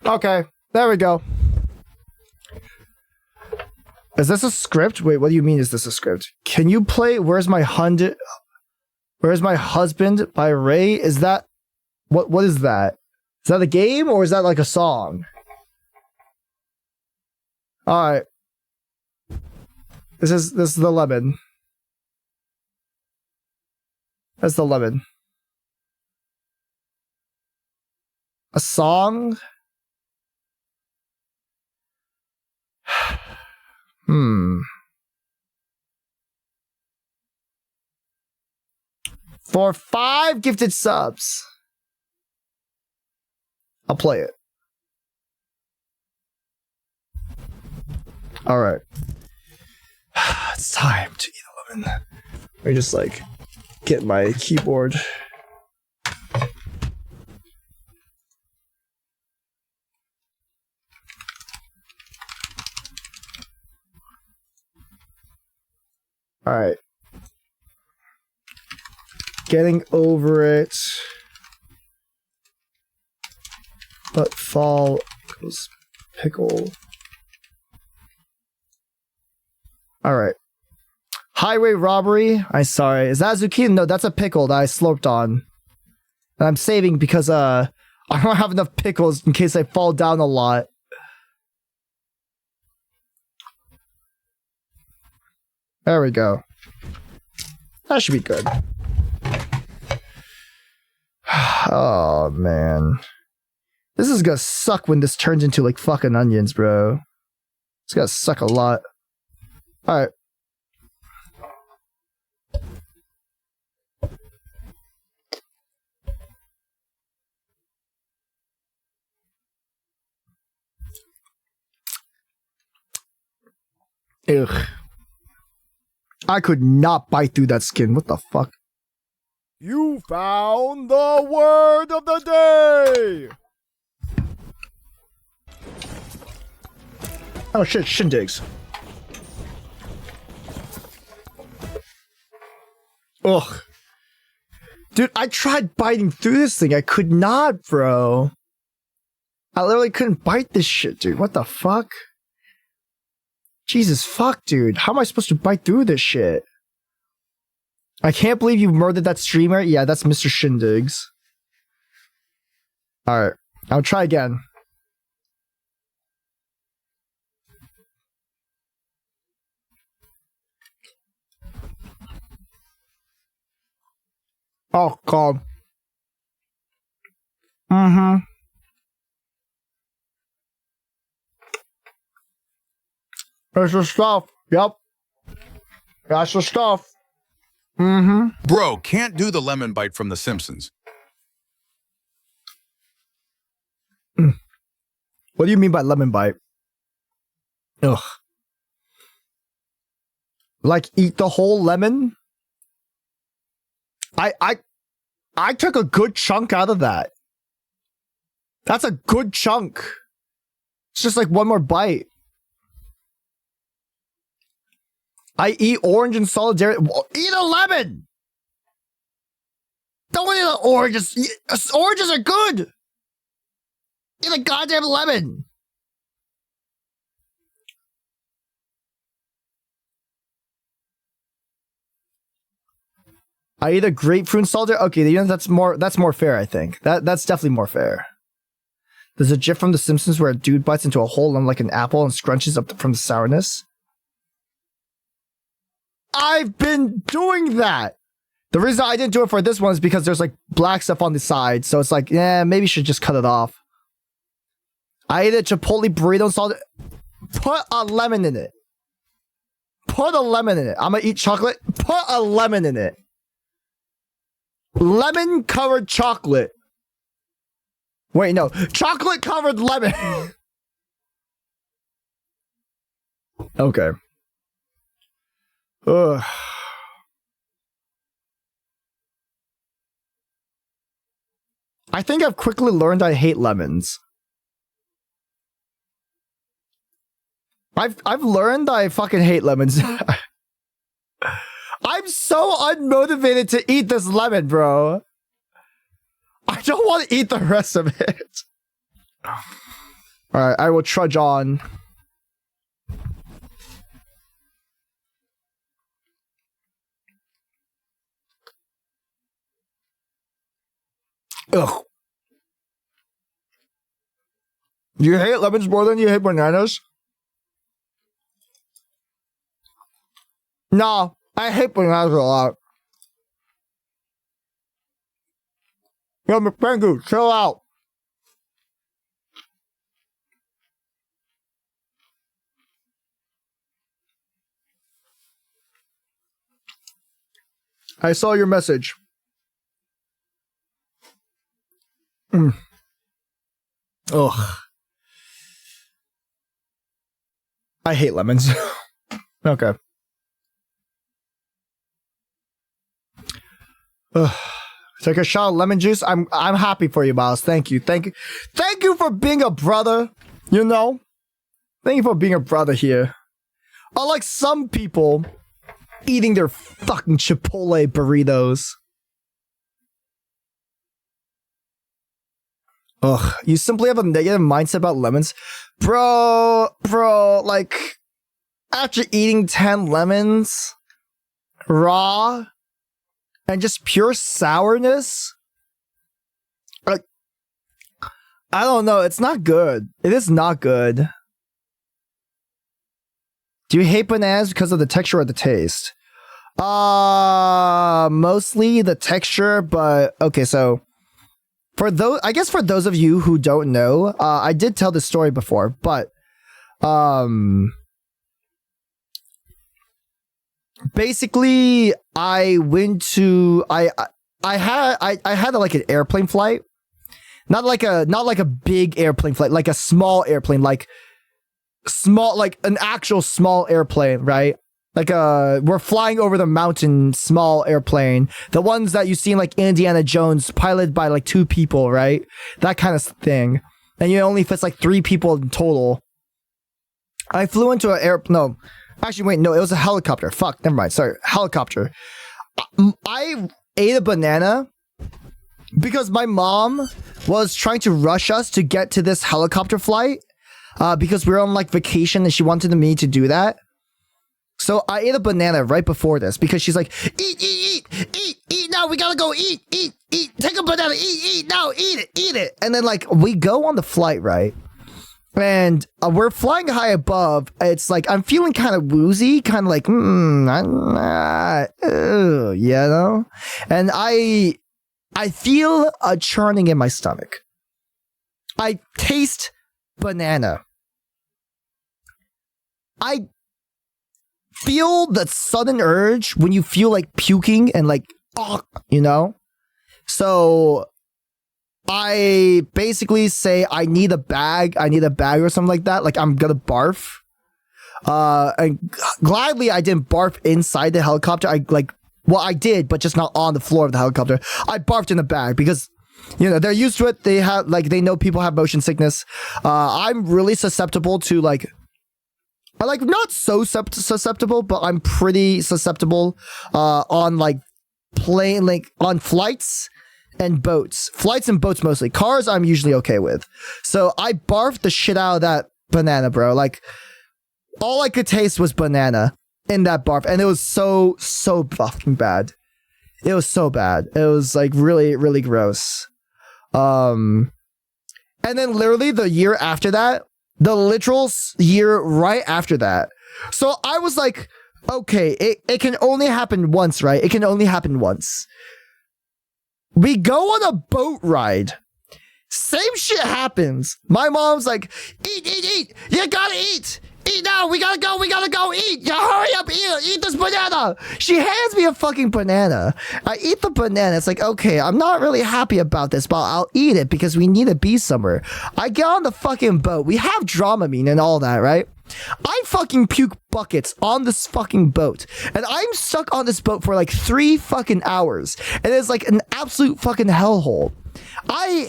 B: Okay, there we go. Is this a script? Wait, what do you mean is this a script? Can you play Where's My Husband by Ray? Is that what is that? Is that a game or is that like a song? Alright. This is the lemon. That's the lemon. A song? For 5 gifted subs. I'll play it. Alright. It's time to eat a lemon. Let me just like get my keyboard. Alright. Getting over it. But fall goes pickle. Alright. Highway robbery. I'm sorry. Is that zucchini? No, that's a pickle that I slurped on. And I'm saving because I don't have enough pickles in case I fall down a lot. There we go. That should be good. Oh, man. This is gonna suck when this turns into, like, fucking onions, bro. It's gonna suck a lot. Alright. Ugh. I could not bite through that skin. What the fuck? You found the word of the day! Oh shit, shindigs. Ugh. Dude, I tried biting through this thing. I could not, bro. I literally couldn't bite this shit, dude. What the fuck? Jesus fuck, dude. How am I supposed to bite through this shit? I can't believe you murdered that streamer. Yeah, that's Mr. Shindigs. Alright. I'll try again. Oh, God. Mm-hmm. That's the stuff. Yep. That's the stuff. Mm-hmm.
C: Bro, can't do the lemon bite from The Simpsons.
B: What do you mean by lemon bite? Ugh. Like eat the whole lemon? I took a good chunk out of that. That's a good chunk. It's just like one more bite. I eat orange in solidarity. Eat a lemon! Don't eat the oranges. Oranges are good! Eat a goddamn lemon! I eat a grapefruit in solidarity. Okay, you know, that's more fair, I think. That's definitely more fair. There's a gif from The Simpsons where a dude bites into a whole lemon like an apple and scrunches up from the sourness. I've been doing that. The reason I didn't do it for this one is because there's like black stuff on the side. So it's like, yeah, maybe you should just cut it off. I ate a Chipotle burrito and salt. Put a lemon in it. Put a lemon in it. I'm gonna eat chocolate. Put a lemon in it. Lemon covered chocolate. Wait, no. Chocolate covered lemon. Okay. Ugh. I think I've quickly learned I hate lemons. I've learned I fucking hate lemons. I'm so unmotivated to eat this lemon, bro. I don't want to eat the rest of it. Alright, I will trudge on. Ugh. You hate lemons more than you hate bananas? No, I hate bananas a lot. Yo, McPengu, chill out. I saw your message. Ugh. I hate lemons. Okay. Ugh. Take a shot of lemon juice. I'm happy for you, Miles. Thank you. Thank you for being a brother. You know? Thank you for being a brother here. Unlike some people eating their fucking Chipotle burritos. Ugh, you simply have a negative mindset about lemons. Bro, like, after eating 10 lemons, raw, and just pure sourness, like, I don't know, it's not good. It is not good. Do you hate bananas because of the texture or the taste? Mostly the texture, but, okay, so... For those of you who don't know, I did tell this story before, but basically I went to I had like an airplane flight, not like a big airplane flight, like a small airplane, like small, like an actual small airplane, right? Like we're flying over the mountain, small airplane. The ones that you see in like Indiana Jones, piloted by like 2 people, right? That kind of thing. And you only fits like 3 people in total. I flew into no. Actually, wait, no, it was a helicopter. Fuck, never mind. Sorry, helicopter. I ate a banana because my mom was trying to rush us to get to this helicopter flight because we were on like vacation and she wanted me to do that. So I ate a banana right before this because she's like, eat now. We gotta go eat. Take a banana, eat now, eat it. And then like we go on the flight, right? And we're flying high above. It's like I'm feeling kind of woozy, kind of like, you know. And I feel a churning in my stomach. I taste banana. I feel the sudden urge when you feel like puking and like, you know. So I basically say I need a bag or something like that. Like I'm gonna barf. And gladly I didn't barf inside the helicopter. I did, but just not on the floor of the helicopter. I barfed in a bag because, you know, they're used to it. They know people have motion sickness. I'm really susceptible to like not so susceptible, but I'm pretty susceptible on like plane, like on flights and boats. Flights and boats mostly. Cars I'm usually okay with. So I barfed the shit out of that banana, bro. Like all I could taste was banana in that barf, and it was so fucking bad. It was so bad. It was like really, really gross. And then literally the year after that, the literal year right after that. So I was like, okay, it can only happen once, right? It can only happen once. We go on a boat ride. Same shit happens. My mom's like, eat. You gotta eat. Eat now. We gotta go eat. You hurry up, eat this banana. She hands me a fucking banana. I eat the banana. It's like, okay, I'm not really happy about this, but I'll eat it because we need to be somewhere. I get on the fucking boat. We have Dramamine and all that, right? I fucking puke buckets on this fucking boat. And I'm stuck on this boat for like 3 fucking hours. And it's like an absolute fucking hellhole. I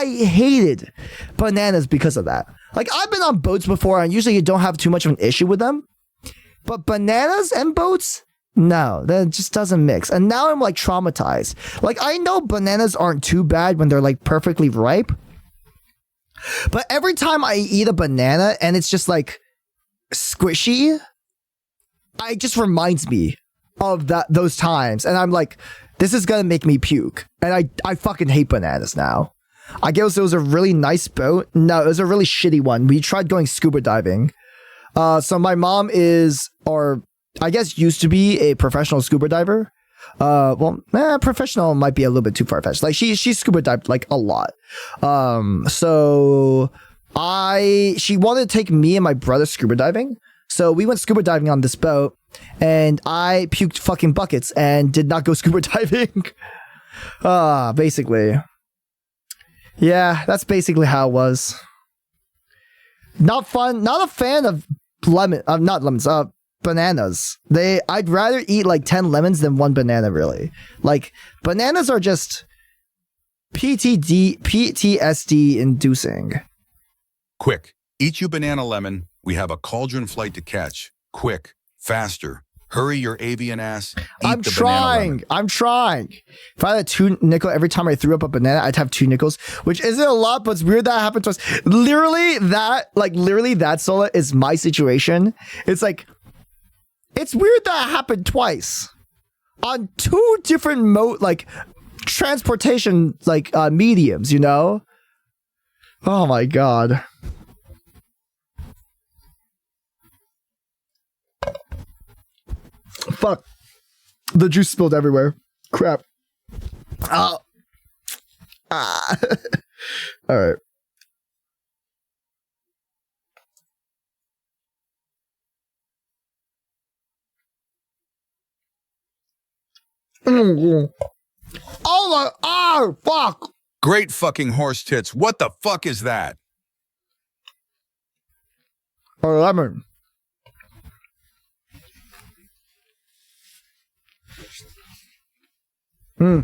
B: hated bananas because of that. Like, I've been on boats before, and usually you don't have too much of an issue with them. But bananas and boats? No, that just doesn't mix. And now I'm, like, traumatized. Like, I know bananas aren't too bad when they're, like, perfectly ripe. But every time I eat a banana and it's just, like, squishy, it just reminds me of those times. And I'm like, this is gonna make me puke. And I fucking hate bananas now. I guess it was a really nice boat. No, it was a really shitty one. We tried going scuba diving. So my mom is, or I guess used to be, a professional scuba diver. Professional might be a little bit too far-fetched. Like she scuba dived like a lot. So she wanted to take me and my brother scuba diving. So we went scuba diving on this boat, and I puked fucking buckets and did not go scuba diving. Basically. Yeah, that's basically how it was. Not fun. Not a fan of bananas. I'd rather eat like 10 lemons than 1 banana, really. Like, bananas are just PTSD inducing.
C: Quick, eat you banana lemon. We have a cauldron flight to catch. Quick, faster. Hurry your avian ass.
B: I'm trying. If I had a 2 nickel every time I threw up a banana, I'd have 2 nickels, which isn't a lot, but it's weird that happened to us. Literally that Sola is my situation. It's like, it's weird that it happened twice on 2 different transportation mediums, you know? Oh my god. Fuck. The juice spilled everywhere. Crap. Oh. Alright. Oh, fuck.
C: Great fucking horse tits. What the fuck is that?
B: or lemon. Hmm.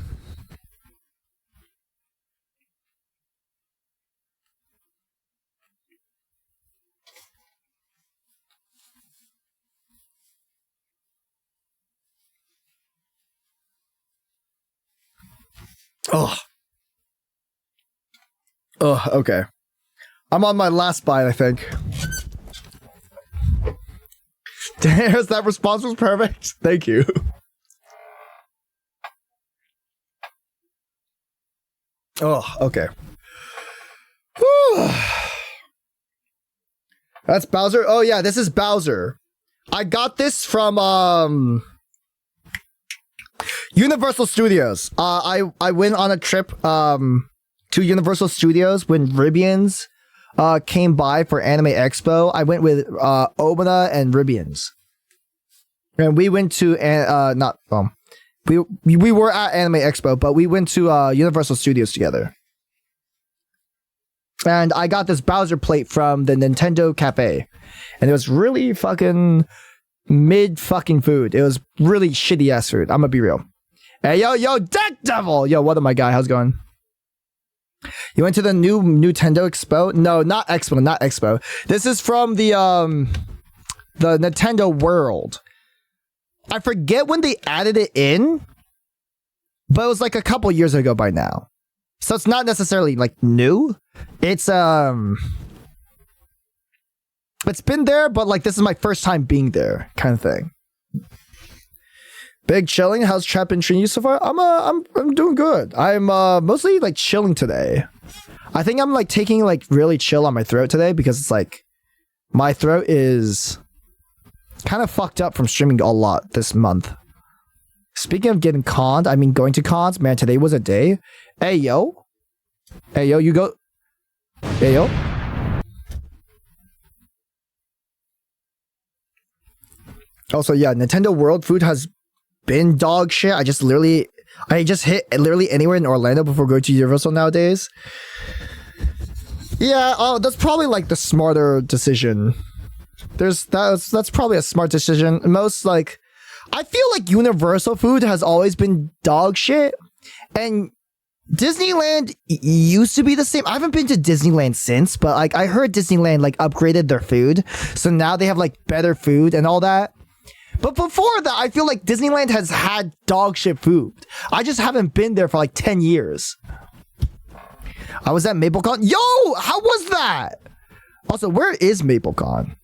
B: Oh. Oh, okay. I'm on my last bite, I think. Damn, that response was perfect. Thank you. Oh, okay. Whew. That's Bowser. Oh yeah, this is Bowser. I got this from Universal Studios. I went on a trip to Universal Studios when Ribians came by for Anime Expo. I went with Obana and Ribians. And we went to we were at Anime Expo, but we went to Universal Studios together. And I got this Bowser plate from the Nintendo Cafe. And it was really fucking mid fucking food. It was really shitty ass food. I'm gonna be real. Hey, yo, Deck Devil! Yo, what up, my guy? How's it going? You went to the new Nintendo Expo? No, not Expo. This is from the Nintendo World. I forget when they added it in, but it was like a couple years ago by now. So it's not necessarily like new. It's been there, but like this is my first time being there, kind of thing. Big chilling. How's Trap been treating you so far? I'm doing good. I'm mostly like chilling today. I think I'm like taking like really chill on my throat today because it's like my throat is kind of fucked up from streaming a lot this month. Speaking of getting conned, I mean going to cons, man, today was a day. Hey yo, you go. Hey yo. Also, yeah, Nintendo World food has been dog shit. I just hit literally anywhere in Orlando before going to Universal nowadays. Yeah, that's probably like the smarter decision. That's probably a smart decision. Most like, I feel like Universal food has always been dog shit, and Disneyland used to be the same. I haven't been to Disneyland since, but like I heard Disneyland like upgraded their food, so now they have like better food and all that. But before that, I feel like Disneyland has had dog shit food. I just haven't been there for like 10 years. I was at MapleCon. Yo, how was that? Also, where is MapleCon?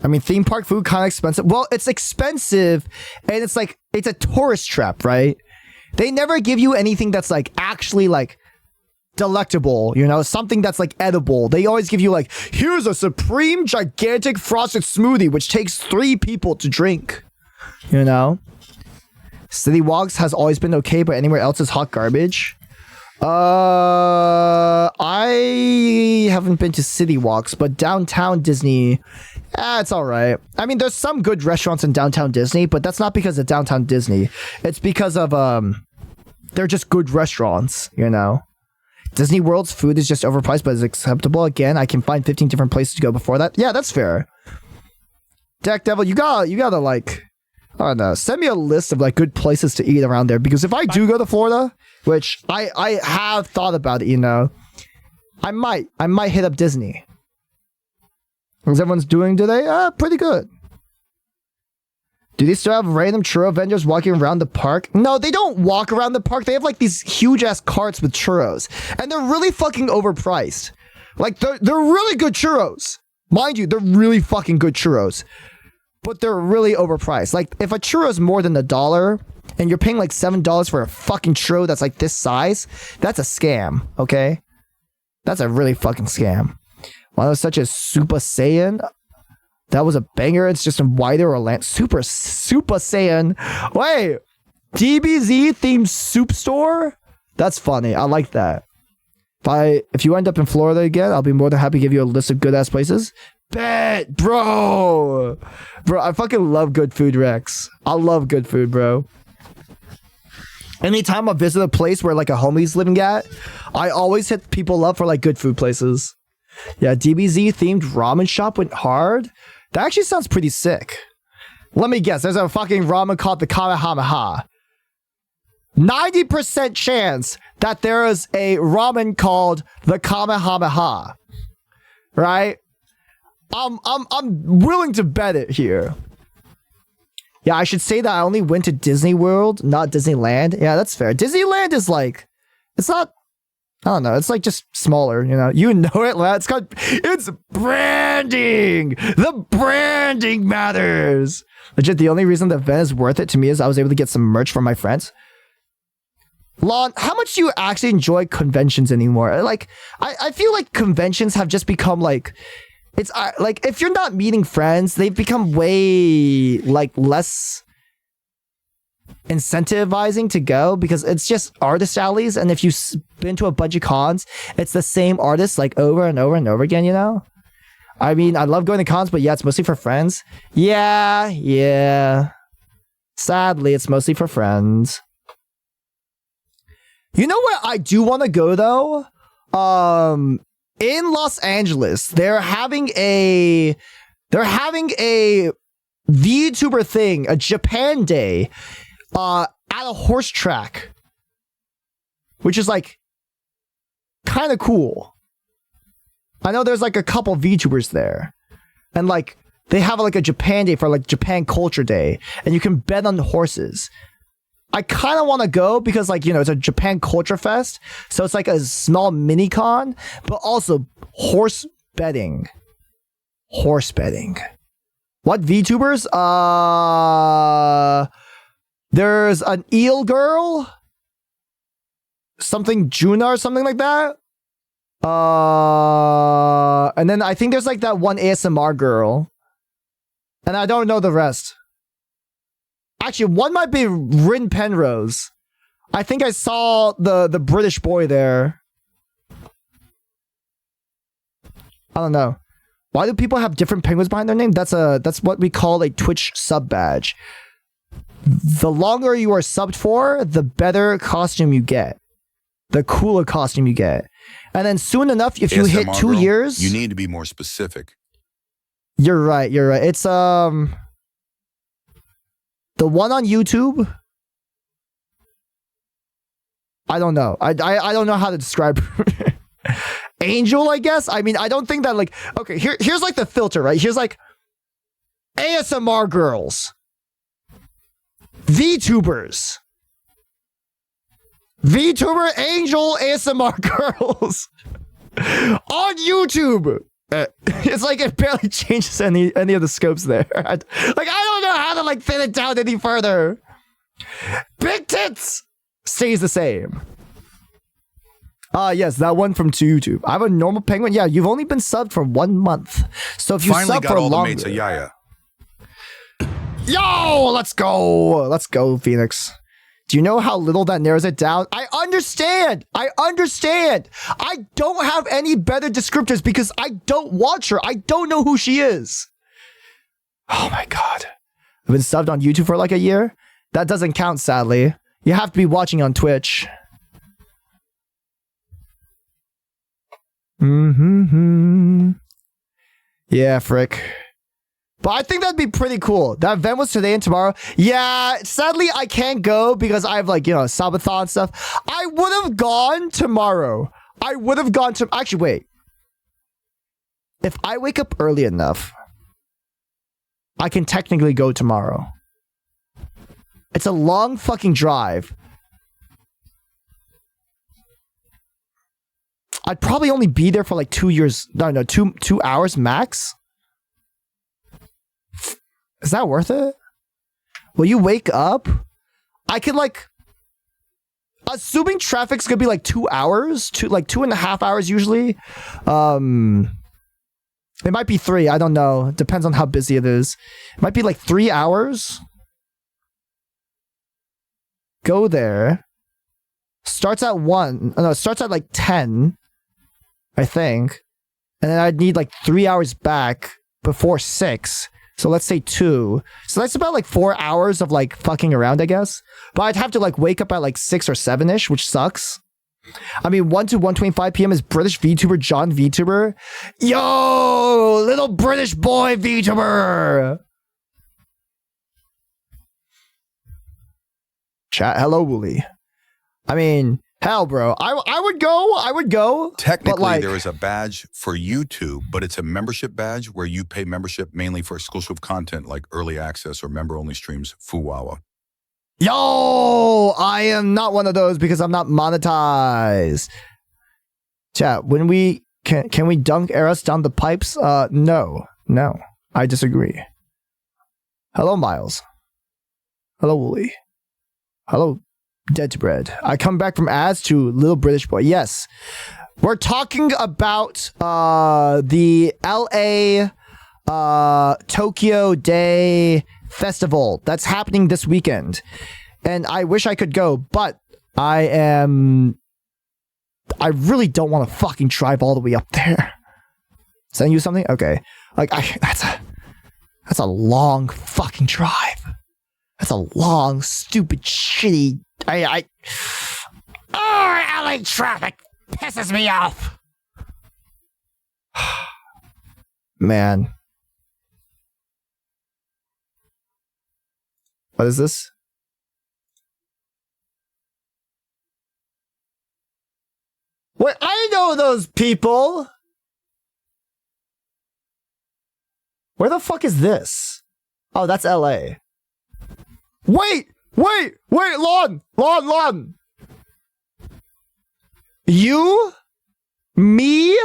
B: I mean, theme park food kind of expensive. Well, it's expensive, and it's like, it's a tourist trap, right? They never give you anything that's like actually like delectable, you know, something that's like edible. They always give you like, here's a supreme gigantic frosted smoothie, which takes 3 people to drink, you know? City Walks has always been okay, but anywhere else is hot garbage. I haven't been to City Walks, but downtown Disney, it's all right. I mean, there's some good restaurants in downtown Disney, but that's not because of downtown Disney. It's because of they're just good restaurants, you know. Disney World's food is just overpriced, but is acceptable. Again, I can find 15 different places to go before that. Yeah, that's fair. Deck Devil, you gotta like, I don't know, send me a list of like good places to eat around there, because if I do go to Florida, which I have thought about it, you know, I might hit up Disney. How's everyone's doing today? Pretty good. Do they still have random churro vendors walking around the park? No, they don't walk around the park. They have like these huge ass carts with churros, and they're really fucking overpriced. Like they're really good churros. Mind you, they're really fucking good churros, but they're really overpriced. Like if a churro is more than $1 and you're paying like $7 for a fucking churro that's like this size, that's a scam, okay? That's a really fucking scam. One of such as Super Saiyan. That was a banger. It's just a wider Orlando. Super Saiyan. Wait, DBZ themed soup store? That's funny. I like that. If you end up in Florida again, I'll be more than happy to give you a list of good ass places. Bet, bro. Bro, I fucking love good food, Rex. I love good food, bro. Anytime I visit a place where like a homie's living at, I always hit people up for like good food places. Yeah, DBZ themed ramen shop went hard. That actually sounds pretty sick. Let me guess, there's a fucking ramen called the Kamehameha. 90% chance that there is a ramen called the Kamehameha. Right? I'm willing to bet it here. Yeah, I should say that I only went to Disney World, not Disneyland. Yeah, that's fair. Disneyland is like, it's not, I don't know, it's like just smaller, you know? You know it, lad. It's branding! The branding matters! Legit, the only reason the event is worth it to me is I was able to get some merch from my friends. Lon, how much do you actually enjoy conventions anymore? Like, I feel like conventions have just become like, it's like, if you're not meeting friends, they've become way like less incentivizing to go because it's just artist alleys. And if you've been to a bunch of cons, it's the same artists like over and over and over again, you know? I mean, I love going to cons, but yeah, it's mostly for friends. Yeah. Sadly, it's mostly for friends. You know where I do want to go though? In Los Angeles, they're having a VTuber thing, a Japan Day, at a horse track, which is like kind of cool. I know there's like a couple VTubers there, and like they have like a Japan Day for like Japan Culture Day, and you can bet on the horses. I kind of want to go because, like, you know, it's a Japan Culture Fest. So it's like a small mini con, but also horse betting. Horse betting. What VTubers? There's an eel girl. Something Juna or something like that. And then I think there's like that one ASMR girl. And I don't know the rest. Actually, one might be Rin Penrose. I think I saw the British boy there. I don't know. Why do people have different penguins behind their name? That's what we call a Twitch sub badge. The longer you are subbed for, the better costume you get. The cooler costume you get. And then soon enough, if you hit 2 years...
C: You need to be more specific.
B: You're right. It's, the one on YouTube, I don't know. I don't know how to describe her. Angel, I guess. I mean, I don't think that like, okay, here's like the filter, right? Here's like ASMR girls, VTubers, VTuber Angel ASMR girls on YouTube. It's like it barely changes any of the scopes there. Like, I don't know how to like thin it down any further. Big tits stays the same. Yes, that one from YouTube. I have a normal penguin. Yeah, you've only been subbed for 1 month. So if you
C: finally
B: sub
C: got
B: for
C: all
B: longer,
C: the mates of Yaya.
B: Yo, let's go, Phoenix. Do you know how little that narrows it down? I understand. I don't have any better descriptors because I don't watch her. I don't know who she is. Oh my God. I've been subbed on YouTube for like a year. That doesn't count, sadly. You have to be watching on Twitch. Yeah, frick. But I think that'd be pretty cool. That event was today and tomorrow. Yeah, sadly, I can't go because I have, like, you know, SUBATHON stuff. I would have gone tomorrow. Actually, wait. If I wake up early enough, I can technically go tomorrow. It's a long fucking drive. I'd probably only be there for like 2 years. No, 2 hours max. Is that worth it? Will you wake up? I could like... Assuming traffic's gonna be like 2 hours, 2.5 hours usually. It might be 3, I don't know. It depends on how busy it is. It might be like 3 hours. Go there. Starts at 1. No, it starts at like 10. I think. And then I'd need like 3 hours back before 6. So let's say 2. So that's about like 4 hours of like fucking around, I guess. But I'd have to like wake up at like 6 or 7ish, which sucks. I mean, 1 to 1:25 p.m. is British VTuber John VTuber. Yo, little British boy VTuber. Chat, hello, Wooly. I mean, hell, bro. I would go.
C: Technically,
B: like,
C: there is a badge for YouTube, but it's a membership badge where you pay membership mainly for exclusive content like early access or member-only streams, Fuwawa.
B: Yo, I am not one of those because I'm not monetized. Chat, when we can we dunk Eros down the pipes? No, I disagree. Hello, Miles. Hello, Wooly. Hello, Dead Bread. I come back from ads to little British boy. Yes, we're talking about the LA Tokyo Day Festival that's happening this weekend, and I wish I could go, but I really don't want to fucking drive all the way up there. Send you something? Okay. Like that's a long fucking drive. That's a long, stupid, shitty. LA traffic pisses me off. Man. What is this? Wait, I know those people. Where the fuck is this? Oh, that's LA. Wait, Lon. You, me,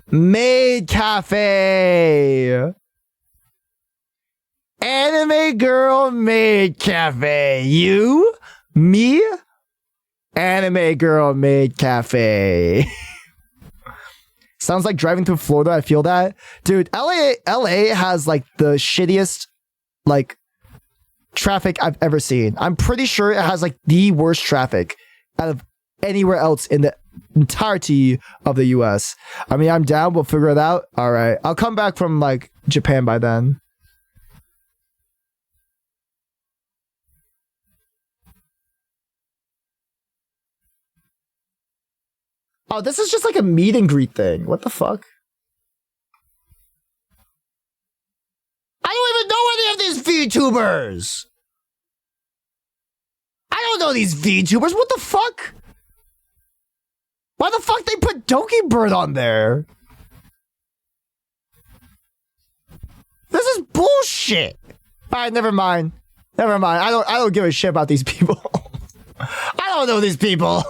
B: Maid Cafe. Anime Girl Maid Cafe. You, me, Anime Girl Maid Cafe. Sounds like driving through Florida. I feel that. Dude, LA has like the shittiest like traffic I've ever seen. I'm pretty sure it has like the worst traffic out of anywhere else in the entirety of the US. I mean, I'm down. We'll figure it out. All right. I'll come back from like Japan by then. Oh, this is just like a meet and greet thing. What the fuck? I don't even know any of these VTubers. I don't know these VTubers. What the fuck? Why the fuck they put Donkey Bird on there? This is bullshit. All right, never mind. I don't give a shit about these people. I don't know these people.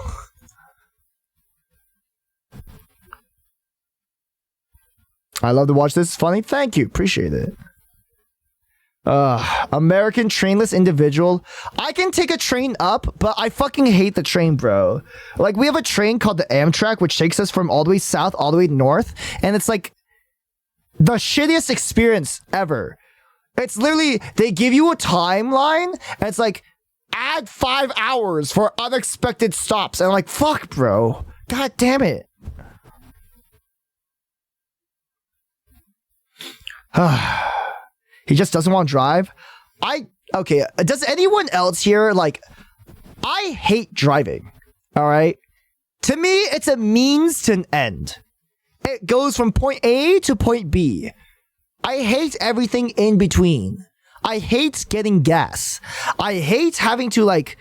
B: I love to watch this. It's funny. Thank you. Appreciate it. American trainless individual. I can take a train up, but I fucking hate the train, bro. Like, we have a train called the Amtrak, which takes us from all the way south, all the way north. And it's like the shittiest experience ever. It's literally, they give you a timeline, and it's like, add 5 hours for unexpected stops. And I'm like, fuck, bro. God damn it. He just doesn't want to drive. Okay, does anyone else here, like, I hate driving, all right? To me, it's a means to an end. It goes from point A to point B. I hate everything in between. I hate getting gas. I hate having to, like,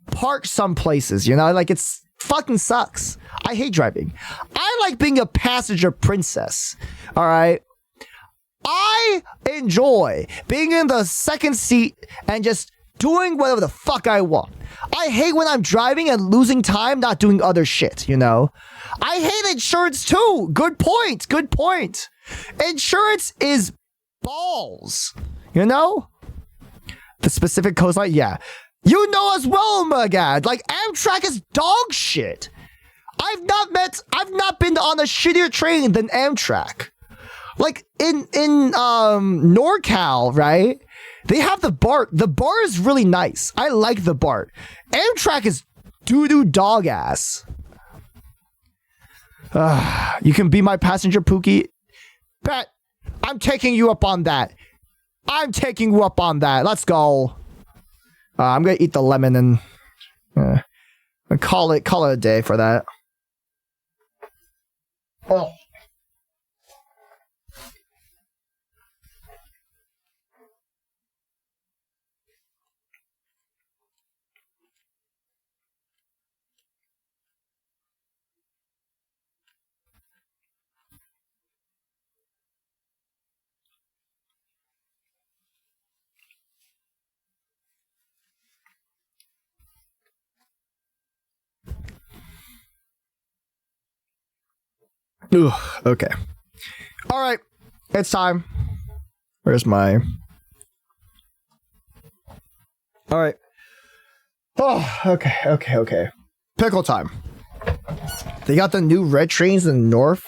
B: park some places, you know? Like, it's fucking sucks. I hate driving. I like being a passenger princess, all right? I enjoy being in the second seat and just doing whatever the fuck I want. I hate when I'm driving and losing time not doing other shit, you know? I hate insurance too. Good point. Insurance is balls, you know? The specific coastline, yeah. You know as well, Magad. Like, Amtrak is dog shit. I've not been on a shittier train than Amtrak. Like, in NorCal, right? They have the BART. The BART is really nice. I like the BART. Amtrak is doo-doo dog ass. You can be my passenger, Pookie. Bet. I'm taking you up on that. I'm taking you up on that. Let's go. I'm gonna eat the lemon and call it a day for that. Oh. Ugh, okay. All right. It's time. Where's my... All right. Oh, okay. Pickle time. They got the new red trains in the north.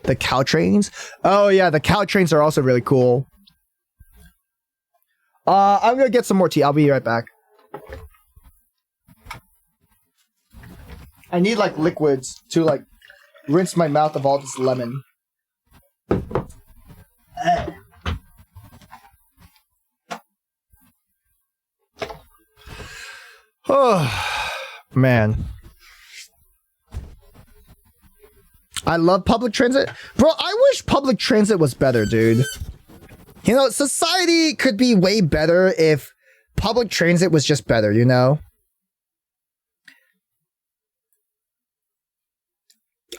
B: The cow trains. Oh, yeah. The cow trains are also really cool. I'm going to get some more tea. I'll be right back. I need, like, liquids to, like, rinse my mouth of all this lemon. Oh, man. I love public transit. Bro, I wish public transit was better, dude. You know, society could be way better if public transit was just better, you know?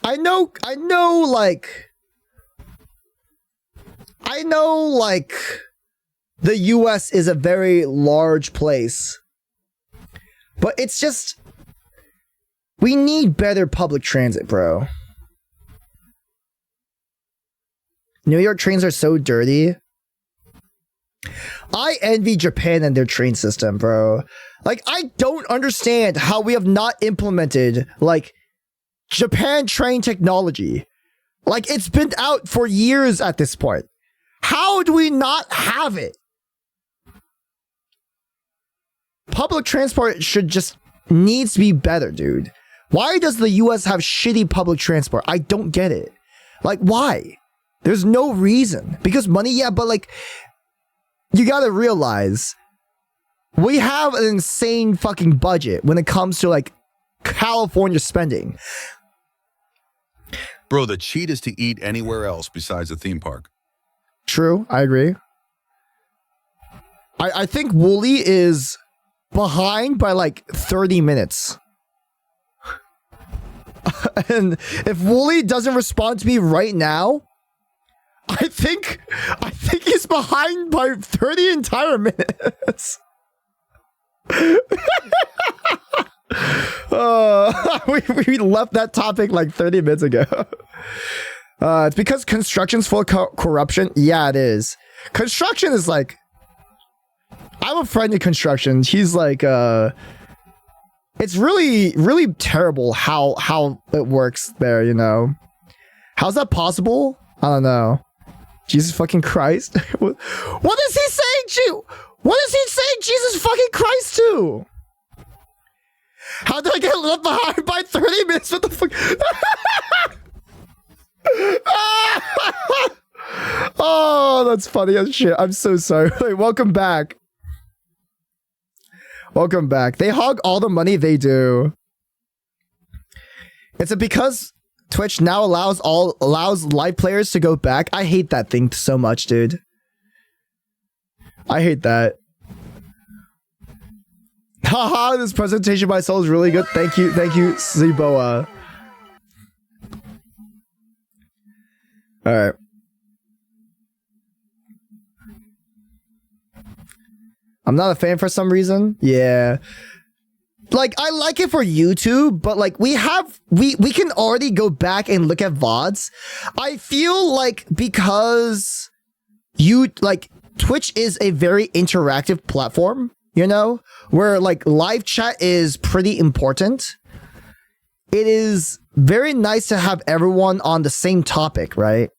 B: I know, like, the US is a very large place. But it's just, we need better public transit, bro. New York trains are so dirty. I envy Japan and their train system, bro. Like, I don't understand how we have not implemented, like, Japan train technology. Like, it's been out for years at this point. How do we not have it? Public transport should just needs to be better, dude. Why does the US have shitty public transport? I don't get it. Like, why? There's no reason. Because money, yeah, but like, you gotta realize, we have an insane fucking budget when it comes to like California spending.
C: Bro, the cheat is to eat anywhere else besides the theme park.
B: True, I agree. I think Wooly is behind by like 30 minutes. And if Wooly doesn't respond to me right now, I think he's behind by 30 entire minutes. We left that topic like 30 minutes ago. It's because construction's full of corruption. Yeah, it is. Construction is like, I have a friend in construction. He's like, it's really, really terrible how it works there, you know? How's that possible? I don't know. Jesus fucking Christ. What is he saying? What is he saying Jesus fucking Christ to? How did I get left behind by 30 minutes? What the fuck? Oh, that's funny as shit. I'm so sorry. Wait, welcome back. Welcome back. They hog all the money they do. Is it because Twitch now allows live players to go back? I hate that thing so much, dude. I hate that. Haha, this presentation by Soul is really good. Thank you, Ziboa. Alright. I'm not a fan for some reason. Yeah. Like, I like it for YouTube, but like we can already go back and look at VODs. I feel like because Twitch is a very interactive platform, you know, where like live chat is pretty important. It is very nice to have everyone on the same topic, right?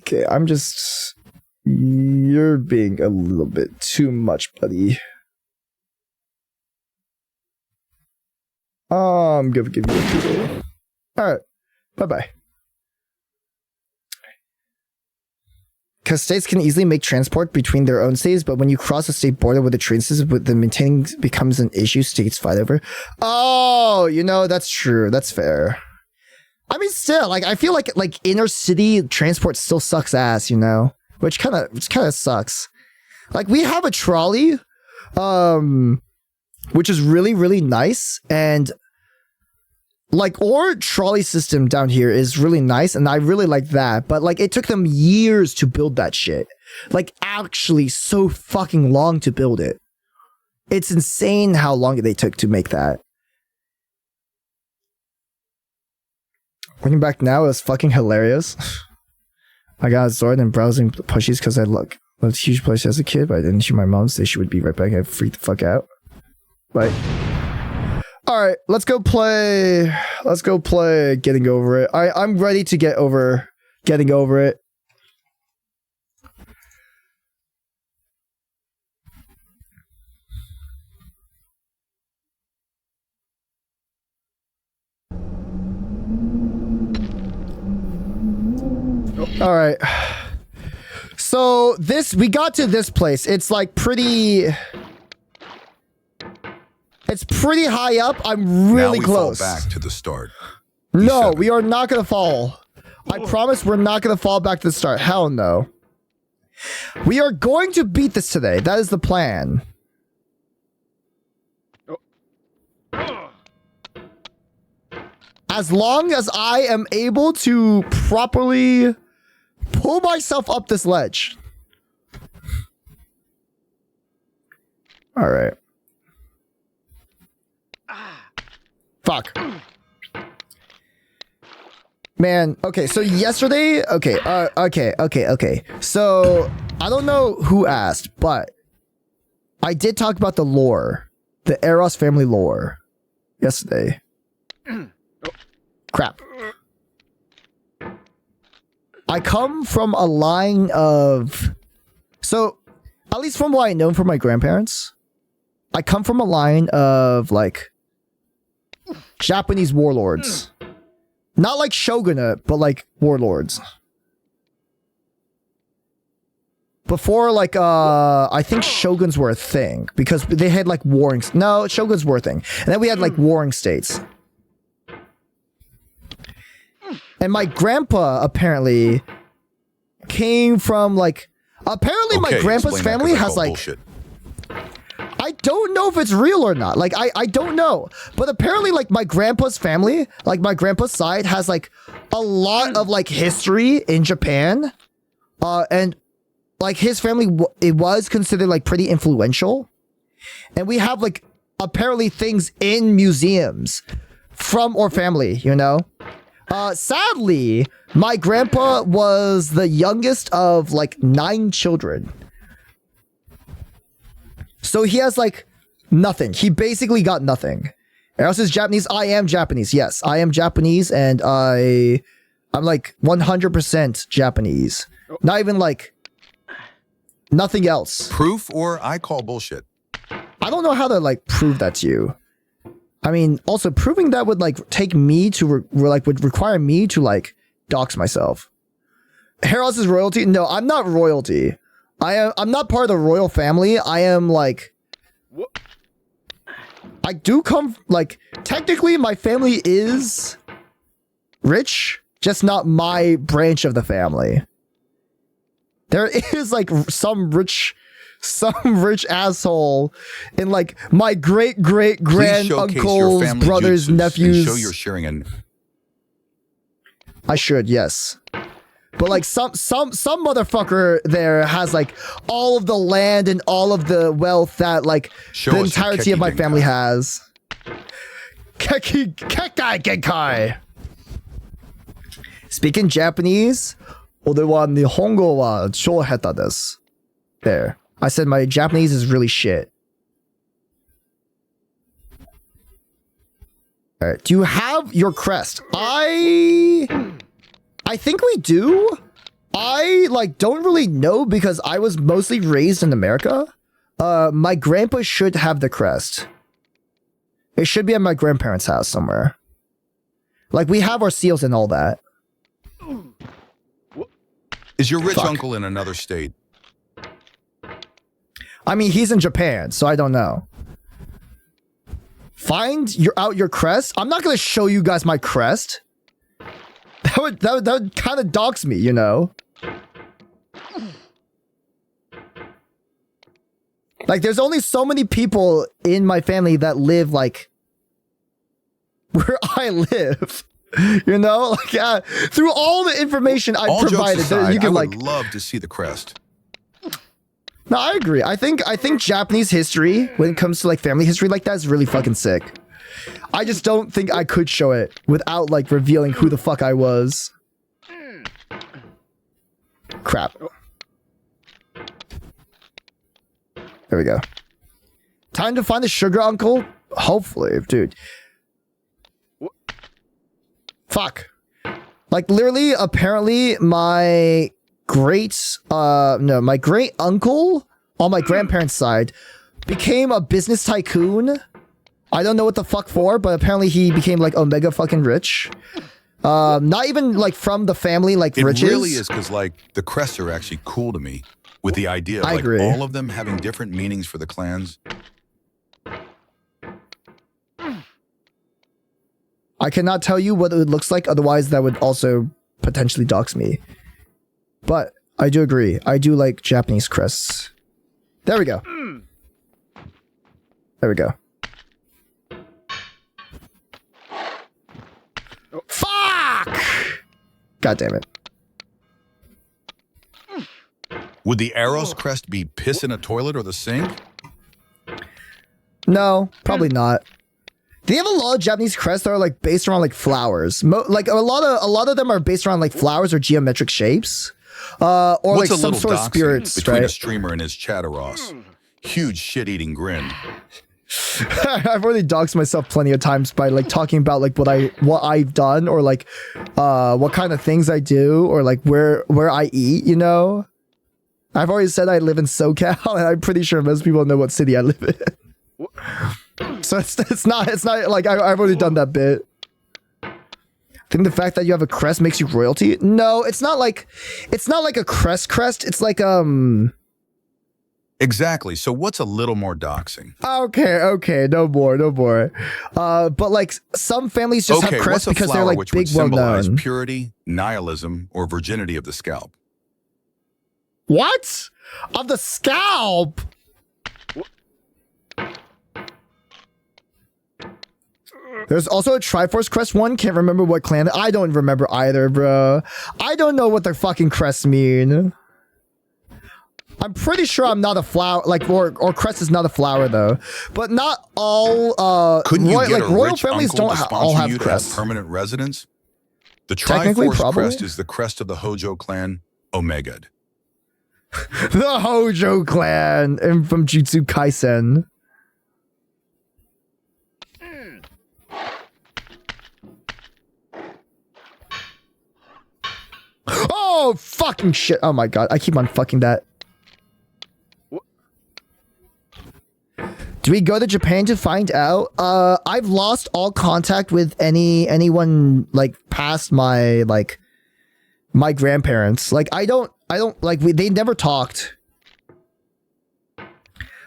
B: Okay, you're being a little bit too much, buddy. Give you a Google. Alright. Bye-bye. Because states can easily make transport between their own states, but when you cross a state border with the train system, the maintaining becomes an issue states fight over. Oh, you know, that's true. That's fair. I mean, still, like, I feel like inner city transport still sucks ass, you know? Which kind of sucks. Like, we have a trolley, which is really, really nice, and like, our trolley system down here is really nice, and I really like that, but like, it took them years to build that shit. Like, actually so fucking long to build it. It's insane how long they took to make that. Looking back now, it was fucking hilarious. I got absorbed in browsing plushies because I loved huge plushies as a kid, but I didn't hear my mom say she would be right back. I freaked the fuck out. Like, alright, let's go play Getting Over It. I'm ready to get over Getting Over It. Alright. So we got to this place. It's like it's pretty high up. I'm really close.
C: Fall back to the start.
B: No, we are not gonna fall. I promise we're not gonna fall back to the start. Hell no. We are going to beat this today. That is the plan. As long as I am able to properly pull myself up this ledge. All right. Fuck. Man, okay, so yesterday, okay. So, I don't know who asked, but I did talk about the lore, the Eros family lore, yesterday. Crap. I come from a line of... So, at least from what I know from my grandparents, I come from a line of, like, Japanese warlords. Not like shogunate, but like warlords. Before, like, I think shoguns were a thing, because they had, like, warring... No, shoguns were a thing. And then we had, like, warring states. And my grandpa, apparently, came from, like... Apparently, my grandpa's family has, like... Bullshit. I don't know if it's real or not. Like, I don't know. But apparently, like, my grandpa's family, like, my grandpa's side has, like, a lot of, like, history in Japan. And, like, his family, it was considered, like, pretty influential. And we have, like, apparently things in museums from our family, you know? Sadly, my grandpa was the youngest of, like, 9 children. So he has, like, nothing. He basically got nothing. Eros is Japanese. I am Japanese. Yes, I am Japanese, and I'm, like, 100% Japanese. Not even, like, nothing else.
C: Proof or I call bullshit?
B: I don't know how to, like, prove that to you. I mean, also, proving that would, like, take me to, would require me to, like, dox myself. Eros is royalty? No, I'm not royalty. I'm not part of the royal family. I am, like... I do come... Like, technically, my family is rich, just not my branch of the family. There is, like, some rich asshole in, like, my great-great-grand uncle's brothers, nephews.
C: Show you're sharing an...
B: I should, yes. But, like, some motherfucker there has, like, all of the land and all of the wealth that, like, the entirety of my family has. Kekai Genkai. Speaking Japanese, 俺は日本語は超下手です. There. I said my Japanese is really shit. Alright, do you have your crest? I think we do. I, like, don't really know because I was mostly raised in America. My grandpa should have the crest. It should be at my grandparents' house somewhere. Like, we have our seals and all that.
C: Is your rich
B: Fuck.
C: uncle in another state?
B: I mean, he's in Japan, so I don't know. Find your crest. I'm not gonna show you guys my crest. That would kind of dox me, you know. Like, there's only so many people in my family that live like where I live. You know, like through all the information I
C: All
B: provided,
C: jokes aside,
B: you can
C: I
B: like.
C: would love to see the crest.
B: No, I agree. I think Japanese history, when it comes to like family history like that, is really fucking sick. I just don't think I could show it without like revealing who the fuck I was. Crap. There we go. Time to find the sugar uncle? Hopefully, dude. Fuck. Like, literally, apparently, my great uncle on my grandparents' side became a business tycoon. I don't know what the fuck for, but apparently he became, like, omega fucking rich. Not even, like, from the family, like, riches.
C: It really is, because, like, the crests are actually cool to me. With the idea of, like, all of them having different meanings for the clans.
B: I cannot tell you what it looks like, otherwise that would also potentially dox me. But I do agree. I do like Japanese crests. There we go. There we go. Fuck! God damn it.
C: Would the Arrows crest be piss in a toilet or the sink?
B: No, probably not. They have a lot of Japanese crests that are like based around like flowers. Like a lot of them are based around like flowers or geometric shapes, or
C: What's
B: like
C: a
B: some
C: little
B: sort of
C: doxing
B: spirits.
C: between
B: Right?
C: a streamer and his chatteros? Huge shit-eating grin.
B: I've already doxed myself plenty of times by like talking about like what I've done or like what kind of things I do or like where I eat. You know, I've already said I live in SoCal, and I'm pretty sure most people know what city I live in. So it's not like I've already done that bit. I think the fact that you have a crest makes you royalty. No, it's not like a crest. It's like
C: Exactly. So what's a little more doxing?
B: Okay, no more. But like some families just have crests
C: what's a
B: because they're
C: flower
B: like
C: which
B: big,
C: would
B: well
C: symbolize
B: known.
C: purity, nihilism, or virginity of the scalp?
B: What? Of the scalp? There's also a Triforce crest one. Can't remember what clan. I don't remember either, bro. I don't know what their fucking crests mean. I'm pretty sure I'm not a flower, like, or crest is not a flower though. But not all
C: Couldn't you get
B: like
C: a
B: royal
C: rich
B: families
C: uncle
B: don't
C: to
B: all
C: sponsor
B: have
C: you to have
B: crests.
C: permanent residence? The
B: Technically,
C: Triforce
B: probably.
C: crest is the crest of the Hojo clan, Omega'd.
B: The Hojo clan and from Jutsu Kaisen. Oh, fucking shit. Oh my god. I keep on fucking that. Do we go to Japan to find out? I've lost all contact with anyone like past my my grandparents. Like I don't like they never talked.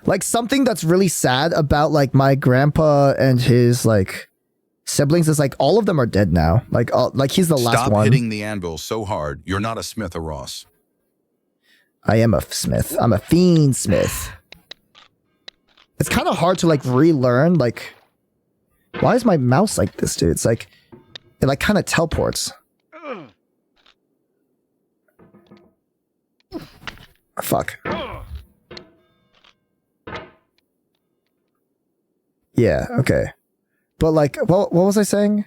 B: Like something that's really sad about like my grandpa and his like siblings is like all of them are dead now. Like he's the last
C: Stop
B: one.
C: hitting the anvil so hard. You're not a Smith or Ross.
B: I am a smith. I'm a fiend smith. It's kind of hard to like relearn. Like, why is my mouse like this, dude? It's like it like kind of teleports. Fuck. Yeah. Okay. But like, what was I saying?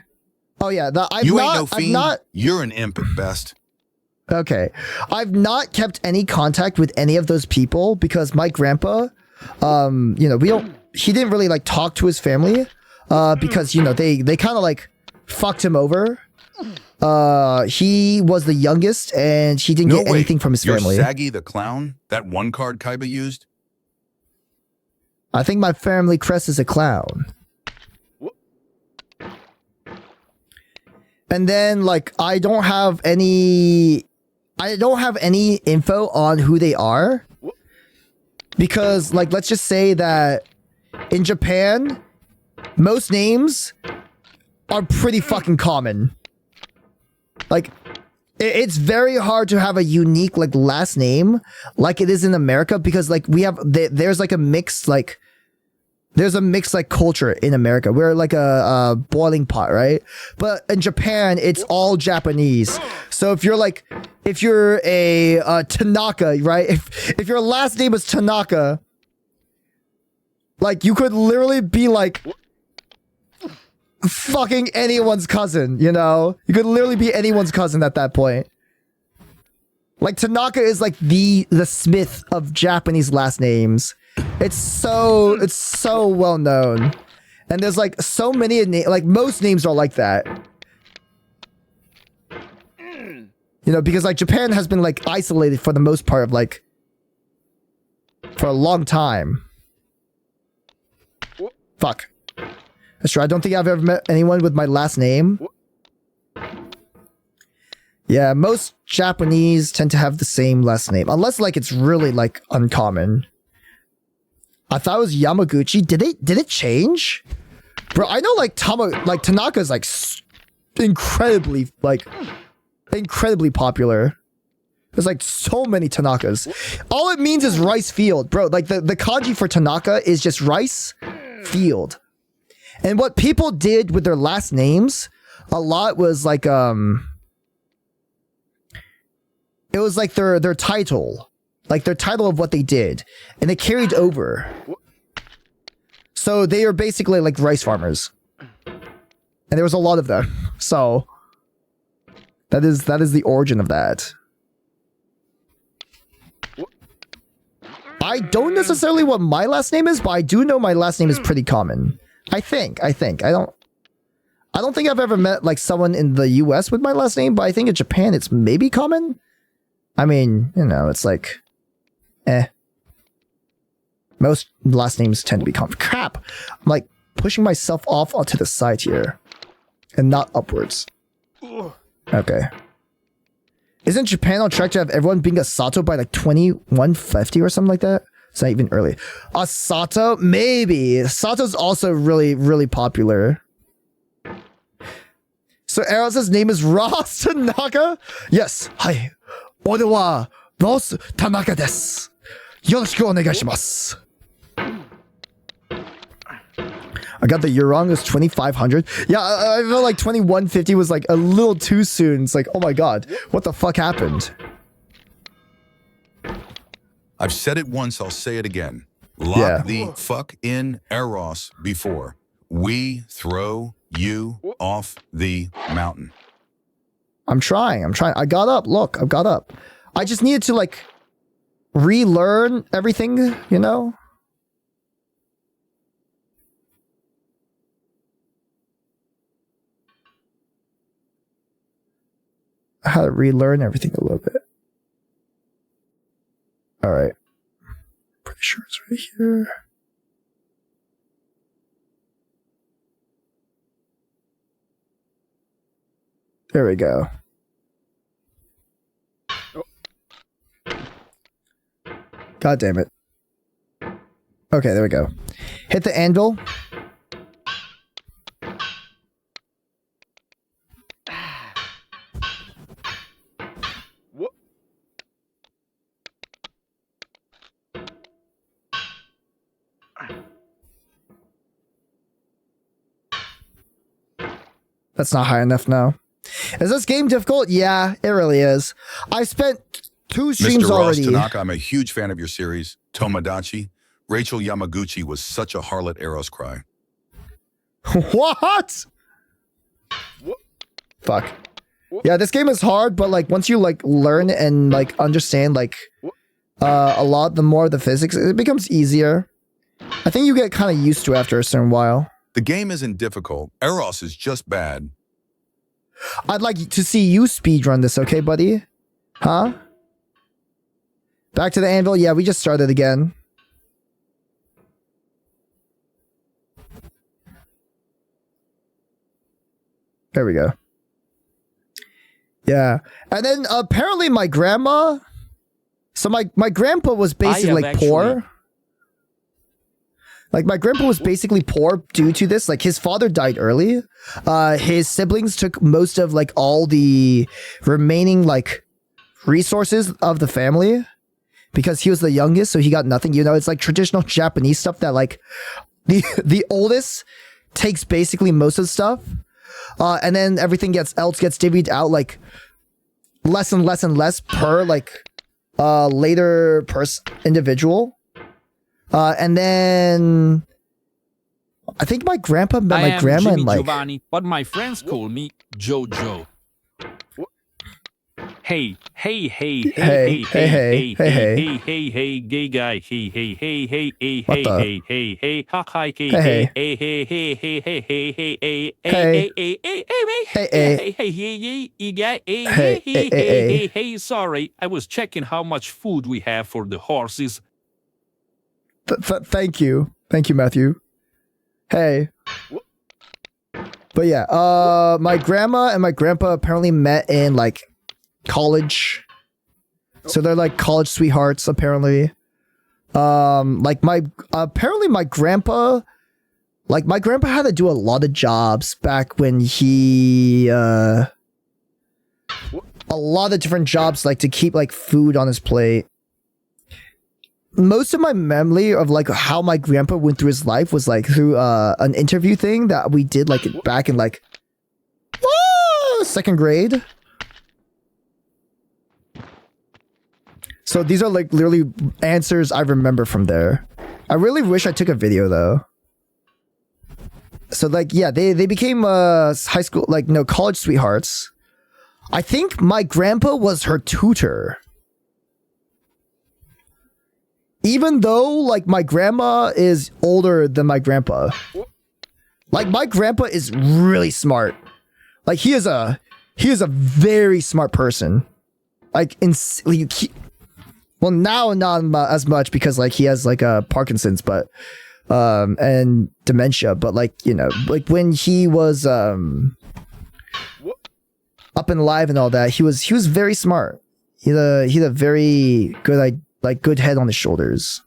B: Oh yeah,
C: You ain't no fiend. You're an imp at best.
B: Okay. I've not kept any contact with any of those people because my grandpa, you know, he didn't really like talk to his family, because, you know, they kind of like fucked him over. He was the youngest and he didn't get anything from his family.
C: You're Saggy the Clown? That one card Kaiba used?
B: I think my family crest is a clown. And then like I don't have any info on who they are. Because like let's just say that in Japan, most names are pretty fucking common. Like it's very hard to have a unique like last name like it is in America, because like we have there's like a mixed like there's a mixed like culture in America. We're like a boiling pot, right? But in Japan, it's all Japanese. So if you're a Tanaka, right? If your last name is Tanaka, like you could literally be like fucking anyone's cousin, you know? You could literally be anyone's cousin at that point. Like Tanaka is like the Smith of Japanese last names. It's so well known. And there's like so many like most names are like that. You know, because like Japan has been like isolated for the most part of like for a long time. Fuck. That's true. I don't think I've ever met anyone with my last name. Yeah, most Japanese tend to have the same last name. Unless like it's really like uncommon. I thought it was Yamaguchi. Did it change? Bro, I know like Tanaka is like incredibly popular. There's like so many Tanakas. All it means is rice field, bro. Like the kanji for Tanaka is just rice field. And what people did with their last names a lot was like it was like their title. Like their title of what they did. And it carried over. So they are basically like rice farmers. And there was a lot of them. So that is the origin of that. I don't necessarily know what my last name is, but I do know my last name is pretty common. I think. I don't think I've ever met like someone in the US with my last name, but I think in Japan it's maybe common. I mean, you know, it's like most last names tend to be common. Crap. I'm like pushing myself off onto the side here and not upwards. Okay. Isn't Japan on track to have everyone being a Sato by like 2150 or something like that? It's not even early. A Sato? Maybe. Sato's also really, really popular. So Eros' name is Ross Tanaka? Yes. Hi. Ore wa Ross Tanaka desu. Yoroshiku onegaishimasu. I got the Yurong is 2500. Yeah, I feel like 2150 was like a little too soon. It's like, oh my god, what the fuck happened?
C: I've said it once, I'll say it again. Lock the fuck in Eros before we throw you off the mountain.
B: I'm trying. I got up. Look, I've got up. I just needed to like relearn everything, you know? I had to relearn everything a little bit. All right. Pretty sure it's right here. There we go. God damn it. Okay, there we go. Hit the anvil. That's not high enough now. Is this game difficult? Yeah, it really is. I spent 2 streams
C: Mr.
B: already.
C: Ross Tanaka, I'm a huge fan of your series, Tomodachi. Rachel Yamaguchi was such a harlot Eros cry.
B: What? Fuck. Yeah, this game is hard, but like once you like learn and like understand like a lot the more of the physics, it becomes easier. I think you get kind of used to it after a certain while.
C: The game isn't difficult. Eros is just bad.
B: I'd like to see you speedrun this, okay, buddy? Huh? Back to the anvil? Yeah, we just started again. There we go. Yeah. And then apparently my grandma. So my grandpa was basically like poor. Like my grandpa was basically poor due to this. Like his father died early. His siblings took most of like all the remaining like resources of the family because he was the youngest, so he got nothing. You know, it's like traditional Japanese stuff that like the oldest takes basically most of the stuff, and then everything else gets divvied out like less and less and less per like later individual. And then I think my grandpa met my grandma
J: Jimmy
B: in like
J: Giovanni, but my friends call me Jojo. Hey, hey, hey, hey, hey, hey, hey, hey, hey, hey, gay guy, hey, hey, hey, hey, hey, hey, hey, hey, hey, ha, hi, hey, hey, hey, hey, hey, hey, hey, hey, hey, hey, hey, hey, hey, hey, hey, sorry, I was checking how much food we have for the horses.
B: Thank you, Matthew. Hey. But yeah, my grandma and my grandpa apparently met in like college, so they're like college sweethearts apparently. Like my grandpa had to do a lot of jobs back when he a lot of different jobs like to keep like food on his plate. Most of my memory of like how my grandpa went through his life was like through an interview thing that we did like back in like second grade. So these are like literally answers I remember from there. I really wish I took a video though. So like, yeah, they became high school, like no, college sweethearts. I think my grandpa was her tutor. Even though like my grandma is older than my grandpa. Like my grandpa is really smart. Like he is a very smart person. Like well, now not as much because like he has like Parkinson's, but and dementia. But like, you know, like when he was up and alive and all that, he was very smart. He had a very good good head on his shoulders.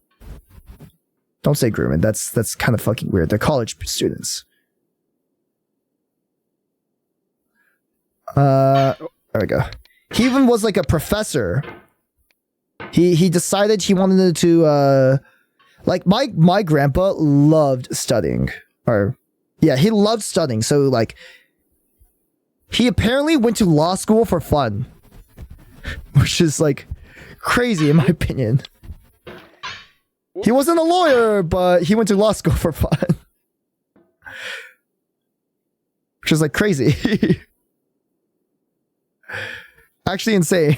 B: Don't say grooming. That's kind of fucking weird. They're college students. There we go. He even was like a professor. He decided he wanted to like my grandpa loved studying. Or yeah, he loved studying. So like he apparently went to law school for fun. Which is like crazy in my opinion. He wasn't a lawyer, but he went to law school for fun. Which is like crazy. Actually insane.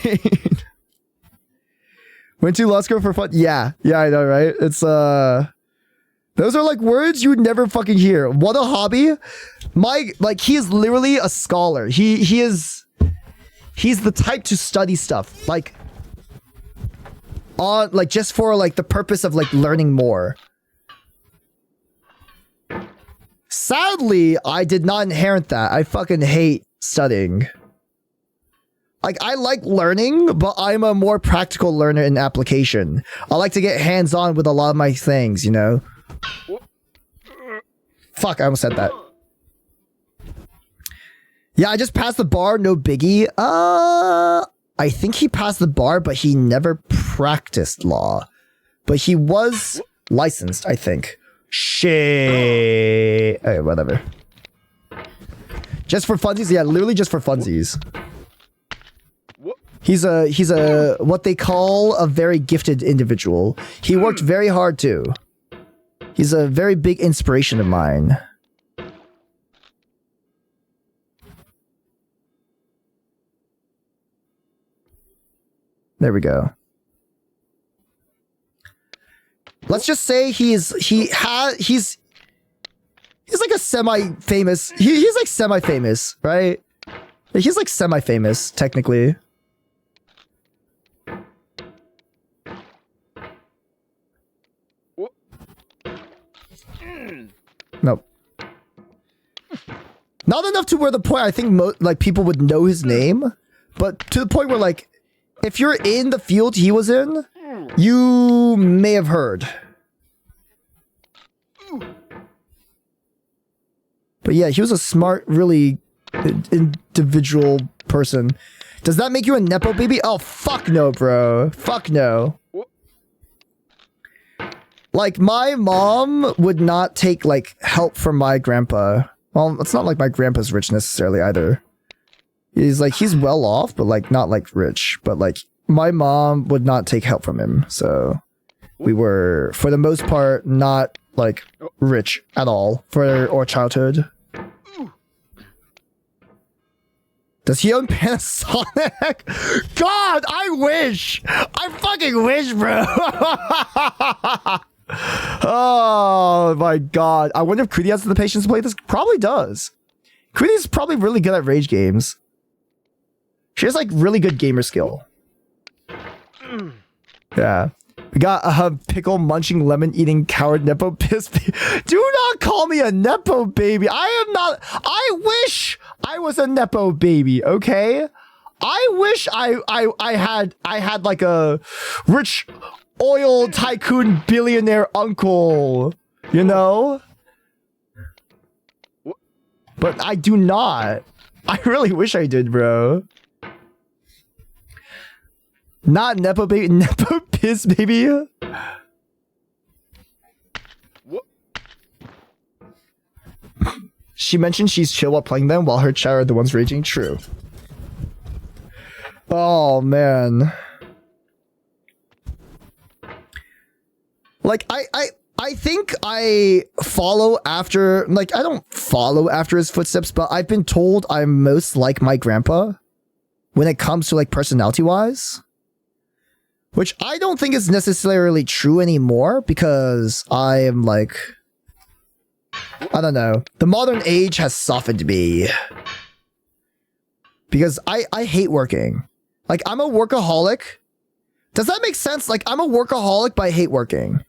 B: Went to law school for fun. Yeah, I know, right? It's those are like words you would never fucking hear. What a hobby. He is literally a scholar. He's the type to study stuff. Like on like just for like the purpose of like learning more. Sadly, I did not inherit that. I fucking hate studying. Like, I like learning, but I'm a more practical learner in application. I like to get hands-on with a lot of my things, you know? Fuck, I almost said that. Yeah, I just passed the bar, no biggie. I think he passed the bar, but he never practiced law. But he was licensed, I think. Shit. Okay, whatever. Just for funsies? Yeah, literally just for funsies. He's a what they call a very gifted individual. He worked very hard too. He's a very big inspiration of mine. There we go. Let's just say he's like a semi-famous. He's like semi-famous, right? He's like semi-famous technically. Nope. Not enough to where the point I think like people would know his name, But to the point where, like, if you're in the field he was in, you may have heard. But yeah, he was a smart, really individual person. Does that make you a Nepo baby? Oh, fuck no, bro. Fuck no. Like, my mom would not take, like, help from my grandpa. Well, it's not like my grandpa's rich necessarily either. He's well off, but, like, not, like, rich. But, like, my mom would not take help from him. So, we were, for the most part, not, like, rich at all for our childhood. Does he own Panasonic? God, I wish! I fucking wish, bro! Oh my god. I wonder if Kudi has the patience to play this. Probably does. Kudi's probably really good at rage games. She has like really good gamer skill. Yeah. We got a pickle munching lemon eating coward Nepo piss. Do not call me a Nepo baby. I am not. I wish I was a Nepo baby, okay? I wish I had like a rich oil tycoon billionaire uncle, you know? But I do not. I really wish I did, bro. Not Nepo baby, Nepo piss baby. She mentioned she's chill while playing them while her chat are the ones raging. True. Oh man. Like, I think I follow after, like, I don't follow after his footsteps, but I've been told I'm most like my grandpa when it comes to, like, personality-wise. Which I don't think is necessarily true anymore, because I am, like, I don't know. The modern age has softened me. Because I hate working. Like, I'm a workaholic. Does that make sense? Like, I'm a workaholic, but I hate working.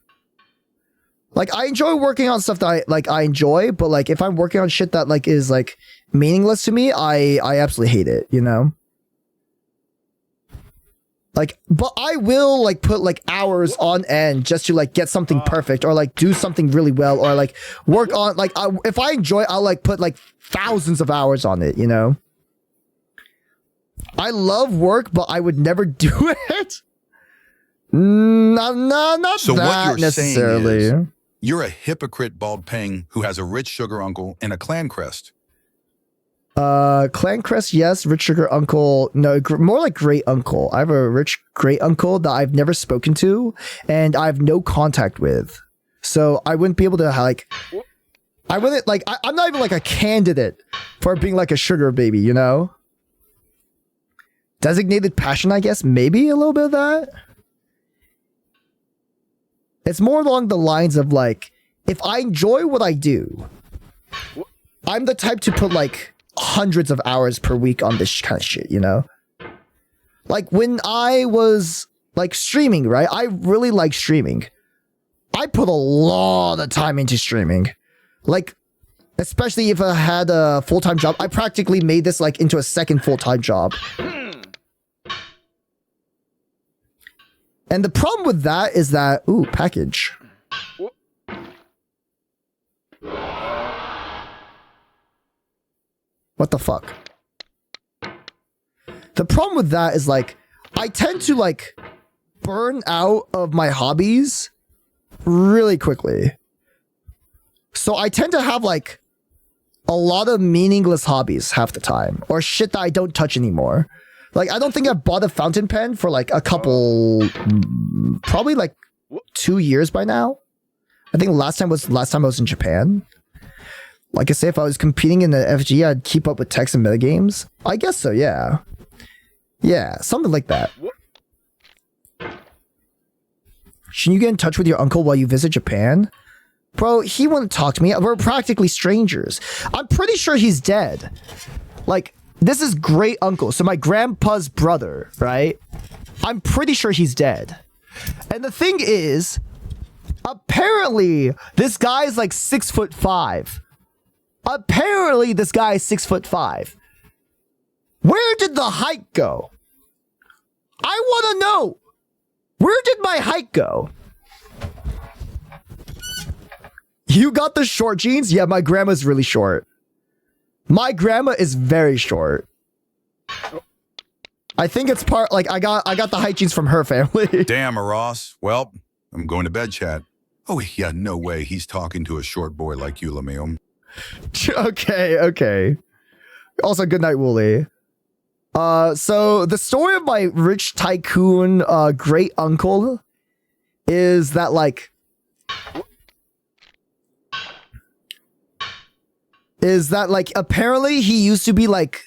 B: Like, I enjoy working on stuff that I enjoy, but, like, if I'm working on shit that, like, is, like, meaningless to me, I absolutely hate it, you know? Like, but I will, like, put, like, hours on end just to, like, get something perfect, or, like, do something really well, or, like, work on, like, if I enjoy it, I'll, like, put, like, thousands of hours on it, you know? I love work, but I would never do it. No, not
C: so
B: that
C: what you're
B: necessarily.
C: Saying is, you're a hypocrite bald pang who has a rich sugar uncle and a clan crest.
B: Clan crest, yes. Rich sugar uncle, no. More like great uncle. I have a rich great uncle that I've never spoken to, and I have no contact with. So I wouldn't be able to, like, I wouldn't, like, I'm not even like a candidate for being like a sugar baby, you know? Designated passion, I guess, maybe a little bit of that. It's more along the lines of, like, if I enjoy what I do, I'm the type to put, like, hundreds of hours per week on this kind of shit, you know? Like, when I was, like, streaming, right? I really like streaming. I put a lot of time into streaming. Like, especially if I had a full-time job. I practically made this, like, into a second full-time job. And the problem with that is that... Ooh, package. What the fuck? The problem with that is, like, I tend to, like, burn out of my hobbies really quickly. So I tend to have, like, a lot of meaningless hobbies half the time. Or shit that I don't touch anymore. Like, I don't think I've bought a fountain pen for, like, a couple... Probably, like, 2 years by now. I think last time I was in Japan. Like I say, if I was competing in the FG, I'd keep up with text and metagames. I guess so, yeah. Yeah, something like that. Shouldn't you get in touch with your uncle while you visit Japan? Bro, he wouldn't talk to me. We're practically strangers. I'm pretty sure he's dead. Like... This is great uncle, so my grandpa's brother, right? I'm pretty sure he's dead. And the thing is, apparently, this guy's like 6'5". Apparently, this guy is 6'5". Where did the hike go? I want to know. Where did my hike go? You got the short jeans? Yeah, my grandma's really short. My grandma is very short. I think it's part like I got the hike jeans from her family.
C: Damn, Ross. Well, I'm going to bed, chat. Oh, yeah, no way. He's talking to a short boy like you, Lemieux.
B: Okay. Also, good night, Wooly. So the story of my rich tycoon great uncle is that like apparently he used to be like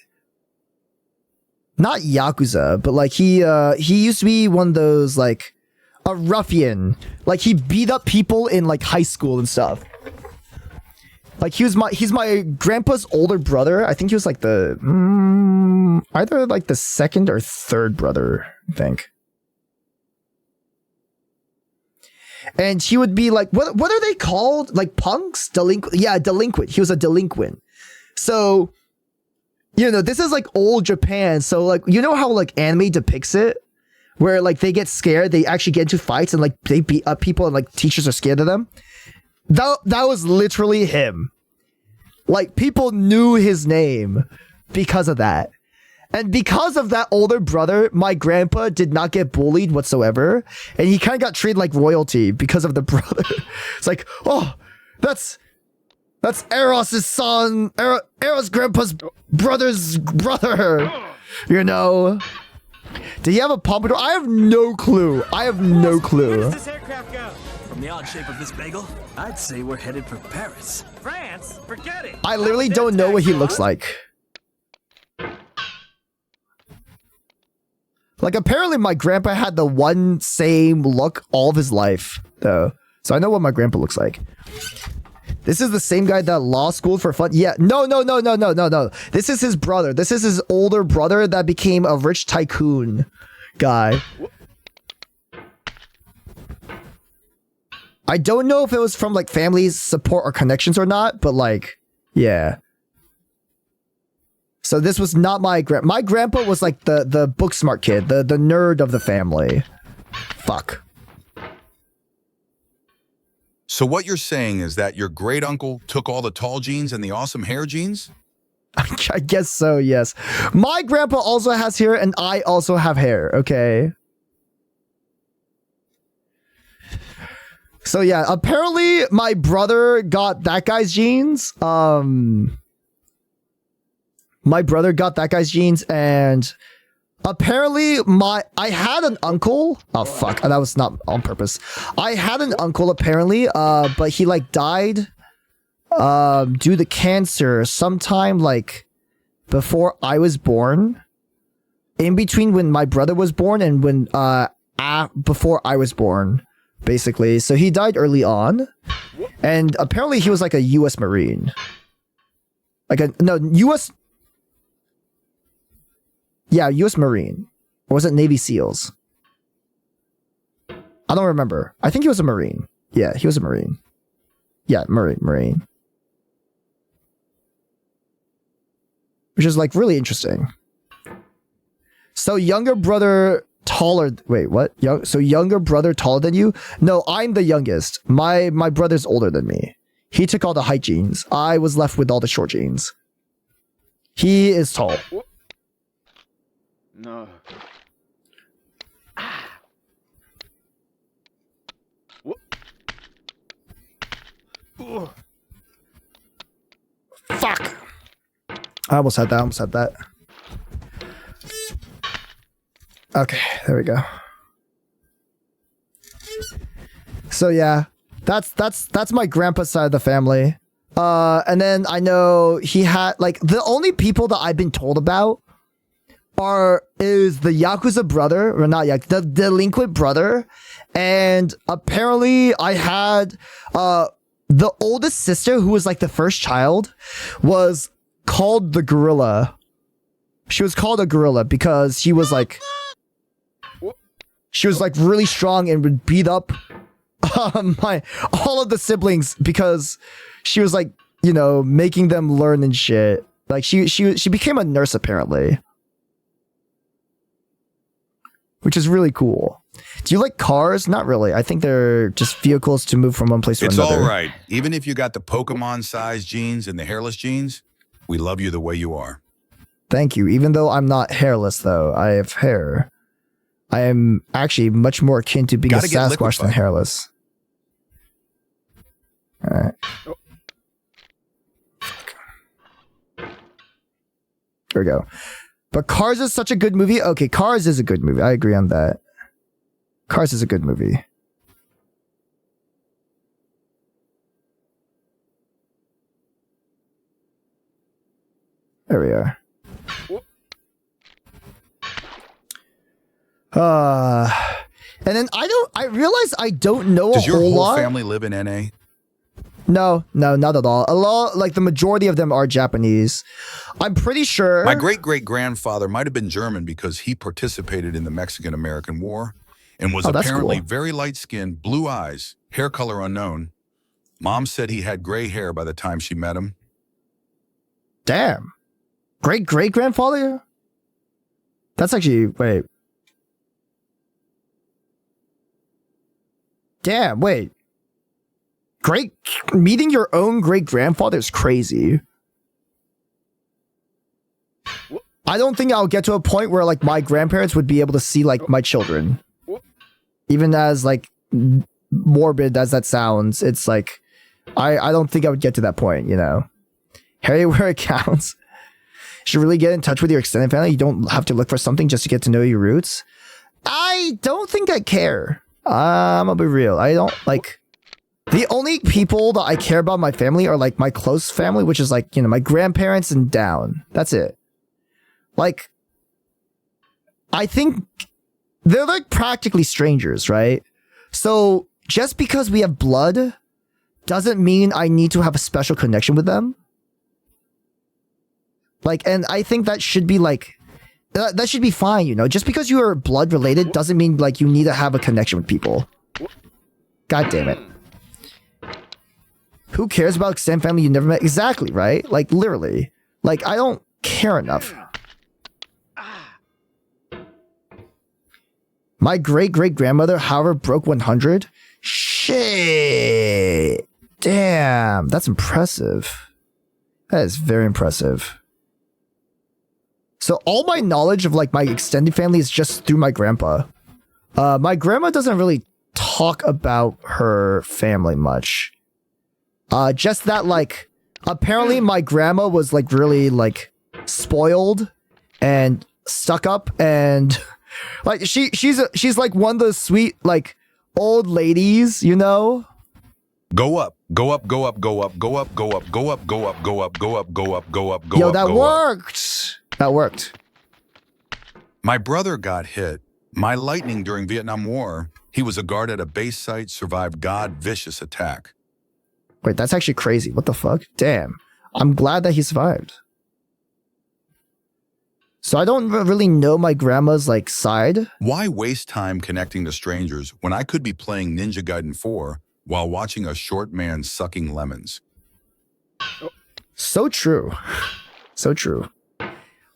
B: not Yakuza, but like he used to be one of those like a ruffian. Like he beat up people in like high school and stuff. Like he's my grandpa's older brother. I think he was like the either like the second or third brother, I think. And he would be like, what are they called? Like punks? Delinquent? Yeah, delinquent. He was a delinquent. So, you know, this is like old Japan. So like, you know how like anime depicts it? Where like they get scared, they actually get into fights and like they beat up people and like teachers are scared of them. That was literally him. Like people knew his name because of that. And because of that older brother, my grandpa did not get bullied whatsoever. And he kind of got treated like royalty because of the brother. It's like, oh, that's Eros's son, Eros grandpa's brother's brother. You know? Do you have a pompadour? I have no clue. Where does
K: this aircraft go? From the odd shape of this bagel, I'd say we're headed for Paris. France? Forget it.
B: I literally don't know what he looks like. Like apparently my grandpa had the one same look all of his life, though. So I know what my grandpa looks like. This is the same guy that law school for fun. Yeah, no. This is his brother. This is his older brother that became a rich tycoon guy. I don't know if it was from like family's support or connections or not, but like, yeah. So this was not my grandpa was like the book smart kid, the nerd of the family. Fuck.
C: So what you're saying is that your great uncle took all the tall jeans and the awesome hair jeans?
B: I guess so, yes. My grandpa also has hair and I also have hair, okay? So yeah, apparently my brother got that guy's jeans. My brother got that guy's jeans and apparently I had an uncle. Oh fuck, that was not on purpose. I had an uncle apparently, but he like died due to cancer sometime like before I was born. In between when my brother was born and when before I was born, basically. So he died early on. And apparently he was like a US Marine. Yeah, US Marine. Or was it Navy SEALs? I don't remember. I think he was a Marine. Yeah, he was a Marine. Yeah, Marine. Which is like really interesting. So younger brother taller. Wait, what? So younger brother taller than you? No, I'm the youngest. My brother's older than me. He took all the height jeans. I was left with all the short jeans. He is tall.
H: No.
B: Fuck. I almost had that. Okay, there we go. So yeah, that's my grandpa's side of the family. And then I know he had like the only people that I've been told about is the Yakuza brother, or not Yakuza, the delinquent brother. And apparently I had the oldest sister, who was like the first child, was called the gorilla. She was called a gorilla because she was like really strong and would beat up all of the siblings because she was like, you know, making them learn and shit. Like she became a nurse apparently. which is really cool. Do you like cars? Not really. I think they're just vehicles to move from one place to
C: It's
B: another.
C: all right. Even if you got the Pokemon-sized jeans and the hairless jeans, we love you the way you are.
B: Thank you. Even though I'm not hairless, though, I have hair. I am actually much more akin to being
C: Gotta
B: a
C: get
B: Sasquatch than
C: liquefied.
B: hairless. All right. There we go. But Cars is such a good movie. Okay, Cars is a good movie. I agree on that. Cars is a good movie. There we are. And then I realize I don't know
C: Does
B: a
C: your
B: whole
C: whole
B: lot.
C: family live in NA?
B: No, not at all. A lot, like the majority of them are Japanese. I'm pretty sure.
C: My great-great-grandfather might have been German because he participated in the Mexican-American War and was
B: that's
C: apparently
B: cool.
C: very light-skinned, blue eyes, hair color unknown. Mom said he had gray hair by the time she met him.
B: Damn. Great-great-grandfather? That's actually, wait. Damn, wait. Meeting your own great-grandfather is crazy. I don't think I'll get to a point where like my grandparents would be able to see like my children. Even as like morbid as that sounds, it's like I don't think I would get to that point, you know. Harry where it counts. You should really get in touch with your extended family. You don't have to look for something just to get to know your roots. I don't think I care. I'm gonna be real. I don't like the only people that I care about in my family are like my close family, which is like, you know, my grandparents and down. That's it. Like, I think they're like practically strangers, right? So just because we have blood doesn't mean I need to have a special connection with them. Like, and I think that should be like, that should be fine, you know? Just because you are blood related doesn't mean like you need to have a connection with people. God damn it. Who cares about extended family you never met? Exactly, right? Like, literally. Like, I don't care enough. My great-great-grandmother, however, broke 100. Shit. Damn. That's impressive. That is very impressive. So all my knowledge of like my extended family is just through my grandpa. My grandma doesn't really talk about her family much. Just that like, apparently my grandma was like really like spoiled and stuck up and like she's like one of those sweet like old ladies, you know?
C: Go up, go up, go up, go up, go up, go up, go up, go up, go up, go up, go up, go up, go up.
B: Yo, that worked. That worked.
C: My brother got hit. My lightning during Vietnam War. He was a guard at a base site, survived vicious attack.
B: Wait, that's actually crazy. What the fuck? Damn. I'm glad that he survived. So I don't really know my grandma's like side.
C: Why waste time connecting to strangers when I could be playing Ninja Gaiden 4 while watching a short man sucking lemons?
B: So true. So true.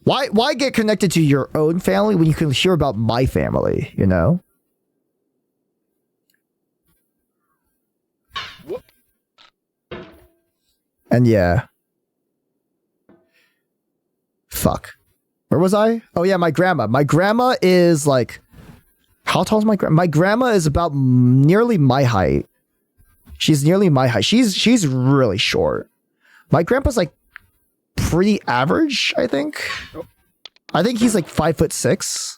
B: Why get connected to your own family when you can hear about my family, you know? And yeah. Fuck. Where was I? Oh yeah, my grandma. My grandma is like, how tall is my grandma? My grandma is about nearly my height. She's nearly my height. She's really short. My grandpa's like pretty average, I think. I think he's like 5'6".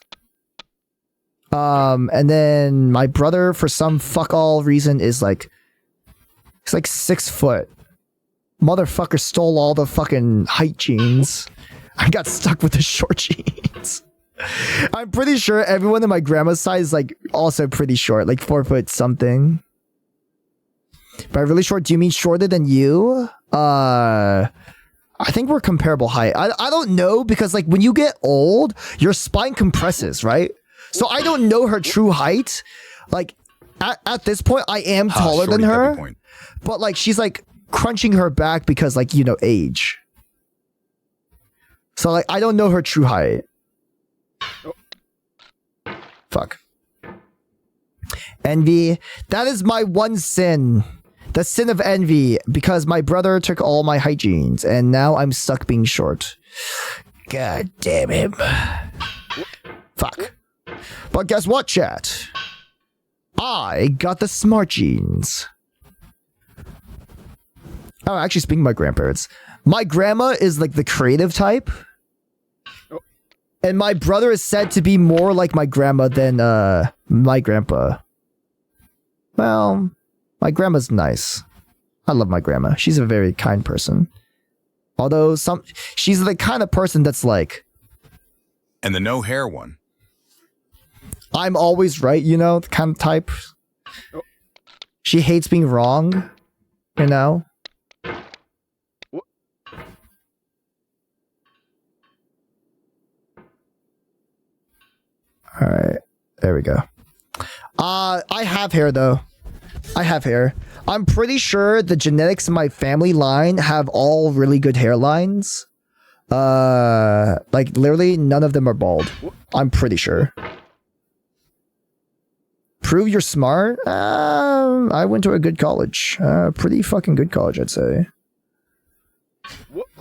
B: And then my brother, for some fuck all reason, is like, he's like 6 foot. Motherfucker stole all the fucking height jeans. I got stuck with the short jeans. I'm pretty sure everyone in my grandma's side is like also pretty short, like 4 foot something. By really short, do you mean shorter than you? I think we're comparable height. I don't know, because like when you get old, your spine compresses, right? So I don't know her true height. Like at this point, I am taller than her, but like she's like crunching her back because like, you know, age. So like I don't know her true height. Fuck. Envy. That is my one sin. The sin of envy, because my brother took all my hygienes, and now I'm stuck being short. God damn him. Fuck. But guess what, chat? I got the smart genes. Oh, actually, speaking of my grandparents, my grandma is like the creative type. And my brother is said to be more like my grandma than my grandpa. Well, my grandma's nice. I love my grandma. She's a very kind person. Although she's the kind of person that's like...
C: And the no hair one.
B: I'm always right, you know, the kind of type. She hates being wrong, you know? Alright, there we go. I have hair though. I have hair. I'm pretty sure the genetics in my family line have all really good hairlines. Like literally none of them are bald. I'm pretty sure. Prove you're smart? I went to a good college. Pretty fucking good college, I'd say.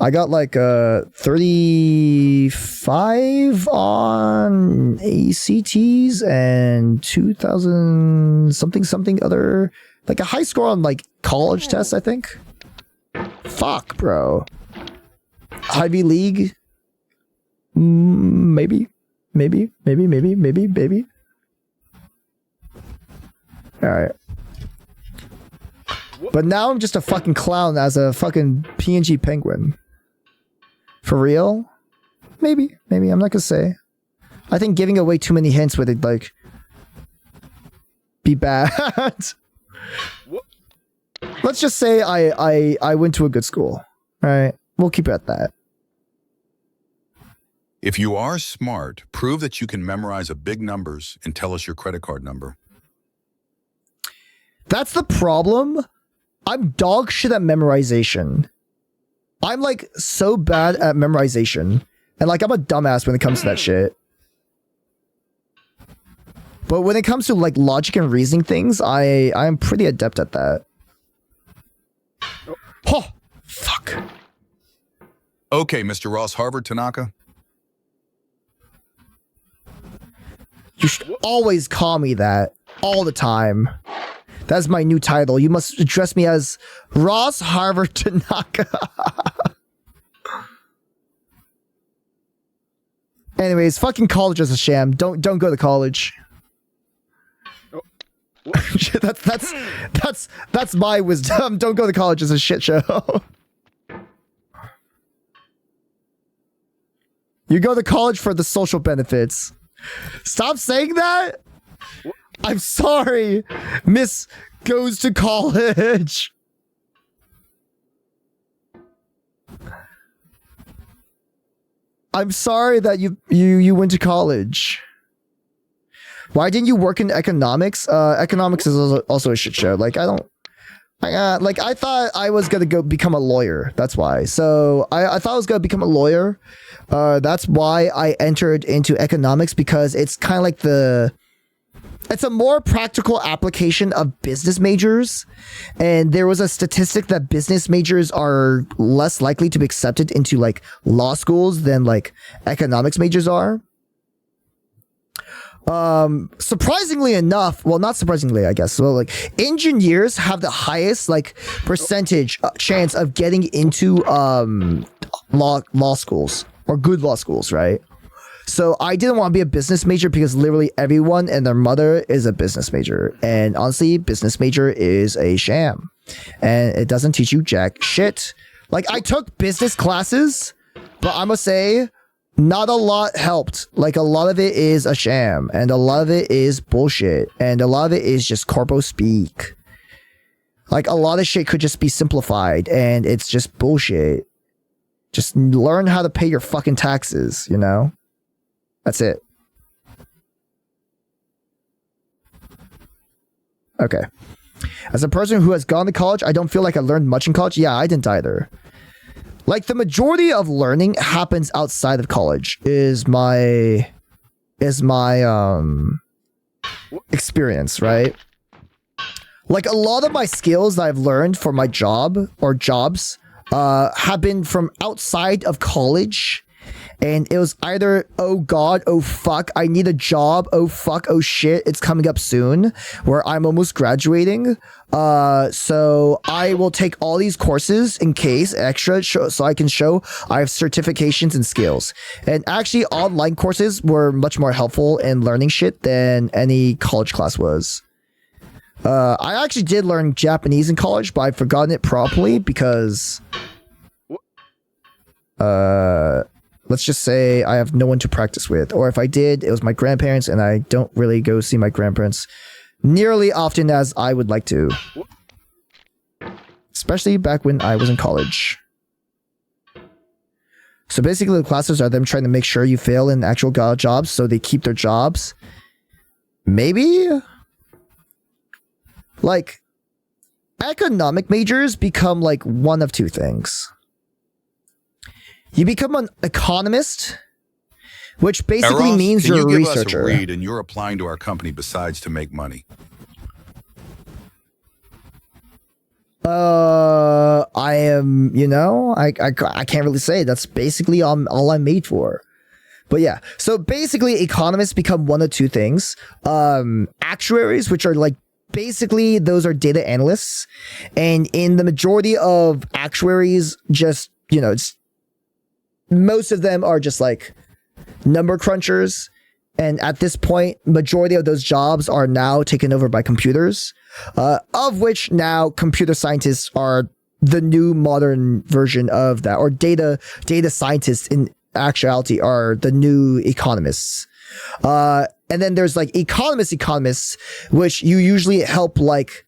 B: I got like 35 on ACTs and 2000 something other, like a high score on like college tests, I think. Fuck, bro. Ivy League? Maybe. Alright. But now I'm just a fucking clown as a fucking PNG penguin. For real? Maybe. I'm not gonna say. I think giving away too many hints would like be bad. Let's just say I went to a good school. Alright. We'll keep it at that.
C: If you are smart, prove that you can memorize a big numbers and tell us your credit card number.
B: That's the problem. I'm dog shit at memorization. I'm like so bad at memorization. And like I'm a dumbass when it comes to that shit. But when it comes to like logic and reasoning things, I'm pretty adept at that. Oh, fuck.
C: Okay, Mr. Ross Harvard Tanaka.
B: You should always call me that all the time. That's my new title. You must address me as Ross Harvard Tanaka. Anyways, fucking college is a sham. Don't go to college. that's my wisdom. Don't go to college. It's a shit show. You go to college for the social benefits. Stop saying that. I'm sorry. Miss goes to college. I'm sorry that you went to college. Why didn't you work in economics? Economics is also a shit show. Like I thought I was gonna go become a lawyer. That's why. So I thought I was gonna become a lawyer. That's why I entered into economics, because it's kind of like it's a more practical application of business majors. And there was a statistic that business majors are less likely to be accepted into like law schools than like economics majors are. Surprisingly enough, well, not surprisingly, I guess. So like engineers have the highest like percentage chance of getting into law schools or good law schools, right? So I didn't want to be a business major because literally everyone and their mother is a business major. And honestly, business major is a sham. And it doesn't teach you jack shit. Like I took business classes, but I must say, not a lot helped. Like a lot of it is a sham. And a lot of it is bullshit. And a lot of it is just corpo speak. Like a lot of shit could just be simplified. And it's just bullshit. Just learn how to pay your fucking taxes, you know? That's it. Okay. As a person who has gone to college, I don't feel like I learned much in college. Yeah, I didn't either. Like the majority of learning happens outside of college is my experience, right? Like a lot of my skills that I've learned for my job or jobs have been from outside of college. And it was either, oh God, oh fuck, I need a job, oh fuck, oh shit, it's coming up soon, where I'm almost graduating. So I will take all these courses in case extra, so I can show I have certifications and skills. And actually, online courses were much more helpful in learning shit than any college class was. I actually did learn Japanese in college, but I've forgotten it properly because... let's just say I have no one to practice with. Or if I did, it was my grandparents, and I don't really go see my grandparents nearly often as I would like to. Especially back when I was in college. So basically the classes are them trying to make sure you fail in actual jobs so they keep their jobs. Maybe? Like, economic majors become like one of two things. You become an economist, which basically means you're a researcher.
C: Us a read and you're applying to our company besides to make money.
B: I am, you know, I can't really say. That's basically all I'm made for. But yeah, so basically economists become one of two things. Actuaries, which are like, basically those are data analysts. And in the majority of actuaries, just, you know, most of them are just like number crunchers. And at this point, majority of those jobs are now taken over by computers, of which now computer scientists are the new modern version of that, or data scientists in actuality are the new economists. And then there's like economists, which you usually help like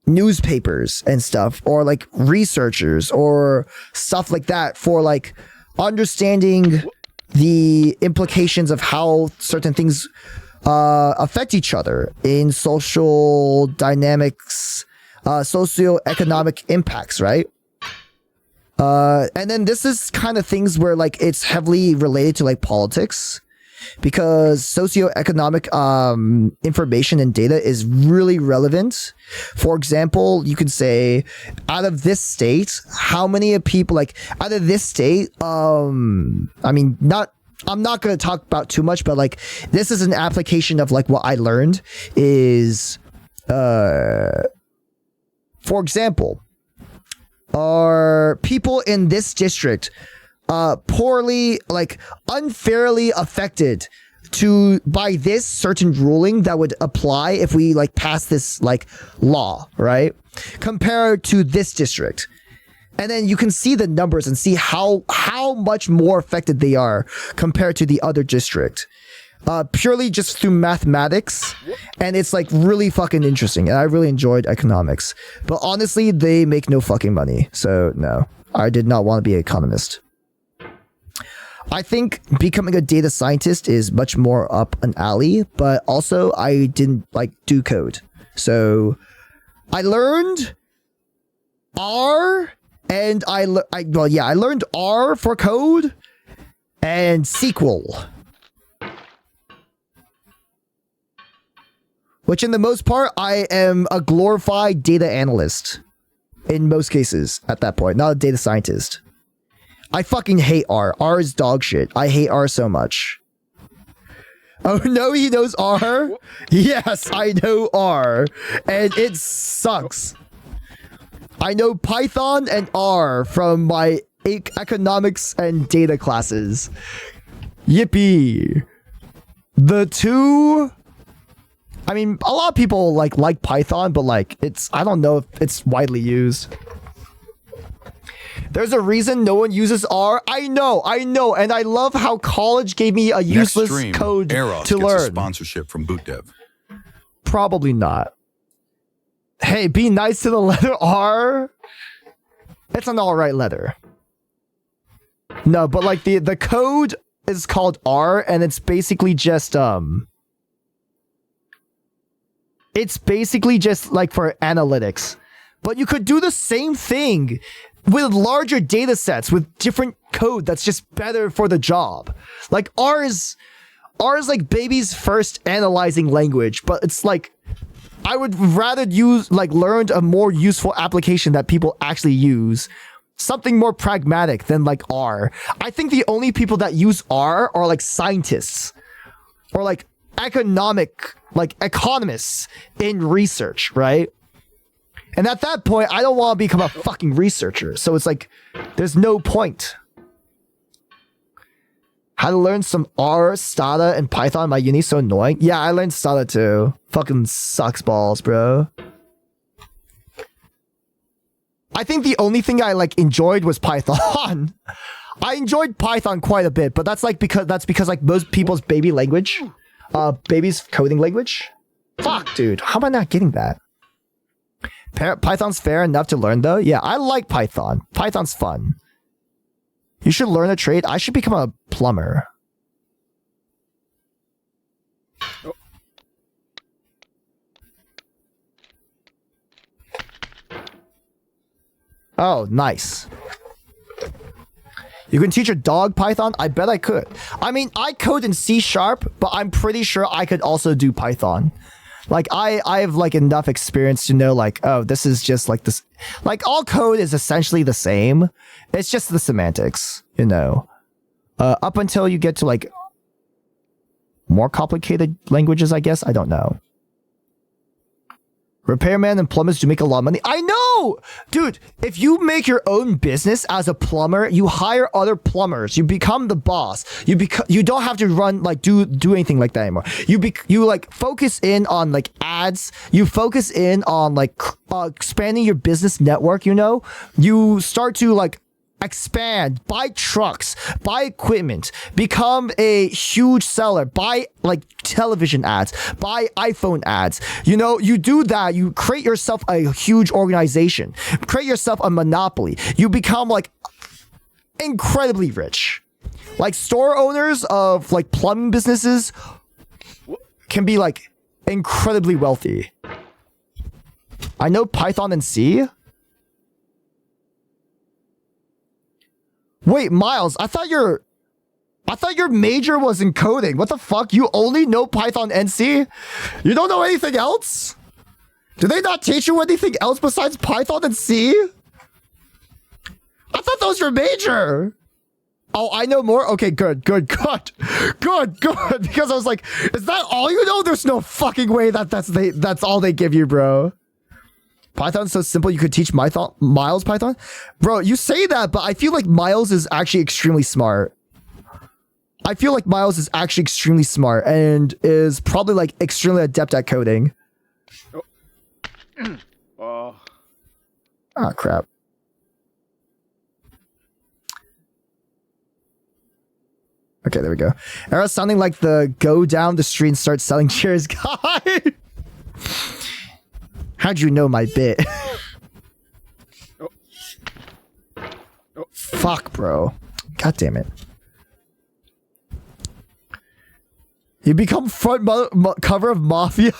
B: newspapers and stuff, or like researchers or stuff like that for like understanding the implications of how certain things affect each other in social dynamics, socioeconomic impacts, right? And then this is kind of things where like it's heavily related to like politics, because socioeconomic information and data is really relevant. For example, you could say out of this state, how many people like out of this state, I mean, I'm not going to talk about too much, but like this is an application of like what I learned is, for example, are people in this district poorly, like unfairly affected by this certain ruling that would apply if we like pass this like law, right? Compared to this district. And then you can see the numbers and see how much more affected they are compared to the other district. Purely just through mathematics. And it's like really fucking interesting. And I really enjoyed economics. But honestly, they make no fucking money. So no, I did not want to be an economist. I think becoming a data scientist is much more up an alley, but also I didn't like do code. So I learned R and I learned R for code and SQL. Which in the most part, I am a glorified data analyst in most cases at that point, not a data scientist. I fucking hate R. R is dog shit. I hate R so much. Oh no, he knows R? Yes, I know R. And it sucks. I know Python and R from my economics and data classes. Yippee. The two... I mean, a lot of people like Python, but like I don't know if it's widely used. There's a reason no one uses R. I know, and I love how college gave me a useless code
C: Eros
B: to
C: gets
B: learn.
C: A sponsorship from BootDev.
B: Probably not. Hey, be nice to the letter R. It's an alright letter. No, but like the code is called R, and it's basically just it's basically just like for analytics. But you could do the same thing with larger data sets with different code that's just better for the job. Like R is like baby's first analyzing language, but it's like I would rather learn a more useful application that people actually use. Something more pragmatic than like R. I think the only people that use R are like scientists or like economists in research, right? And at that point, I don't want to become a fucking researcher. So it's like, there's no point. How to learn some R, Stata, and Python. My uni so annoying. Yeah, I learned Stata too. Fucking sucks balls, bro. I think the only thing I like enjoyed was Python. I enjoyed Python quite a bit, but that's because like most people's baby language, baby's coding language. Fuck, dude, how am I not getting that? Python's fair enough to learn though. Yeah, I like Python. Python's fun. You should learn a trade. I should become a plumber. Oh, nice. You can teach a dog Python? I bet I could. I mean, I code in C#, but I'm pretty sure I could also do Python. Like, I have, like, enough experience to know, like, oh, this is just, like, this... Like, all code is essentially the same. It's just the semantics, you know. Up until you get to, like, more complicated languages, I guess. I don't know. Repairman and plumbers do make a lot of money. I know! Dude, if you make your own business as a plumber, you hire other plumbers. You become the boss. You don't have to run, like, do anything like that anymore. You like, focus in on, like, ads. You focus in on, like, expanding your business network, you know? You start to, like, expand, buy trucks, buy equipment, become a huge seller, buy like television ads, buy iPhone ads. You know, you do that, you create yourself a huge organization, create yourself a monopoly. You become like incredibly rich. Like store owners of like plumbing businesses can be like incredibly wealthy. I know Python and C. Wait, Miles, I thought your major was in coding. What the fuck? You only know Python and C? You don't know anything else? Do they not teach you anything else besides Python and C? I thought that was your major. Oh, I know more? Okay, good. Because I was like, is that all you know? There's no fucking way that's all they give you, bro. Python's so simple you could teach Miles Python? Bro, you say that, but I feel like Miles is actually extremely smart. I feel like Miles is actually extremely smart and is probably like extremely adept at coding. Oh, crap. Okay, there we go. Era sounding like the go down the street and start selling chairs guy. How'd you know my bit? Fuck, bro. God damn it. You become front cover of Mafia?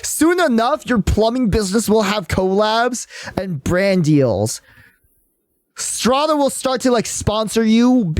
B: Soon enough, your plumbing business will have collabs and brand deals. Strata will start to like sponsor you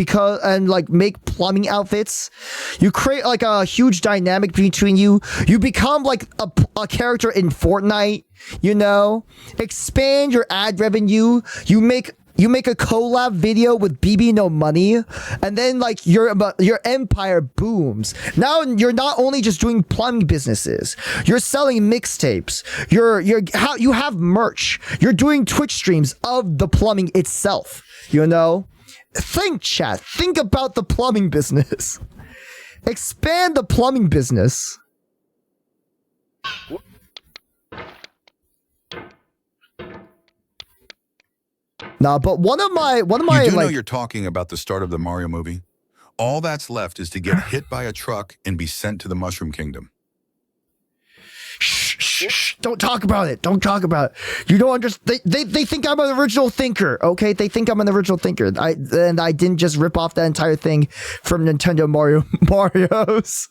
B: and like make plumbing outfits. You create like a huge dynamic between you. You become like a character in Fortnite, you know? Expand your ad revenue. You make a collab video with BB No Money, and then like your empire booms. Now you're not only just doing plumbing businesses, you're selling mixtapes. You have merch. You're doing Twitch streams of the plumbing itself. You know, think, chat. Think about the plumbing business. Expand the plumbing business. Nah, but one of my
C: you do
B: like,
C: know you're talking about the start of the Mario movie. All that's left is to get hit by a truck and be sent to the Mushroom Kingdom.
B: Shh, don't talk about it. Don't talk about it. You don't understand. They think I'm an original thinker, okay? They think I'm an original thinker. I didn't just rip off that entire thing from Nintendo Mario's.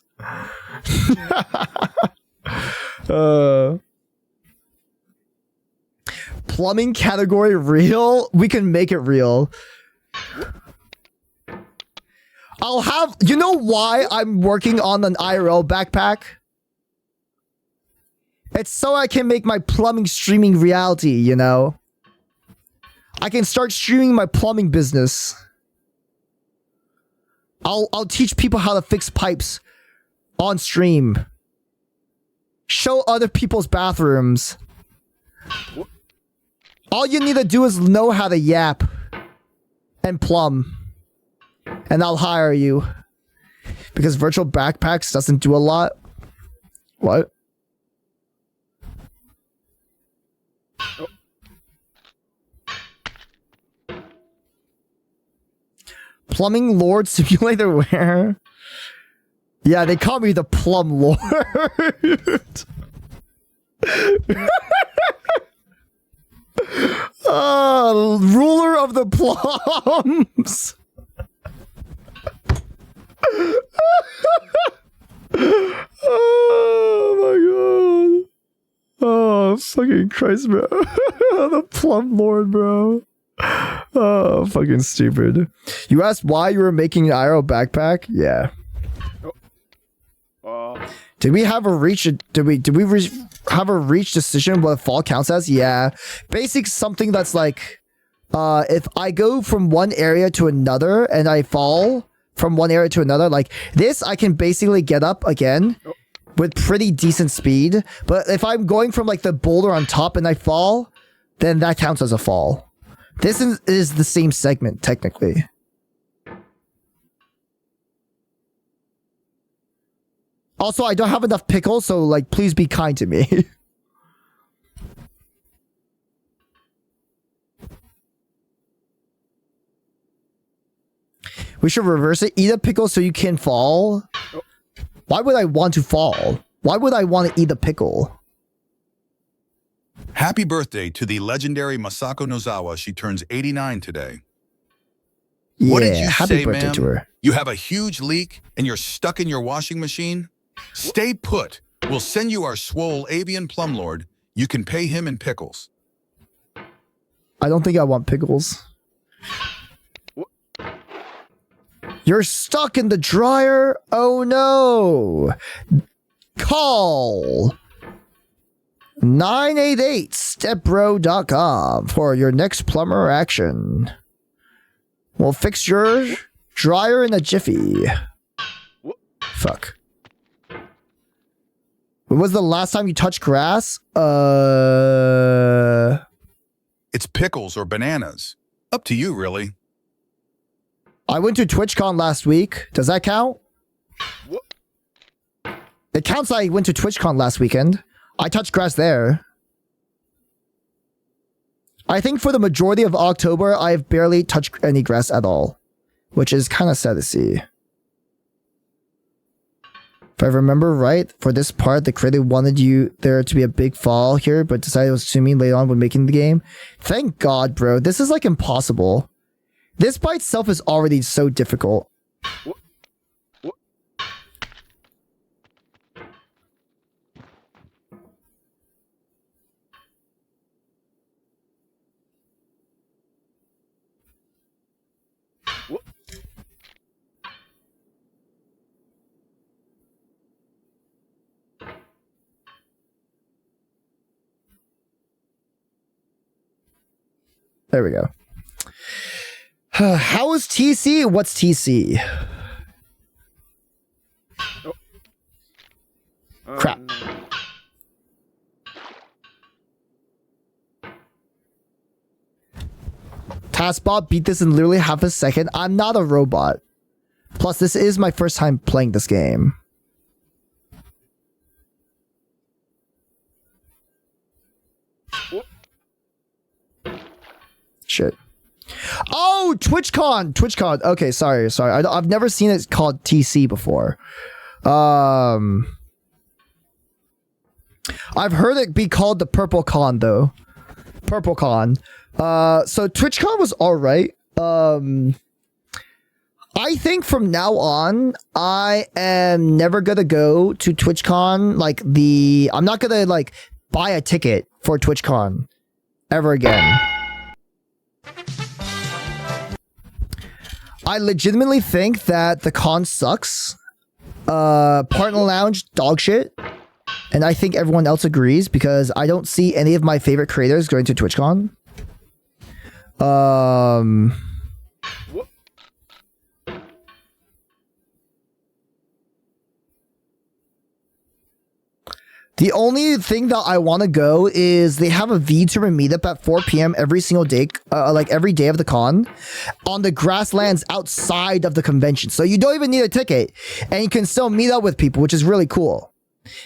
B: Plumbing category real? We can make it real. You know why I'm working on an IRL backpack? It's so I can make my plumbing streaming reality, you know? I can start streaming my plumbing business. I'll teach people how to fix pipes on stream. Show other people's bathrooms. All you need to do is know how to yap and plumb. And I'll hire you. Because virtual backpacks doesn't do a lot. What? Plumbing Lord Simulator where? Yeah, they call me the Plum Lord. Ruler of the plums. Oh my god. Oh, fucking Christ, bro. The Plum Lord, bro. Oh, fucking stupid. You asked why you were making an IRL backpack? Yeah. Did we have a reach? Did we have a reach decision what fall counts as? Yeah. Basic something that's like, if I go from one area to another and I fall from one area to another, like this, I can basically get up again with pretty decent speed. But if I'm going from like the boulder on top and I fall, then that counts as a fall. This is the same segment, technically. Also, I don't have enough pickles, so, like, please be kind to me. We should reverse it. Eat a pickle so you can fall. Why would I want to fall? Why would I want to eat a pickle?
C: Happy birthday to the legendary Masako Nozawa. She turns 89 today.
B: Yeah,
C: what did you
B: happy
C: say,
B: birthday
C: ma'am?
B: to her.
C: You have a huge leak and you're stuck in your washing machine? Stay put. We'll send you our swole avian plum lord. You can pay him in pickles.
B: I don't think I want pickles. You're stuck in the dryer? Oh no! Call 988stepbro.com for your next plumber action. We'll fix your dryer in a jiffy. Fuck. When was the last time you touched grass?
C: It's pickles or bananas. Up to you, really.
B: I went to TwitchCon last week. Does that count? It counts. I went to TwitchCon last weekend. I touched grass there. I think for the majority of October, I've barely touched any grass at all, which is kind of sad to see. If I remember right, for this part, the creator wanted there to be a big fall here, but decided it was assuming later on when making the game. Thank God, bro. This is like impossible. This by itself is already so difficult. There we go. How is TC? What's TC? Crap. Taskbot beat this in literally half a second. I'm not a robot. Plus, this is my first time playing this game. Shit. Oh, TwitchCon. TwitchCon. Okay, sorry. I've never seen it called TC before. I've heard it be called the Purple Con though. Purple Con. So TwitchCon was alright. I think from now on, I am never gonna go to TwitchCon. I'm not gonna buy a ticket for TwitchCon ever again. I legitimately think that the con sucks. Partner Lounge, dog shit. And I think everyone else agrees because I don't see any of my favorite creators going to TwitchCon. The only thing that I want to go is they have a VTuber meetup at 4 p.m. every single day, like every day of the con, on the grasslands outside of the convention. So you don't even need a ticket, and you can still meet up with people, which is really cool.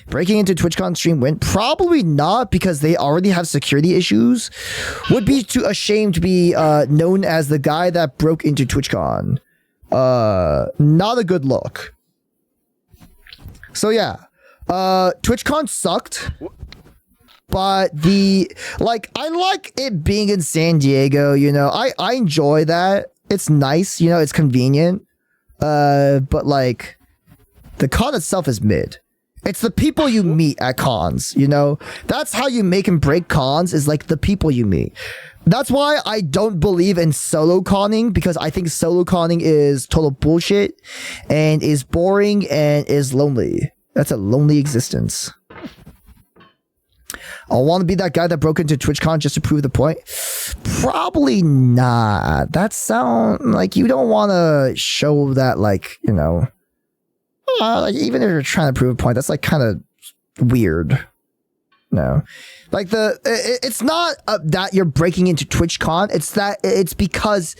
B: Breaking into TwitchCon stream win? Probably not, because they already have security issues. Would be too ashamed to be known as the guy that broke into TwitchCon. Not a good look. So yeah. TwitchCon sucked, but I like it being in San Diego, you know. I enjoy that. It's nice, you know, it's convenient. But like the con itself is mid. It's the people you meet at cons, you know. That's how you make and break cons, is like the people you meet. That's why I don't believe in solo conning, because I think solo conning is total bullshit and is boring and is lonely. That's a lonely existence. I want to be that guy that broke into TwitchCon just to prove the point. Probably not. That sound like you don't want to show that, like, you know, like even if you're trying to prove a point, that's like kind of weird. No, like it's not that you're breaking into TwitchCon. It's because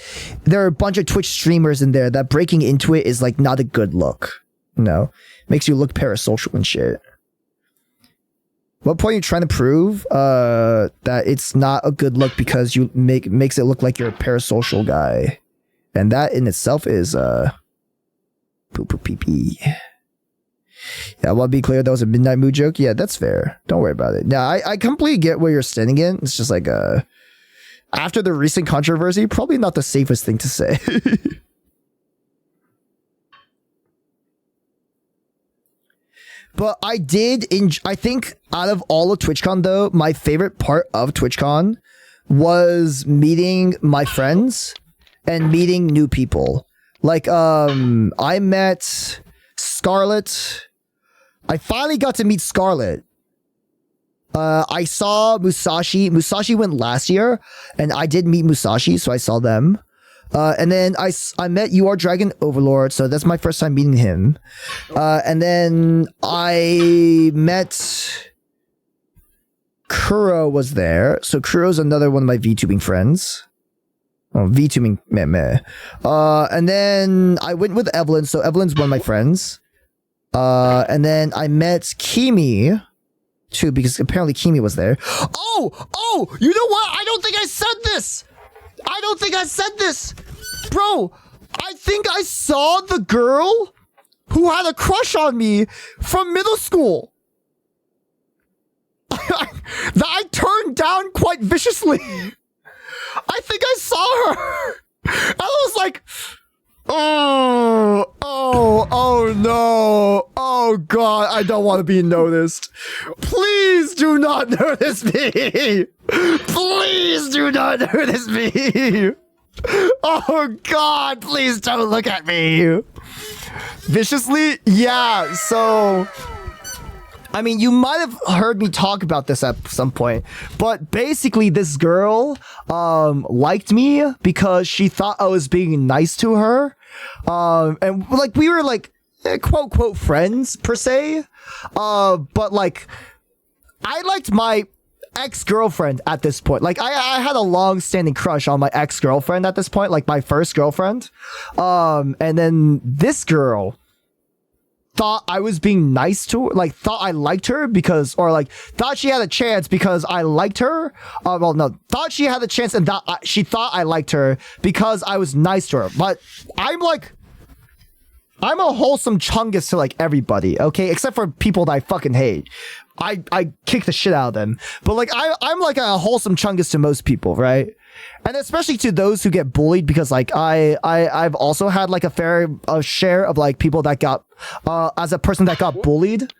B: there are a bunch of Twitch streamers in there that breaking into it is like not a good look. No, makes you look parasocial and shit. What point are you trying to prove that it's not a good look because you makes it look like you're a parasocial guy, and that in itself is poo poo pee pee. Yeah, I want to be clear, that was a midnight mood joke. Yeah, that's fair. Don't worry about it. Now, I completely get where you're standing in. It's just like after the recent controversy, probably not the safest thing to say. But I think out of all of TwitchCon though, my favorite part of TwitchCon was meeting my friends and meeting new people. Like, I met Scarlet. I finally got to meet Scarlet. I saw Musashi. Musashi went last year, and I did meet Musashi, so I saw them. And then I met You Are Dragon Overlord, so that's my first time meeting him. And then I met Kuro was there. So Kuro's another one of my VTubing friends. Oh, VTubing meh. And then I went with Evelyn, so Evelyn's one of my friends. And then I met Kimi too, because apparently Kimi was there. Oh, you know what? I don't think I said this. Bro, I think I saw the girl who had a crush on me from middle school. That I turned down quite viciously. I think I saw her. I was like, oh no. Oh God, I don't want to be noticed. Please do not notice me. Please do not notice me. Oh God, please don't look at me. Viciously? Yeah, so I mean, you might have heard me talk about this at some point, but basically this girl liked me because she thought I was being nice to her. And like we were like quote quote friends per se. But like I liked my ex-girlfriend at this point. Like I had a long-standing crush on my ex-girlfriend at this point, like my first girlfriend. And then this girl thought I was being nice to her, like thought I liked her because, or like thought she had a chance because I liked her. Well, no, thought she had a chance and she thought I liked her because I was nice to her. But I'm a wholesome chungus to like everybody, okay? Except for people that I fucking hate. I kick the shit out of them. But like I'm like a wholesome chungus to most people, right? And especially to those who get bullied, because like I've also had like a fair share of like people that got as a person that got bullied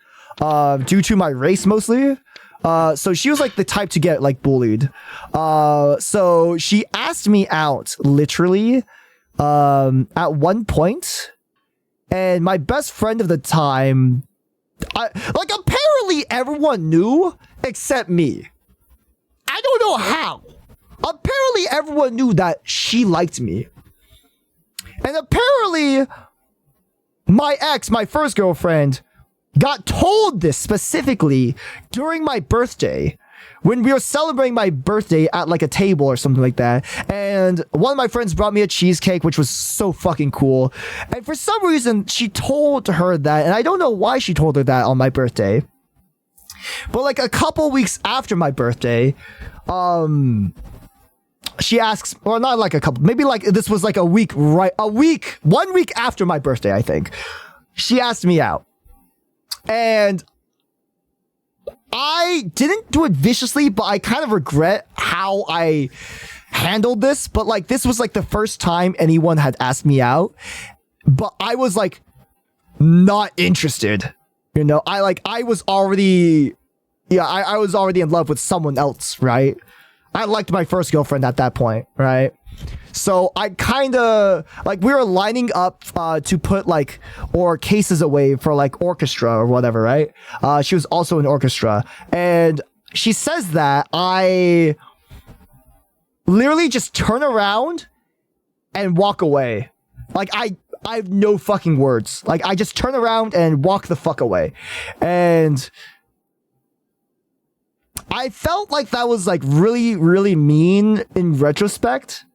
B: due to my race mostly. So she was like the type to get like bullied. So she asked me out literally at one point, and my best friend of the time, like apparently apparently everyone knew except me. I don't know how. Apparently everyone knew that she liked me. And apparently my ex, my first girlfriend, got told this specifically during my birthday when we were celebrating my birthday at like a table or something like that. And one of my friends brought me a cheesecake, which was so fucking cool. And for some reason, she told her that, and I don't know why she told her that on my birthday. But like a couple weeks after my birthday, she asks, or not like a couple, maybe like this was like 1 week after my birthday, I think. She asked me out. And I didn't do it viciously, but I kind of regret how I handled this. But like, this was like the first time anyone had asked me out, but I was like, not interested. You know, I was already in love with someone else, right? I liked my first girlfriend at that point, right? So I kind of, like, we were lining up to put, like, or cases away for, like, orchestra or whatever, right? She was also in orchestra. And she says that I literally just turn around and walk away. Like, I have no fucking words. Like, I just turn around and walk the fuck away. And I felt like that was, like, really, really mean in retrospect.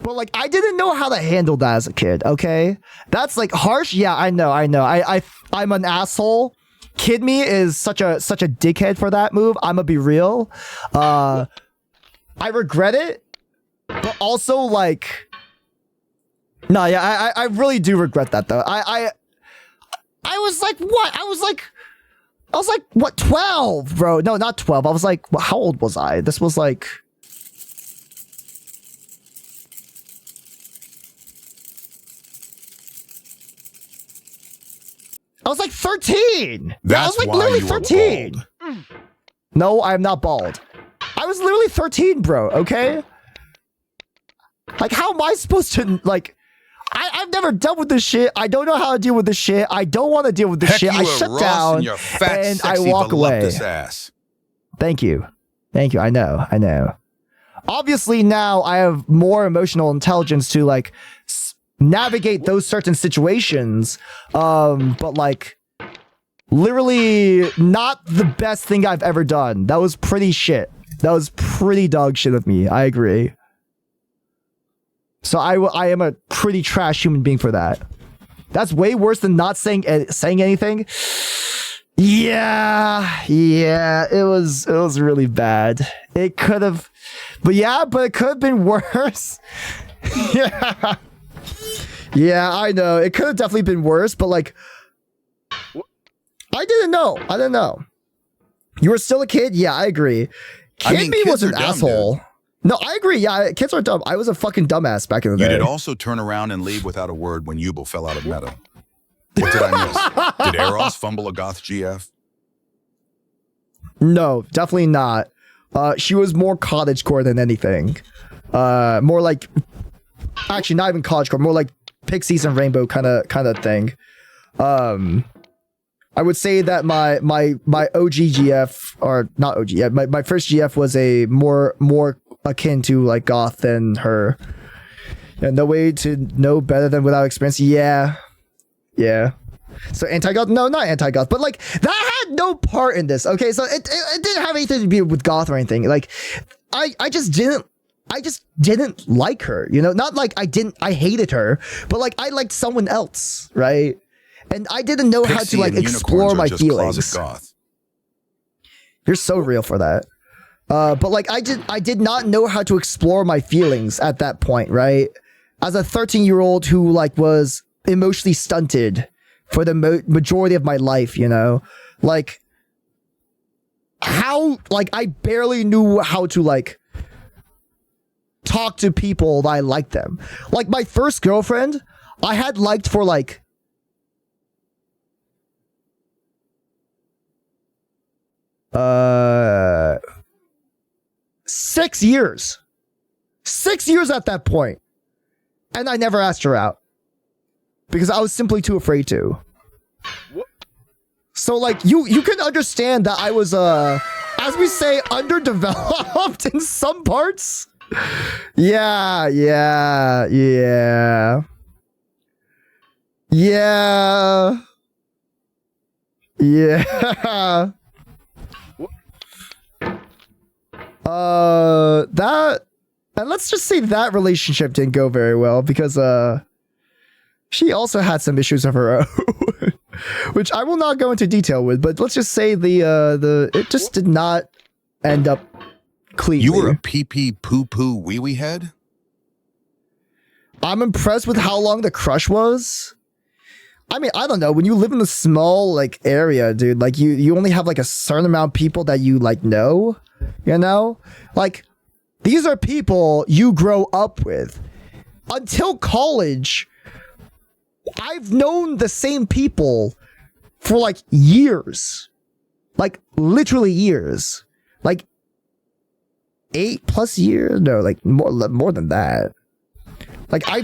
B: But, like, I didn't know how to handle that as a kid, okay? That's, like, harsh. Yeah, I know. I'm an asshole. Kid me is such a dickhead for that move. I'm gonna be real. I regret it. But also, like... No, yeah, I really do regret that, though. I was, like, what? I was, like, what, 12, bro? No, not 12. I was, like, how old was I? This was, like... I was like 13. I was like literally 13. No, I'm not bald. I was literally 13, bro. Okay. Like, how am I supposed to, like, I've never dealt with this shit. I don't know how to deal with this shit. I don't want to deal with this shit. I shut down and I walk away.
C: Ass.
B: Thank you. I know. Obviously now I have more emotional intelligence to like navigate those certain situations, but like literally not the best thing I've ever done. That was pretty shit. That was pretty dog shit of me. I agree. So I am a pretty trash human being for that. That's way worse than not saying anything. Yeah, it was really bad. It could have, but it could have been worse. Yeah, I know. It could have definitely been worse, but like, I didn't know. You were still a kid? Yeah, I agree. Me was an asshole. Dude. No, I agree. Yeah, kids are dumb. I was a fucking dumbass back in the day.
C: You did also turn around and leave without a word when Yubel fell out of meta. What did I miss? Did Eros fumble a goth GF?
B: No, definitely not. She was more cottagecore than anything. More like, actually not even cottagecore, more like Pixies and Rainbow kind of thing. I would say that my OG GF, or not OG, yeah, my first GF was a more akin to like goth than her. And no way to know better than without experience. Yeah. So anti-goth? No, not anti-goth, but like that had no part in this. Okay, so it didn't have anything to do with goth or anything. Like I just didn't like her, you know? Not like I hated her, but like I liked someone else, right? And I didn't know how to like explore my feelings. You're so real for that. But like I did not know how to explore my feelings at that point, right? As a 13-year-old who like was emotionally stunted for the majority of my life, you know? Like how, like I barely knew how to like talk to people that I liked them. Like my first girlfriend, I had liked for like 6 years. 6 years at that point. And I never asked her out. Because I was simply too afraid to. So like you can understand that I was as we say underdeveloped in some parts. Yeah. That, and let's just say that relationship didn't go very well because she also had some issues of her own, which I will not go into detail with. But let's just say the it just did not end up cleanly.
C: You were a pee poo poo wee wee head.
B: I'm impressed with how long the crush was. I mean, I don't know. When you live in a small like area, dude, like you only have like a certain amount of people that you like know, you know? Like these are people you grow up with. Until college, I've known the same people for like years. Like literally years. Like 8+ years? No, like more than that. Like I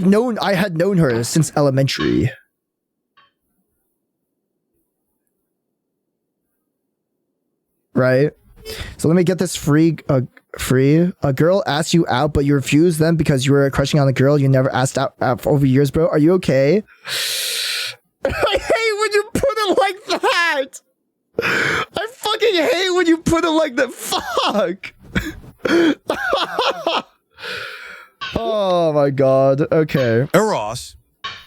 B: had known her since elementary. Right? So let me get this free. A girl asked you out, but you refused them because you were crushing on a girl you never asked out for over years, bro. Are you okay? I hate when you put it like that. I fucking hate when you put it like that. Fuck. Oh my god. Okay.
C: Eros.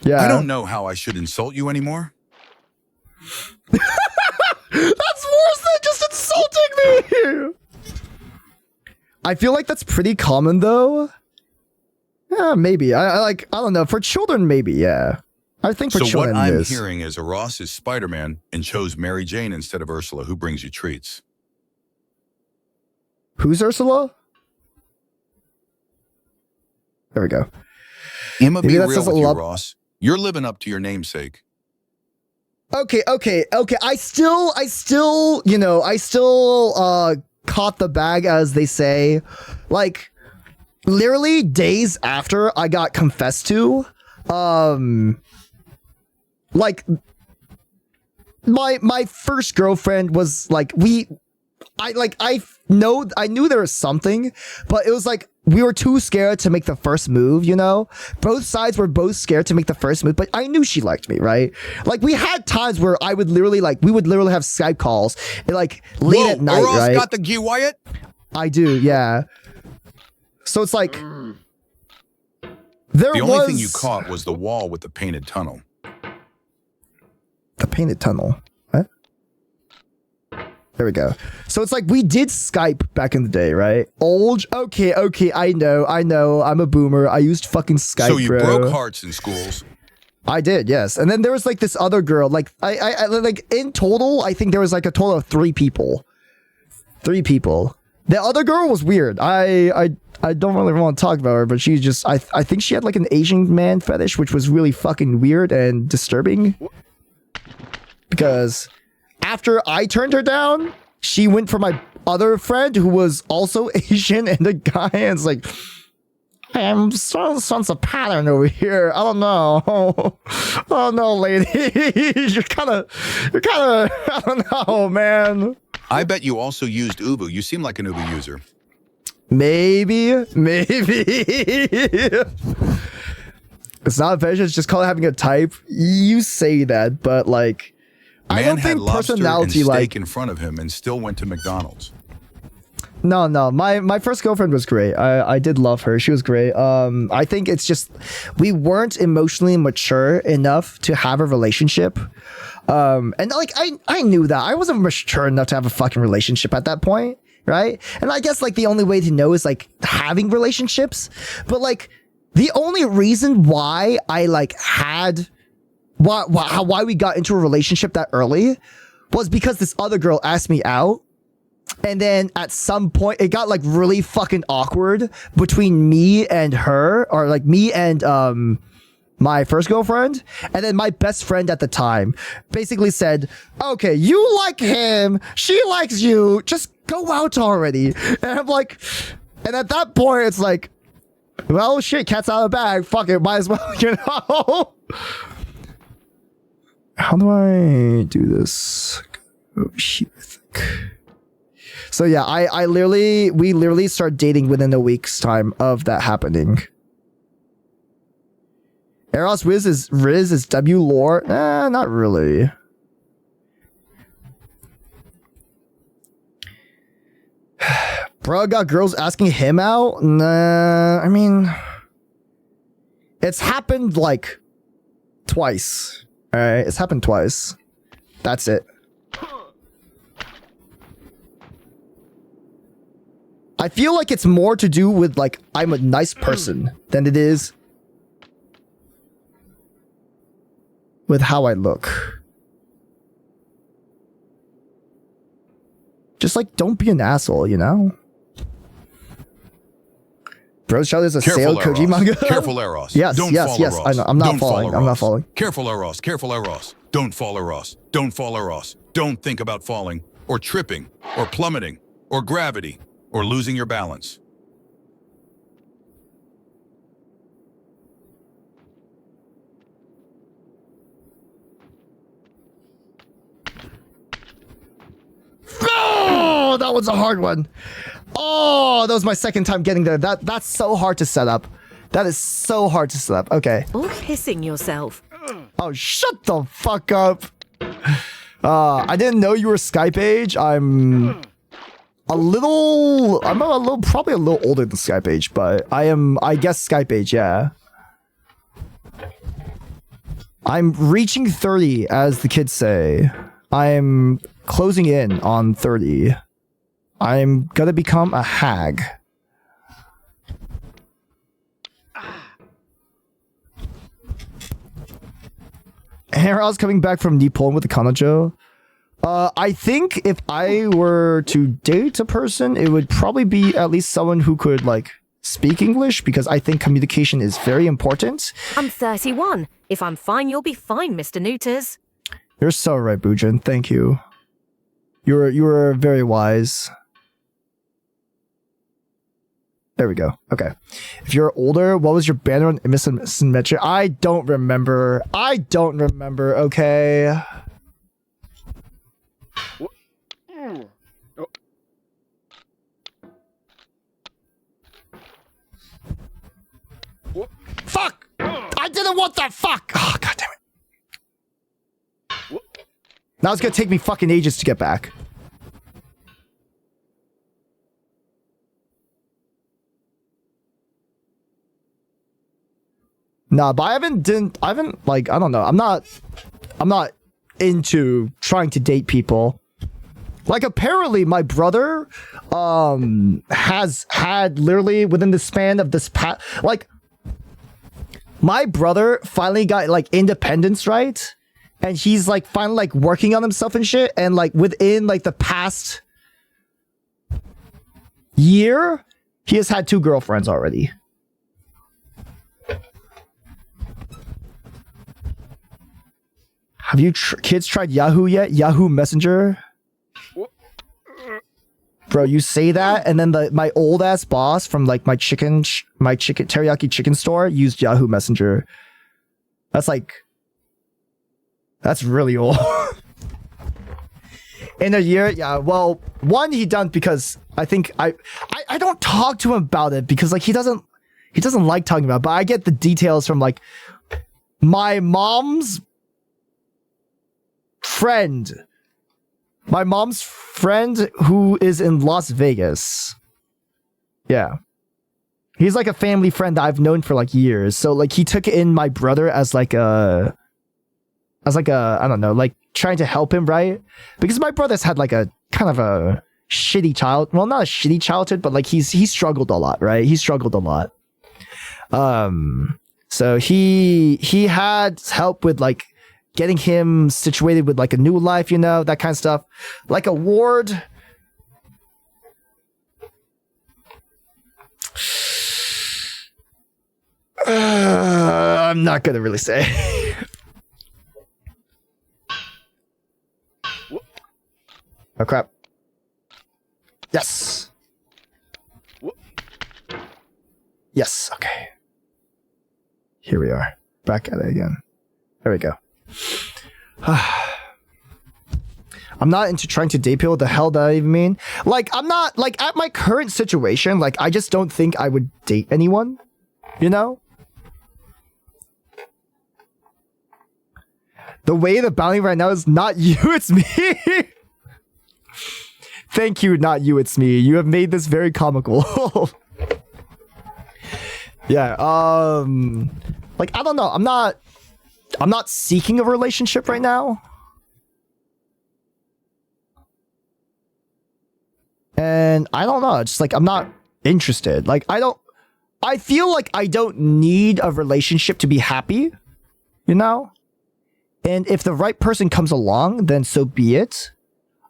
B: Yeah.
C: I don't know how I should insult you anymore.
B: That's worse than just insulting me! I feel like that's pretty common though. Yeah, maybe. I don't know. For children, maybe, yeah. I think for children
C: what I'm
B: it is.
C: hearing is Eros is Spider-Man and chose Mary Jane instead of Ursula, who brings you treats.
B: Who's Ursula? There we go.
C: Emma, be
B: Maybe that
C: real
B: says
C: with
B: a
C: you,
B: lot.
C: Ross. You're living up to your namesake.
B: Okay. I still, you know, caught the bag, as they say. Like, literally days after I got confessed to, like, my first girlfriend was like, I knew there was something, but it was like, we were too scared to make the first move, you know? Both sides were both scared to make the first move, but I knew she liked me, right? Like, we had times where we would literally have Skype calls, like, late at night,
C: Eros
B: right?
C: got the G Wyatt?
B: I do, yeah. So it's like,
C: The only thing you caught was the wall with the painted tunnel.
B: The painted tunnel? What? There we go. So it's like, we did Skype back in the day, right? Okay, I know, I'm a boomer. I used fucking Skype,
C: So you
B: bro.
C: broke hearts in schools.
B: I did, yes. And then there was like this other girl, like, I like in total, I think there was like a total of 3 people. 3 people. The other girl was weird. I don't really want to talk about her, but she's just, I think she had like an Asian man fetish, which was really fucking weird and disturbing. Because after I turned her down, she went for my other friend who was also Asian, and the guy is like, hey, I'm starting to sense a pattern over here. I don't know. Oh no, lady. You're kind of, I don't know, man.
C: I bet you also used Ubu. You seem like an Ubu user.
B: Maybe. It's not a fetish, it's just called having a type. You say that, but like, I don't think personality
C: and steak
B: like
C: in front of him and still went to McDonald's.
B: No. My first girlfriend was great. I did love her. She was great. I think it's just we weren't emotionally mature enough to have a relationship. And like I knew that. I wasn't mature enough to have a fucking relationship at that point, right? And I guess like the only way to know is like having relationships. But like the only reason why I like had why we got into a relationship that early was because this other girl asked me out. And then at some point it got like really fucking awkward between me and her, or like me and my first girlfriend. And then my best friend at the time basically said, okay, you like him, she likes you, just go out already. And I'm like, and at that point it's like, well, shit, cat's out of the bag, fuck it, might as well, you know. How do I do this? Oh shit. So yeah, we literally start dating within a week's time of that happening. Eros Riz is W lore? Not really. Bro got girls asking him out? Nah, I mean, it's happened like twice. Alright, it's happened twice. That's it. I feel like it's more to do with like I'm a nice person than it is with how I look. Just like don't be an asshole, you know? Bro's Child is a sale Koji manga.
C: Careful, Eros.
B: Yes,
C: Don't
B: yes,
C: fall,
B: yes.
C: Eros.
B: I know. I'm not
C: Don't
B: falling.
C: fall,
B: I'm not
C: Eros.
B: falling.
C: Careful, Eros. Careful, Eros. Don't fall, Eros. Don't fall, Eros. Don't think about falling, or tripping, or plummeting, or gravity, or losing your balance.
B: Oh, that was a hard one. Oh, that was my second time getting there. That's so hard to set up. That is so hard to set up. Okay.
D: Or pissing yourself.
B: Oh, shut the fuck up. I didn't know you were Skype age. I'm probably a little older than Skype age, but I guess Skype age, yeah. I'm reaching 30, as the kids say. I'm closing in on 30. I'm gonna become a hag. Hera's coming back from Nippon with the Kanojo. I think if I were to date a person, it would probably be at least someone who could, like, speak English, because I think communication is very important.
D: I'm 31. If I'm fine, you'll be fine, Mr. Neuters.
B: You're so right, Bujin. Thank you. You were very wise. There we go. Okay. If you're older, what was your banner on Symmetry? I don't remember. Okay. Fuck! I didn't want that fuck! Oh, god damn it. Now it's gonna take me fucking ages to get back. Nah, but I haven't like, I don't know. I'm not into trying to date people. Like, apparently my brother has had literally within the span of this past, like, my brother finally got like independence, right? And he's like finally like working on himself and shit, and like within like the past year, he has had 2 girlfriends already. Have you kids tried Yahoo yet? Yahoo Messenger? Bro, you say that, and then my old ass boss from like my chicken teriyaki chicken store used Yahoo Messenger. That's really old. In a year, yeah. Well, one he done because I think I don't talk to him about it because like he doesn't like talking about it, but I get the details from like my mom's friend. My mom's friend who is in Las Vegas. Yeah. He's like a family friend that I've known for like years. So like he took in my brother as like a I don't know, like trying to help him, right? Because my brother's had like a kind of a shitty child. Well, not a shitty childhood, but like he struggled a lot, right? He struggled a lot. So he had help with like getting him situated with like a new life, you know, that kind of stuff. Like a ward. I'm not gonna really say. Oh crap. Yes. Yes, okay. Here we are. Back at it again. There we go. I'm not into trying to date people. What the hell does that even mean? Like, I'm not, like, at my current situation, like, I just don't think I would date anyone, you know? The way the bounty right now is not you, it's me. Thank you, not you, it's me. You have made this very comical. Yeah, like, I don't know. I'm not seeking a relationship right now. And I don't know. It's like, I'm not interested. Like, I feel like I don't need a relationship to be happy, you know? And if the right person comes along, then so be it.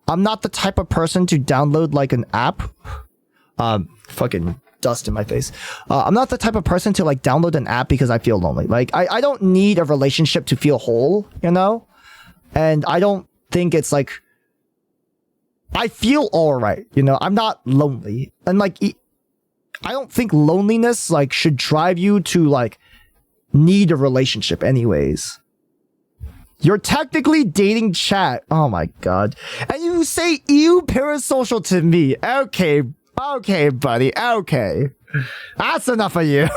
B: I'm not the type of person to download like an app. Fucking dust in my face. I'm not the type of person to like download an app because I feel lonely. Like, I don't need a relationship to feel whole, you know? And I don't think it's like, I feel all right, you know? I'm not lonely. And like, I don't think loneliness like should drive you to like need a relationship anyways. You're technically dating chat. Oh my god. And you say ew parasocial to me. Okay. Okay, buddy. Okay. That's enough of you.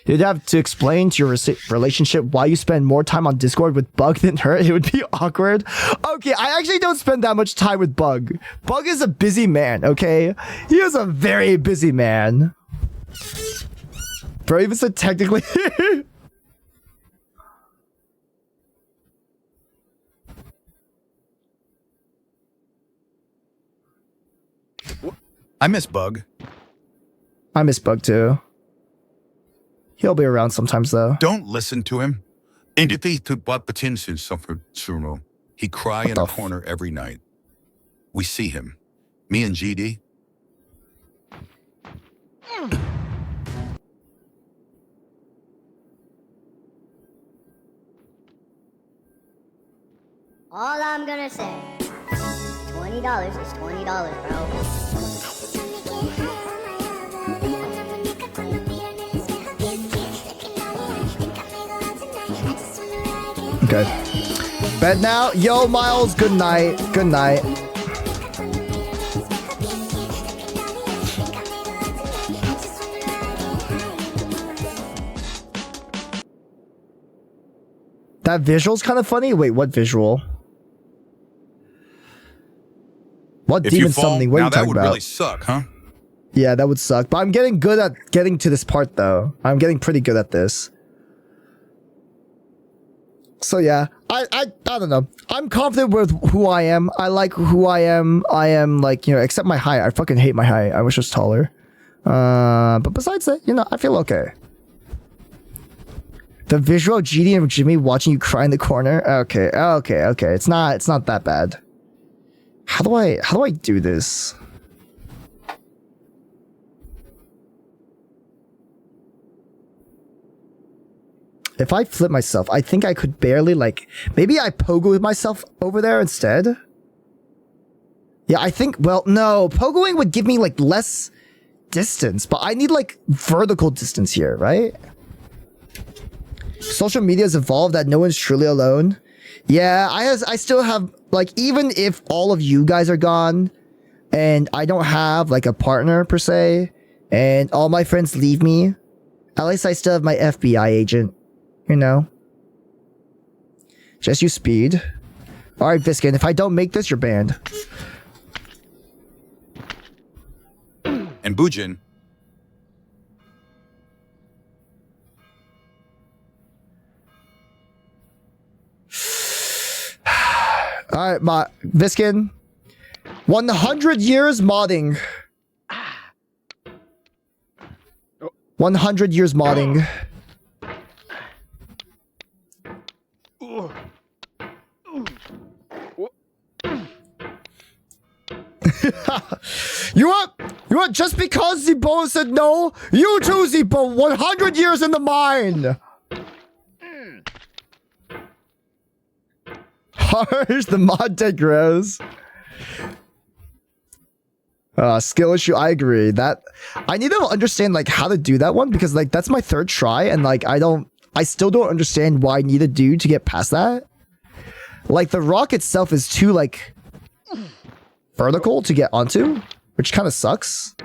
B: You'd have to explain to your relationship why you spend more time on Discord with Bug than her. It would be awkward. Okay, I actually don't spend that much time with Bug. Bug is a busy man, okay? He is a very busy man. Bro, even said technically...
C: I miss Bug.
B: I miss Bug too. He'll be around sometimes though.
C: Don't listen to him. He cry in a corner every night. We see him. Me and GD.
F: All I'm gonna say, $20 is $20, bro.
B: Okay. Bed now. Yo, Miles, good night. Good night. That visual's kind of funny. Wait, what visual? What demon summoning? What are you talking about?
C: That would really suck, huh?
B: Yeah, that would suck. But I'm getting good at getting to this part, though. I'm getting pretty good at this. So yeah, I don't know. I'm confident with who I am. I like who I am. I am like, you know, except my height. I fucking hate my height. I wish I was taller. But besides that, you know, I feel okay. The visual of GD and Jimmy watching you cry in the corner. Okay. It's not that bad. How do I do this? If I flip myself, I think I could barely like, maybe I pogo with myself over there instead. Yeah, I think, well, no, pogoing would give me like less distance, but I need like vertical distance here, right? Social media has evolved that no one's truly alone. Yeah, I still have, like, even if all of you guys are gone and I don't have like a partner per se and all my friends leave me, at least I still have my FBI agent. You know? Just use speed. Alright, Viskin, if I don't make this, you're banned.
C: And Bujin.
B: Alright, Viskin. 100 years modding. 100 years modding. You want just because Zibo said no, you too, Zibo. 100 years in the mine. Harsh, the mod tech grows. Skill issue, I agree. That I need to understand like how to do that one because like that's my third try and like I still don't understand what I need to do to get past that. Like the rock itself is too like vertical to get onto, which kind of sucks.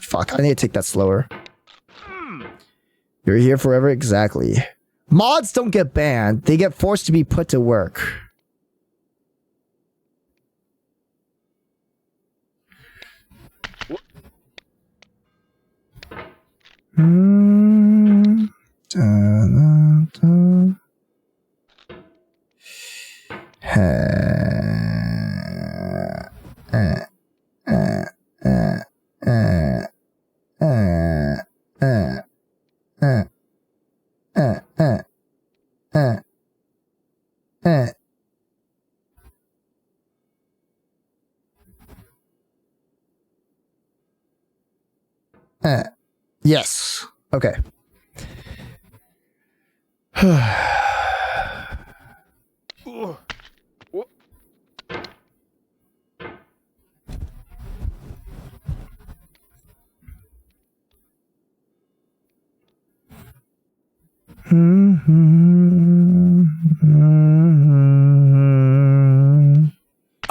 B: Fuck, I need to take that slower. You're here forever, exactly. Mods don't get banned, they get forced to be put to work. Yes. Okay.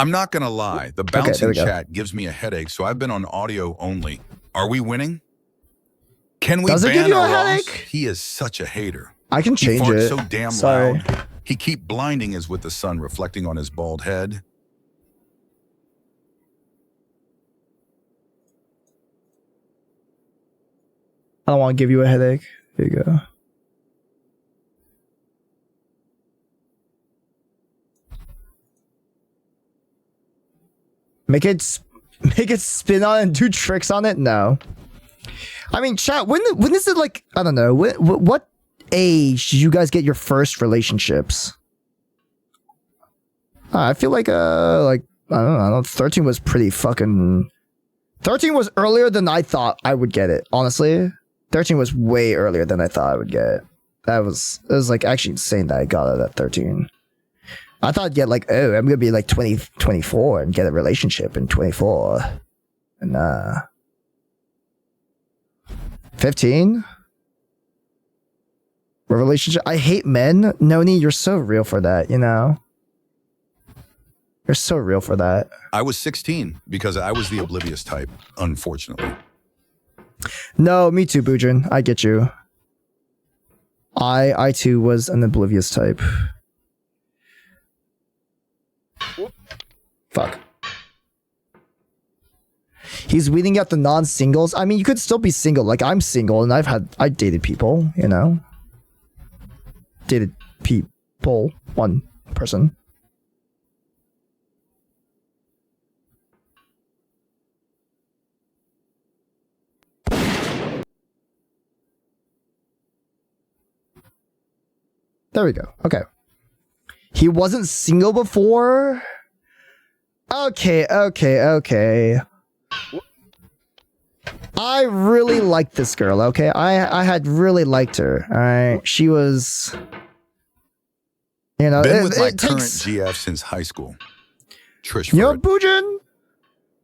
C: I'm not gonna lie, the bouncing chat gives me a headache, so I've been on audio only. Are we winning? Can we ban Ross? He is such a hater.
B: I can change
C: he farts
B: it.
C: so damn
B: Sorry.
C: loud. He keep blinding us with the sun reflecting on his bald head.
B: I don't want to give you a headache. Here you go. Make it spin on and do tricks on it? No. I mean, chat, when is it like, I don't know, what age did you guys get your first relationships? I feel like, I don't know, 13 was pretty fucking... 13 was earlier than I thought I would get it, honestly. 13 was way earlier than I thought I would get it. It was like actually insane that I got it at 13. I thought I'd get like, oh, I'm gonna be like 20, 24 and get a relationship in 24. Nah. 15? A relationship? I hate men? Noni, you're so real for that, you know? You're so real for that.
C: I was 16 because I was the oblivious type, unfortunately.
B: No, me too, Boojin. I get you. I too was an oblivious type. Fuck. He's weeding out the non-singles. I mean, you could still be single. Like, I'm single and I dated people, you know? Dated people. One person. There we go. Okay. He wasn't single before? Okay. I really liked this girl, okay? I had really liked her, alright? She was... You know,
C: been with my current GF since high school. Trish.
B: You know, Boojin?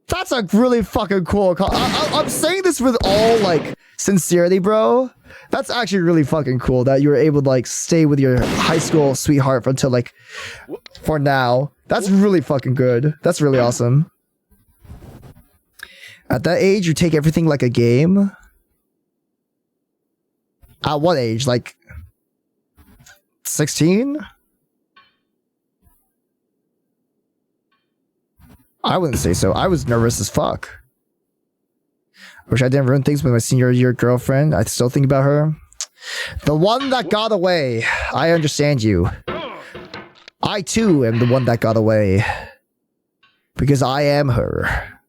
B: That's a really fucking cool call. I'm saying this with all, like, sincerity, bro. That's actually really fucking cool that you were able to, like, stay with your high school sweetheart until, like, for now. That's really fucking good. That's really awesome. At that age, you take everything like a game. At what age? Like, 16? I wouldn't say so. I was nervous as fuck. Wish I didn't ruin things with my senior year girlfriend. I still think about her. The one that got away. I understand you. I too am the one that got away. Because I am her.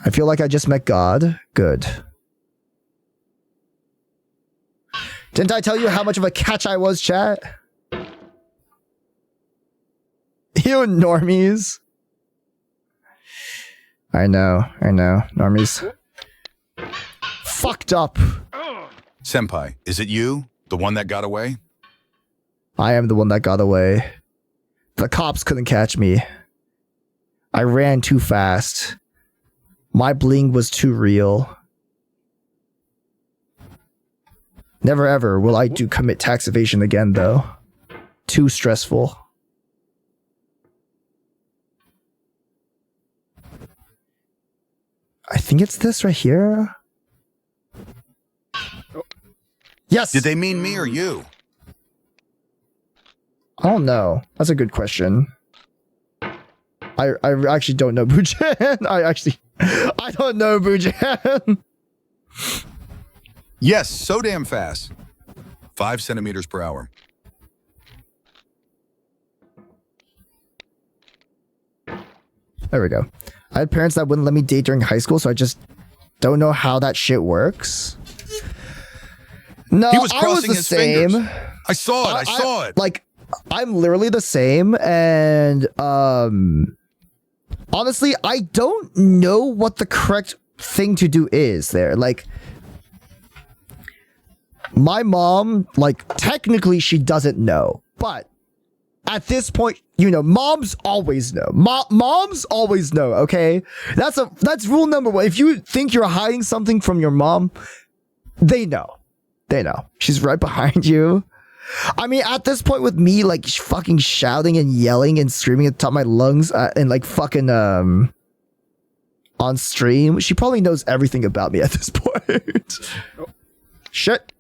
B: I feel like I just met God. Good. Didn't I tell you how much of a catch I was, chat? You normies. I know. Normies. Fucked up.
C: Senpai, is it you? The one that got away?
B: I am the one that got away. The cops couldn't catch me. I ran too fast. My bling was too real. Never ever will I commit tax evasion again, though. Too stressful. I think it's this right here. Yes!
C: Did they mean me or you?
B: I don't know. That's a good question. I actually don't know, Bujan. I don't know, Bujan.
C: Yes, so damn fast. 5 centimeters per hour.
B: There we go. I had parents that wouldn't let me date during high school, so I just don't know how that shit works. No,
C: he was
B: I
C: crossing
B: was the same.
C: Fingers. I saw it. I saw it.
B: Like, I'm literally the same, and honestly, I don't know what the correct thing to do is there. Like, my mom, like, technically she doesn't know, but at this point, you know, moms always know. Moms always know, okay? That's rule number one. If you think you're hiding something from your mom, they know. They know. She's right behind you. I mean, at this point with me, like, fucking shouting and yelling and screaming at the top of my lungs and, like, fucking, on stream, she probably knows everything about me at this point. Shit.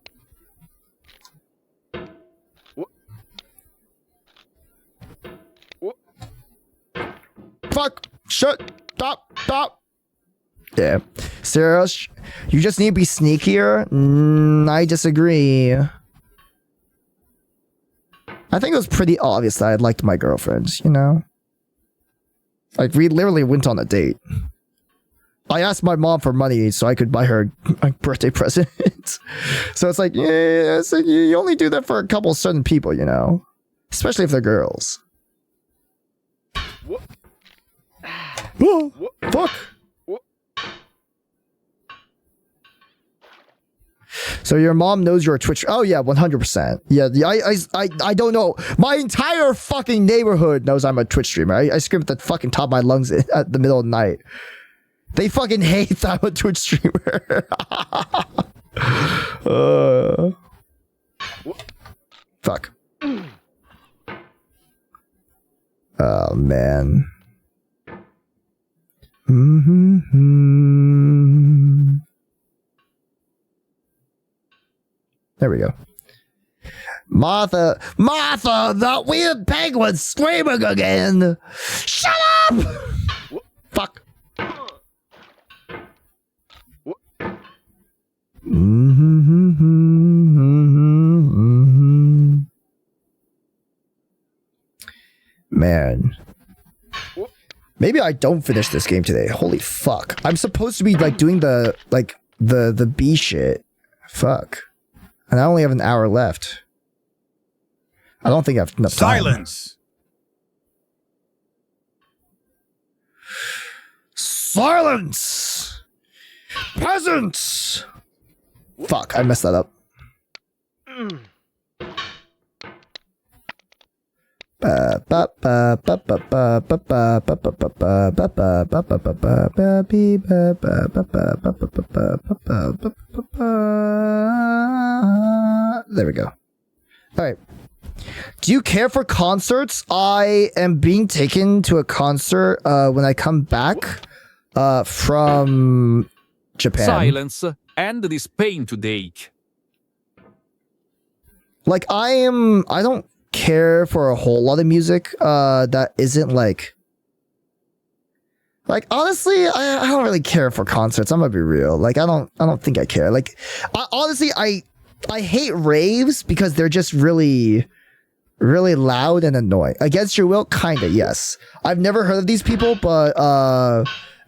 B: Fuck. Shut. Stop. Yeah. Sarah, you just need to be sneakier? I disagree. I think it was pretty obvious that I liked my girlfriends, you know? Like, we literally went on a date. I asked my mom for money so I could buy her a birthday present. So it's like, yeah, it's like you only do that for a couple certain people, you know? Especially if they're girls. Oh, fuck. So your mom knows you're a Twitch. Oh yeah, 100%. Yeah, I don't know. My entire fucking neighborhood knows I'm a Twitch streamer. I scream at the fucking top of my lungs at the middle of the night. They fucking hate that I'm a Twitch streamer. Fuck. Oh man. There we go. Martha, that weird penguin's screaming again. Shut up! Fuck. Man. Maybe I don't finish this game today. Holy fuck. I'm supposed to be like doing the B shit. Fuck. And I only have an hour left. I don't think I have enough time.
C: Silence!
B: Silence! Peasants! Fuck, I messed that up. There we go. All right. Do you care for concerts? I am being taken to a concert when I come back from Japan.
J: Silence and this pain today.
B: Like I don't care for a whole lot of music that isn't like honestly I don't really care for concerts. I'm gonna be real. Like I don't think I care. Like honestly I hate raves because they're just really loud and annoying. Against Your Will, kinda, yes. I've never heard of these people, but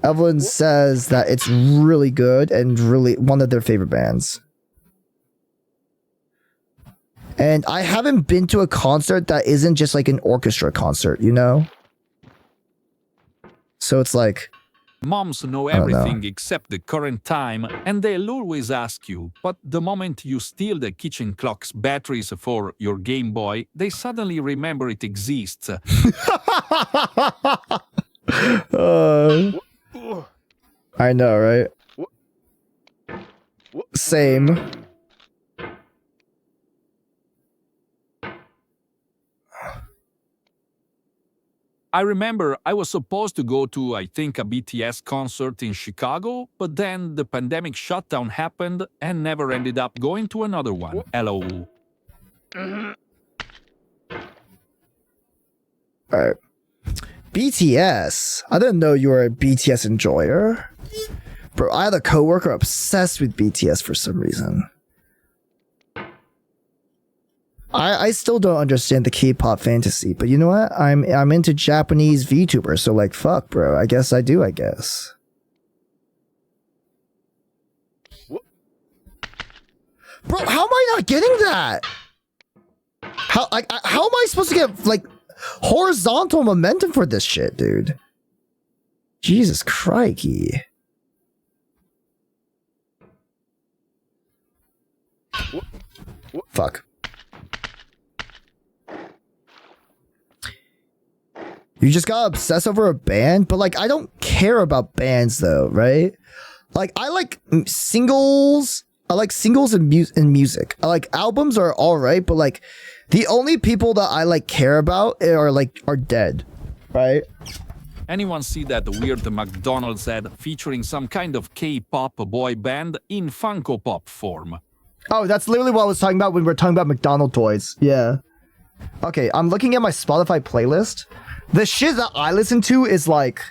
B: everyone says that it's really good and really one of their favorite bands. And I haven't been to a concert that isn't just like an orchestra concert, you know? So it's like,
J: Moms know
B: I don't know.
J: everything except the current time, and they'll always ask you, but the moment you steal the kitchen clock's batteries for your Game Boy, they suddenly remember it exists.
B: I know, right? Same.
J: I remember I was supposed to go to, I think, a BTS concert in Chicago, but then the pandemic shutdown happened and never ended up going to another one. LOL.
B: Alright. BTS. I didn't know you were a BTS enjoyer. Bro, I had a coworker obsessed with BTS for some reason. I still don't understand the K-pop fantasy, but you know what? I'm into Japanese VTubers, so like fuck, bro. I guess I do, I guess. Bro, how am I not getting that? How am I supposed to get like horizontal momentum for this shit, dude? Jesus crikey. Fuck. You just got obsessed over a band? But like, I don't care about bands though, right? Like, I like singles. I like singles and music. I like albums are alright, but like, the only people that I like care about are dead, right?
J: Anyone see that weird McDonald's ad featuring some kind of K-pop boy band in Funko Pop form?
B: Oh, that's literally what I was talking about when we were talking about McDonald's toys. Yeah. Okay, I'm looking at my Spotify playlist. The shit that I listen to is like,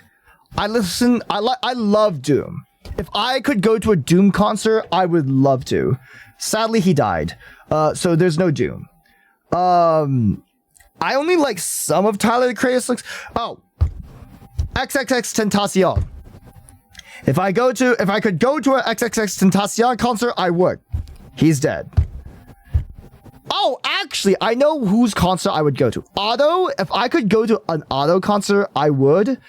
B: I love Doom. If I could go to a Doom concert, I would love to. Sadly, he died. So there's no Doom. I only like some of Tyler the Creator's. Oh, XXX Tentacion. If I could go to an XXX Tentacion concert, I would. He's dead. Oh, actually, I know whose concert I would go to. Otto. If I could go to an Otto concert, I would.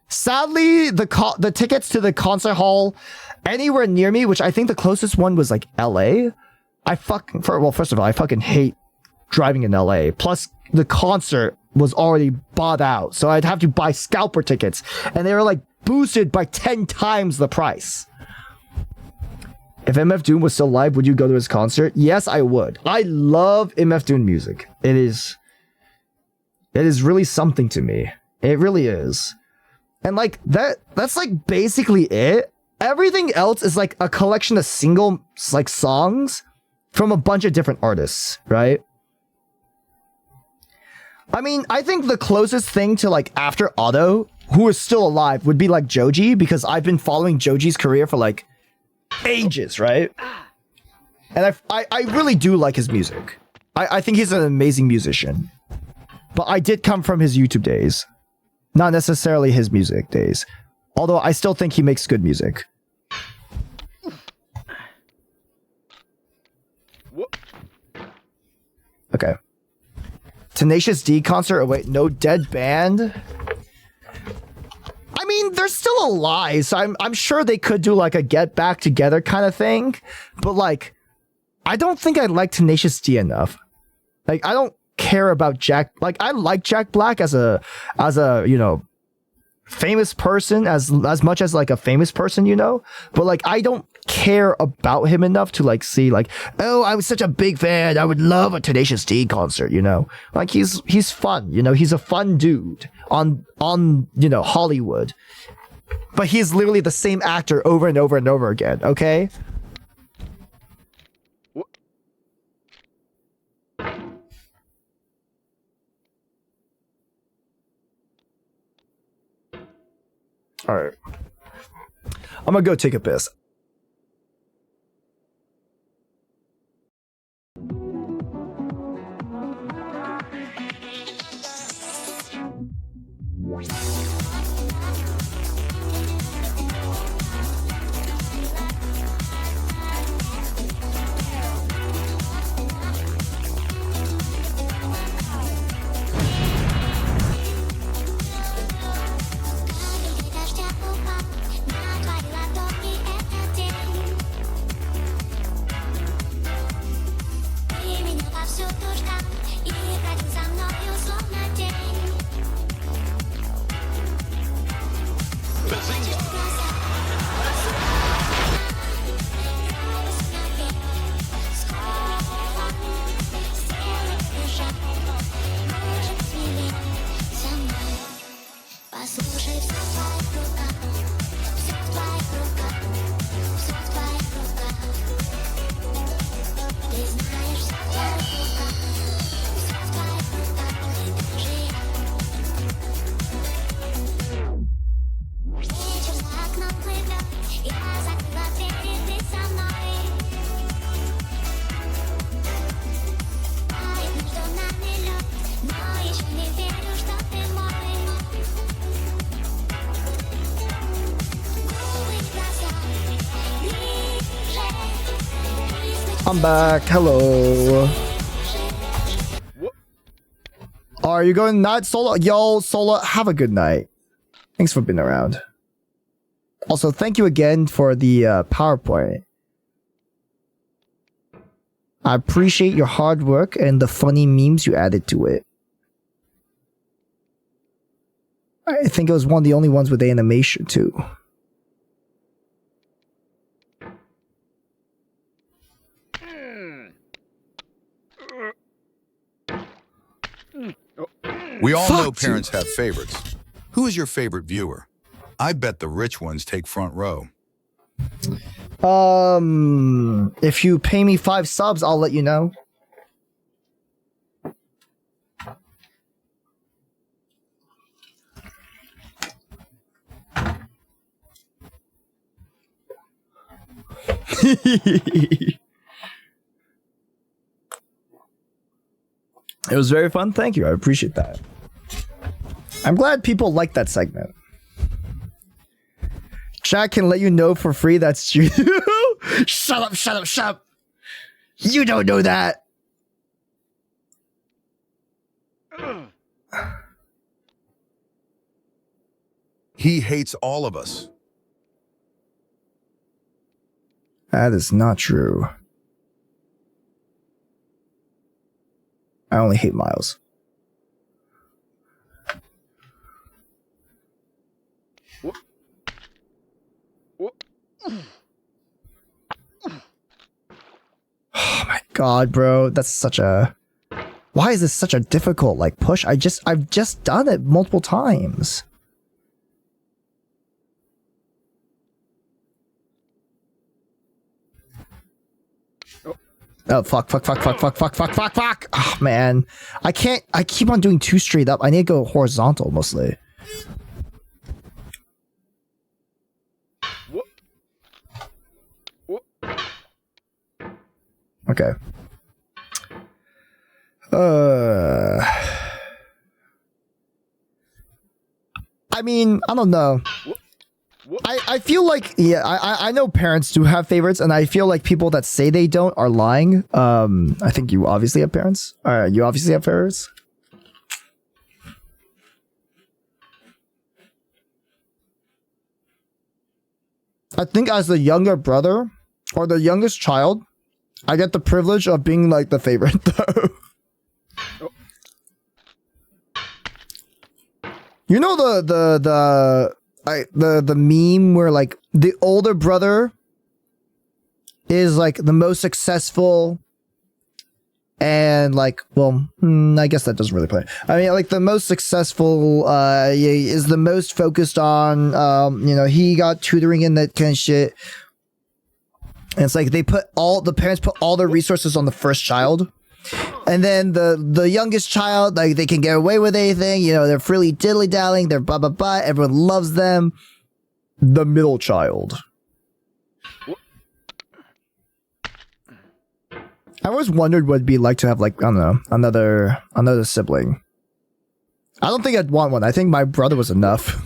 B: Sadly, the tickets to the concert hall anywhere near me, which I think the closest one was like LA. First of all, I fucking hate driving in LA. Plus, the concert was already bought out, so I'd have to buy scalper tickets, and they were like boosted by 10 times the price. If MF Doom was still alive, would you go to his concert? Yes, I would. I love MF Doom music. It is really something to me. It really is. And like that's like basically it. Everything else is like a collection of single like songs from a bunch of different artists, right? I mean, I think the closest thing to like after Otto, who is still alive, would be like Joji, because I've been following Joji's career for like ages, right? And I really do like his music. I think he's an amazing musician. But I did come from his YouTube days. Not necessarily his music days. Although I still think he makes good music. Okay. Tenacious D concert. Oh wait, no dead band. I mean, they're still alive, so I'm sure they could do like a get back together kind of thing. But like, I don't think I like Tenacious D enough. Like, I don't care about Jack. Like, I like Jack Black as a you know, famous person as much as like a famous person, you know. But like, I don't care about him enough to like see like, oh, I was such a big fan, I would love a Tenacious D concert, you know. Like, he's fun, you know. He's a fun dude on you know, Hollywood, but he's literally the same actor over and over and over again. Okay. All right, I'm gonna go take a piss.
F: Kiedy deszcz
B: I'm back. Hello. Are you going night, Sola? Yo, Sola, have a good night. Thanks for being around. Also, thank you again for the PowerPoint. I appreciate your hard work and the funny memes you added to it. I think it was one of the only ones with animation, too.
C: We all know parents have favorites. Who is your favorite viewer? I bet the rich ones take front row.
B: If you pay me 5 subs, I'll let you know. It was very fun. Thank you. I appreciate that. I'm glad people like that segment. Chat can let you know for free. That's true. Shut up, shut up, shut up. You don't know that.
C: He hates all of us.
B: That is not true. I only hate Miles. Oh my god, bro. That's such a... Why is this such a difficult, like, push? I've just done it multiple times. Oh, fuck. Oh, man. I keep on doing 2 straight up. I need to go horizontal, mostly. Okay. I mean, I don't know. I feel like, yeah, I know parents do have favorites, and I feel like people that say they don't are lying. I think you obviously have parents. You obviously have favorites. I think as the younger brother, or the youngest child, I get the privilege of being like the favorite, though. You know the meme where like the older brother is like the most successful and like, well, I guess that doesn't really play. I mean, like the most successful is the most focused on, you know, he got tutoring and that kind of shit. And it's like the parents put all their resources on the first child. And then the youngest child, like they can get away with anything, you know, they're freely diddly-dallying, they're blah, blah, blah, everyone loves them. The middle child. I always wondered what it'd be like to have, like, I don't know, another sibling. I don't think I'd want one. I think my brother was enough.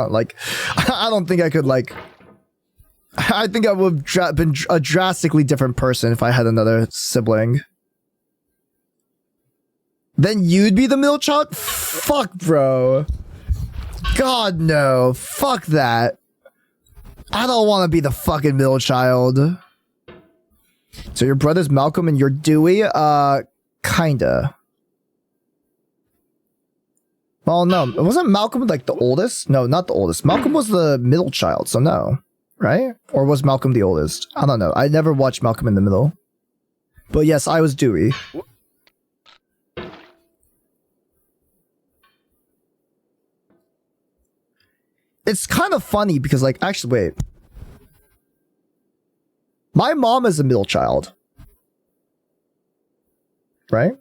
B: Like, I don't think I could, like... I think I would have been a drastically different person if I had another sibling. Then you'd be the middle child? Fuck, bro. God, no. Fuck that. I don't want to be the fucking middle child. So your brother's Malcolm and you're Dewey? Kinda. Well, no. Wasn't Malcolm, like, the oldest? No, not the oldest. Malcolm was the middle child, so no. Right? Or was Malcolm the oldest? I don't know. I never watched Malcolm in the Middle. But yes, I was Dewey. It's kind of funny because, like, actually, wait. My mom is a middle child. Right?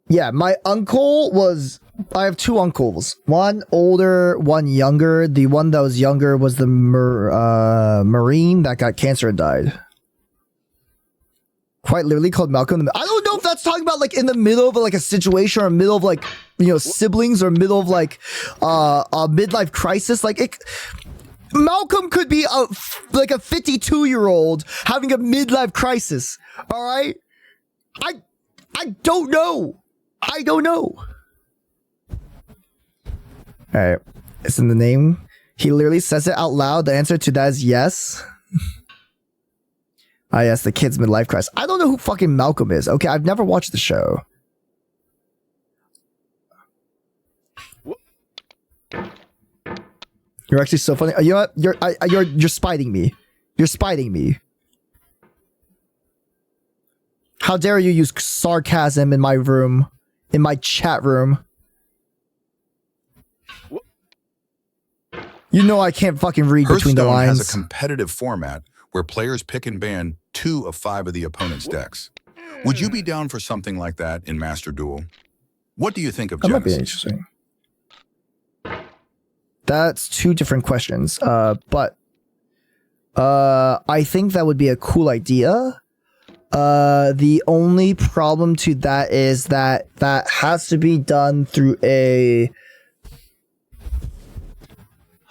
B: Yeah, my uncle was... I have 2 uncles. One older, one younger. The one that was younger was the Marine that got cancer and died. Quite literally called Malcolm. I don't know if that's talking about like in the middle of like a situation or middle of like, you know, siblings or middle of like a midlife crisis. Like it, Malcolm could be like a 52-year-old having a midlife crisis. All right, I don't know. I don't know. All right, it's in the name. He literally says it out loud. The answer to that is yes. Ah, yes, the kid's midlife crisis. I don't know who fucking Malcolm is. Okay, I've never watched the show. You're actually so funny. You know what? You're spiting me. You're spiting me. How dare you use sarcasm in my room, in my chat room? You know I can't fucking read between the
C: Hearthstone
B: lines.
C: has a competitive format where players pick and ban 2 of 5 of the opponent's decks. Would you be down for something like that in Master Duel? What do you think of
B: That might be
C: Genesis?
B: interesting. That's 2 different questions. But I think that would be a cool idea. The only problem to that is that has to be done through a...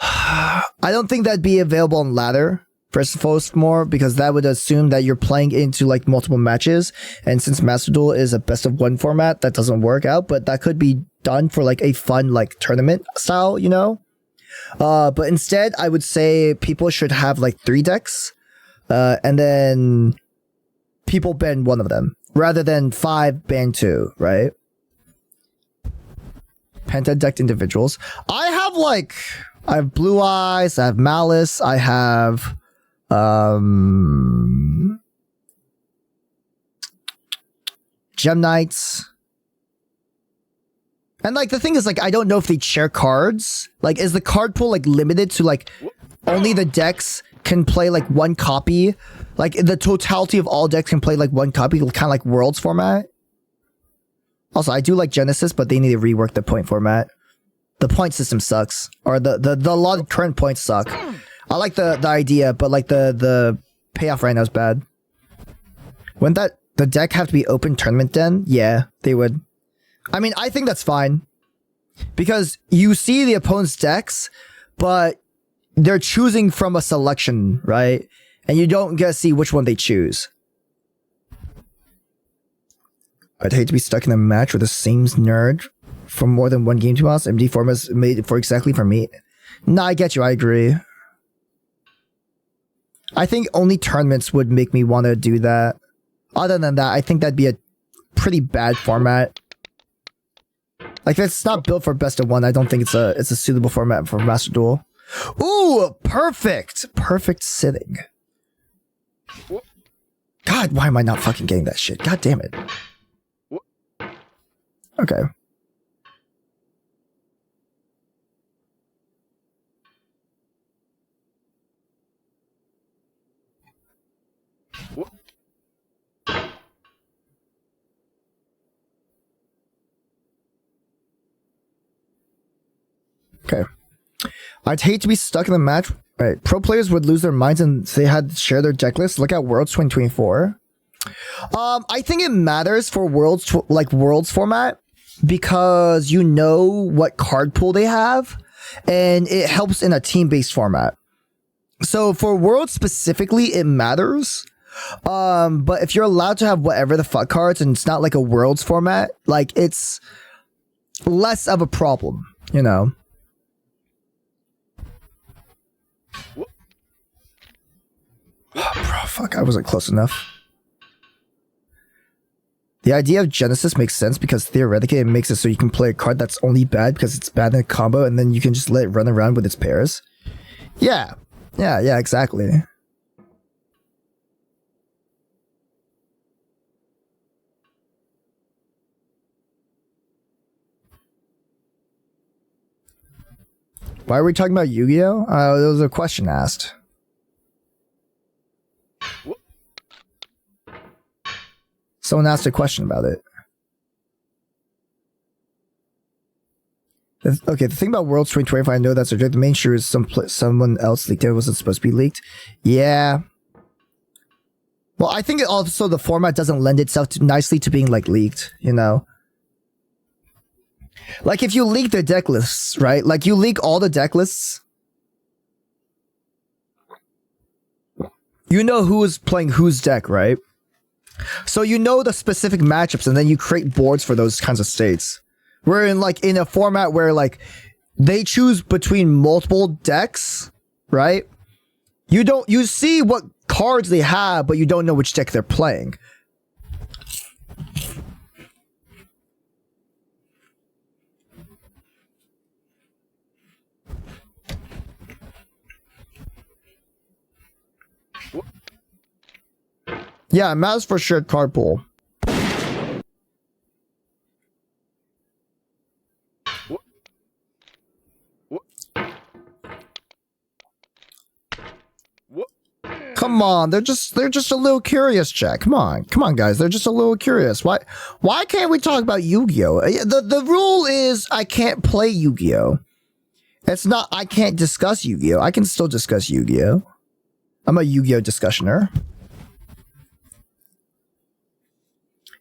B: I don't think that'd be available on ladder, first and foremost, more, because that would assume that you're playing into like multiple matches. And since Master Duel is a best of 1 format, that doesn't work out, but that could be done for like a fun like tournament style, you know? But instead, I would say people should have like 3 decks, and then people ban 1 of them, rather than 5 ban 2, right? Penta-decked individuals. I have Blue Eyes, I have Malice, I have Gem Knights. And like the thing is, like, I don't know if they share cards. Like, is the card pool like limited to like only the decks can play like 1 copy? Like the totality of all decks can play like 1 copy, kind of like Worlds format. Also, I do like Genesis, but they need to rework the point format. The point system sucks, or the lot of current points suck. I like the idea, but like the payoff right now is bad. Wouldn't that the deck have to be open tournament then? Yeah, they would. I mean, I think that's fine, because you see the opponent's decks, but they're choosing from a selection, right? And you don't get to see which one they choose. I'd hate to be stuck in a match with the same nerd for more than 1 game to us. MD format is made for exactly for me. No, I get you. I agree. I think only tournaments would make me want to do that. Other than that, I think that'd be a pretty bad format. Like, if it's not built for best of 1, I don't think it's a suitable format for Master Duel. Ooh, perfect. Perfect sitting. God, why am I not fucking getting that shit? God damn it. Okay. Okay. I'd hate to be stuck in the match. Right. Pro players would lose their minds and they had to share their deck list. Look at Worlds 2024. I think it matters for Worlds, like Worlds format, because you know what card pool they have, and it helps in a team-based format. So for Worlds specifically, it matters. But if you're allowed to have whatever the fuck cards and it's not like a Worlds format, like it's less of a problem, you know? Oh, bro, fuck, I wasn't close enough. The idea of Genesis makes sense because theoretically it makes it so you can play a card that's only bad because it's bad in a combo, and then you can just let it run around with its pairs. Yeah. Yeah, exactly. Why are we talking about Yu-Gi-Oh? There was a question asked. Someone asked a question about it. Okay, the thing about Worlds 2025, I know that's a joke. The main issue is someone else leaked it. Wasn't supposed to be leaked. Yeah. Well, I think it also the format doesn't lend itself nicely to being like leaked, you know? Like if you leak the deck lists, right? Like you leak all the deck lists, you know who is playing whose deck, right? So you know the specific matchups, and then you create boards for those kinds of states. We're in a format where like they choose between multiple decks, right? You see what cards they have, but you don't know which deck they're playing. Yeah, it matters for sure card pool. Come on, they're just a little curious, Jack. Come on, guys. They're just a little curious. Why can't we talk about Yu-Gi-Oh? The rule is I can't play Yu-Gi-Oh. It's not I can't discuss Yu-Gi-Oh. I can still discuss Yu-Gi-Oh. I'm a Yu-Gi-Oh discussioner.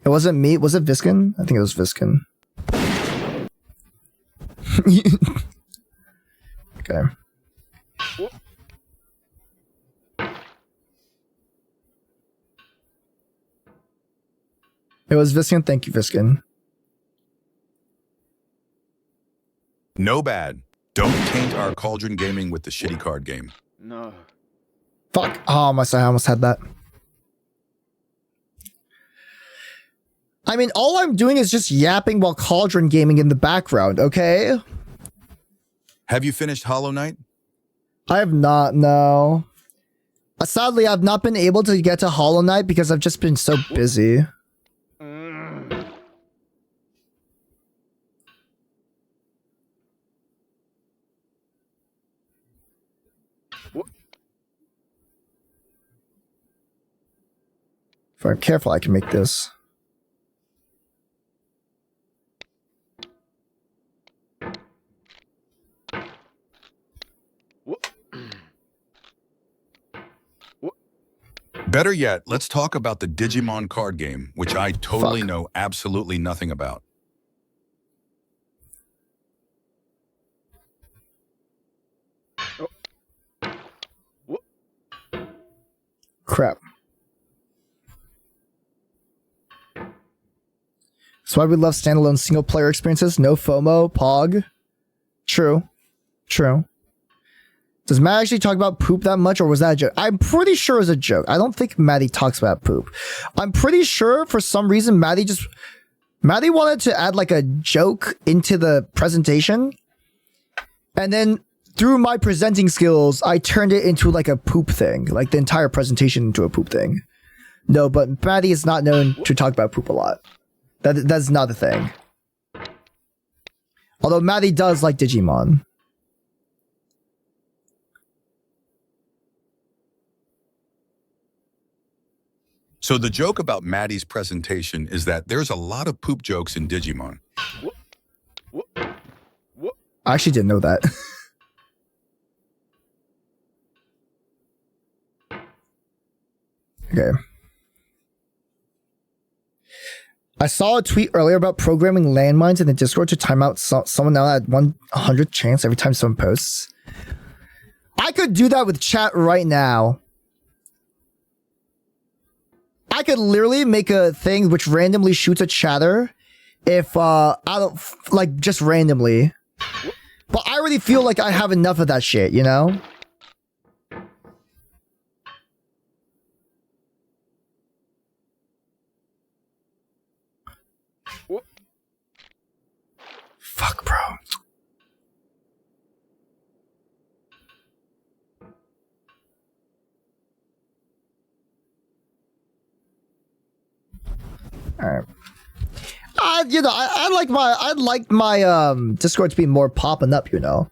B: It wasn't me. Was it Viskin? I think it was Viskin. Okay. It was Viskin. Thank you, Viskin.
C: No bad. Don't taint our Cauldron gaming with the shitty card game.
H: No.
B: Fuck. Oh, I almost had that. I mean, all I'm doing is just yapping while Cauldron gaming in the background, okay?
C: Have you finished Hollow Knight?
B: I have not, no. Sadly, I've not been able to get to Hollow Knight because I've just been so busy. If I'm careful, I can make this.
C: Better yet, let's talk about the Digimon card game, which I totally know absolutely nothing about.
B: Crap. That's why we love standalone single player experiences. No FOMO, POG. True. True. Does Matt actually talk about poop that much, or was that a joke? I'm pretty sure it's a joke. I don't think Maddie talks about poop. I'm pretty sure for some reason Maddie wanted to add like a joke into the presentation. And then through my presenting skills, I turned it into like a poop thing. Like the entire presentation into a poop thing. No, but Maddie is not known to talk about poop a lot. That's not a thing. Although Maddie does like Digimon.
C: So the joke about Maddie's presentation is that there's a lot of poop jokes in Digimon.
B: I actually didn't know that. Okay. I saw a tweet earlier about programming landmines in the Discord to time out someone now at 100 chance every time someone posts. I could do that with chat right now. I could literally make a thing which randomly shoots a chatter if I don't like just randomly. But I already feel like I have enough of that shit, you know? Fuck, bro. Alright. You know, I'd like my Discord to be more popping up, you know.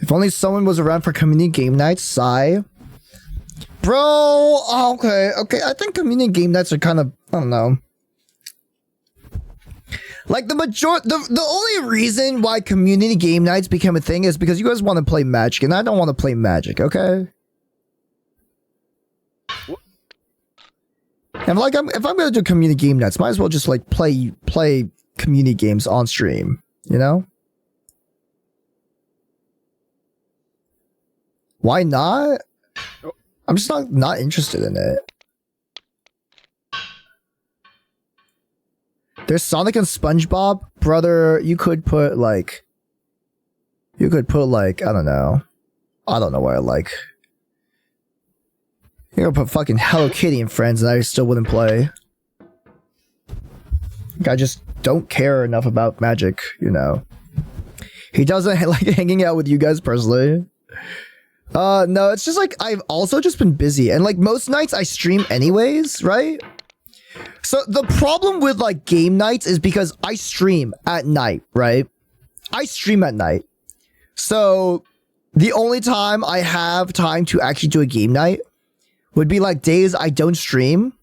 B: If only someone was around for community game nights, sigh. Bro, oh, okay. I think community game nights are kind of, I don't know. Like the only reason why community game nights became a thing is because you guys want to play Magic, and I don't want to play Magic, okay? And like, if I'm gonna do community game nights, might as well just like play community games on stream, you know? Why not? I'm just not interested in it. There's Sonic and SpongeBob, brother. You could put like, I don't know what I like. You could put fucking Hello Kitty and Friends, and I still wouldn't play. I just don't care enough about Magic, you know. He doesn't like hanging out with you guys personally. No, it's just like I've also just been busy, and like most nights I stream anyways, right? So the problem with like game nights is because I stream at night, right? I stream at night. So the only time I have time to actually do a game night would be like days I don't stream.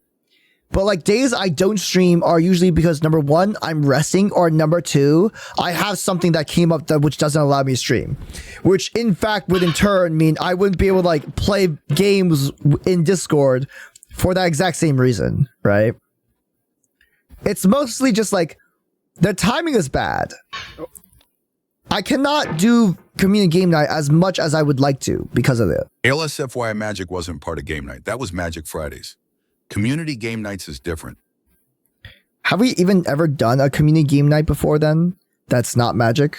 B: But like days I don't stream are usually because number one, I'm resting, or number two, I have something that came up that which doesn't allow me to stream. Which in fact would in turn mean I wouldn't be able to like play games in Discord for that exact same reason, right? It's mostly just like the timing is bad. I cannot do community game night as much as I would like to because of it.
C: LSFY Magic wasn't part of game night. That was Magic Fridays. Community game nights is different.
B: Have we even ever done a community game night before then? That's not Magic?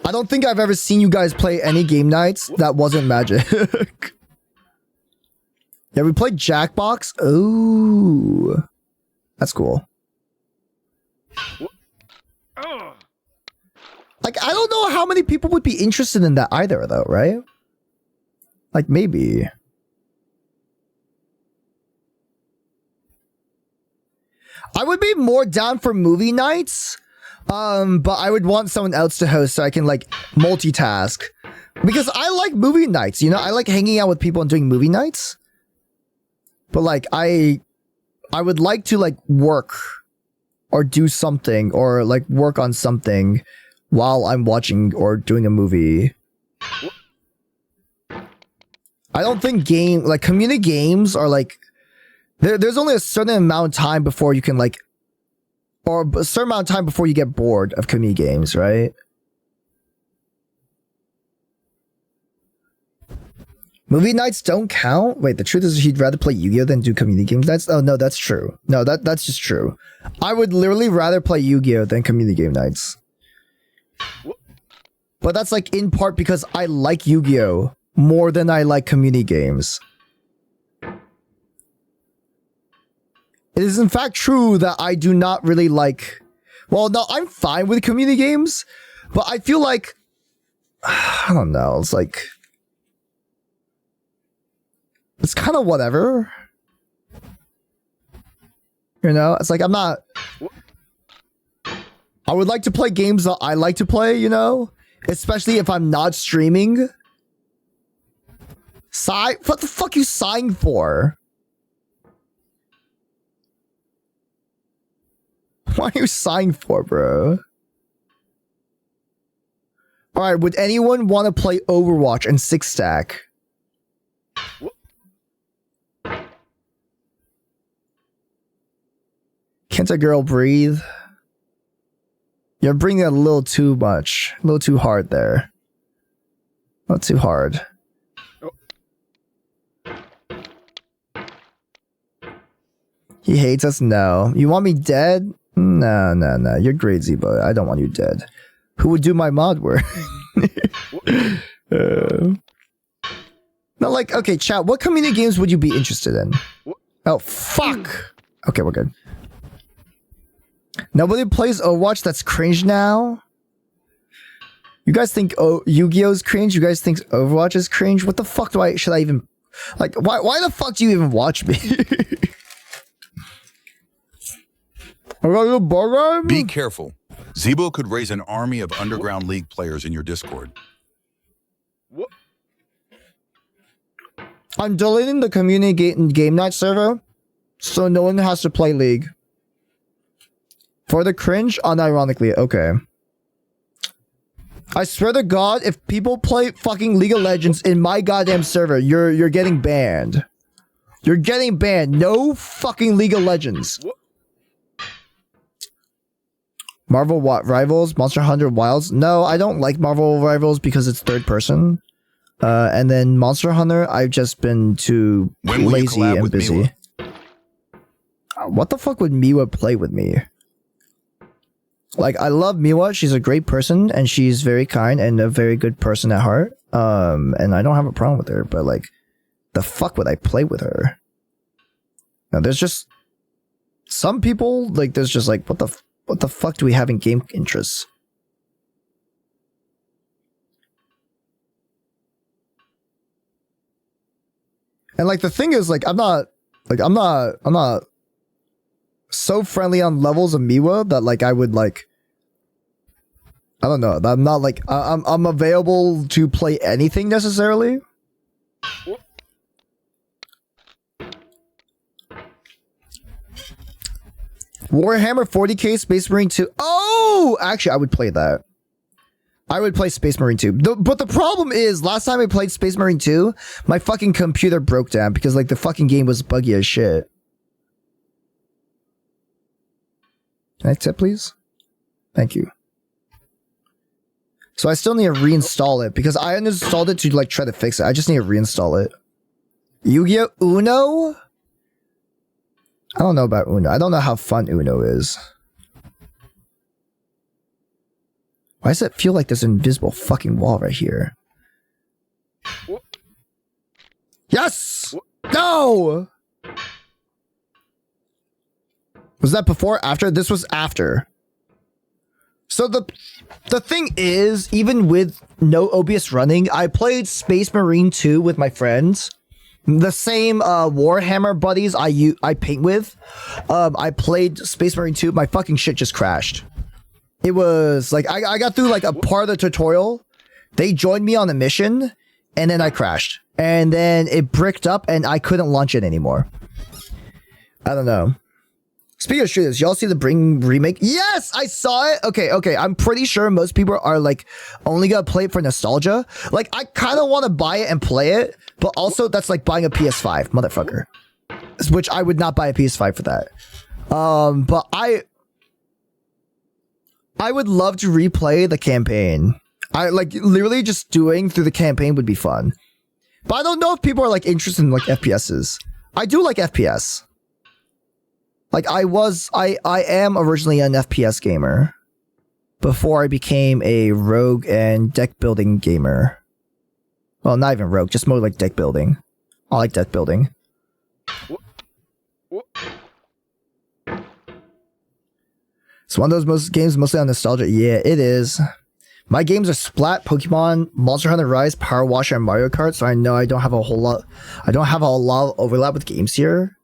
B: I don't think I've ever seen you guys play any game nights that wasn't Magic. Yeah, we played Jackbox. Ooh. That's cool. Like, I don't know how many people would be interested in that either, though, right? Like, maybe. I would be more down for movie nights, but I would want someone else to host so I can, like, multitask. Because I like movie nights, you know? I like hanging out with people and doing movie nights. But, like, I would like to, like, work or do something or, like, work on something while I'm watching or doing a movie. I don't think community games are, like... There's only a certain amount of time before you can, like... Or a certain amount of time before you get bored of community games, right? Movie nights don't count? Wait, the truth is he'd rather play Yu-Gi-Oh! Than do community games. Oh, no, that's true. No, that's just true. I would literally rather play Yu-Gi-Oh! Than community game nights. But that's, like, in part because I like Yu-Gi-Oh! More than I like community games. It is in fact true that I do not really like... Well, no, I'm fine with community games, but I feel like... I don't know, it's like... It's kind of whatever. You know, it's like I'm not... I would like to play games that I like to play, you know? Especially if I'm not streaming. Sigh? What the fuck are you sighing for? What are you sighing for, bro? Alright, would anyone want to play Overwatch and 6-stack? Can't a girl breathe? You're bringing it a little too much. A little too hard there. Not too hard. He hates us? No. You want me dead? No. You're great, Zebo. I don't want you dead. Who would do my mod work? No, like, okay, chat. What community games would you be interested in? Oh, fuck. Okay, we're good. Nobody plays Overwatch. That's cringe now. You guys think Yu-Gi-Oh's cringe? You guys think Overwatch is cringe? What the fuck should I even... Like, why the fuck do you even watch me?
C: Be careful. Zebo could raise an army of Underground League players in your Discord.
B: I'm deleting the community game night server, so no one has to play League. For the cringe, unironically, okay. I swear to God, if people play fucking League of Legends in my goddamn server, you're getting banned. You're getting banned. No fucking League of Legends. Marvel Rivals, Monster Hunter Wilds. No, I don't like Marvel Rivals because it's third person. And then Monster Hunter, I've just been too lazy and busy. What the fuck would Miwa play with me? Like, I love Miwa. She's a great person, and she's very kind and a very good person at heart. And I don't have a problem with her, but like, the fuck would I play with her? Now, there's just some people, like, there's just like, what the fuck do we have in game interests? And like, the thing is, like, I'm not so friendly on levels of Miwa that like I would like, I don't know, I'm not like I'm available to play anything necessarily. Warhammer 40k Space Marine 2. Oh, actually I would play that. I would play Space Marine 2. But the problem is, last time I played Space Marine 2, my fucking computer broke down because like the fucking game was buggy as shit. Can I tip, please? Thank you. So I still need to reinstall it because I uninstalled it to like try to fix it. I just need to reinstall it. Yu-Gi-Oh! Uno? I don't know about Uno. I don't know how fun Uno is. Why does it feel like there's an invisible fucking wall right here? Yes! No! Was that before? After? This was after. So the thing is, even with no OBS running, I played Space Marine 2 with my friends. The same Warhammer buddies I paint with. I played Space Marine 2. My fucking shit just crashed. It was like I got through like a part of the tutorial. They joined me on the mission, and then I crashed. And then it bricked up, and I couldn't launch it anymore. I don't know. Speaking of shooters, y'all see the Bring remake? Yes, I saw it. Okay. I'm pretty sure most people are like only gonna play it for nostalgia. Like, I kind of want to buy it and play it, but also that's like buying a PS5, motherfucker. Which I would not buy a PS5 for that. But I would love to replay the campaign. I like literally just doing through the campaign would be fun. But I don't know if people are like interested in like FPSs. I do like FPS. Like I am originally an FPS gamer before I became a rogue and deck building gamer. Well, not even rogue, just more like deck building. I like deck building. It's one of those games mostly on nostalgia. Yeah, it is. My games are Splat, Pokemon, Monster Hunter Rise, Power Washer, and Mario Kart, so I know I don't have a whole lot. I don't have a lot of overlap with games here.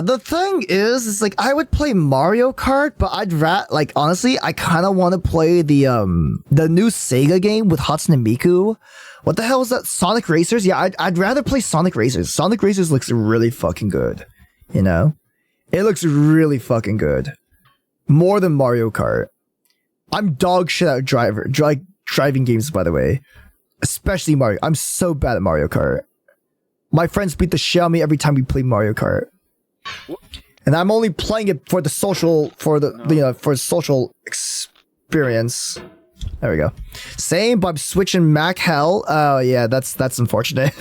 B: The thing is, it's like I would play Mario Kart, but like honestly, I kind of want to play the new Sega game with Hatsune Miku. What the hell is that? Sonic Racers? Yeah, I'd rather play Sonic Racers. Sonic Racers looks really fucking good. You know, it looks really fucking good. More than Mario Kart. I'm dog shit at driving games, by the way. Especially Mario. I'm so bad at Mario Kart. My friends beat the shit out of me every time we play Mario Kart. And I'm only playing it for the social, for social experience. There we go. Same, but I'm switching Mac hell. Oh yeah, that's unfortunate.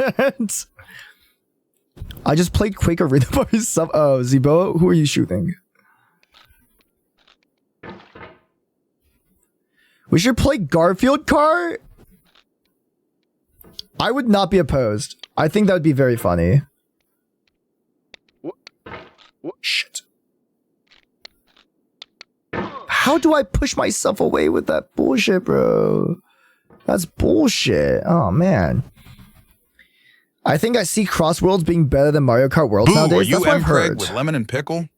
B: I just played Quake Arena by myself. Oh, Zebo, who are you shooting? We should play Garfield Kart? I would not be opposed. I think that would be very funny. Shit. How do I push myself away with that bullshit, bro? That's bullshit. Oh, man. I think I see Crossworlds being better than Mario Kart Worlds nowadays.
C: Are you
B: That's what I've heard.
C: with lemon and pickle?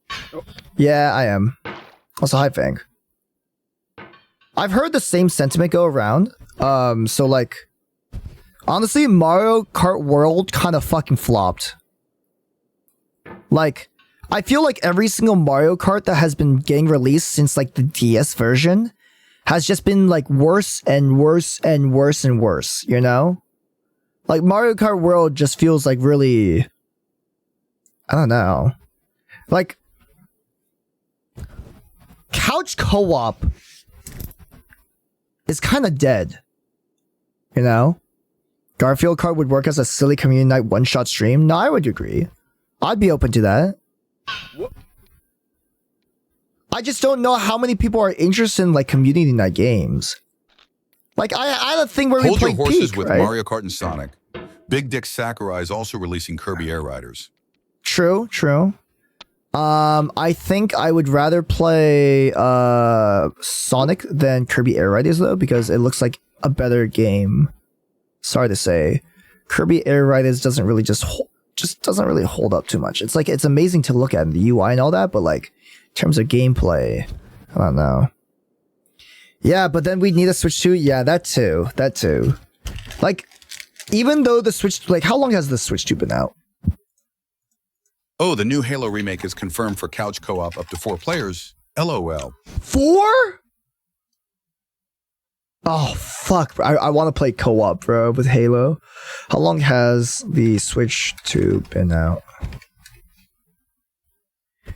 B: Yeah, I am. Also, hi, Fang. I've heard the same sentiment go around. So, like... Honestly, Mario Kart World kind of fucking flopped. Like, I feel like every single Mario Kart that has been getting released since like the DS version has just been like worse and worse and worse and worse, you know? Like Mario Kart World just feels like really, I don't know. Like couch co-op is kind of dead, you know? Garfield Kart would work as a silly community night one-shot stream. No, I would agree. I'd be open to that. I just don't know how many people are interested in like community night games. Like I had a thing where
C: Hold
B: we
C: your
B: played
C: horses
B: Peak,
C: with
B: right?
C: Mario Kart and Sonic. Big Dick Sakurai is also releasing Kirby Air Riders.
B: True, true. I think I would rather play Sonic than Kirby Air Riders though, because it looks like a better game. Sorry to say, Kirby Air Riders doesn't really just doesn't really hold up too much. It's like it's amazing to look at in the UI and all that, but like in terms of gameplay, I don't know. Yeah, but then we need a Switch 2. Yeah, that too. That too. Like, even though the Switch, like, how long has the Switch 2 been out?
C: Oh, the new Halo remake is confirmed for couch co-op up to 4 players. LOL.
B: 4? Oh, fuck. I want to play co-op, bro, with Halo. How long has the Switch 2 been out?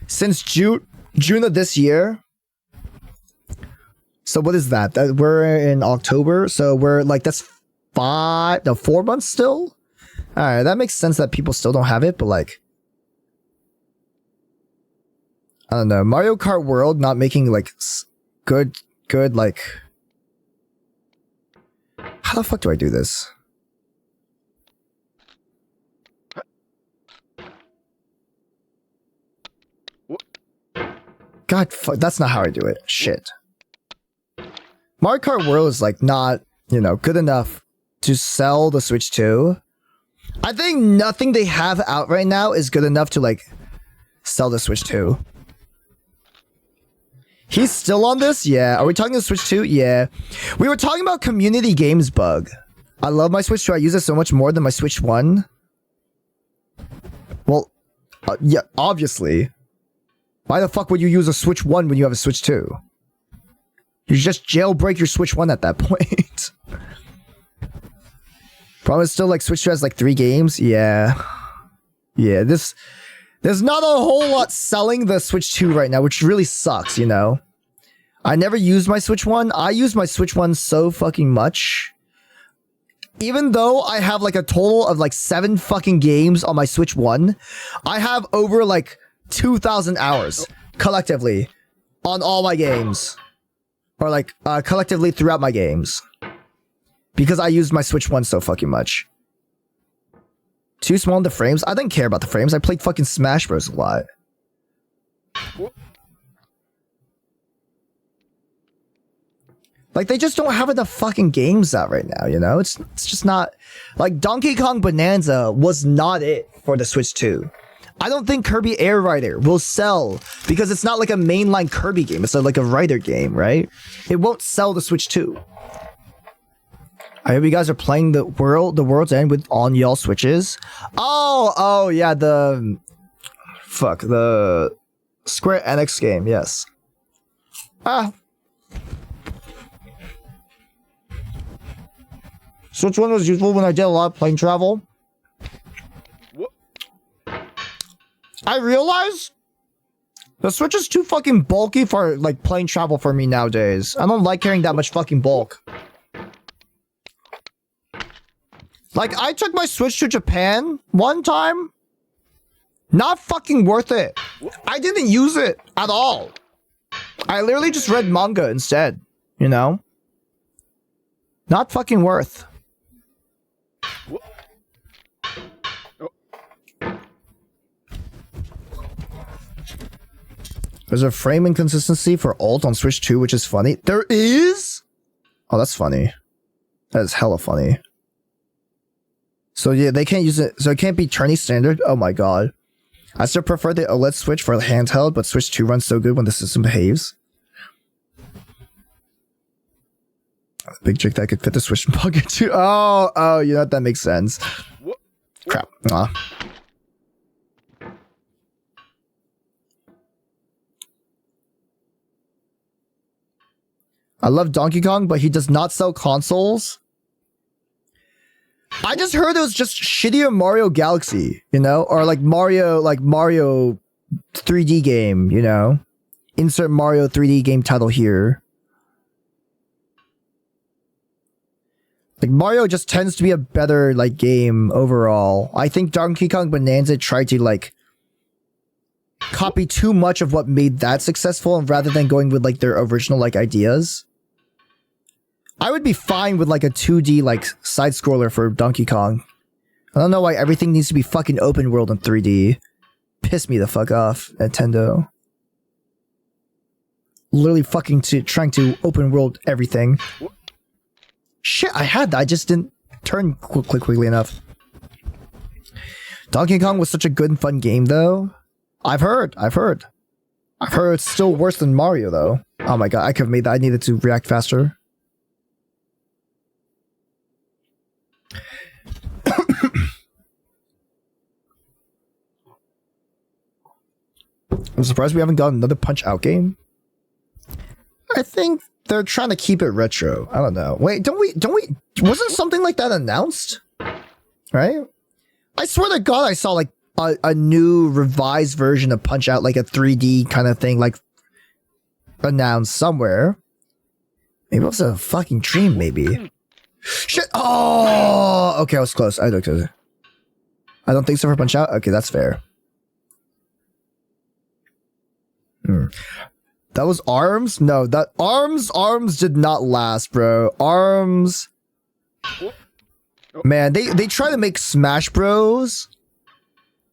B: Since June of this year. So what is that? We're in October, so we're like, that's 4 months still? Alright, that makes sense that people still don't have it, but like, I don't know. Mario Kart World not making like good, like, how the fuck do I do this? God, fuck, that's not how I do it. Shit. Mario Kart World is like not, you know, good enough to sell the Switch 2. I think nothing they have out right now is good enough to like sell the Switch 2. He's still on this? Yeah. Are we talking the Switch 2? Yeah. We were talking about community games bug. I love my Switch 2. I use it so much more than my Switch 1. Well, yeah, obviously. Why the fuck would you use a Switch 1 when you have a Switch 2? You just jailbreak your Switch 1 at that point. Problem is still like Switch 2 has like 3 games. Yeah. Yeah, there's not a whole lot selling the Switch 2 right now, which really sucks, you know? I never used my Switch 1. I use my Switch 1 so fucking much. Even though I have like a total of like 7 fucking games on my Switch 1, I have over like 2,000 hours collectively on all my games. Or like collectively throughout my games. Because I used my Switch 1 so fucking much. Too small in the frames? I didn't care about the frames. I played fucking Smash Bros. A lot. Like, they just don't have enough fucking games out right now, you know? It's just not... Like, Donkey Kong Bonanza was not it for the Switch 2. I don't think Kirby Air Rider will sell because it's not like a mainline Kirby game. It's like a Rider game, right? It won't sell the Switch 2. I hope you guys are playing the World's End with on y'all Switches. Oh, yeah, the Square Enix game, yes. Switch 1 was useful when I did a lot of plane travel. I realize the Switch is too fucking bulky for like plane travel for me nowadays. I don't like carrying that much fucking bulk. Like, I took my Switch to Japan one time. Not fucking worth it. I didn't use it at all. I literally just read manga instead, you know? Not fucking worth. There's a frame inconsistency for Alt on Switch 2, which is funny. There is? Oh, that's funny. That is hella funny. So yeah, they can't use it. So it can't be tourney standard. Oh my god. I still prefer the OLED Switch for handheld, but Switch 2 runs so good when the system behaves. Big trick that could fit the Switch pocket too. Oh, you know what? That makes sense. Crap. I love Donkey Kong, but he does not sell consoles. I just heard it was just shittier Mario Galaxy, you know? Or like Mario 3D game, you know? Insert Mario 3D game title here. Like Mario just tends to be a better like game overall. I think Donkey Kong Bonanza tried to like copy too much of what made that successful, and rather than going with like their original like ideas. I would be fine with like a 2D like side scroller for Donkey Kong. I don't know why everything needs to be fucking open world in 3D. Piss me the fuck off, Nintendo. Literally fucking trying to open world everything. Shit, I had that. I just didn't turn quickly enough. Donkey Kong was such a good and fun game though. I've heard it's still worse than Mario though. Oh my god, I could have made that. I needed to react faster. I'm surprised we haven't gotten another Punch-Out game. I think they're trying to keep it retro. I don't know. Wait, don't we wasn't something like that announced? Right? I swear to God I saw like a new revised version of Punch-Out, like a 3D kind of thing, like announced somewhere. Maybe it was a fucking dream, maybe. Shit! Oh! Okay, I was close. I don't think so for Punch-Out? Okay, that's fair. That was ARMS? No, that ARMS did not last, bro. ARMS. Man, they try to make Smash Bros,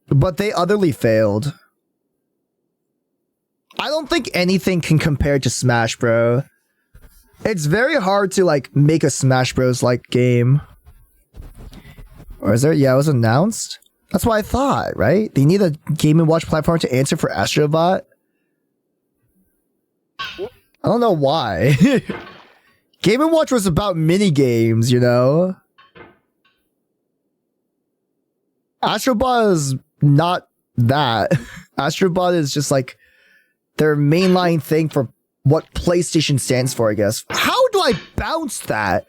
B: but they utterly failed. I don't think anything can compare to Smash, bro. It's very hard to like make a Smash Bros like game. Or is there? Yeah, it was announced. That's what I thought, right? They need a Game & Watch platform to answer for Astrobot. I don't know why. Game & Watch was about mini games, you know? Astrobot is not that. Astrobot is just like their mainline thing for what PlayStation stands for, I guess. How do I bounce that?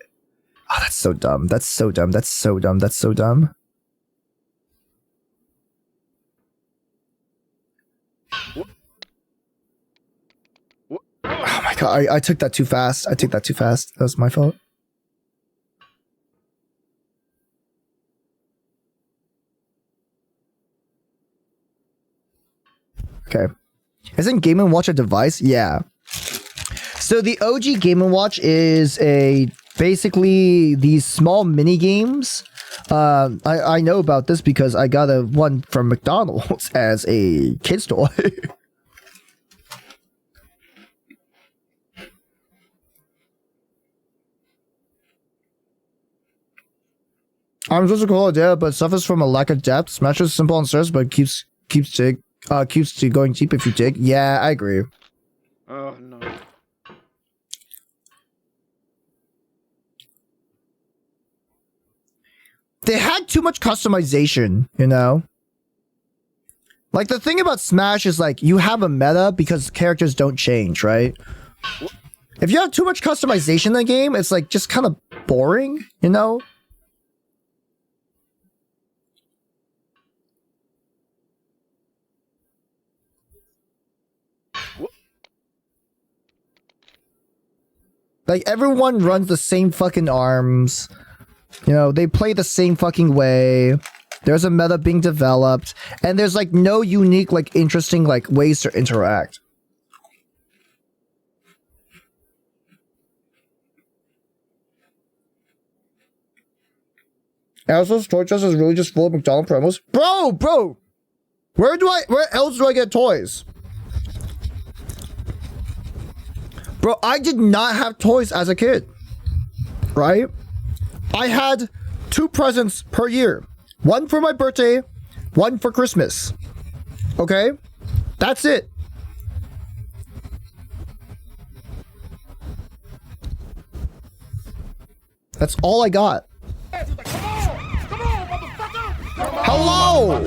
B: Oh, that's so dumb. That's so dumb. That's so dumb. That's so dumb. Oh my god, I took that too fast. I took that too fast. That was my fault. Okay. Isn't Game & Watch a device? Yeah. So the OG Game & Watch is basically these small mini games. I know about this because I got one from McDonald's as a kid's toy. I'm supposed to call it dead, but suffers from a lack of depth. Smash is simple on surface, but keeps going deep if you dig. Yeah, I agree.
E: Oh no.
B: They had too much customization, you know? Like, the thing about Smash is, like, you have a meta because characters don't change, right? If you have too much customization in the game, it's, like, just kind of boring, you know? Like, everyone runs the same fucking arms. You know, they play the same fucking way. There's a meta being developed. And there's, like, no unique, like, interesting, like, ways to interact. Alice's Toy Chest is really just full of McDonald's promos. Bro! Where else do I get toys? Bro, I did not have toys as a kid, right? I had 2 presents per year. One for my birthday, one for Christmas. Okay? That's it. That's all I got. Hello!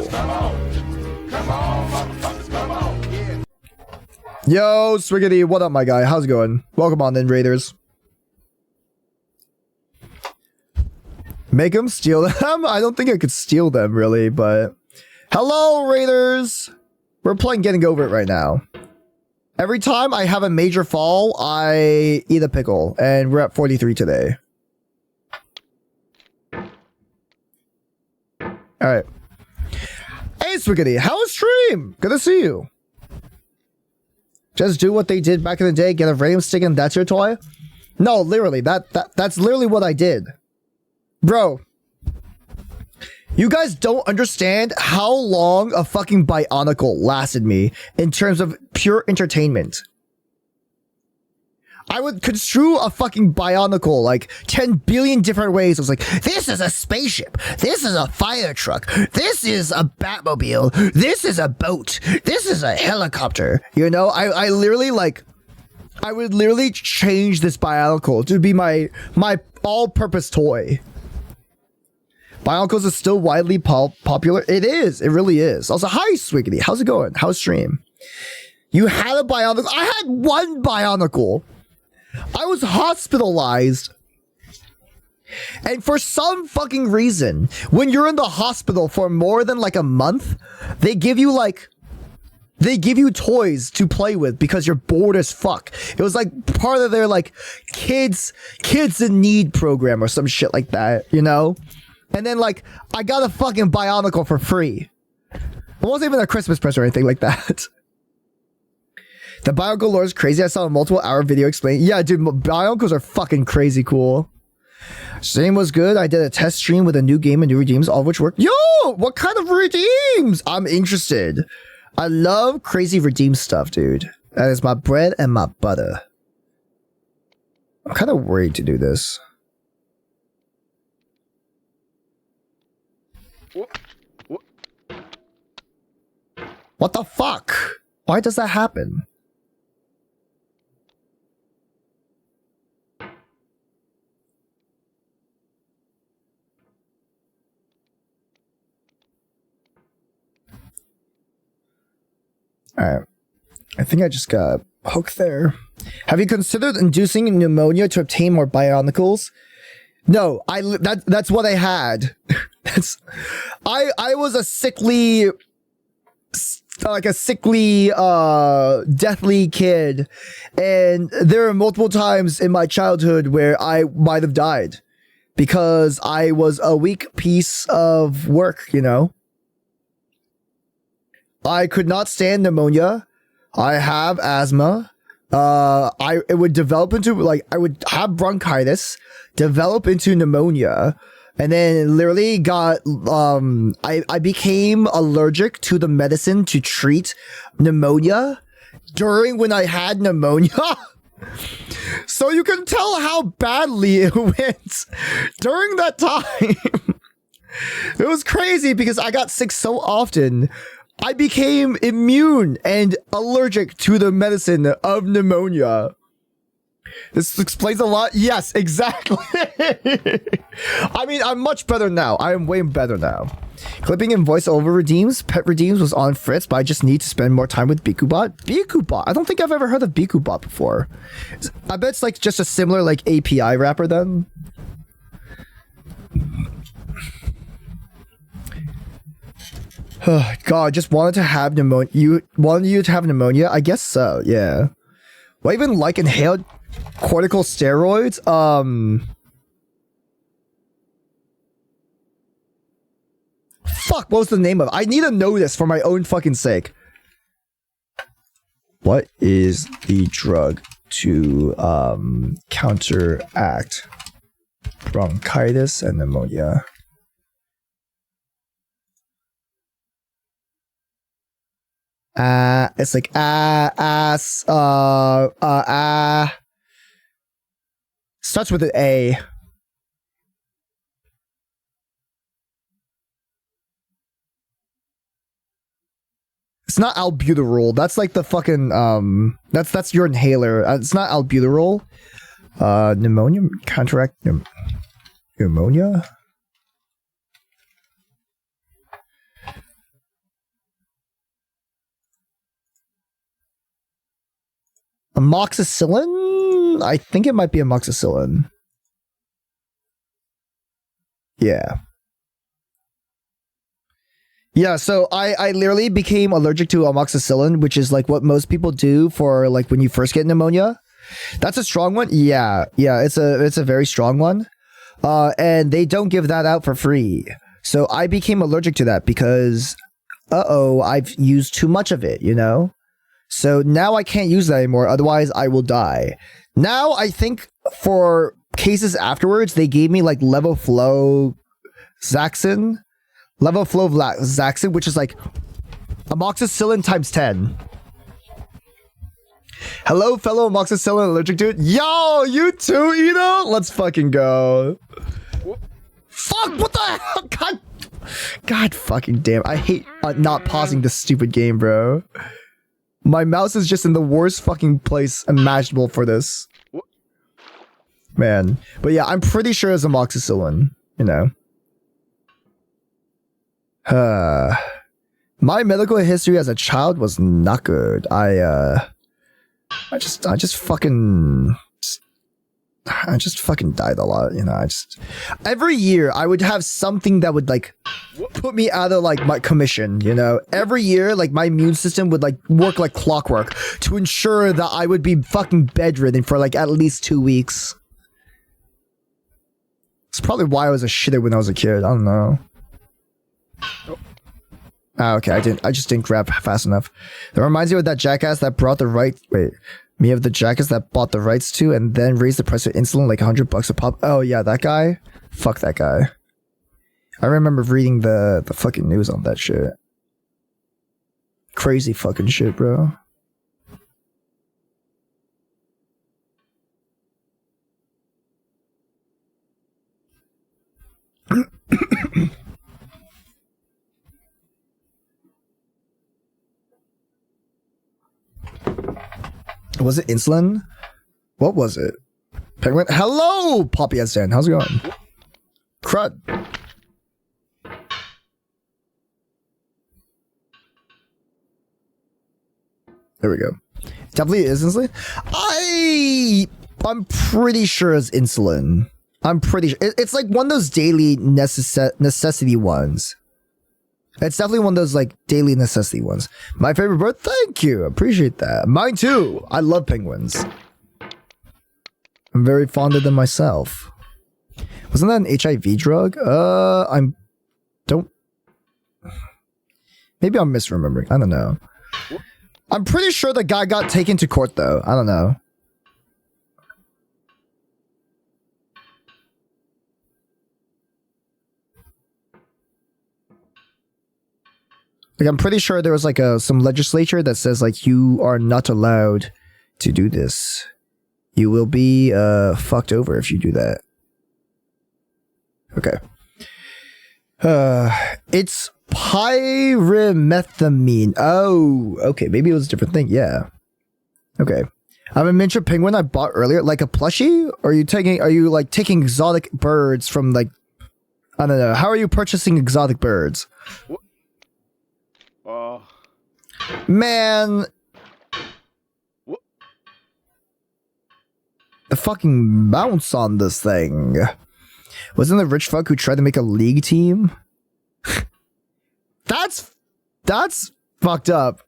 B: Yo, Swiggity, what up, my guy? How's it going? Welcome on in, Raiders. Make them steal them? I don't think I could steal them, really, but... Hello, Raiders! We're playing Getting Over It right now. Every time I have a major fall, I eat a pickle, and we're at 43 today. Alright. Hey, Swiggity, how was stream? Good to see you. Just do what they did back in the day, get a radium stick and that's your toy? No, literally, that's literally what I did. Bro. You guys don't understand how long a fucking Bionicle lasted me in terms of pure entertainment. I would construe a fucking Bionicle like 10 billion different ways. I was like, this is a spaceship. This is a fire truck. This is a Batmobile. This is a boat. This is a helicopter. You know, I literally like, I would literally change this Bionicle to be my all-purpose toy. Bionicles is still widely popular. It is. It really is. Also, hi, Swiggity. How's it going? How's stream? You had a Bionicle. I had one Bionicle. I was hospitalized. And for some fucking reason, when you're in the hospital for more than like a month, they give you toys to play with because you're bored as fuck. It was like part of their like kids in need program or some shit like that, you know? And then like I got a fucking Bionicle for free. It wasn't even a Christmas present or anything like that. The Bionicle lore is crazy. I saw a multiple hour video explaining. Yeah, dude, Bionicles are fucking crazy cool. Stream was good. I did a test stream with a new game and new redeems, all of which worked. Yo, what kind of redeems? I'm interested. I love crazy redeem stuff, dude. That is my bread and my butter. I'm kind of worried to do this. What the fuck? Why does that happen? Alright. I think I just got hooked there. Have you considered inducing pneumonia to obtain more Bionicles? No, that's what I had. I was a sickly, deathly kid, and there were multiple times in my childhood where I might have died because I was a weak piece of work, you know? I could not stand pneumonia. I have asthma. It would develop into, like, I would have bronchitis, develop into pneumonia, and then literally got, I became allergic to the medicine to treat pneumonia during when I had pneumonia. So you can tell how badly it went during that time. It was crazy because I got sick so often. I became immune and allergic to the medicine of pneumonia. This explains a lot. Yes, exactly. I mean, I'm much better now. I am way better now. Clipping and voiceover redeems. Pet redeems was on Fritz, but I just need to spend more time with Bikubot. Bikubot? I don't think I've ever heard of Bikubot before. I bet it's like just a similar like API wrapper then. God, just wanted to have pneumonia. You wanted you to have pneumonia? I guess so, yeah. Well, even like inhaled corticosteroids? Fuck, what was the name of it? I need to know this for my own fucking sake. What is the drug to counteract bronchitis and pneumonia? It's like starts with an A. It's not albuterol. That's like the fucking that's your inhaler. It's not albuterol. Pneumonia counteract. Pneumonia? Amoxicillin? I think it might be amoxicillin. Yeah. Yeah, so I literally became allergic to amoxicillin, which is like what most people do for like when you first get pneumonia. That's a strong one. Yeah, it's a very strong one. And they don't give that out for free. So I became allergic to that because I've used too much of it, you know? So now I can't use that anymore, otherwise I will die. Now I think for cases afterwards, they gave me like Levofloxacin, which is like amoxicillin times 10. Hello, fellow amoxicillin allergic to it. Yo, you too, Ito? Let's fucking go. Fuck, what the hell? God fucking damn. I hate not pausing this stupid game, bro. My mouse is just in the worst fucking place imaginable for this. Man. But yeah, I'm pretty sure it's amoxicillin, you know. My medical history as a child was not good. I just fucking died a lot, you know. Every year I would have something that would like put me out of like my commission, you know. Every year like my immune system would like work like clockwork to ensure that I would be fucking bedridden for like at least 2 weeks. It's probably why I was a shitter when I was a kid. I don't know. Ah, okay, I just didn't grab fast enough. That reminds me of that jackass that brought the me of the jackass that bought the rights to and then raised the price of insulin like $100 a pop. Oh yeah, that guy? Fuck that guy. I remember reading the fucking news on that shit. Crazy fucking shit, bro. Was it insulin? What was it? Penguin? Hello, Poppy Stan. How's it going? Crud. There we go. Definitely is insulin. I'm pretty sure it's insulin. I'm pretty sure. It's like one of those daily necessity ones. It's definitely one of those like daily necessity ones. My favorite bird. Thank you. Appreciate that. Mine too. I love penguins. I'm very fond of them myself. Wasn't that an HIV drug? Maybe I'm misremembering. I don't know. I'm pretty sure the guy got taken to court though. I don't know. Like, I'm pretty sure there was like some legislature that says like you are not allowed to do this. You will be fucked over if you do that. Okay. It's pyrimethamine. Oh, okay. Maybe it was a different thing. Yeah. Okay. I have a miniature penguin I bought earlier, like a plushie. Or are you taking exotic birds from like, I don't know. How are you purchasing exotic birds? Man, the fucking bounce on this thing. Wasn't the rich fuck who tried to make a league team? That's fucked up.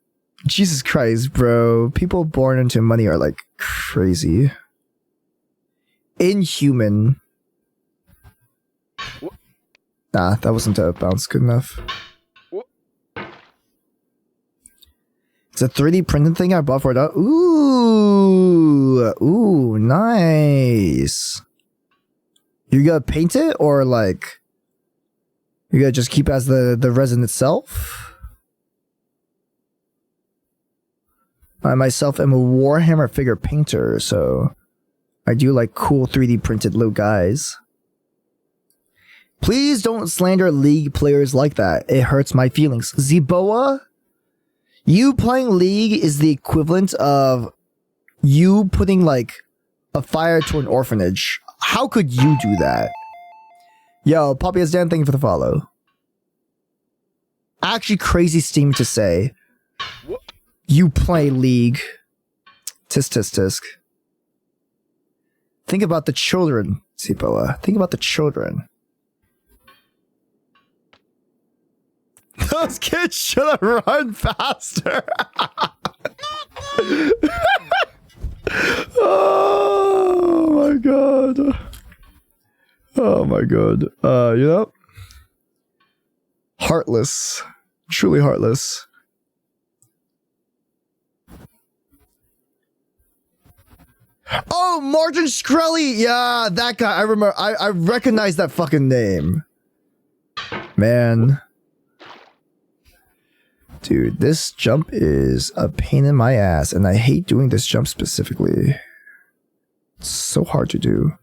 B: Jesus Christ, bro. People born into money are like crazy. Inhuman. Nah, that wasn't a bounce good enough. It's a 3D printed thing I bought for it. Ooh, nice. You gonna paint it or like you gonna just keep as the resin itself? I myself am a Warhammer figure painter, so I do like cool 3D printed little guys. Please don't slander League players like that. It hurts my feelings. Zeboa? You playing League is the equivalent of you putting like a fire to an orphanage. How could you do that? Yo, Poppy has Dan, thank you for the follow. Actually, crazy steam to say. You play League. Tisk tisk tisk. Think about the children, Sipoa. Think about the children. Those kids should have run faster. Oh my god. Oh my god. You know? Heartless. Truly heartless. Oh, Martin Shkreli! Yeah, that guy. I remember. I recognize that fucking name. Man. Dude, this jump is a pain in my ass, and I hate doing this jump specifically. It's so hard to do.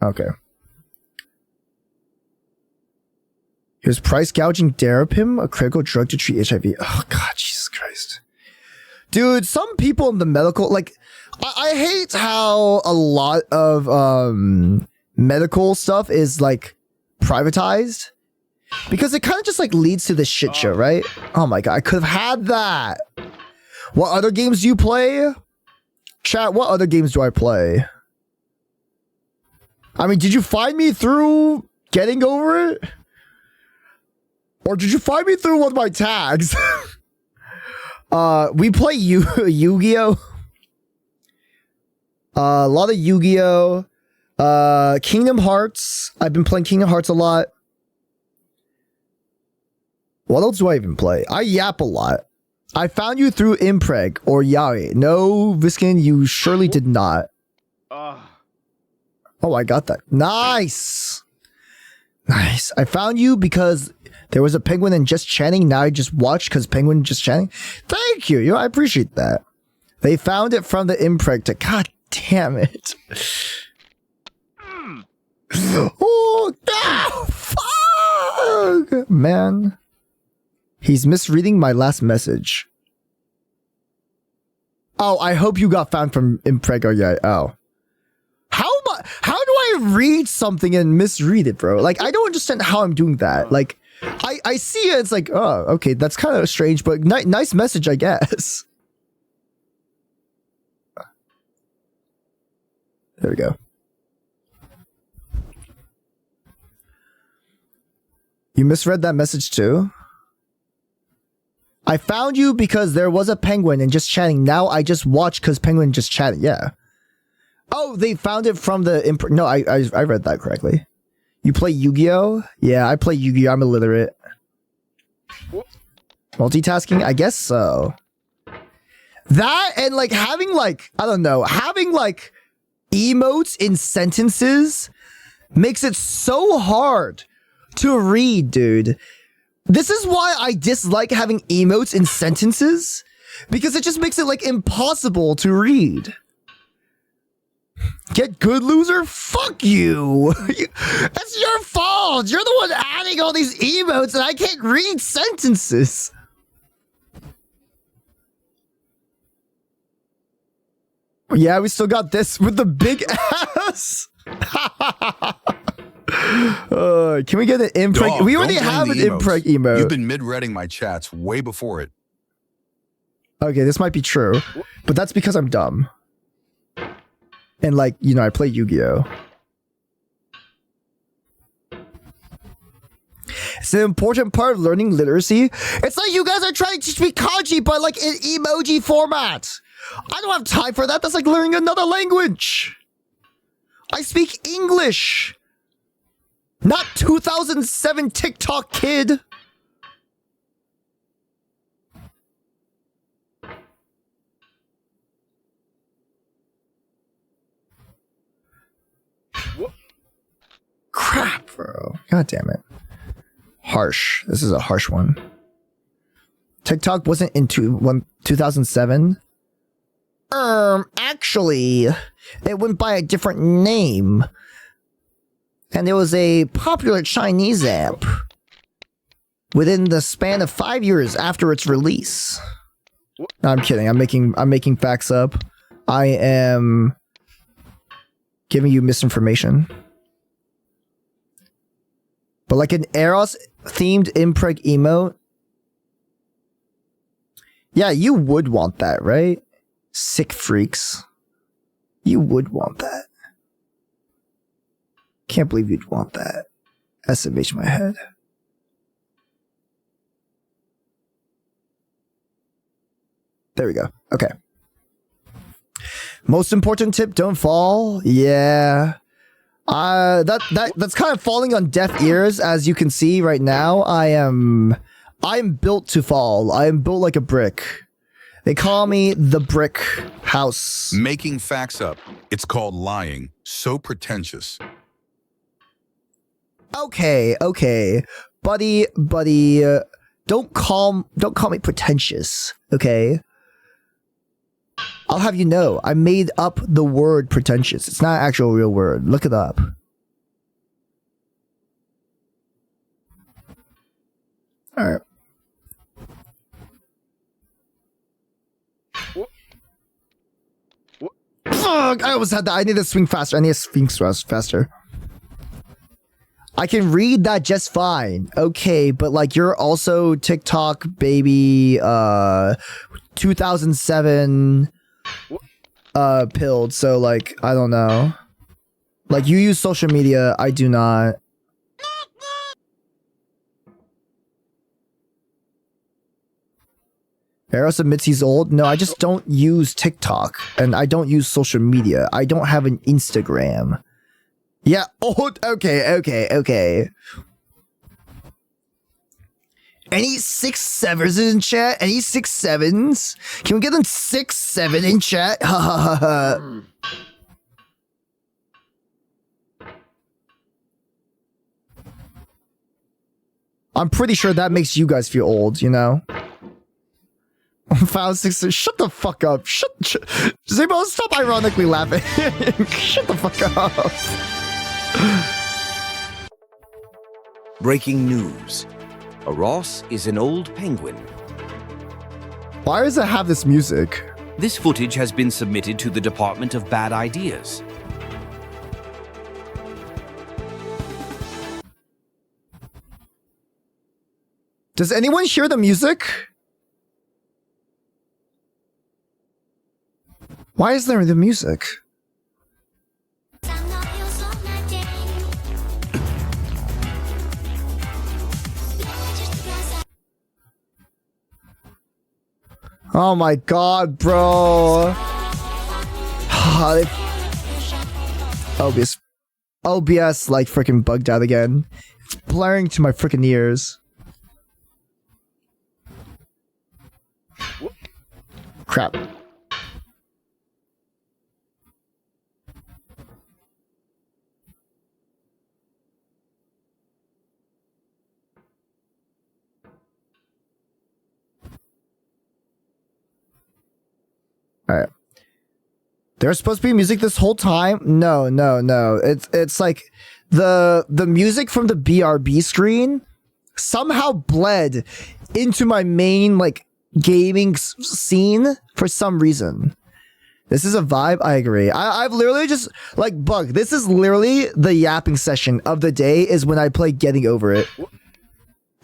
B: Okay. He was price gouging Daraprim, a critical drug to treat HIV. Oh god, Jesus Christ. Dude, some people in the medical, like, I hate how a lot of medical stuff is like privatized. Because it kind of just like leads to this shit show, right? Oh my god, I could have had that. What other games do you play? Chat, what other games do I play? I mean, did you find me through getting over it? Or did you find me through one of my tags? We play Yu-Gi-Oh! A lot of Yu-Gi-Oh! Kingdom Hearts. I've been playing Kingdom Hearts a lot. What else do I even play? I yap a lot. I found you through Impreg or Yari. No, Viskin, you surely did not. Oh, I got that. Nice! Nice. I found you because there was a penguin and just chatting. Now I just watched because penguin just chatting. Thank you. You know, I appreciate that. They found it from the Impreg to... God damn it. Oh, no! Fuck! Man. He's misreading my last message. Oh, I hope you got found from Impreg or yeah. Oh. How do I read something and misread it, bro? Like, I don't understand how I'm doing that. Like, I see it, it's like, oh, okay, that's kind of strange, but nice message, I guess. There we go. You misread that message too? I found you because there was a penguin and just chatting. Now I just watch because penguin just chatting. Yeah. Oh, they found it from the... No, I read that correctly. You play Yu-Gi-Oh? Yeah, I play Yu-Gi-Oh. I'm illiterate. Multitasking? I guess so. That and like having like... I don't know. Having like emotes in sentences makes it so hard to read, dude. This is why I dislike having emotes in sentences. Because it just makes it like impossible to read. Get good, loser? Fuck you! That's your fault! You're the one adding all these emotes and I can't read sentences! Yeah, we still got this with the big ass! Can we get an impreg?
C: Dog,
B: we already have an impreg emote.
C: You've been mid-reading my chats way before it.
B: Okay, this might be true, but that's because I'm dumb. And like, you know, I play Yu-Gi-Oh! It's an important part of learning literacy. It's like you guys are trying to teach me kanji, but like in emoji format. I don't have time for that. That's like learning another language. I speak English. Not 2007 TikTok kid. Crap, bro. God damn it. Harsh. This is a harsh one. TikTok wasn't in 2007. Actually, it went by a different name. And it was a popular Chinese app. within the span of 5 years after its release. No, I'm kidding. I'm making facts up. I am giving you misinformation. But like an Eros themed impreg emote. Yeah, you would want that, right? Sick freaks. You would want that. Can't believe you'd want that. SMH my head. There we go. Okay. Most important tip, don't fall. Yeah. That's kind of falling on deaf ears, as you can see right now. I'm built to fall. I am built like a brick. They call me the brick house.
C: Making facts up. It's called lying. So pretentious.
B: Okay. Buddy, don't call me pretentious, okay? I'll have you know, I made up the word pretentious. It's not an actual real word. Look it up. Alright. Fuck! I almost had that. I need to swing faster. Faster. I can read that just fine. Okay, but like you're also TikTok baby 2007 pilled, so like I don't know. Like you use social media, I do not. Eros admits he's old. No, I just don't use TikTok and I don't use social media. I don't have an Instagram. Yeah, old. Okay. Any 6-7s in chat? Any 6-7s? Can we get them 6-7 in chat? Ha ha ha ha. I'm pretty sure that makes you guys feel old, you know? 5-6. Shut the fuck up. Shut. Zebo, stop ironically laughing. Shut the fuck up.
L: Breaking news. A Ross is an old penguin.
B: Why does it have this music?
L: This footage has been submitted to the Department of Bad Ideas.
B: Does anyone hear the music? Why is there the music? Oh my god, bro. OBS like freaking bugged out again. It's blaring to my freaking ears. Crap. Alright. There's supposed to be music this whole time? No. It's like the music from the BRB screen somehow bled into my main like gaming scene for some reason. This is a vibe. I agree. I've literally just like Bug. This is literally the yapping session of the day is when I play Getting Over It.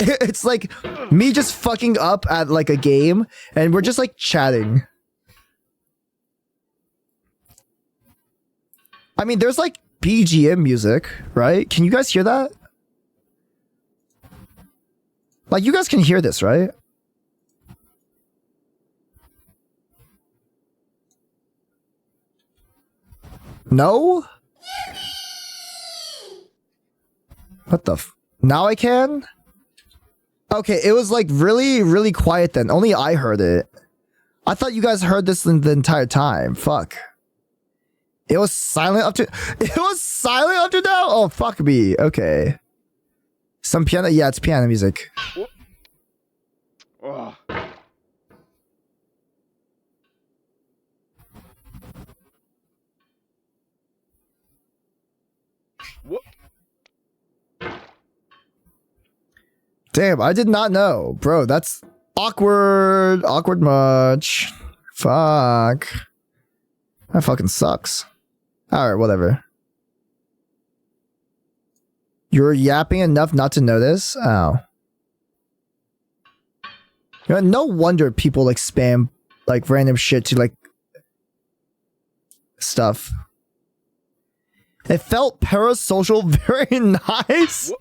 B: It's like me just fucking up at like a game and we're just like chatting. I mean, there's like BGM music, right? Can you guys hear that? Like, you guys can hear this, right? No? What the f- Now I can? Okay, it was like really, really quiet then. Only I heard it. I thought you guys heard this the entire time. Fuck. It was silent up to now? Oh, fuck me. Okay. Some piano? Yeah, it's piano music.
H: Oh.
B: Damn, I did not know. Bro, that's awkward. Awkward much. Fuck. That fucking sucks. Alright, whatever. You're yapping enough not to notice? Oh. You know, no wonder people like spam like random shit to like stuff. It felt parasocial, very nice.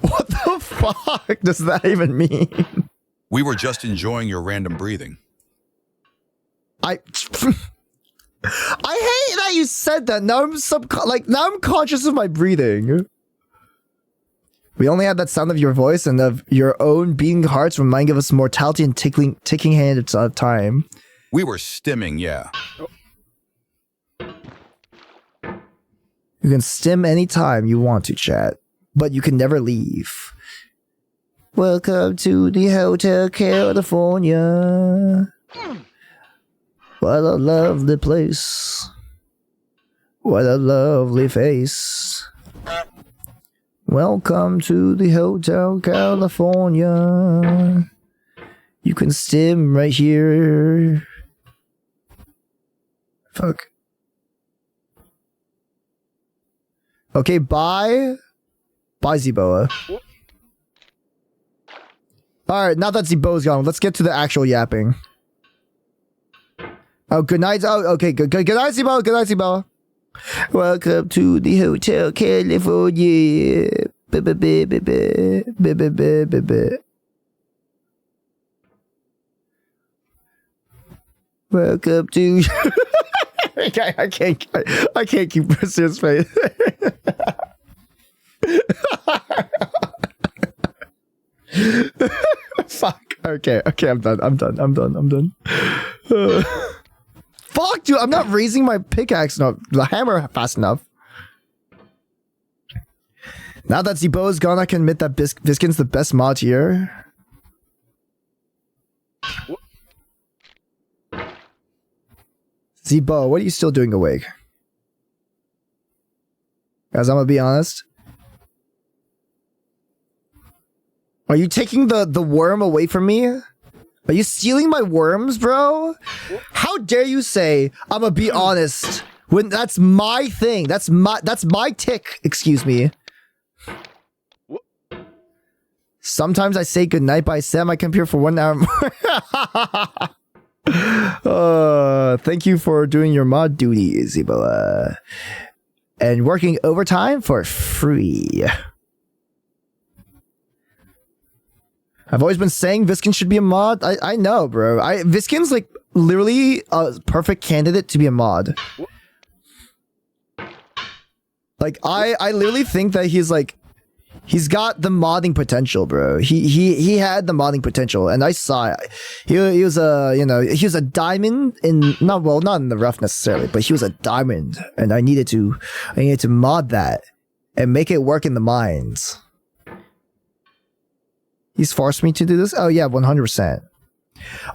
B: What the fuck does that even mean?
C: We were just enjoying your random breathing.
B: I hate that you said that. Now I'm conscious of my breathing. We only have that sound of your voice and of your own beating hearts reminding us of mortality and ticking hands of time.
C: We were stimming, yeah.
B: You can stim anytime you want to, chat, but you can never leave. Welcome to the Hotel California. What a lovely place. What a lovely face. Welcome to the Hotel California. You can stim right here. Fuck. Okay, bye. Bye, Zeboa. Alright, now that Zeboa's gone, let's get to the actual yapping. Oh, good night. Oh, okay, good night, Zeboa. Good night, Zeboa. Welcome to the Hotel California. Welcome to. I can't keep pressing his face. Fuck. Okay, I'm done. Fuck, dude, I'm not raising my pickaxe enough, the hammer fast enough. Now that Zebo is gone, I can admit that Viskin's the best mod here. Zebo, what are you still doing awake? Guys, I'm gonna be honest. Are you taking the worm away from me? Are you stealing my worms, bro? How dare you say I'm gonna be honest when that's my thing? That's my tick. Excuse me. Sometimes I say goodnight, but I sit on my computer for 1 hour more. Thank you for doing your mod duties, Ebola. And working overtime for free. I've always been saying Viskin should be a mod. I know, bro. Viskin's like literally a perfect candidate to be a mod. Like I literally think that he's got the modding potential, bro. He had the modding potential, and I saw it. He was a diamond in not in the rough necessarily, but he was a diamond, and I needed to mod that and make it work in the mines. He's forced me to do this? Oh yeah, 100%.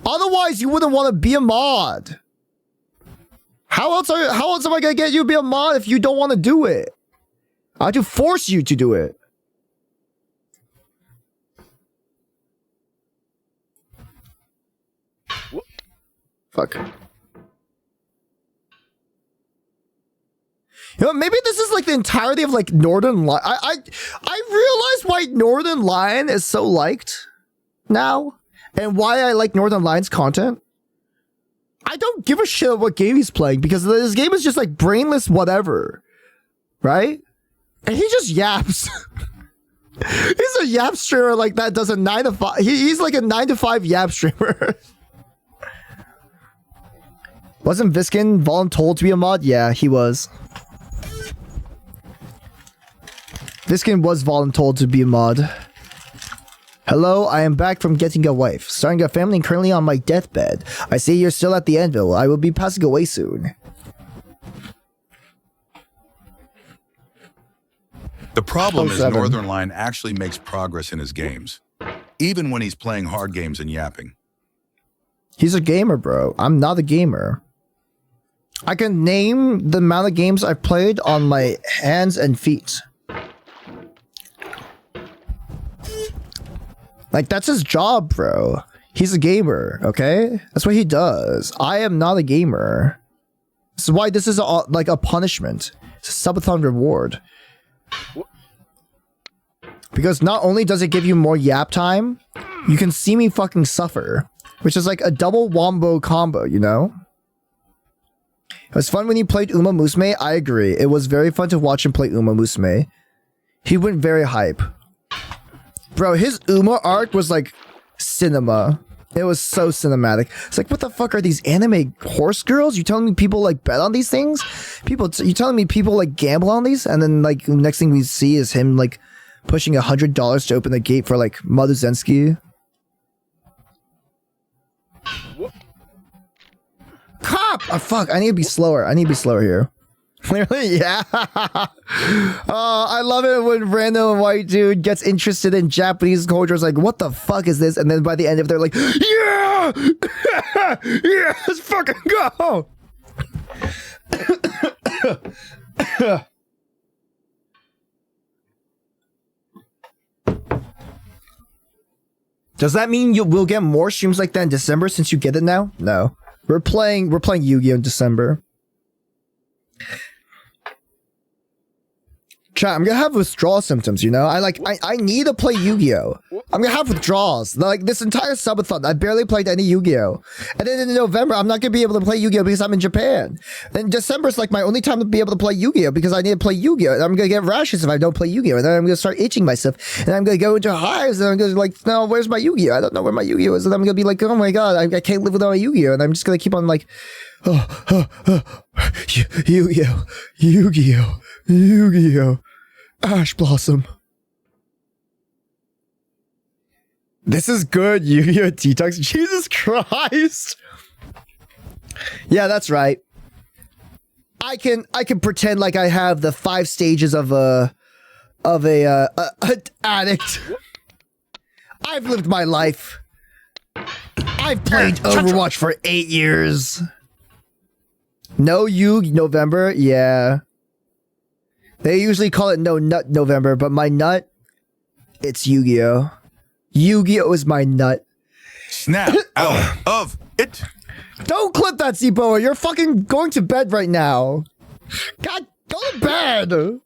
B: Otherwise, you wouldn't want to be a mod. How else am I gonna get you to be a mod if you don't want to do it? I have to force you to do it. Fuck. You know, maybe this is like the entirety of like Northern Lion. I realize why Northern Lion is so liked now, and why I like Northern Lion's content. I don't give a shit what game he's playing because this game is just like brainless whatever, right? And he just yaps. He's a yap streamer like that. Does a 9 to 5. He's like a 9 to 5 yap streamer. Wasn't Viskin voluntold to be a mod? Yeah, he was. Viskin was voluntold to be a mod. Hello, I am back from getting a wife, starting a family, and currently on my deathbed. I see you're still at the anvil. I will be passing away soon.
C: The problem is Northern Lion actually makes progress in his games, even when he's playing hard games and yapping.
B: He's a gamer, bro. I'm not a gamer. I can name the amount of games I've played on my hands and feet. Like, that's his job, bro. He's a gamer, okay? That's what he does. I am not a gamer. This is why this is like a punishment. It's a subathon reward. Because not only does it give you more yap time, you can see me fucking suffer. Which is like a double wombo combo, you know? It was fun when you played Uma Musume. I agree. It was very fun to watch him play Uma Musume. He went very hype. Bro, his Uma arc was like cinema. It was so cinematic. It's like, what the fuck are these anime horse girls? You telling me people like bet on these things? You telling me people like gamble on these? And then like next thing we see is him like pushing $100 to open the gate for like Maduzensky. Cop! Oh fuck, I need to be slower. I need to be slower here. Clearly, yeah. Oh, I love it when random white dude gets interested in Japanese culture. It's like, what the fuck is this? And then by the end of it, they're like, yeah! Yeah, let's fucking go! Does that mean you will get more streams like that in December since you get it now? No. We're playing Yu-Gi-Oh! In December. Chat, I'm gonna have withdrawal symptoms, you know? I need to play Yu-Gi-Oh! I'm gonna have withdrawals. Like, this entire subathon, I barely played any Yu-Gi-Oh! And then in November, I'm not gonna be able to play Yu-Gi-Oh! Because I'm in Japan. Then December's like my only time to be able to play Yu-Gi-Oh! Because I need to play Yu-Gi-Oh! And I'm gonna get rashes if I don't play Yu-Gi-Oh! And then I'm gonna start itching myself. And I'm gonna go into hives, and I'm gonna be like, no, where's my Yu-Gi-Oh! I don't know where my Yu-Gi-Oh! is. And I'm gonna be like, oh my god, I can't live without my Yu-Gi-Oh! And I'm just gonna keep on like, Yu-Gi-Oh! Yu-Gi-Oh! Yu-Gi-Oh! Ash Blossom. This is good, Yu-Gi-Oh! Detox. Jesus Christ. Yeah, that's right. I can pretend like I have the 5 stages of a addict. I've lived my life. I've played Overwatch for 8 years. No November, yeah. They usually call it No Nut November, but my nut, it's Yu-Gi-Oh! Yu-Gi-Oh! Is my nut.
C: Snap out of it.
B: Don't clip that, Ziboa. You're fucking going to bed right now. God, go to bed.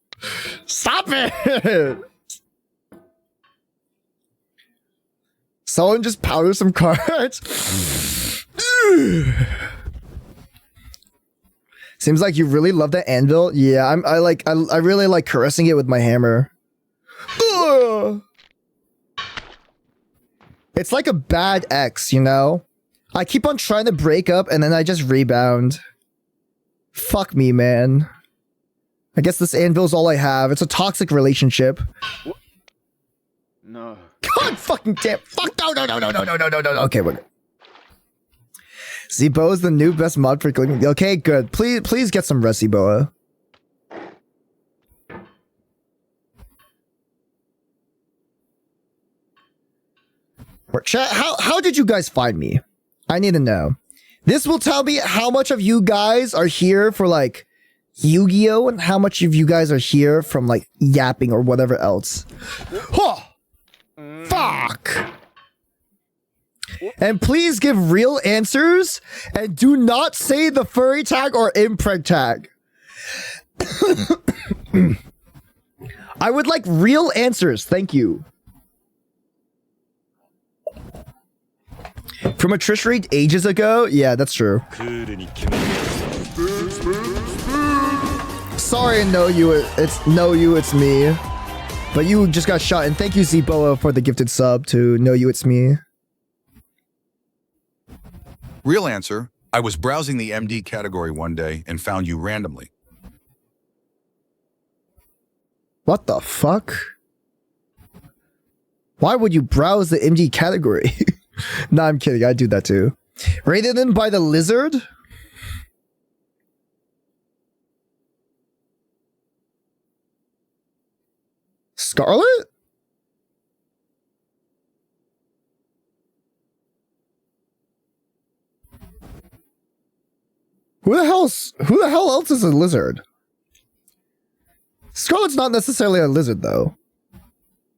B: Stop it. Someone just powder some cards. Seems like you really love that anvil. Yeah, I really like caressing it with my hammer. Ugh. It's like a bad ex, you know? I keep on trying to break up and then I just rebound. Fuck me, man. I guess this anvil's all I have. It's a toxic relationship.
H: No.
B: God fucking damn. Fuck no. Okay, wait. Ziboa is the new best mod for clicking. Okay, good. Please get some rest, Ziboa. Chat, how did you guys find me? I need to know. This will tell me how much of you guys are here for like Yu-Gi-Oh! And how much of you guys are here from like yapping or whatever else. Huh! Fuck! And please give real answers and do not say the furry tag or impreg tag. I would like real answers. Thank you. From a Trish rate ages ago? Yeah, that's true. Sorry, it's me. But you just got shot, and thank you, Ziboa, for the gifted sub to know you, it's me.
C: Real answer, I was browsing the MD category one day and found you randomly.
B: What the fuck? Why would you browse the MD category? Nah, I'm kidding. I do that too. Rated in by the lizard? Scarlet? Who the hell else is a lizard? Scarlet's not necessarily a lizard though.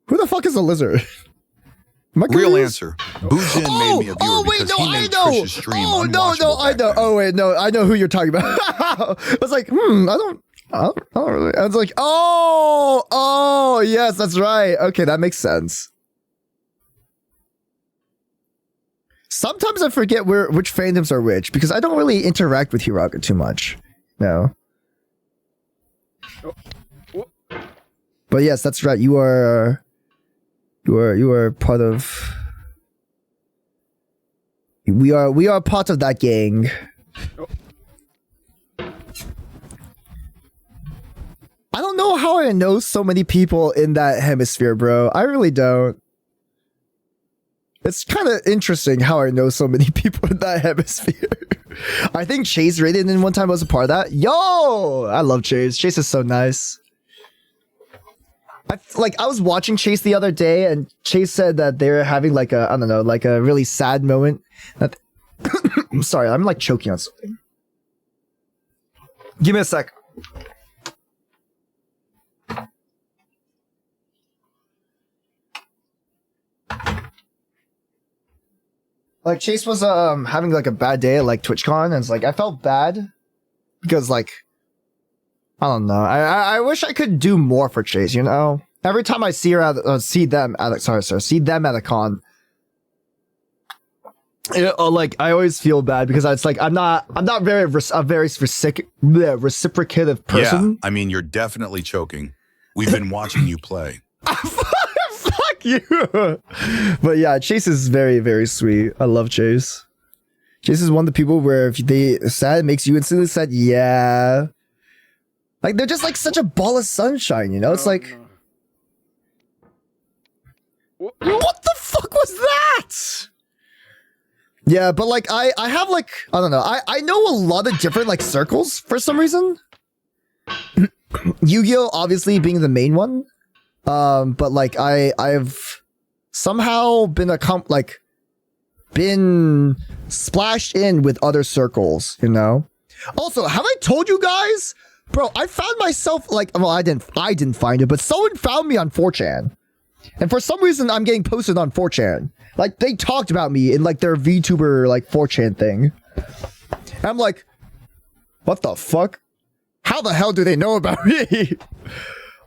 B: Who the fuck is a lizard?
C: Real answer. Boojin made me a viewer because he made Trish's stream unwatchable
B: I know. Oh wait, no, I know who you're talking about. I was like, I don't really. I was like, oh, yes, that's right. Okay, that makes sense. Sometimes I forget which fandoms are which because I don't really interact with Hiroka too much. No. But yes, that's right. You are part of. We are part of that gang. I don't know how I know so many people in that hemisphere, bro. I really don't. It's kind of interesting how I know so many people in that hemisphere. I think Chase rated in one time was a part of that. Yo! I love Chase. Chase is so nice. I was watching Chase the other day, and Chase said that they're having like a, I don't know, like a really sad moment. I'm sorry, I'm like choking on something. Give me a sec. Like Chase was having like a bad day at like TwitchCon, and it's like I felt bad because like I don't know. I wish I could do more for Chase. You know, every time I see her see them at a con, like I always feel bad because it's like I'm not a very reciprocative person.
C: Yeah, I mean you're definitely choking. We've been watching you play.
B: Fuck you. But yeah, Chase is very, very sweet. I love Chase. Chase is one of the people where if they sad, it makes you instantly sad. Yeah. Like they're just like such a ball of sunshine, you know? It's like what the fuck was that? Yeah, but like I have like I don't know. I know a lot of different like circles for some reason. Yu-Gi-Oh! Obviously being the main one. But like I've somehow been been splashed in with other circles, you know? Also, have I told you guys? Bro, I found myself like, well, I didn't find it, but someone found me on 4chan. And for some reason I'm getting posted on 4chan. Like they talked about me in like their VTuber like 4chan thing. And I'm like, what the fuck? How the hell do they know about me?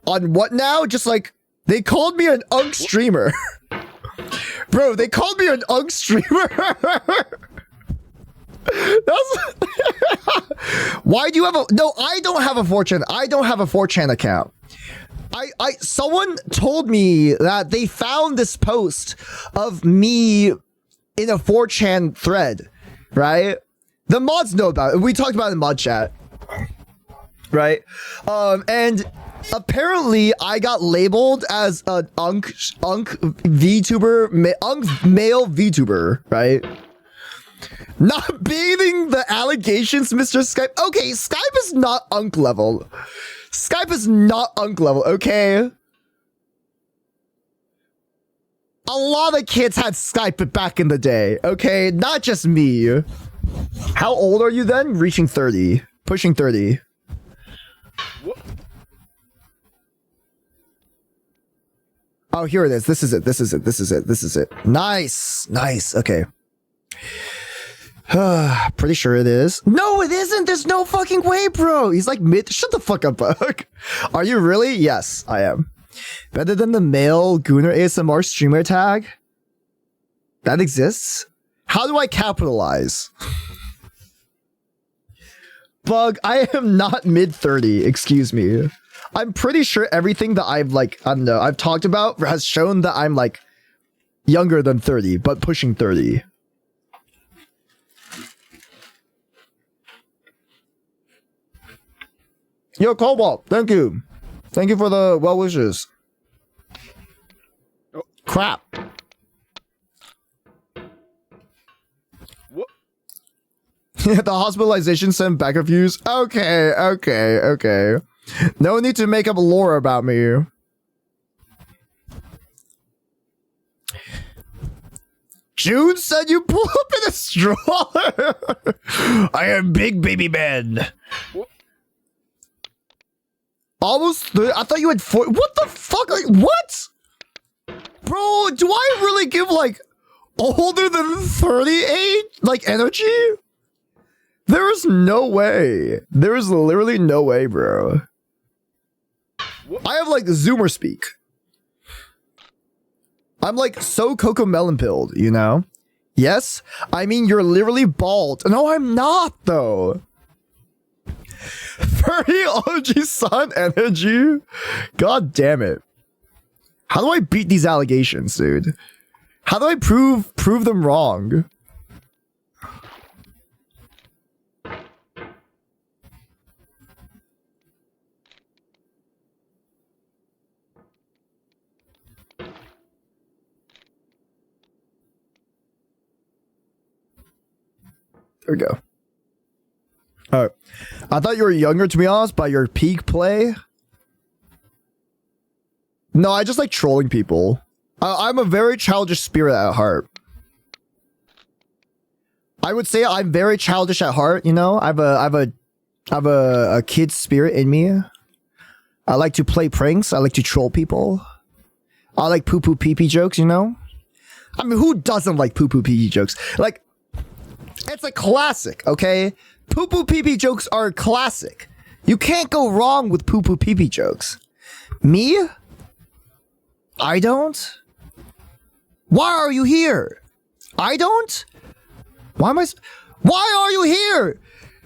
B: On what now? Just like, they called me an unk streamer. Bro, they called me an unk streamer. Why do you have a... No, I don't have a 4chan. I don't have a 4chan account. Someone told me that they found this post of me in a 4chan thread, right? The mods know about it. We talked about it in mod chat. Right? And apparently I got labeled as an unk VTuber, male VTuber, right? Not bathing the allegations, Mr. Skype. Okay, Skype is not unk level. Skype is not unk level, okay? A lot of kids had Skype back in the day, okay? Not just me. How old are you then? Reaching 30. Pushing 30. Oh, here it is. This is it. Nice. Okay. Pretty sure it is. No, it isn't. There's no fucking way, bro. He's like mid. Shut the fuck up, Bug. Are you really? Yes, I am. Better than the male Gunnar ASMR streamer tag? That exists? How do I capitalize? Bug, I am not mid-30, excuse me. I'm pretty sure everything that I've like, I don't know, I've talked about has shown that I'm like younger than 30, but pushing 30. Yo, Cobalt, thank you. Thank you for the well wishes. Oh. Crap. The hospitalization sent back reviews. Okay. No need to make up lore about me. June said you pull up in a stroller. I am big baby man. Almost 30. I thought you had 4. What the fuck? Like, what? Bro, do I really give like older than 38 like energy? There is no way. There is literally no way, bro. I have like Zoomer speak. I'm like so Coco Melon pilled, you know? Yes, I mean you're literally bald. No, I'm not though. 30 OG Sun energy? God damn it. How do I beat these allegations, dude? How do I prove them wrong? There we go. Alright. I thought you were younger, to be honest, by your peak play. No, I just like trolling people. I'm a very childish spirit at heart. I would say I'm very childish at heart, you know? I have a kid spirit in me. I like to play pranks. I like to troll people. I like poo-poo pee-pee jokes, you know? I mean, who doesn't like poo-poo pee-pee jokes? Like, it's a classic, okay? Poo-poo pee-pee jokes are a classic. You can't go wrong with poo-poo pee-pee jokes. Me? I don't? Why are you here? I don't? Why are you here?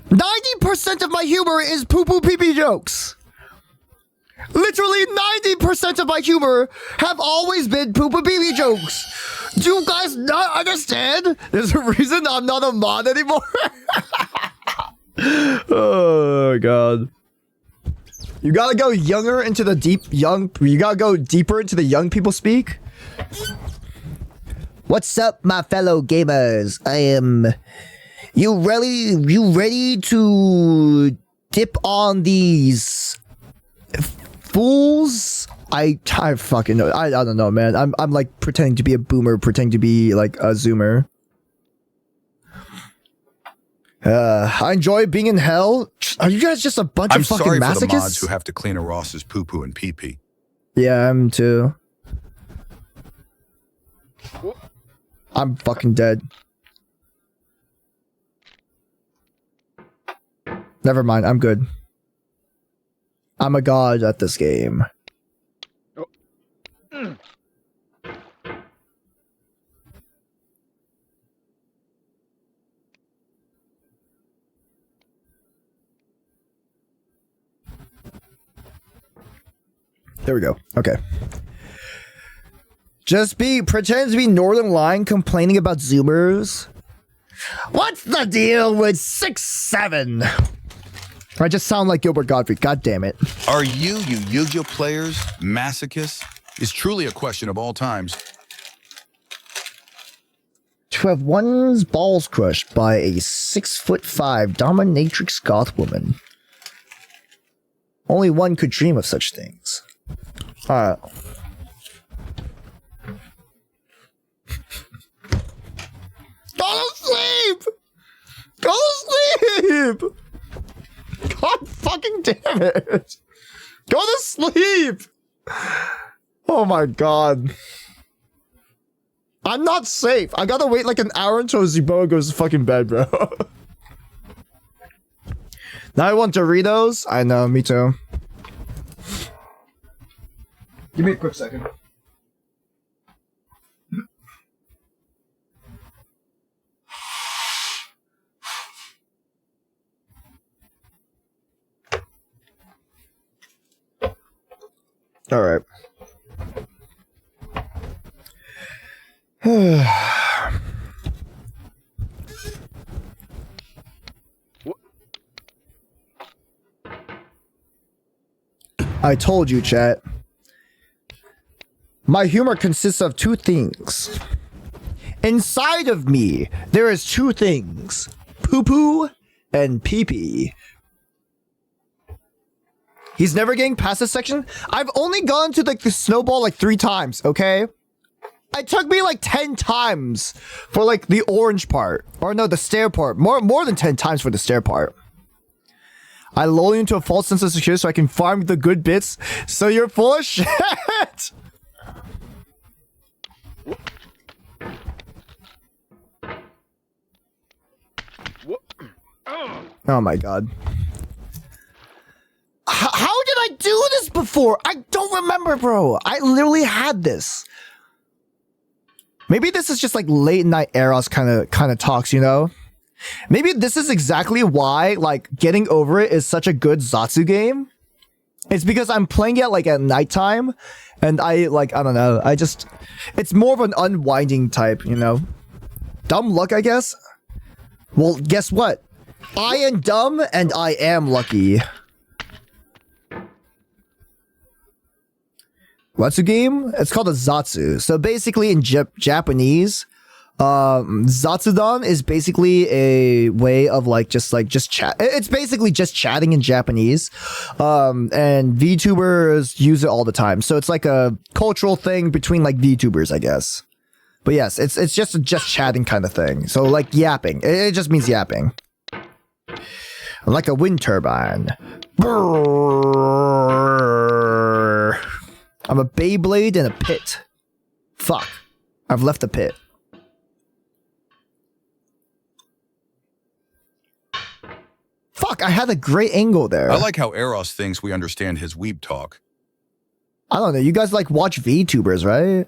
B: 90% of my humor is poo-poo pee-pee jokes. Literally 90% of my humor have always been poo-poo pee-pee jokes. Do you guys not understand? There's a reason I'm not a mod anymore. Oh god. You gotta go younger into the you gotta go deeper into the young people speak. What's up, my fellow gamers? I am... You ready to dip on these fools? I fucking know. I don't know, man. I'm like pretending to be a boomer, pretending to be like a zoomer. I enjoy being in hell. Are you guys just a bunch of fucking masochists?
C: I'm sorry for the mods who have to clean a Ross's poo-poo and pee-pee.
B: Yeah, I'm too. I'm fucking dead. Never mind, I'm good. I'm a god at this game.
E: Oh. Mm.
B: There we go. Okay. Pretend to be Northern Line complaining about Zoomers. What's the deal with 6-7? I just sound like Gilbert Gottfried. God damn it.
C: Are you Yu-Gi-Oh players masochists? Is truly a question of all times.
B: To have one's balls crushed by a 6'5" dominatrix goth woman. Only one could dream of such things. Alright. Go to sleep! Go to sleep! God fucking damn it! Go to sleep! Oh my god. I'm not safe. I gotta wait like an hour until Ziboa goes to fucking bed, bro. Now I want Doritos? I know, me too. Give me a quick second. All right. I told you, chat. My humor consists of two things. Inside of me, there is two things. Poo-poo and pee-pee. He's never getting past this section. I've only gone to like the snowball like 3 times, okay? It took me like 10 times for like the orange part. Or no, the stair part. More than 10 times for the stair part. I lull you into a false sense of security so I can farm the good bits. So you're full of shit. Oh my god. How did I do this before? I don't remember, bro. I literally had this. Maybe this is just like late night Eros kind of talks, you know? Maybe this is exactly why like getting over it is such a good Zatsu game. It's because I'm playing it like at nighttime and I don't know. It's more of an unwinding type, you know? Dumb luck, I guess? Well, guess what? I am dumb and I am lucky. What's the game? It's called a Zatsu. So basically in Japanese, Zatsudon is basically a way of just chat. It's basically just chatting in Japanese. And VTubers use it all the time. So it's like a cultural thing between like VTubers, I guess. But yes, it's just a chatting kind of thing. So like yapping. It just means yapping. Like a wind turbine. Brrr. I'm a Beyblade in a pit. Fuck. I've left the pit. Fuck, I had a great angle there.
C: I like how Eros thinks we understand his weeb talk.
B: I don't know, you guys like watch VTubers, right?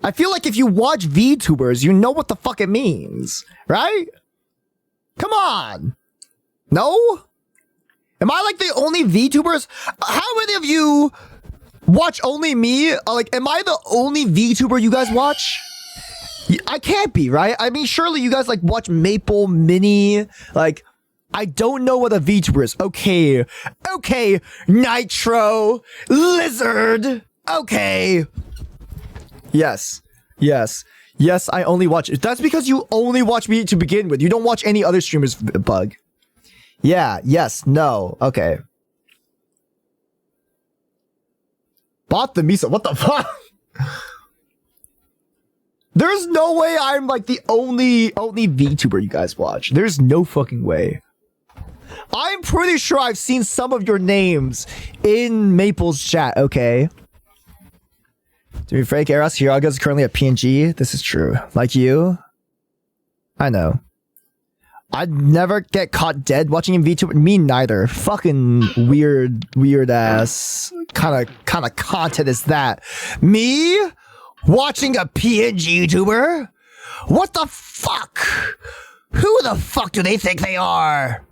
B: I feel like if you watch VTubers, you know what the fuck it means, right? Come on! No? Am I like the only VTubers? How many of you watch only me? Like, am I the only VTuber you guys watch? I can't be, right? I mean, surely you guys like watch Maple, Mini, like, I don't know what a VTuber is. Okay. Okay. Nitro. Lizard. Okay. Yes. Yes. Yes, I only watch. That's because you only watch me to begin with. You don't watch any other streamers, Bug. Yeah. Yes. No. Okay. Bought the miso. What the fuck? There's no way I'm like the only VTuber you guys watch. There's no fucking way. I'm pretty sure I've seen some of your names in Maple's chat, okay? To be frank, Eros Hiraga is currently a PNG. This is true. Like you? I know. I'd never get caught dead watching him VTuber. Me neither. Fucking weird ass kind of content is that. Me? Watching a PNG YouTuber? What the fuck? Who the fuck do they think they are?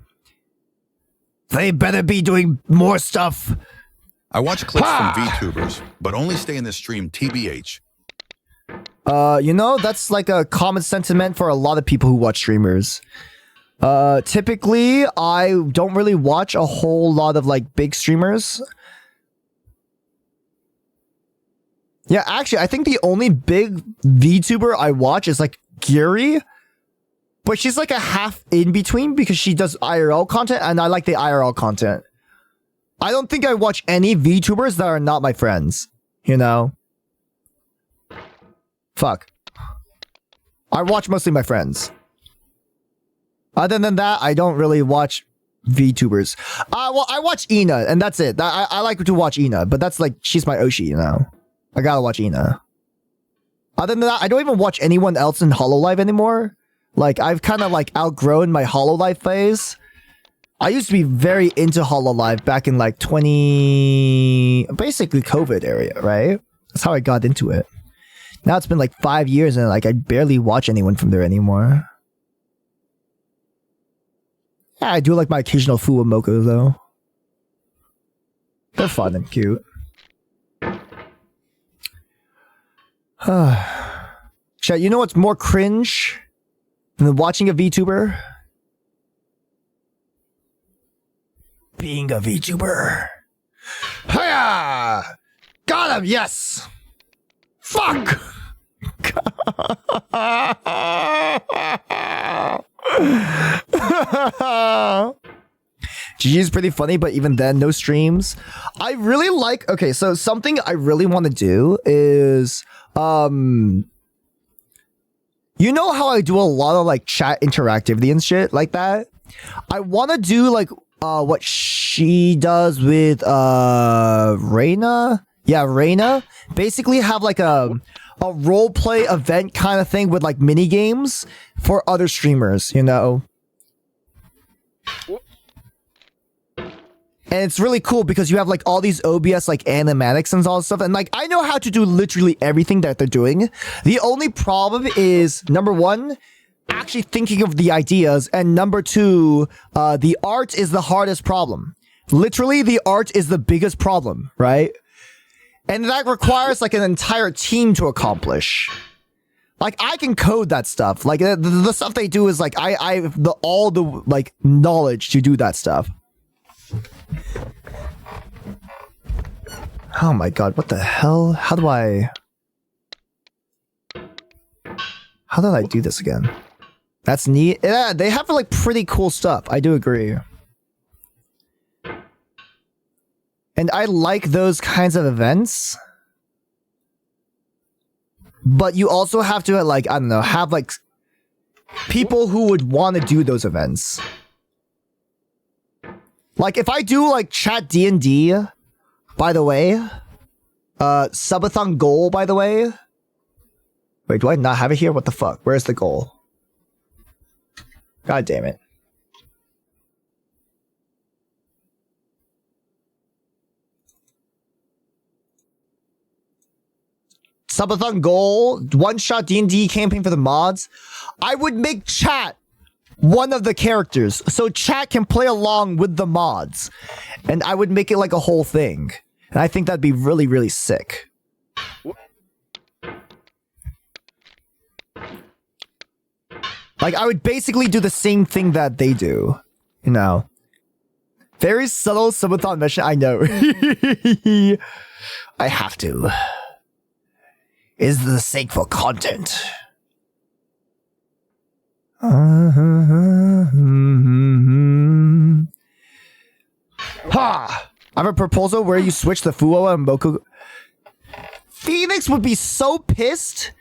B: They better be doing more stuff.
C: I watch clips from VTubers, but only stay in the stream TBH.
B: You know, that's like a common sentiment for a lot of people who watch streamers. Typically, I don't really watch a whole lot of like big streamers. Yeah, actually, I think the only big VTuber I watch is like Giri. But she's like a half in between because she does IRL content and I like the IRL content. I don't think I watch any VTubers that are not my friends. You know? Fuck. I watch mostly my friends. Other than that, I don't really watch VTubers. Well, I watch Ina and that's it. I like to watch Ina, but that's like, she's my Oshi, you know? I gotta watch Ina. Other than that, I don't even watch anyone else in HoloLive anymore. Like, I've kind of like outgrown my HoloLive phase. I used to be very into HoloLive back in like basically COVID area, right? That's how I got into it. Now it's been like 5 years and like I barely watch anyone from there anymore. Yeah, I do like my occasional Fuwamoko though. They're fun and cute. Chat, you know what's more cringe than watching a VTuber? Being a VTuber. Hiya! Got him, yes! Fuck! GG is pretty funny, but even then, no streams. I really like... Okay, so something I really want to do is... You know how I do a lot of like chat interactivity and shit like that? I want to do like what she does with Reina. Yeah, Reina. Basically have like a role play event kind of thing with like mini games for other streamers, you know? And it's really cool because you have like all these OBS like animatics and all this stuff. And like, I know how to do literally everything that they're doing. The only problem is, number one, actually thinking of the ideas. And number two, the art is the hardest problem. Literally, the art is the biggest problem, right? And that requires like an entire team to accomplish. Like, I can code that stuff. Like, the stuff they do is like, I have all the like knowledge to do that stuff. Oh my god, what the hell? How did I do this again? That's neat. Yeah, they have like pretty cool stuff. I do agree. And I like those kinds of events. But you also have to like, I don't know, have like people who would want to do those events. Like, if I do, like, chat D&D, by the way, subathon goal, by the way. Wait, do I not have it here? What the fuck? Where's the goal? God damn it. Subathon goal, one-shot D&D campaign for the mods. I would make chat one of the characters, so chat can play along with the mods. And I would make it like a whole thing. And I think that'd be really, really sick. Like, I would basically do the same thing that they do. You know. Very subtle subathon mission, I know. I have to. Is the sake for content. Ha! I have a proposal where you switch the Fuwa and Moku. Phoenix would be so pissed.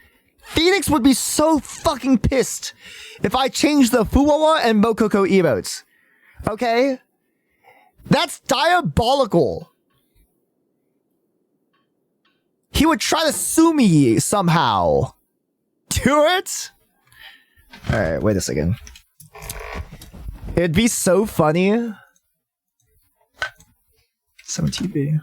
B: Phoenix would be so fucking pissed if I changed the Fuwa and Mokoko emotes. Okay? That's diabolical. He would try to sue me somehow. Do it? Alright, wait a second. It'd be so funny. Some TV.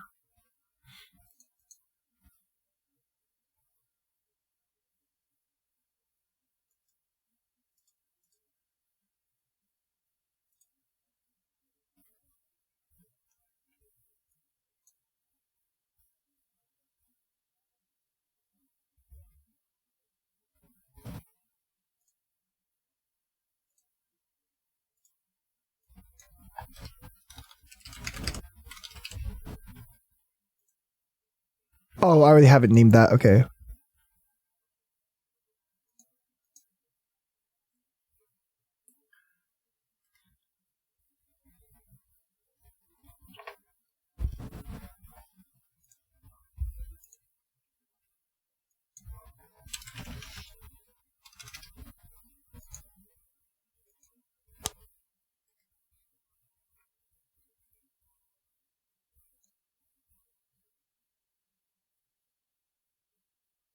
B: Oh, I already have it named that. Okay.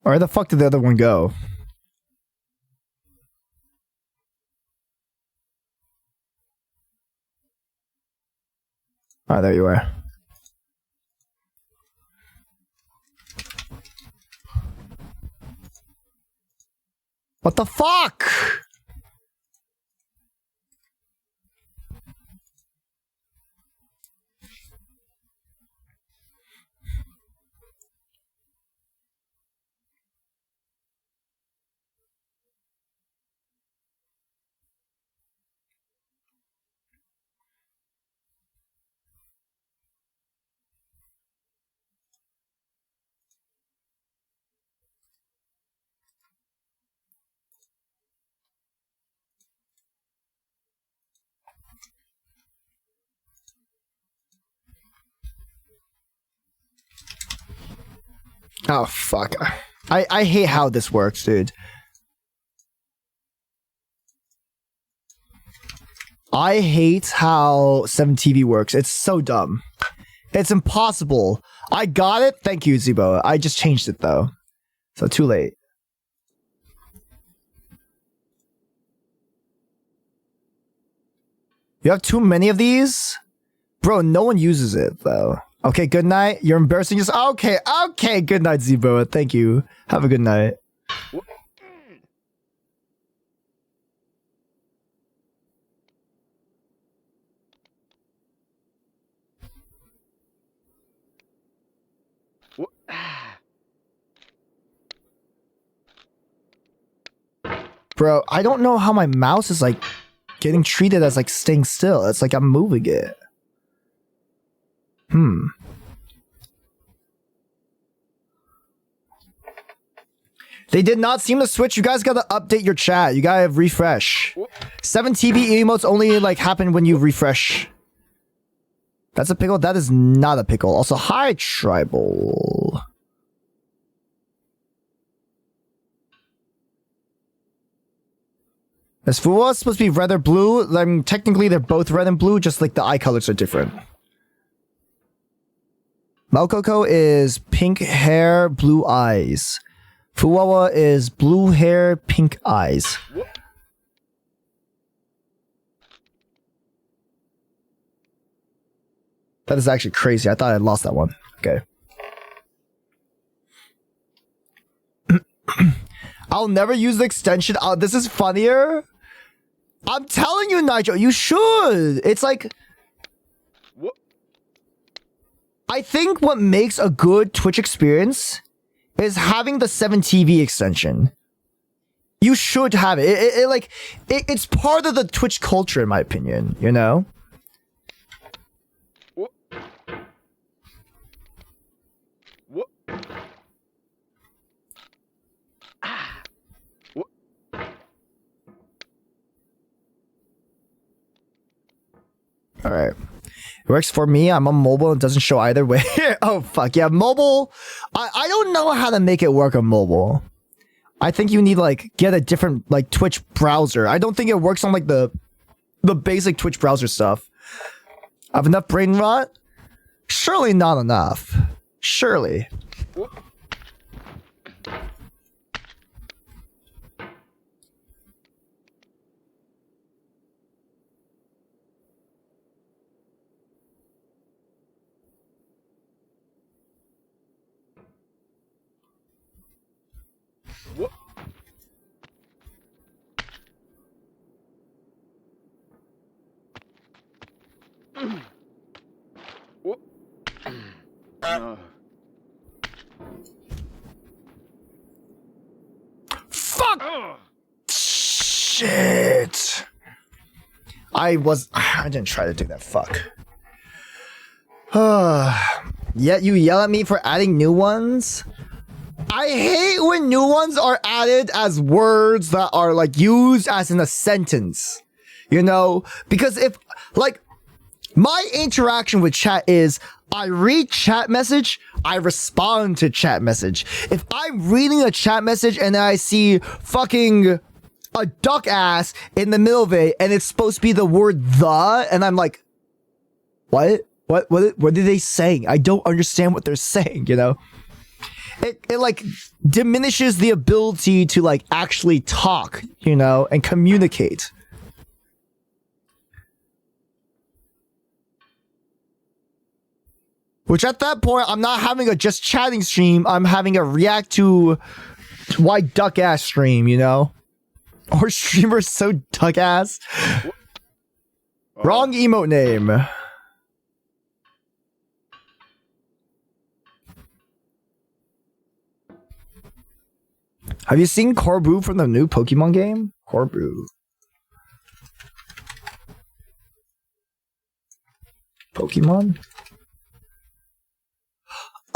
B: Where the fuck did the other one go? Ah, there you are. What the fuck? Oh, fuck. I hate how this works, dude. I hate how 7TV works. It's so dumb. It's impossible. I got it. Thank you, Zibo. I just changed it, though. So, too late. You have too many of these? Bro, no one uses it, though. Okay, good night. You're embarrassing yourself. Okay, good night, Zebo. Thank you. Have a good night. Bro, I don't know how my mouse is like getting treated as like staying still. It's like I'm moving it. They did not seem to switch. You guys gotta update your chat. You gotta refresh. 7 TV emotes only like happen when you refresh. That's a pickle? That is not a pickle. Also, hi, Tribal. Is Fuwa supposed to be red or blue? I mean, technically they're both red and blue, just like the eye colors are different. Malcoco is pink hair, blue eyes. Fuwawa is blue hair, pink eyes. That is actually crazy. I thought I lost that one. Okay. I'll never use the extension. Oh, this is funnier. I'm telling you, Nigel, you should. It's like... I think what makes a good Twitch experience is having the 7TV extension. You should have it. It's part of the Twitch culture, in my opinion, you know? Alright. It works for me. I'm on mobile and doesn't show either way. Oh, fuck. Yeah, mobile. I don't know how to make it work on mobile. I think you need, like, get a different, like, Twitch browser. I don't think it works on, like, the basic Twitch browser stuff. I have enough brain rot? Surely not enough. Surely. Fuck! Shit! I didn't try to do that. Fuck. Yet you yell at me for adding new ones? I hate when new ones are added as words that are like used as in a sentence. You know? Because if, like, my interaction with chat is I read chat message, I respond to chat message. If I'm reading a chat message and then I see fucking a duck ass in the middle of it and it's supposed to be the word the, and I'm like, what? What are they saying? I don't understand what they're saying, you know? It like diminishes the ability to like actually talk, you know, and communicate. Which at that point, I'm not having a just chatting stream. I'm having a react to why duck ass stream, you know? Or streamer's so duck ass. Wrong emote name. Have you seen Corbu from the new Pokemon game? Corbu. Pokemon?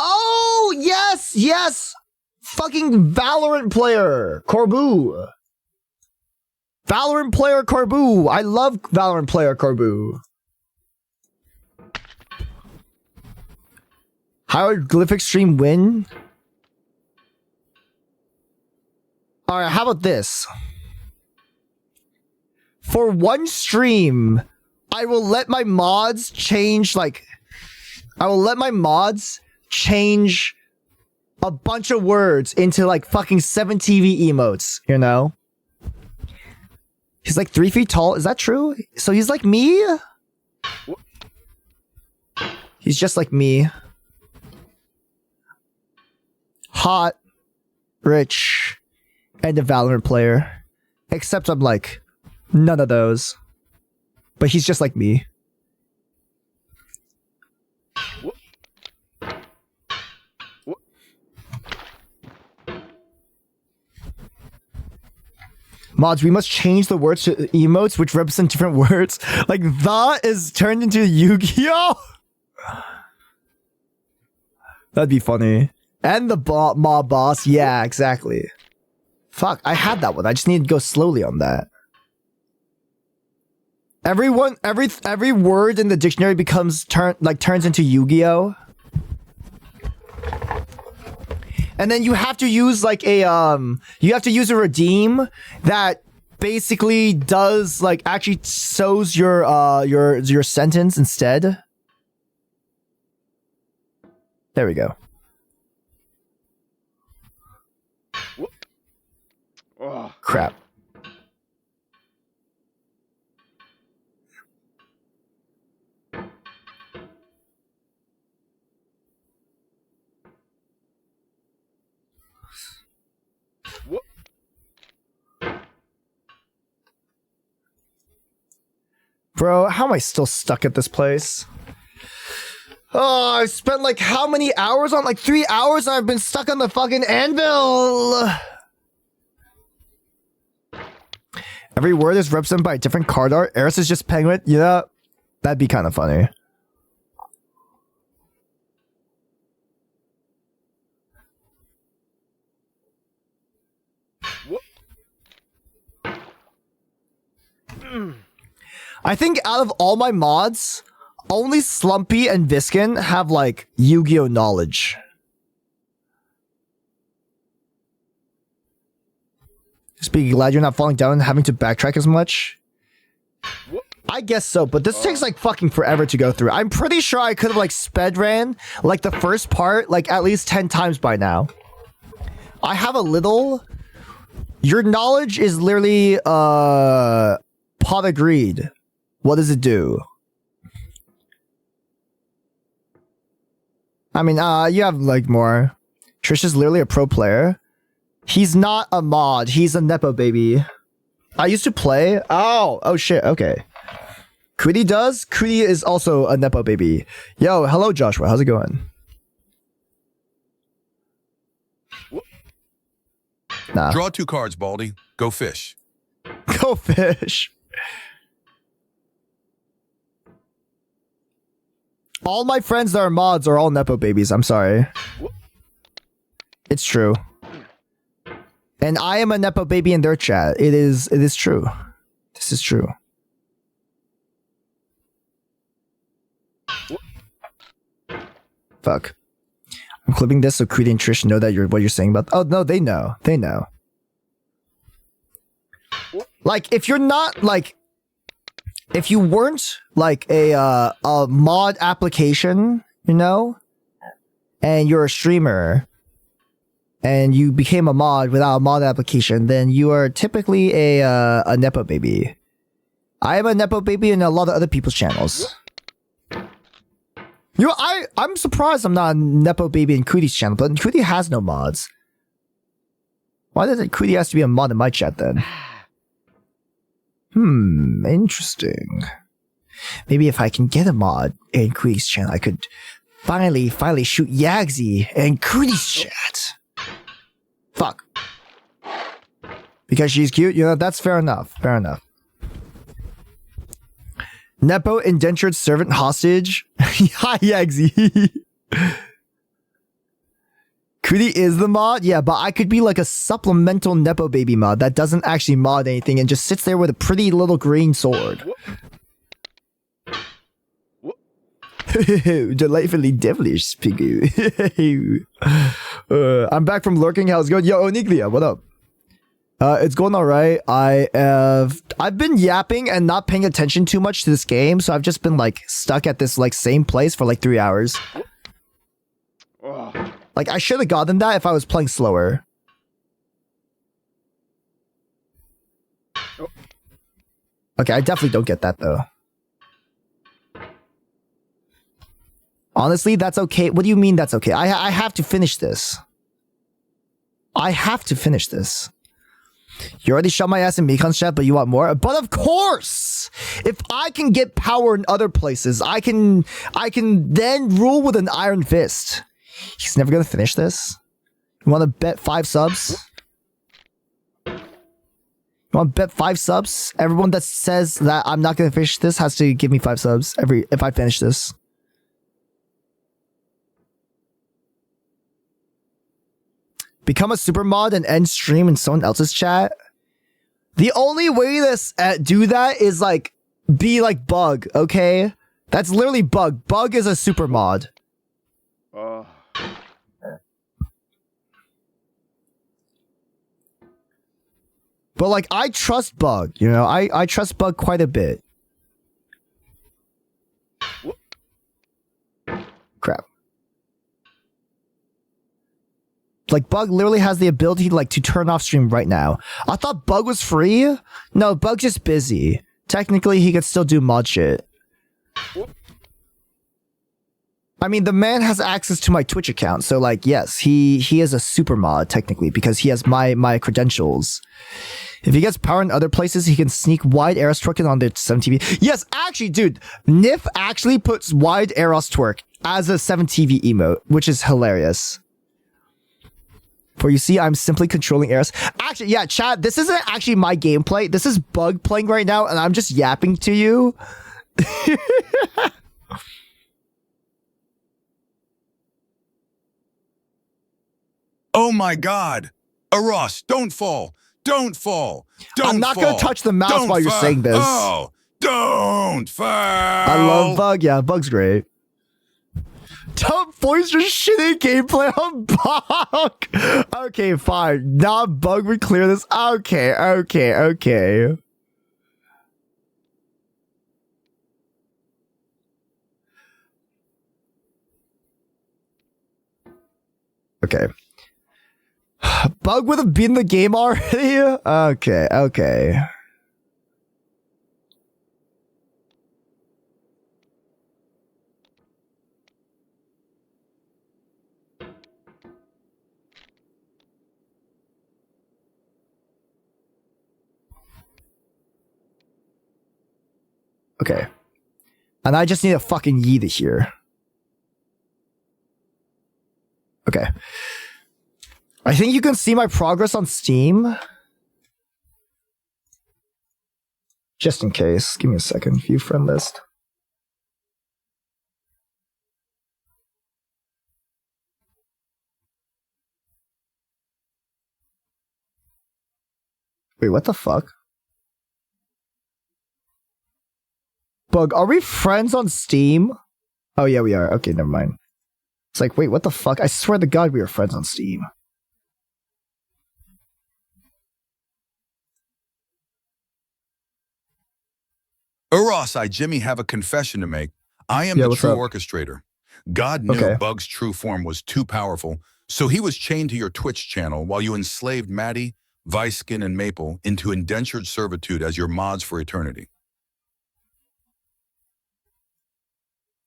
B: Oh, yes, yes! Fucking Valorant player, Corbu. Valorant player Corbu. I love Valorant player Corbu. Hieroglyphic stream win? Alright, how about this? For one stream, I will let my mods change, like... I will let my mods change a bunch of words into, like, fucking 7 TV emotes, you know? He's like 3 feet tall. Is that true? So he's like me? He's just like me. Hot, rich, and a Valorant player. Except I'm like none of those. But he's just like me. Mods, we must change the words to emotes which represent different words. Like, the is turned into Yu-Gi-Oh! That'd be funny. And the mob boss. Yeah, exactly. Fuck, I had that one. I just need to go slowly on that. Every word in the dictionary becomes turns into Yu-Gi-Oh! And then you have to use like a you have to use a redeem that basically does like actually sews your sentence instead. There we go.
E: Oh.
B: Crap. Bro, how am I still stuck at this place? Oh, I spent like how many hours on? Like 3 hours and I've been stuck on the fucking anvil! Every word is represented by a different card art. Eris is just penguin. Yeah, that'd be kind of funny. I think out of all my mods, only Slumpy and Viskin have like Yu-Gi-Oh knowledge. Just be glad you're not falling down and having to backtrack as much. I guess so, but this takes like fucking forever to go through. I'm pretty sure I could have like sped ran like the first part like at least 10 times by now. I have a little. Your knowledge is literally pot of greed. What does it do? I mean, you have like more. Trish is literally a pro player. He's not a mod. He's a Nepo baby. I used to play. Oh shit. Okay. Cootie does. Cootie is also a Nepo baby. Yo, hello Joshua. How's it going? Nah.
C: Draw 2 cards, Baldy. Go fish.
B: Go fish. All my friends that are mods are all Nepo babies. I'm sorry. It's true. And I am a Nepo baby in their chat. It is true. This is true. Fuck. I'm clipping this so Creedy and Trish know that what you're saying about. Oh no, they know. They know. Like if you're not like, if you weren't like a mod application, you know, and you're a streamer, and you became a mod without a mod application, then you are typically a Nepo baby. I am a Nepo baby in a lot of other people's channels. You know, I'm surprised I'm not a Nepo baby in Cootie's channel, but Cootie has no mods. Why does it Cootie has to be a mod in my chat then? Interesting. Maybe if I can get a mod in Cootie's channel, I could finally shoot Yagsy in Cootie's chat. Fuck. Because she's cute, you know, that's fair enough. Fair enough. Nepo indentured servant hostage. Hi, Yagsy. Cootie is the mod? Yeah, but I could be like a supplemental Nepo baby mod that doesn't actually mod anything and just sits there with a pretty little green sword. Delightfully devilish, Piggy. I'm back from lurking. How's it going? Yo, Oniglia, what up? It's going alright. I've been yapping and not paying attention too much to this game, so I've just been like stuck at this like same place for like 3 hours. Like I should have gotten that if I was playing slower. Okay, I definitely don't get that though. Honestly, that's okay. What do you mean that's okay? I have to finish this. I have to finish this. You already shot my ass in Mikon's chat, but you want more? But of course! If I can get power in other places, I can then rule with an iron fist. He's never gonna finish this. You wanna bet 5 subs? You wanna bet 5 subs? Everyone that says that I'm not gonna finish this has to give me 5 subs if I finish this. Become a super mod and end stream in someone else's chat. The only way to do that is like be like Bug, okay? That's literally Bug. Bug is a super mod. But like I trust Bug, you know, I trust Bug quite a bit. Crap. Like, Bug literally has the ability to turn off stream right now. I thought Bug was free? No, Bug's just busy. Technically, he could still do mod shit. I mean, the man has access to my Twitch account, so like, yes, he is a super mod, technically, because he has my credentials. If he gets power in other places, he can sneak wide Eros twerking on the 7TV. Yes, actually, dude, Nif actually puts wide Eros twerk as a 7TV emote, which is hilarious. For you see, I'm simply controlling Eros. Actually, yeah, chat, this isn't actually my gameplay. This is Bug playing right now, and I'm just yapping to you.
C: Oh my God. Aros, don't fall. Don't fall. Don't fall.
B: I'm not going to touch the mouse while you're saying this.
C: Oh, don't fall.
B: I love Bug. Yeah, Bug's great. Don't voice your shitty gameplay on Bug. Okay, fine. Now Bug, we clear this. Okay. Okay. Bug would have been the game already? Okay. Okay. And I just need a fucking Yeet here. Okay. I think you can see my progress on Steam. Just in case. Give me a second. View friend list. Wait, what the fuck? Bug, are we friends on Steam? Oh yeah, we are. Okay, never mind. It's like, wait, what the fuck? I swear to God we are friends on Steam.
C: Ross, Jimmy, have a confession to make. I am the true orchestrator. God knew Bug's true form was too powerful, so he was chained to your Twitch channel while you enslaved Maddie, Viceskin, and Maple into indentured servitude as your mods for eternity.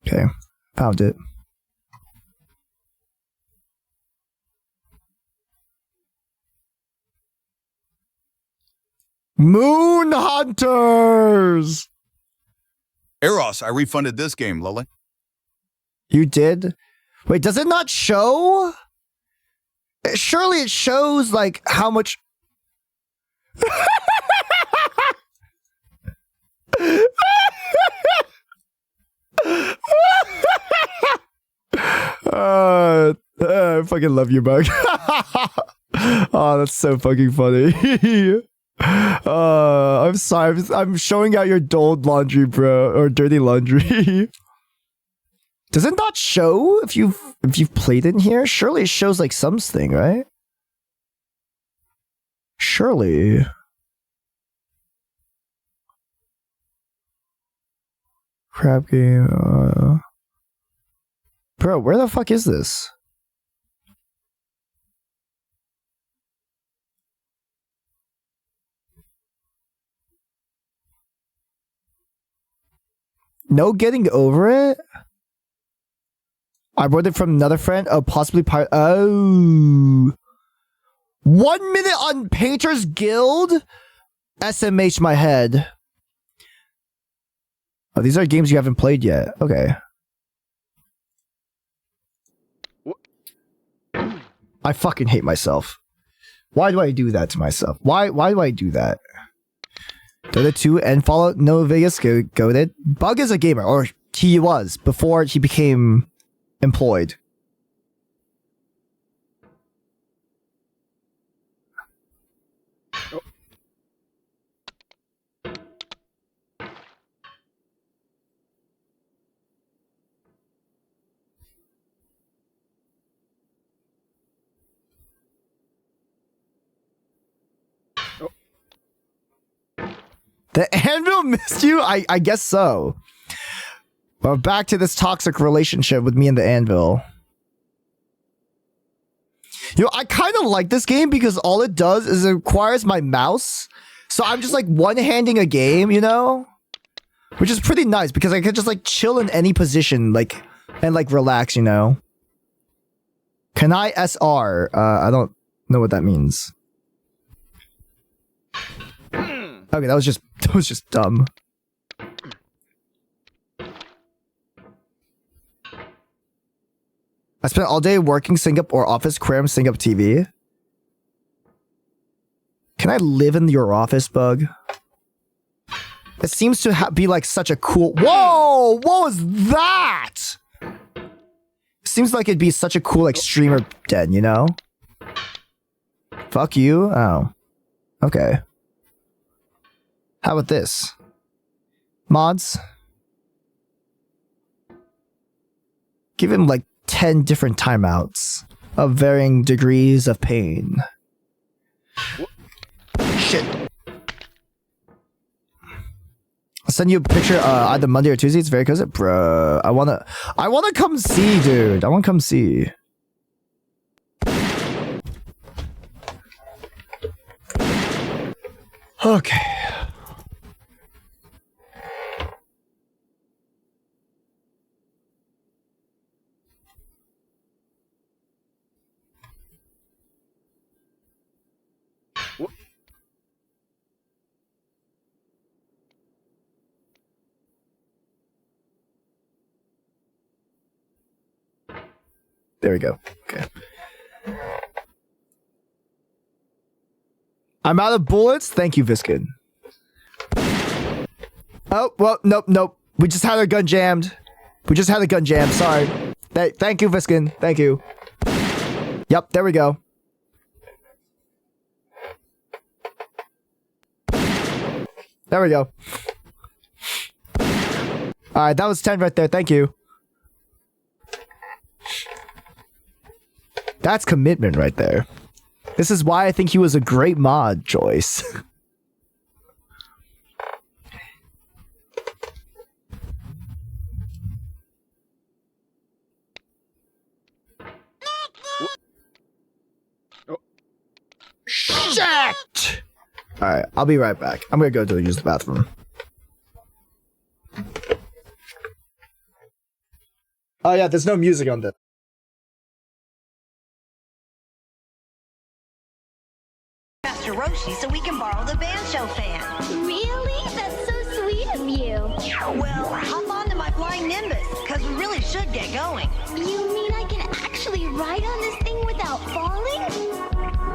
B: Okay, found it. Moon Hunters!
C: Eros, I refunded this game, Lily.
B: You did? Wait, does it not show? Surely it shows, like, how much... I fucking love you, Bug. Oh, that's so fucking funny. I'm sorry. I'm showing out your dulled laundry, bro, or dirty laundry. Does it not show if you've played in here? Surely it shows like something, right? Surely. Crap game. Bro, where the fuck is this? no getting over it. I borrowed it from another friend. Oh, possibly pirate. Oh. 1 minute on Painters Guild? SMH my head. Oh, these are games you haven't played yet. Okay. I fucking hate myself. Why do I do that to myself? Why do I do that? Dota 2 and Fallout New Vegas goated. Bug is a gamer, or he was before he became employed. The anvil missed you? I guess so. Well, back to this toxic relationship with me and the anvil. You know, I kind of like this game because all it does is it requires my mouse. So I'm just like one-handing a game, you know? Which is pretty nice because I can just like chill in any position, like, and like relax, you know? Can I SR? I don't know what that means. Okay, that was just dumb. I spent all day working sync up or office cram sync up TV. Can I live in your office, Bug? It seems to be like such a cool... Whoa! What was that? Seems like it'd be such a cool like streamer den, you know? Fuck you? Oh. Okay. How about this? Mods? Give him like 10 different timeouts of varying degrees of pain. Shit. I'll send you a picture either Monday or Tuesday. It's very cozy. Bruh. I wanna come see, dude. I wanna come see. Okay. There we go. Okay. I'm out of bullets. Thank you, Viskin. Oh, well, nope. We just had our gun jammed. Sorry. Thank you, Viskin. Thank you. Yep, there we go. There we go. Alright, that was 10 right there. Thank you. That's commitment right there. This is why I think he was a great mod, Joyce. Shit! Alright, I'll be right back. I'm gonna go use the bathroom. Oh yeah, there's no music on this.
M: Master Roshi so we can borrow the Banjo fan.
F: Really? That's so sweet of you.
M: Well, hop onto my flying Nimbus, because we really should get going.
F: You mean I can actually ride on this thing without falling?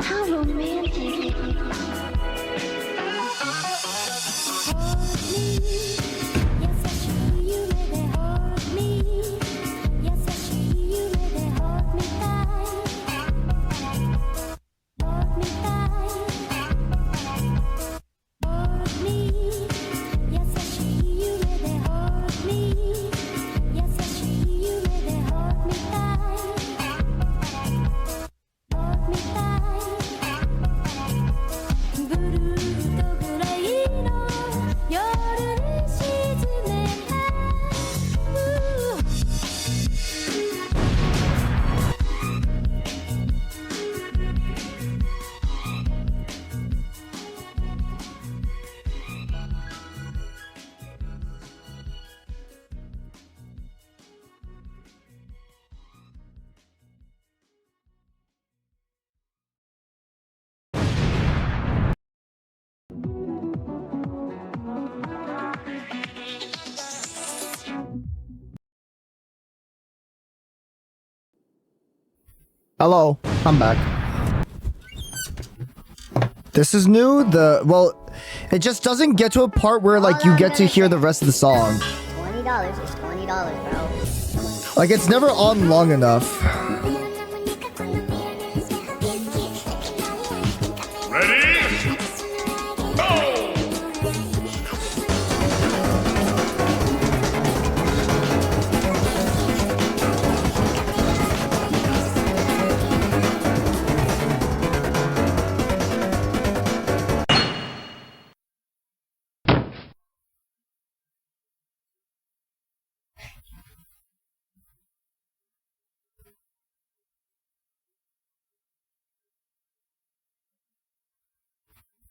F: How romantic.
B: Hello, I'm back. This is new. Well, it just doesn't get to a part where like you get to hear the rest of the song.
F: $20 is $20, bro.
B: Like it's never on long enough.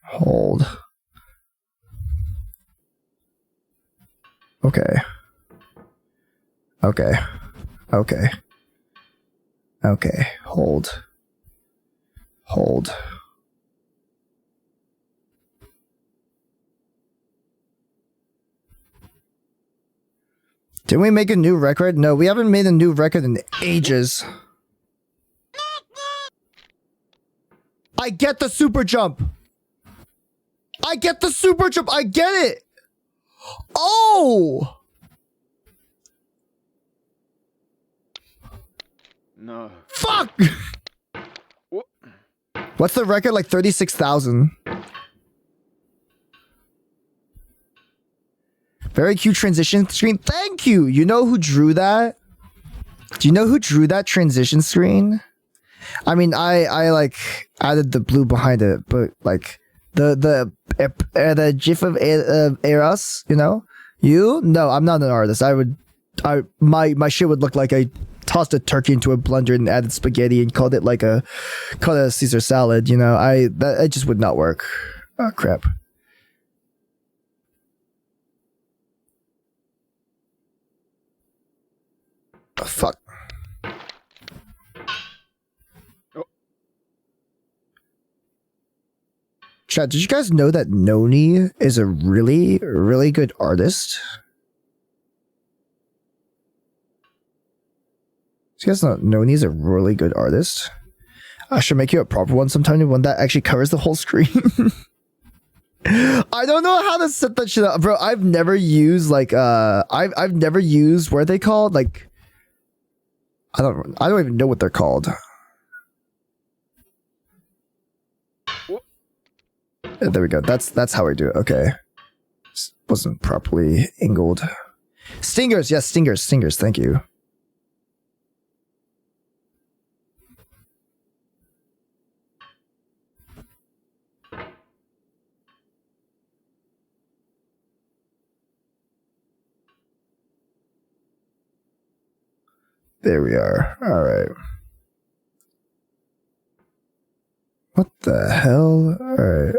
B: Hold. Okay. Okay. Okay. Okay. Hold. Hold. Didn't we make a new record? No, we haven't made a new record in ages. I get the super jump. I get the super jump. I get it. Oh.
E: No.
B: Fuck. What's the record? Like 36,000. Very cute transition screen. Thank you. You know who drew that? Do you know who drew that transition screen? I mean, I like added the blue behind it, but like the GIF of Eros, you know? You? No, I'm not an artist. My shit would look like I tossed a turkey into a blender and added spaghetti and called it a Caesar salad, you know? It just would not work. Oh crap. Oh, fuck. Chat, did you guys know that Noni is a really, really good artist? You guys know Noni's a really good artist? I should make you a proper one sometime, one that actually covers the whole screen. I don't know how to set that shit up, bro. I've never used like I've never used what are they called? Like I don't even know what they're called. There we go. That's how I do it. Okay. Wasn't properly angled. Stingers, yes, stingers, thank you. There we are. All right. What the hell? All right.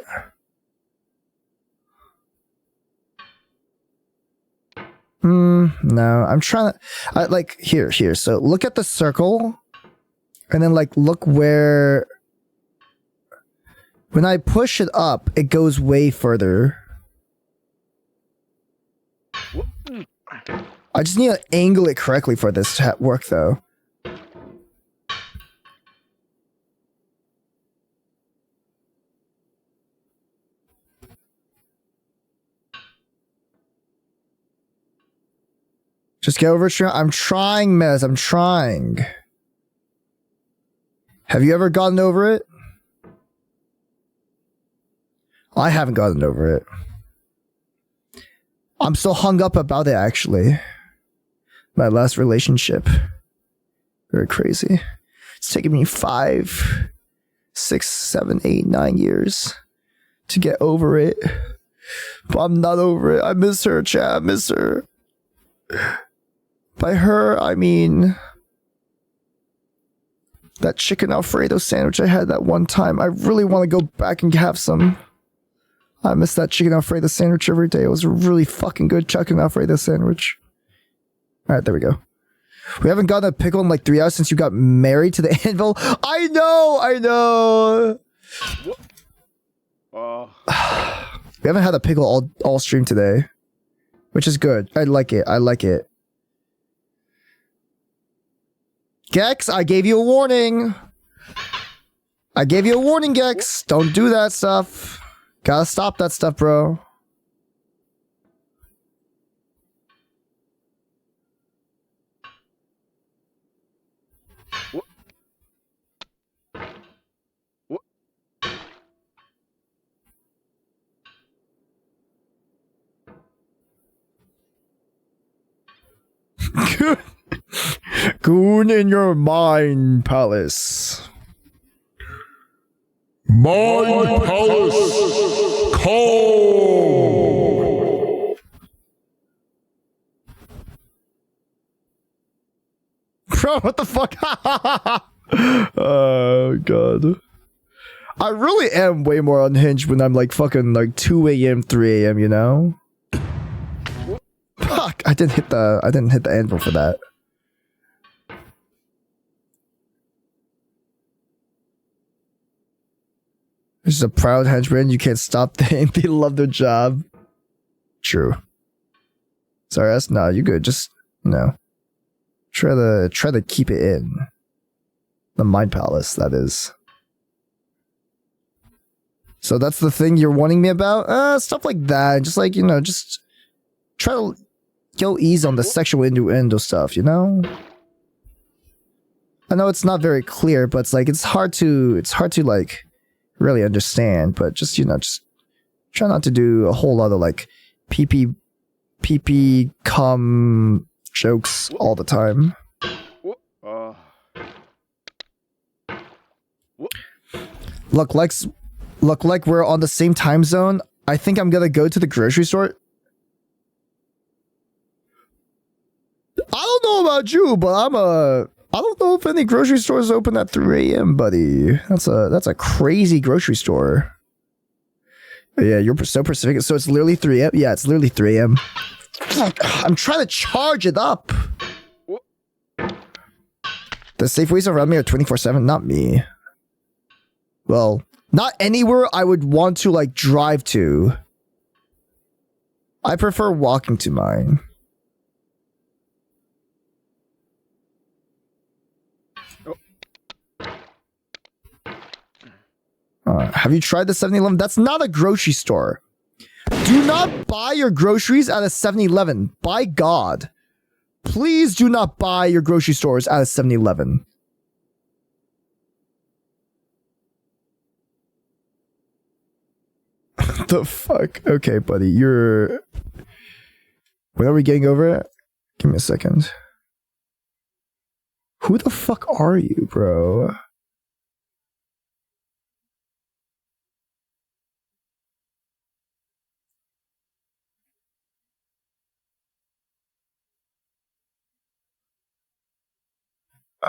B: No, I'm trying to, like, here. So look at the circle and then like, look where, when I push it up, it goes way further. I just need to angle it correctly for this to work though. Just get over it. I'm trying, Mez. I'm trying. Have you ever gotten over it? I haven't gotten over it. I'm still hung up about it, actually. My last relationship. Very crazy. It's taken me 5, 6, 7, 8, 9 years to get over it. But I'm not over it. I miss her, chat. I miss her. By her, I mean that chicken Alfredo sandwich I had that one time. I really want to go back and have some. I miss that chicken Alfredo sandwich every day. It was a really fucking good chicken Alfredo sandwich. Alright, there we go. We haven't gotten a pickle in like 3 hours since you got married to the anvil. I know! We haven't had a pickle all stream today. Which is good. I like it. Gex, I gave you a warning. I gave you a warning, Gex. Don't do that stuff. Gotta stop that stuff, bro. Goon in your mind palace.
N: Mind palace. Calm.
B: Bro, what the fuck? Oh god. I really am way more unhinged when I'm like fucking like 2 a.m., 3 a.m., you know? Fuck, I didn't hit the anvil for that. This is a proud henchman. You can't stop them. They love their job. True. Sorry, that's no, you're good. Just try to keep it in the mind palace. That is. So that's the thing you're wanting me about? Stuff like that. Just like, just try to go ease on the sexual innuendo stuff, you know? I know it's not very clear, but it's like, it's hard to like really understand, but just, just try not to do a whole lot of like pee cum jokes all the time. Look like we're on the same time zone. I think I'm gonna go to the grocery store. I don't know about you, but I don't know if any grocery stores open at 3 a.m., buddy. That's a crazy grocery store. Yeah, you're so Pacific. So it's literally 3 a.m. Yeah, it's literally 3 a.m. I'm trying to charge it up. The Safeways around me are 24/7. Not me. Well, not anywhere I would want to like drive to. I prefer walking to mine. Have you tried the 7-Eleven? That's not a grocery store. Do not buy your groceries at a 7-Eleven. By God. Please do not buy your grocery stores at a 7-Eleven. The fuck? Okay, buddy. When are we getting over it? Give me a second. Who the fuck are you, bro?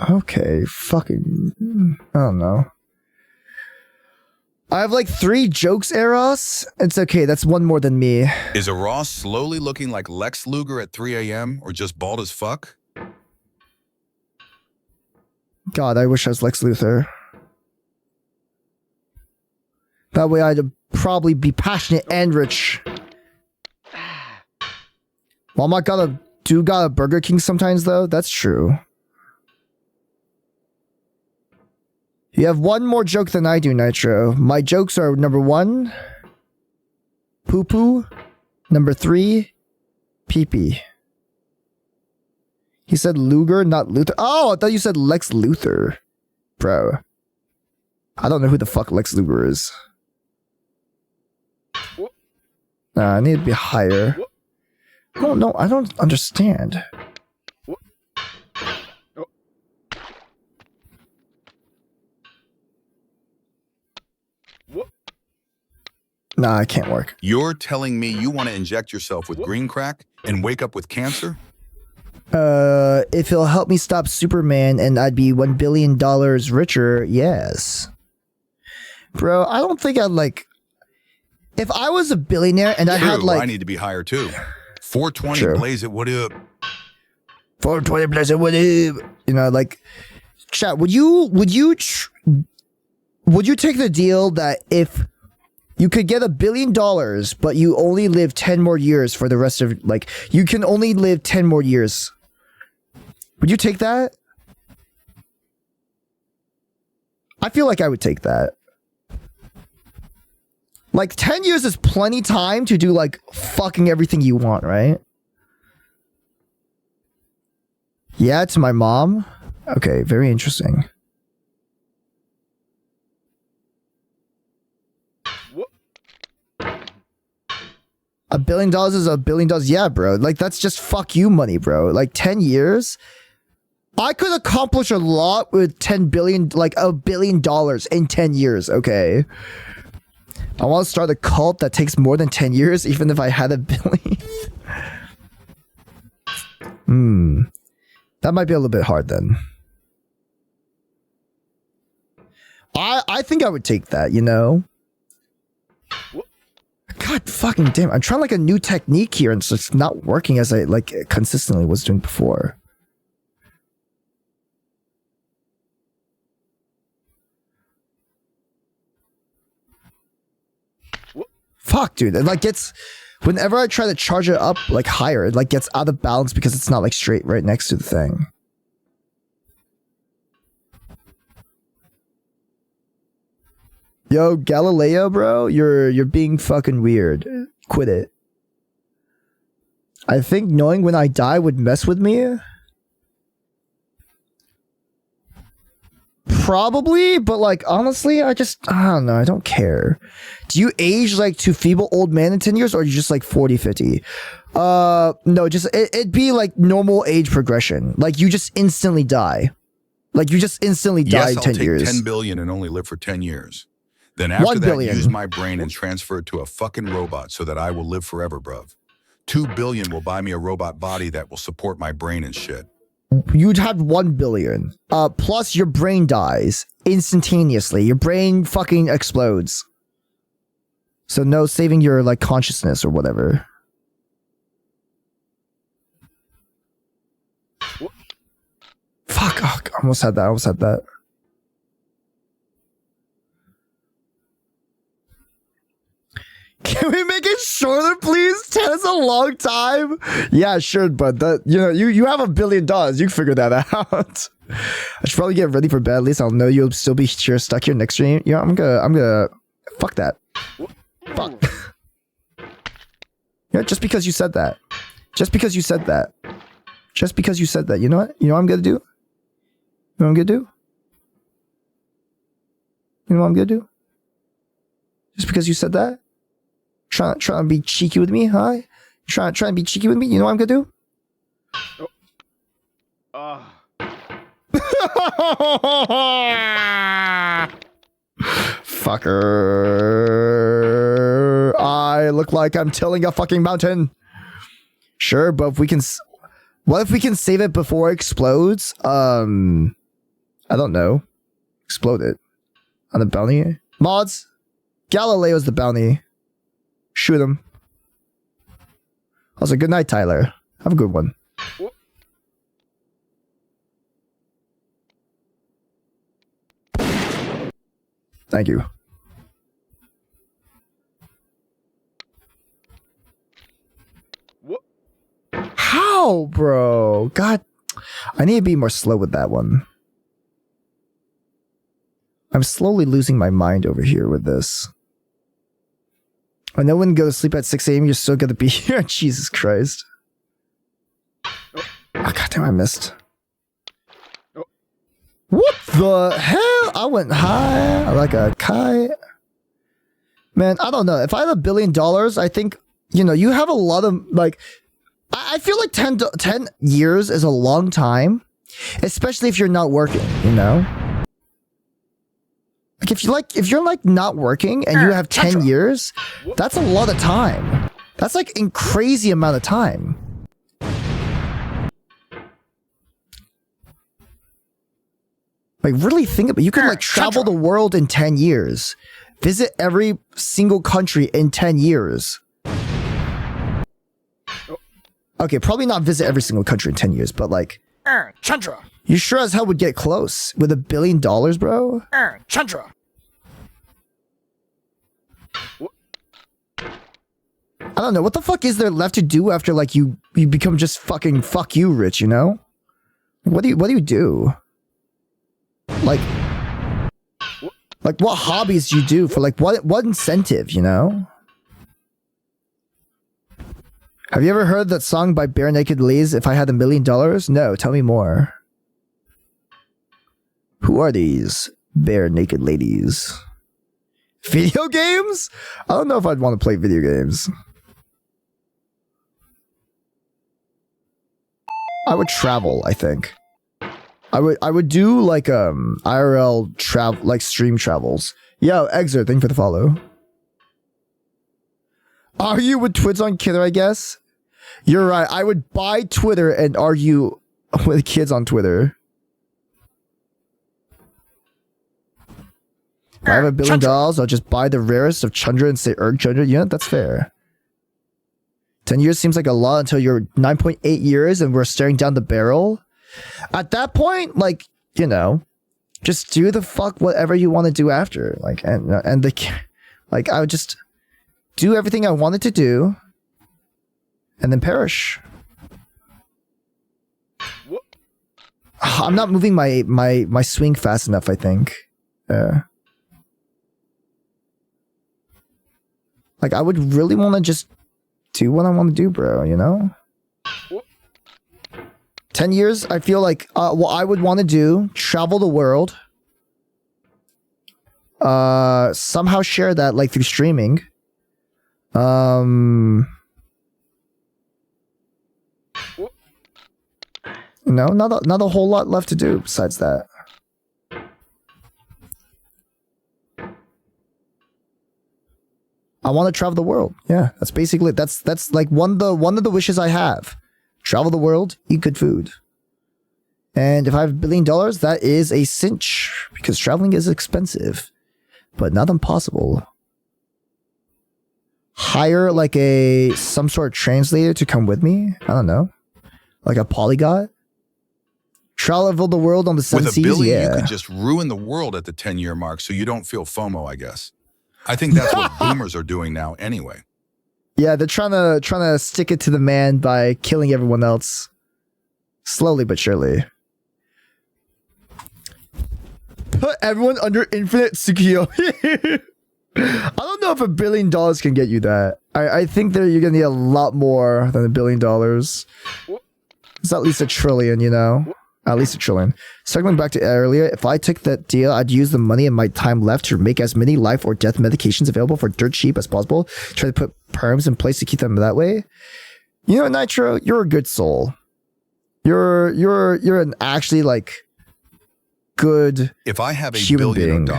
B: Okay, fucking... I don't know. I have like 3 jokes, Eros. It's okay, that's one more than me.
C: Is a Ross slowly looking like Lex Luger at 3 a.m. or just bald as fuck?
B: God, I wish I was Lex Luthor. That way I'd probably be passionate and rich. Walmart got a Burger King sometimes though, that's true. You have one more joke than I do, Nitro. My jokes are number 1, poo-poo. Number 3, pee-pee. He said Luger, not Luther. Oh, I thought you said Lex Luthor. Bro. I don't know who the fuck Lex Luger is. Nah, I need to be higher. Oh, no, I don't understand. Nah, it can't work.
C: You're telling me you want to inject yourself with green crack and wake up with cancer?
B: If it'll help me stop Superman and I'd be $1 billion richer, yes. Bro, I don't think I'd like... If I was a billionaire and I had like...
C: I need to be higher too. 420
B: True.
C: blaze it, what up?
B: 420 blaze it, what up? You know, like... Chat, would you take the deal that if you could get $1 billion, but you only live 10 more years for the rest of, like, you can only live 10 more years. Would you take that? I feel like I would take that. Like 10 years is plenty time to do like fucking everything you want, right? Yeah, to my mom. Okay, very interesting. $1 billion is $1 billion. Yeah, bro. Like, that's just fuck you money, bro. Like, 10 years? I could accomplish a lot with 10 billion, like $1 billion in 10 years, okay? I want to start a cult that takes more than 10 years, even if I had $1 billion. That might be a little bit hard then. I think I would take that, you know? God fucking damn. I'm trying like a new technique here and it's just not working as I like consistently was doing before. Fuck, dude. It like gets... Whenever I try to charge it up like higher, it like gets out of balance because it's not like straight right next to the thing. Yo, Galileo, bro, you're being fucking weird. Quit it. I think knowing when I die would mess with me. Probably, but like honestly, I don't know, I don't care. Do you age like to feeble old man in 10 years or are you just like 40, 50? No, just it'd be like normal age progression. Like you just instantly die. Like you just instantly die in 10 years.
C: Yes, I'll take 10 billion and only live for 10 years. Then after that, use my brain and transfer it to a fucking robot so that I will live forever, bruv. 2 billion will buy me a robot body that will support my brain and shit.
B: You'd have 1 billion. Plus your brain dies instantaneously. Your brain fucking explodes. So no saving your like consciousness or whatever. Fuck, oh, I almost had that. Can we make it shorter, please? 10 is a long time. Yeah, sure, but that you have $1 billion. You can figure that out. I should probably get ready for bed. At least I'll know you'll still be here, stuck here next stream. Yeah, I'm gonna fuck that. Fuck. Yeah, just because you said that. Just because you said that. Just because you said that. You know what? You know what I'm gonna do? You know what I'm gonna do? You know what I'm gonna do? Just because you said that? Try and be cheeky with me, huh? Try and be cheeky with me. You know what I'm gonna do? Fucker. I look like I'm tilling a fucking mountain. Sure, but if we can... What if we can save it before it explodes? I don't know. Explode it. On the bounty? Mods? Galileo's the bounty. Shoot him. Also, good night, Tyler. Have a good one. Thank you. How, bro? God, I need to be more slow with that one. I'm slowly losing my mind over here with this. I know when you go to sleep at 6 a.m., you're still gonna be here. Jesus Christ. Oh, goddamn, I missed. What the hell? I went high like a kite. Man, I don't know. If I had $1 billion, I think, you have a lot of, like, I feel like 10 years is a long time, especially if you're not working, Like if you're not working and you have 10 years, that's a lot of time. That's like a crazy amount of time. Like really think about it. You can like travel the world in 10 years. Visit every single country in 10 years. Okay, probably not visit every single country in 10 years, but like
K: Chandra.
B: You sure as hell would get close with $1 billion, bro.
K: Chandra.
B: I don't know. What the fuck is there left to do after like you become just fucking fuck you rich, What do you do? Like Like, what hobbies do you do for, like, what incentive, you know? Have you ever heard that song by Bare Naked Ladies, If I Had $1 Million? No, tell me more. Who are these Bare Naked Ladies? Video games? I don't know if I'd want to play video games. I would travel, I think. I would do like IRL travel, like stream travels. Yo, Exer, thank you for the follow. Argue with Twids on Killer, I guess. You're right. I would buy Twitter and argue with kids on Twitter. If I have $1 billion, I'll just buy the rarest of Chandra and say Erg Chandra. Yeah, that's fair. 10 years seems like a lot until you're 9.8 years and we're staring down the barrel. At that point, like, you know, just do the fuck whatever you want to do after. Like, and like, I would just do everything I wanted to do and then perish.
E: What?
B: I'm not moving my swing fast enough, I think. Like, I would really want to just do what I want to do, bro, you know?
E: What?
B: 10 years, I feel like what I would want to do, travel the world. Somehow share that, like, through streaming.
E: What?
B: No, not a whole lot left to do besides that. I want to travel the world. Yeah, that's basically that's like one of the wishes I have. Travel the world, eat good food. And if I have $1 billion, that is a cinch because traveling is expensive, but not impossible. Hire like some sort of translator to come with me. I don't know, like a polyglot. Travel the world on the seven seas.
C: With $1 billion,
B: yeah.
C: you could just ruin the world at the 10-year mark, so you don't feel FOMO, I guess. I think that's what boomers are doing now anyway.
B: Yeah, they're trying to stick it to the man by killing everyone else. Slowly but surely. Put everyone under infinite security. I don't know if $1 billion can get you that. I think that you're gonna need a lot more than $1 billion. It's at least $1 trillion, you know? At least $1 trillion. Circling back to earlier, if I took that deal, I'd use the money and my time left to make as many life or death medications available for dirt cheap as possible. Try to put perms in place to keep them that way. You know, Nitro, you're a good soul. You're an actually like good.
C: If I have $1 billion,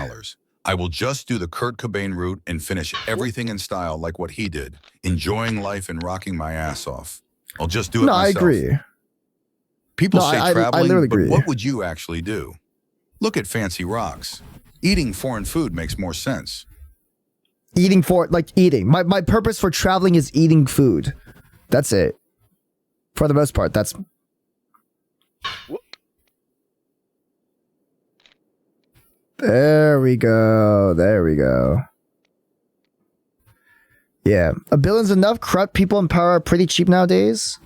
C: I will just do the Kurt Cobain route and finish everything in style like what he did, enjoying life and rocking my ass off. I'll just do it myself.
B: I agree.
C: People say traveling,
B: literally
C: but
B: agree.
C: what would you actually do? Look at Fancy Rocks. Eating foreign food makes more sense.
B: Eating. My purpose for traveling is eating food. That's it. For the most part, that's... There we go. There we go. Yeah. $1 billion's enough. Corrupt people in power are pretty cheap nowadays.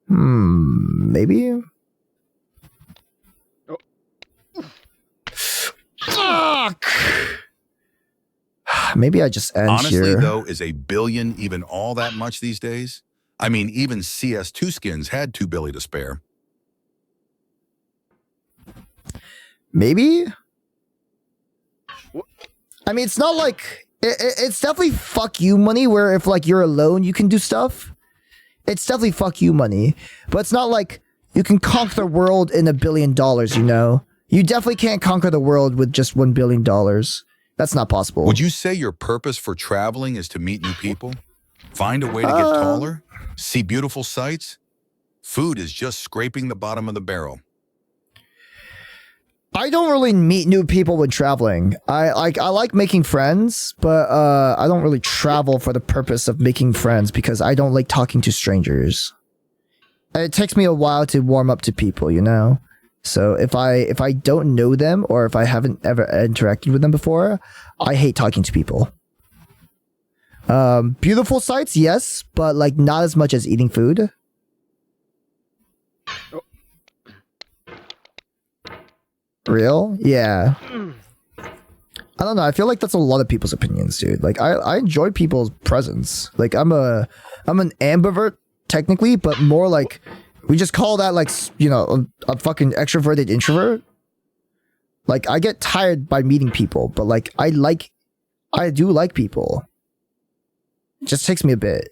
B: Maybe.
E: Oh.
B: Fuck. Maybe I just end
C: Honestly,
B: here.
C: though, is $1 billion even all that much these days? I mean, even CS2 skins had $2 billion to spare.
B: Maybe. I mean, it's not like it's definitely fuck you money. Where if like you're alone, you can do stuff. It's definitely fuck you money, but it's not like you can conquer the world in $1 billion. You know, you definitely can't conquer the world with just $1 billion. That's not possible.
C: Would you say your purpose for traveling is to meet new people? Find a way to get taller? See beautiful sights? Food is just scraping the bottom of the barrel.
B: I don't really meet new people when traveling. I like making friends, but I don't really travel for the purpose of making friends because I don't like talking to strangers. It takes me a while to warm up to people, you know? So if I don't know them or if I haven't ever interacted with them before, I hate talking to people. Beautiful sights, yes, but like not as much as eating food. Real? Yeah. I don't know. I feel like that's a lot of people's opinions, dude. Like, I enjoy people's presence. Like, I'm an ambivert, technically, but more like, we just call that, like, you know, a fucking extroverted introvert. Like, I get tired by meeting people, but, like, I do like people. It just takes me a bit.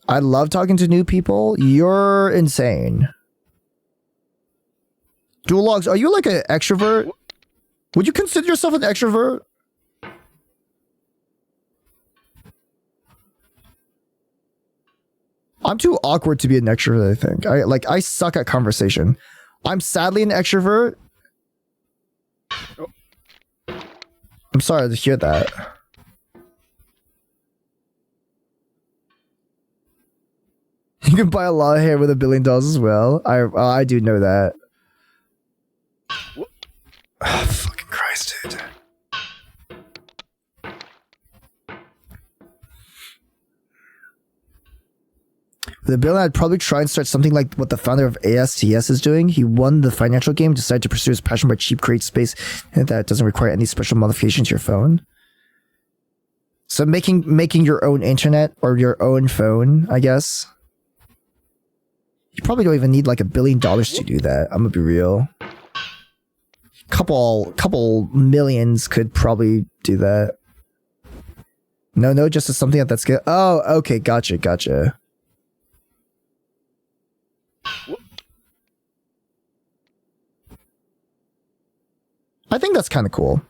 B: I love talking to new people. You're insane. Dual Logs, are you like an extrovert? Would you consider yourself an extrovert? I'm too awkward to be an extrovert, I think. I suck at conversation. I'm sadly an extrovert. I'm sorry to hear that. You can buy a lot of hair with $1 billion as well. I do know that. Oh, fucking Christ, dude. With $1 billion, I'd probably try and start something like what the founder of ASTS is doing. He won the financial game, decided to pursue his passion by cheap create space, and that doesn't require any special modifications to your phone. So making your own internet or your own phone, I guess. You probably don't even need like $1 billion to do that. I'm gonna be real. Couple millions could probably do that. No, just as something that's good. Oh, okay, gotcha. I think that's kind of cool.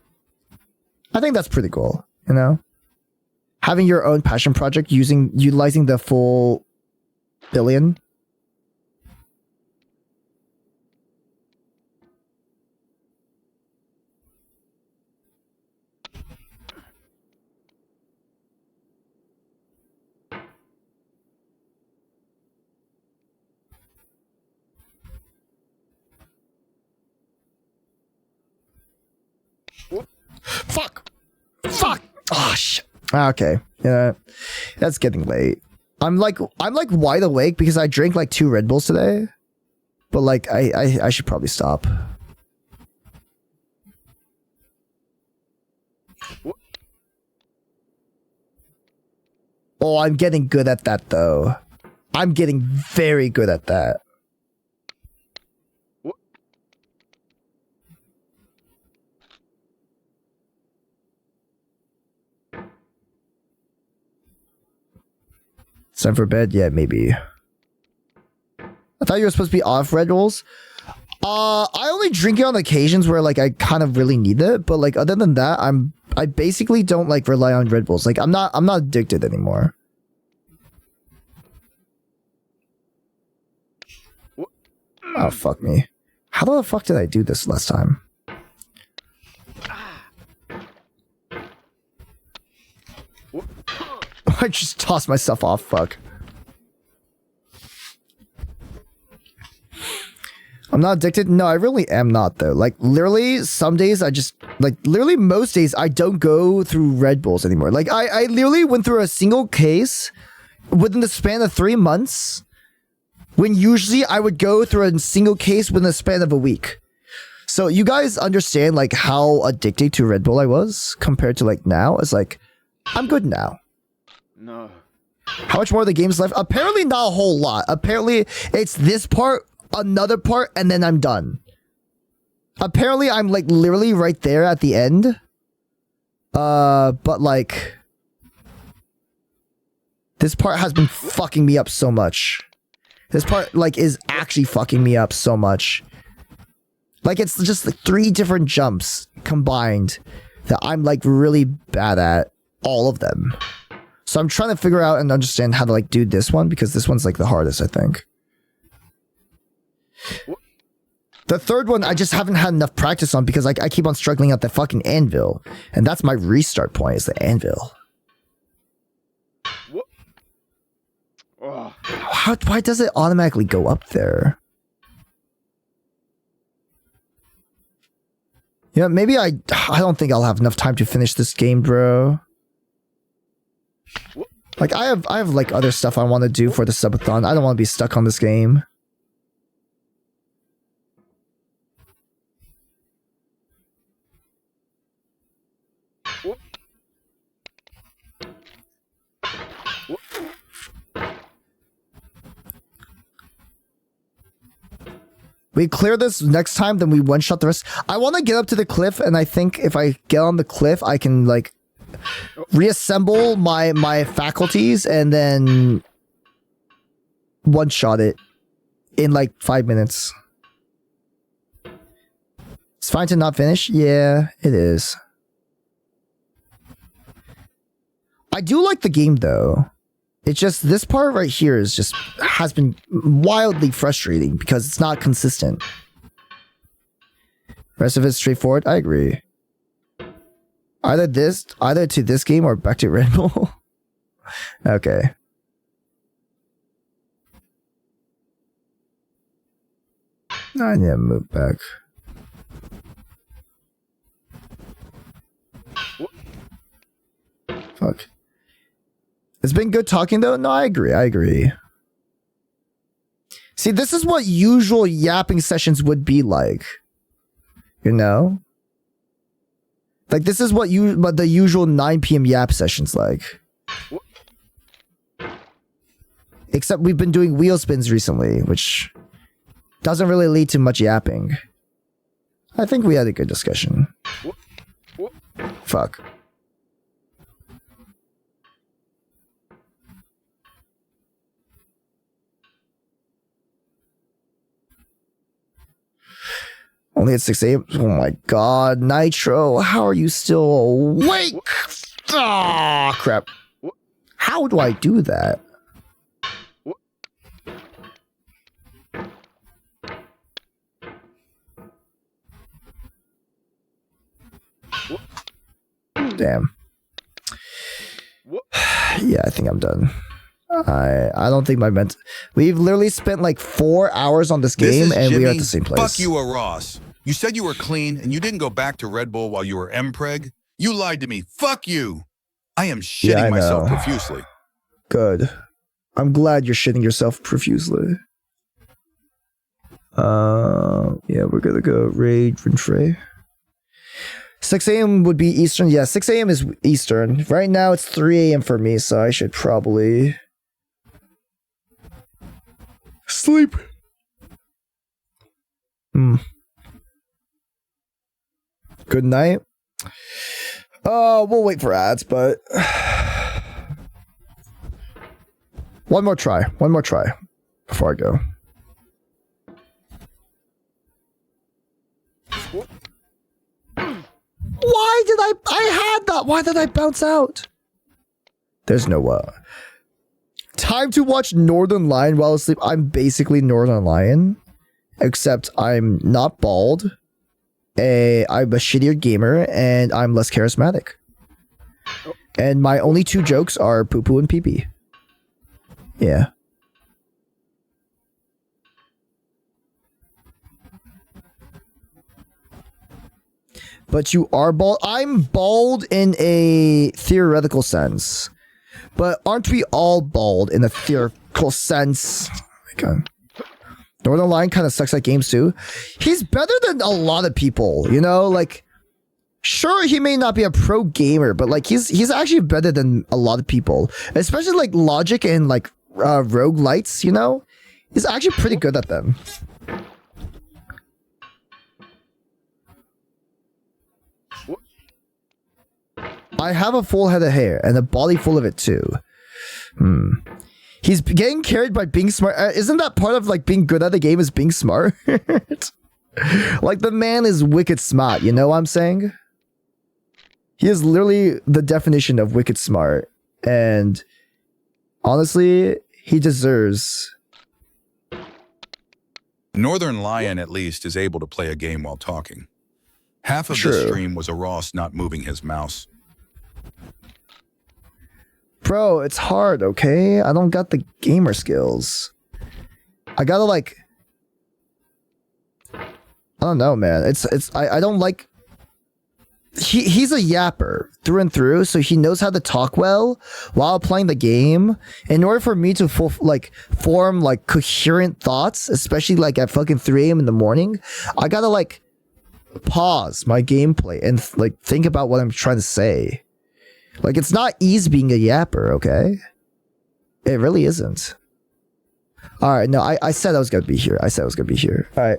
B: I think that's pretty cool, you know? Having your own passion project utilizing the full $1 billion. Fuck! Oh shit. Okay. Yeah. That's getting late. I'm like wide awake because I drank like 2 Red Bulls today. But like I should probably stop. Oh, I'm getting good at that though. I'm getting very good at that. It's time for bed? Yeah, maybe. I thought you were supposed to be off Red Bulls. I only drink it on occasions where like I kind of really need it, but like other than that, I basically don't like rely on Red Bulls. Like I'm not addicted anymore. Oh fuck me. How the fuck did I do this last time? I just tossed myself off, fuck. I'm not addicted? No, I really am not though. Like literally some days I just literally most days I don't go through Red Bulls anymore. Like I literally went through a single case within the span of 3 months when usually I would go through a single case within the span of a week. So you guys understand like how addicted to Red Bull I was compared to like now? It's like I'm good now.
H: No.
B: How much more of the game's left? Apparently not a whole lot. Apparently it's this part, another part, and then I'm done. Apparently I'm like literally right there at the end. But like this part has been fucking me up so much. This part like is actually fucking me up so much. Like it's just like 3 different jumps combined that I'm like really bad at all of them. So I'm trying to figure out and understand how to like do this one because this one's like the hardest, I think. The third one I just haven't had enough practice on because like I keep on struggling at the fucking anvil. And that's my restart point is the anvil. Why does it automatically go up there? Yeah, maybe I don't think I'll have enough time to finish this game, bro. Like I have like other stuff I want to do for the subathon. I don't want to be stuck on this game. We clear this next time, then we one-shot the rest. I want to get up to the cliff, and I think if I get on the cliff, I can, like, reassemble my faculties and then one-shot it in, like, 5 minutes. It's fine to not finish? Yeah, it is. I do like the game, though. It's just, this part right here is just, has been wildly frustrating because it's not consistent. Rest of it's straightforward. I agree. Either to this game or back to Red Bull. Okay. I need to move back. Fuck. It's been good talking though. No, I agree. See, this is what usual yapping sessions would be like. You know? Like, this is what the usual 9 p.m. yap sessions like. Except we've been doing wheel spins recently, which doesn't really lead to much yapping. I think we had a good discussion. Fuck. Only at 6 a.m. Oh my god, Nitro, how are you still awake? Ah, crap. How do I do that? Damn. Yeah, I think I'm done. I don't think my we've literally spent like 4 hours on this game and we are at the same place.
C: Fuck you, Ross. You said you were clean and you didn't go back to Red Bull while you were MPreg. You lied to me. Fuck you. I am shitting myself profusely.
B: Good. I'm glad you're shitting yourself profusely. Yeah, we're gonna go raid Renfrey. 6 a.m. would be Eastern. Yeah, 6 a.m. is Eastern. Right now it's 3 a.m. for me, so I should probably sleep. Good night. We'll wait for ads, but one more try before I go. Why did I had that? Why did I bounce out? There's no time to watch Northern Lion while asleep. I'm basically Northern Lion, except I'm not bald. I'm a shittier gamer and I'm less charismatic. And my only 2 jokes are poo poo and pee pee. Yeah. But you are bald. I'm bald in a theoretical sense. But aren't we all bald in a theoretical sense? Oh my god. Northern Lion kind of sucks at games too. He's better than a lot of people, you know? Like, sure, he may not be a pro gamer, but like he's actually better than a lot of people. Especially like Logic and like roguelites, you know? He's actually pretty good at them. I have a full head of hair and a body full of it too. He's getting carried by being smart. Isn't that part of like being good at the game is being smart? Like the man is wicked smart, you know what I'm saying? He is literally the definition of wicked smart. And honestly, he deserves.
C: Northern Lion at least is able to play a game while talking. Half of the stream was a Ross not moving his mouse.
B: Bro, it's hard, okay? I don't got the gamer skills. I gotta like... I don't know, man. I don't like... He's a yapper through and through, so he knows how to talk well while playing the game. In order for me to form like coherent thoughts, especially like at fucking 3 a.m. in the morning, I gotta like pause my gameplay and like think about what I'm trying to say. Like, it's not easy being a yapper, okay? It really isn't. All right, no, I said I was gonna be here. I said I was gonna be here. All right,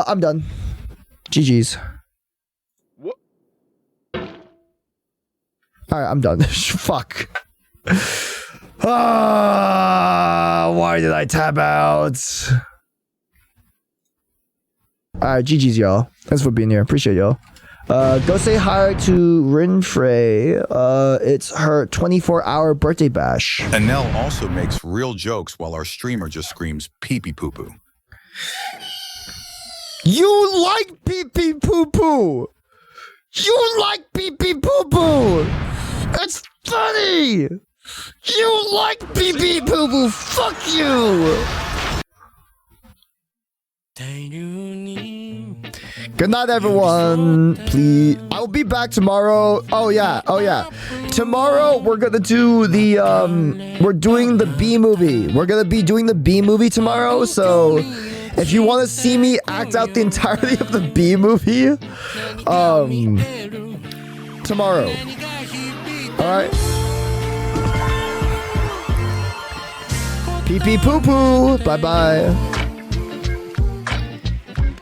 B: I'm done. GG's.
E: What?
B: All right, I'm done. Fuck. Why did I tap out? All right, GG's, y'all. Thanks for being here. Appreciate y'all. Go say hi to Rinfrey. It's her 24-hour birthday bash.
C: And Nell also makes real jokes while our streamer just screams pee-pee poo-poo.
B: You like pee-pee poo-poo! You like pee-pee poo-poo! It's funny! You like pee-pee poo-poo! Fuck you! Good night, everyone. Please, I'll be back tomorrow. Oh yeah. Tomorrow we're gonna do the we're doing the B movie. We're gonna be doing the B movie tomorrow. So if you want to see me act out the entirety of the B movie, tomorrow. All right. Pee pee poo poo. Bye bye.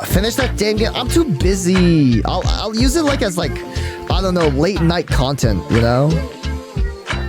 B: Finish that damn game. I'm too busy. I'll use it like as I don't know, late night content, you know?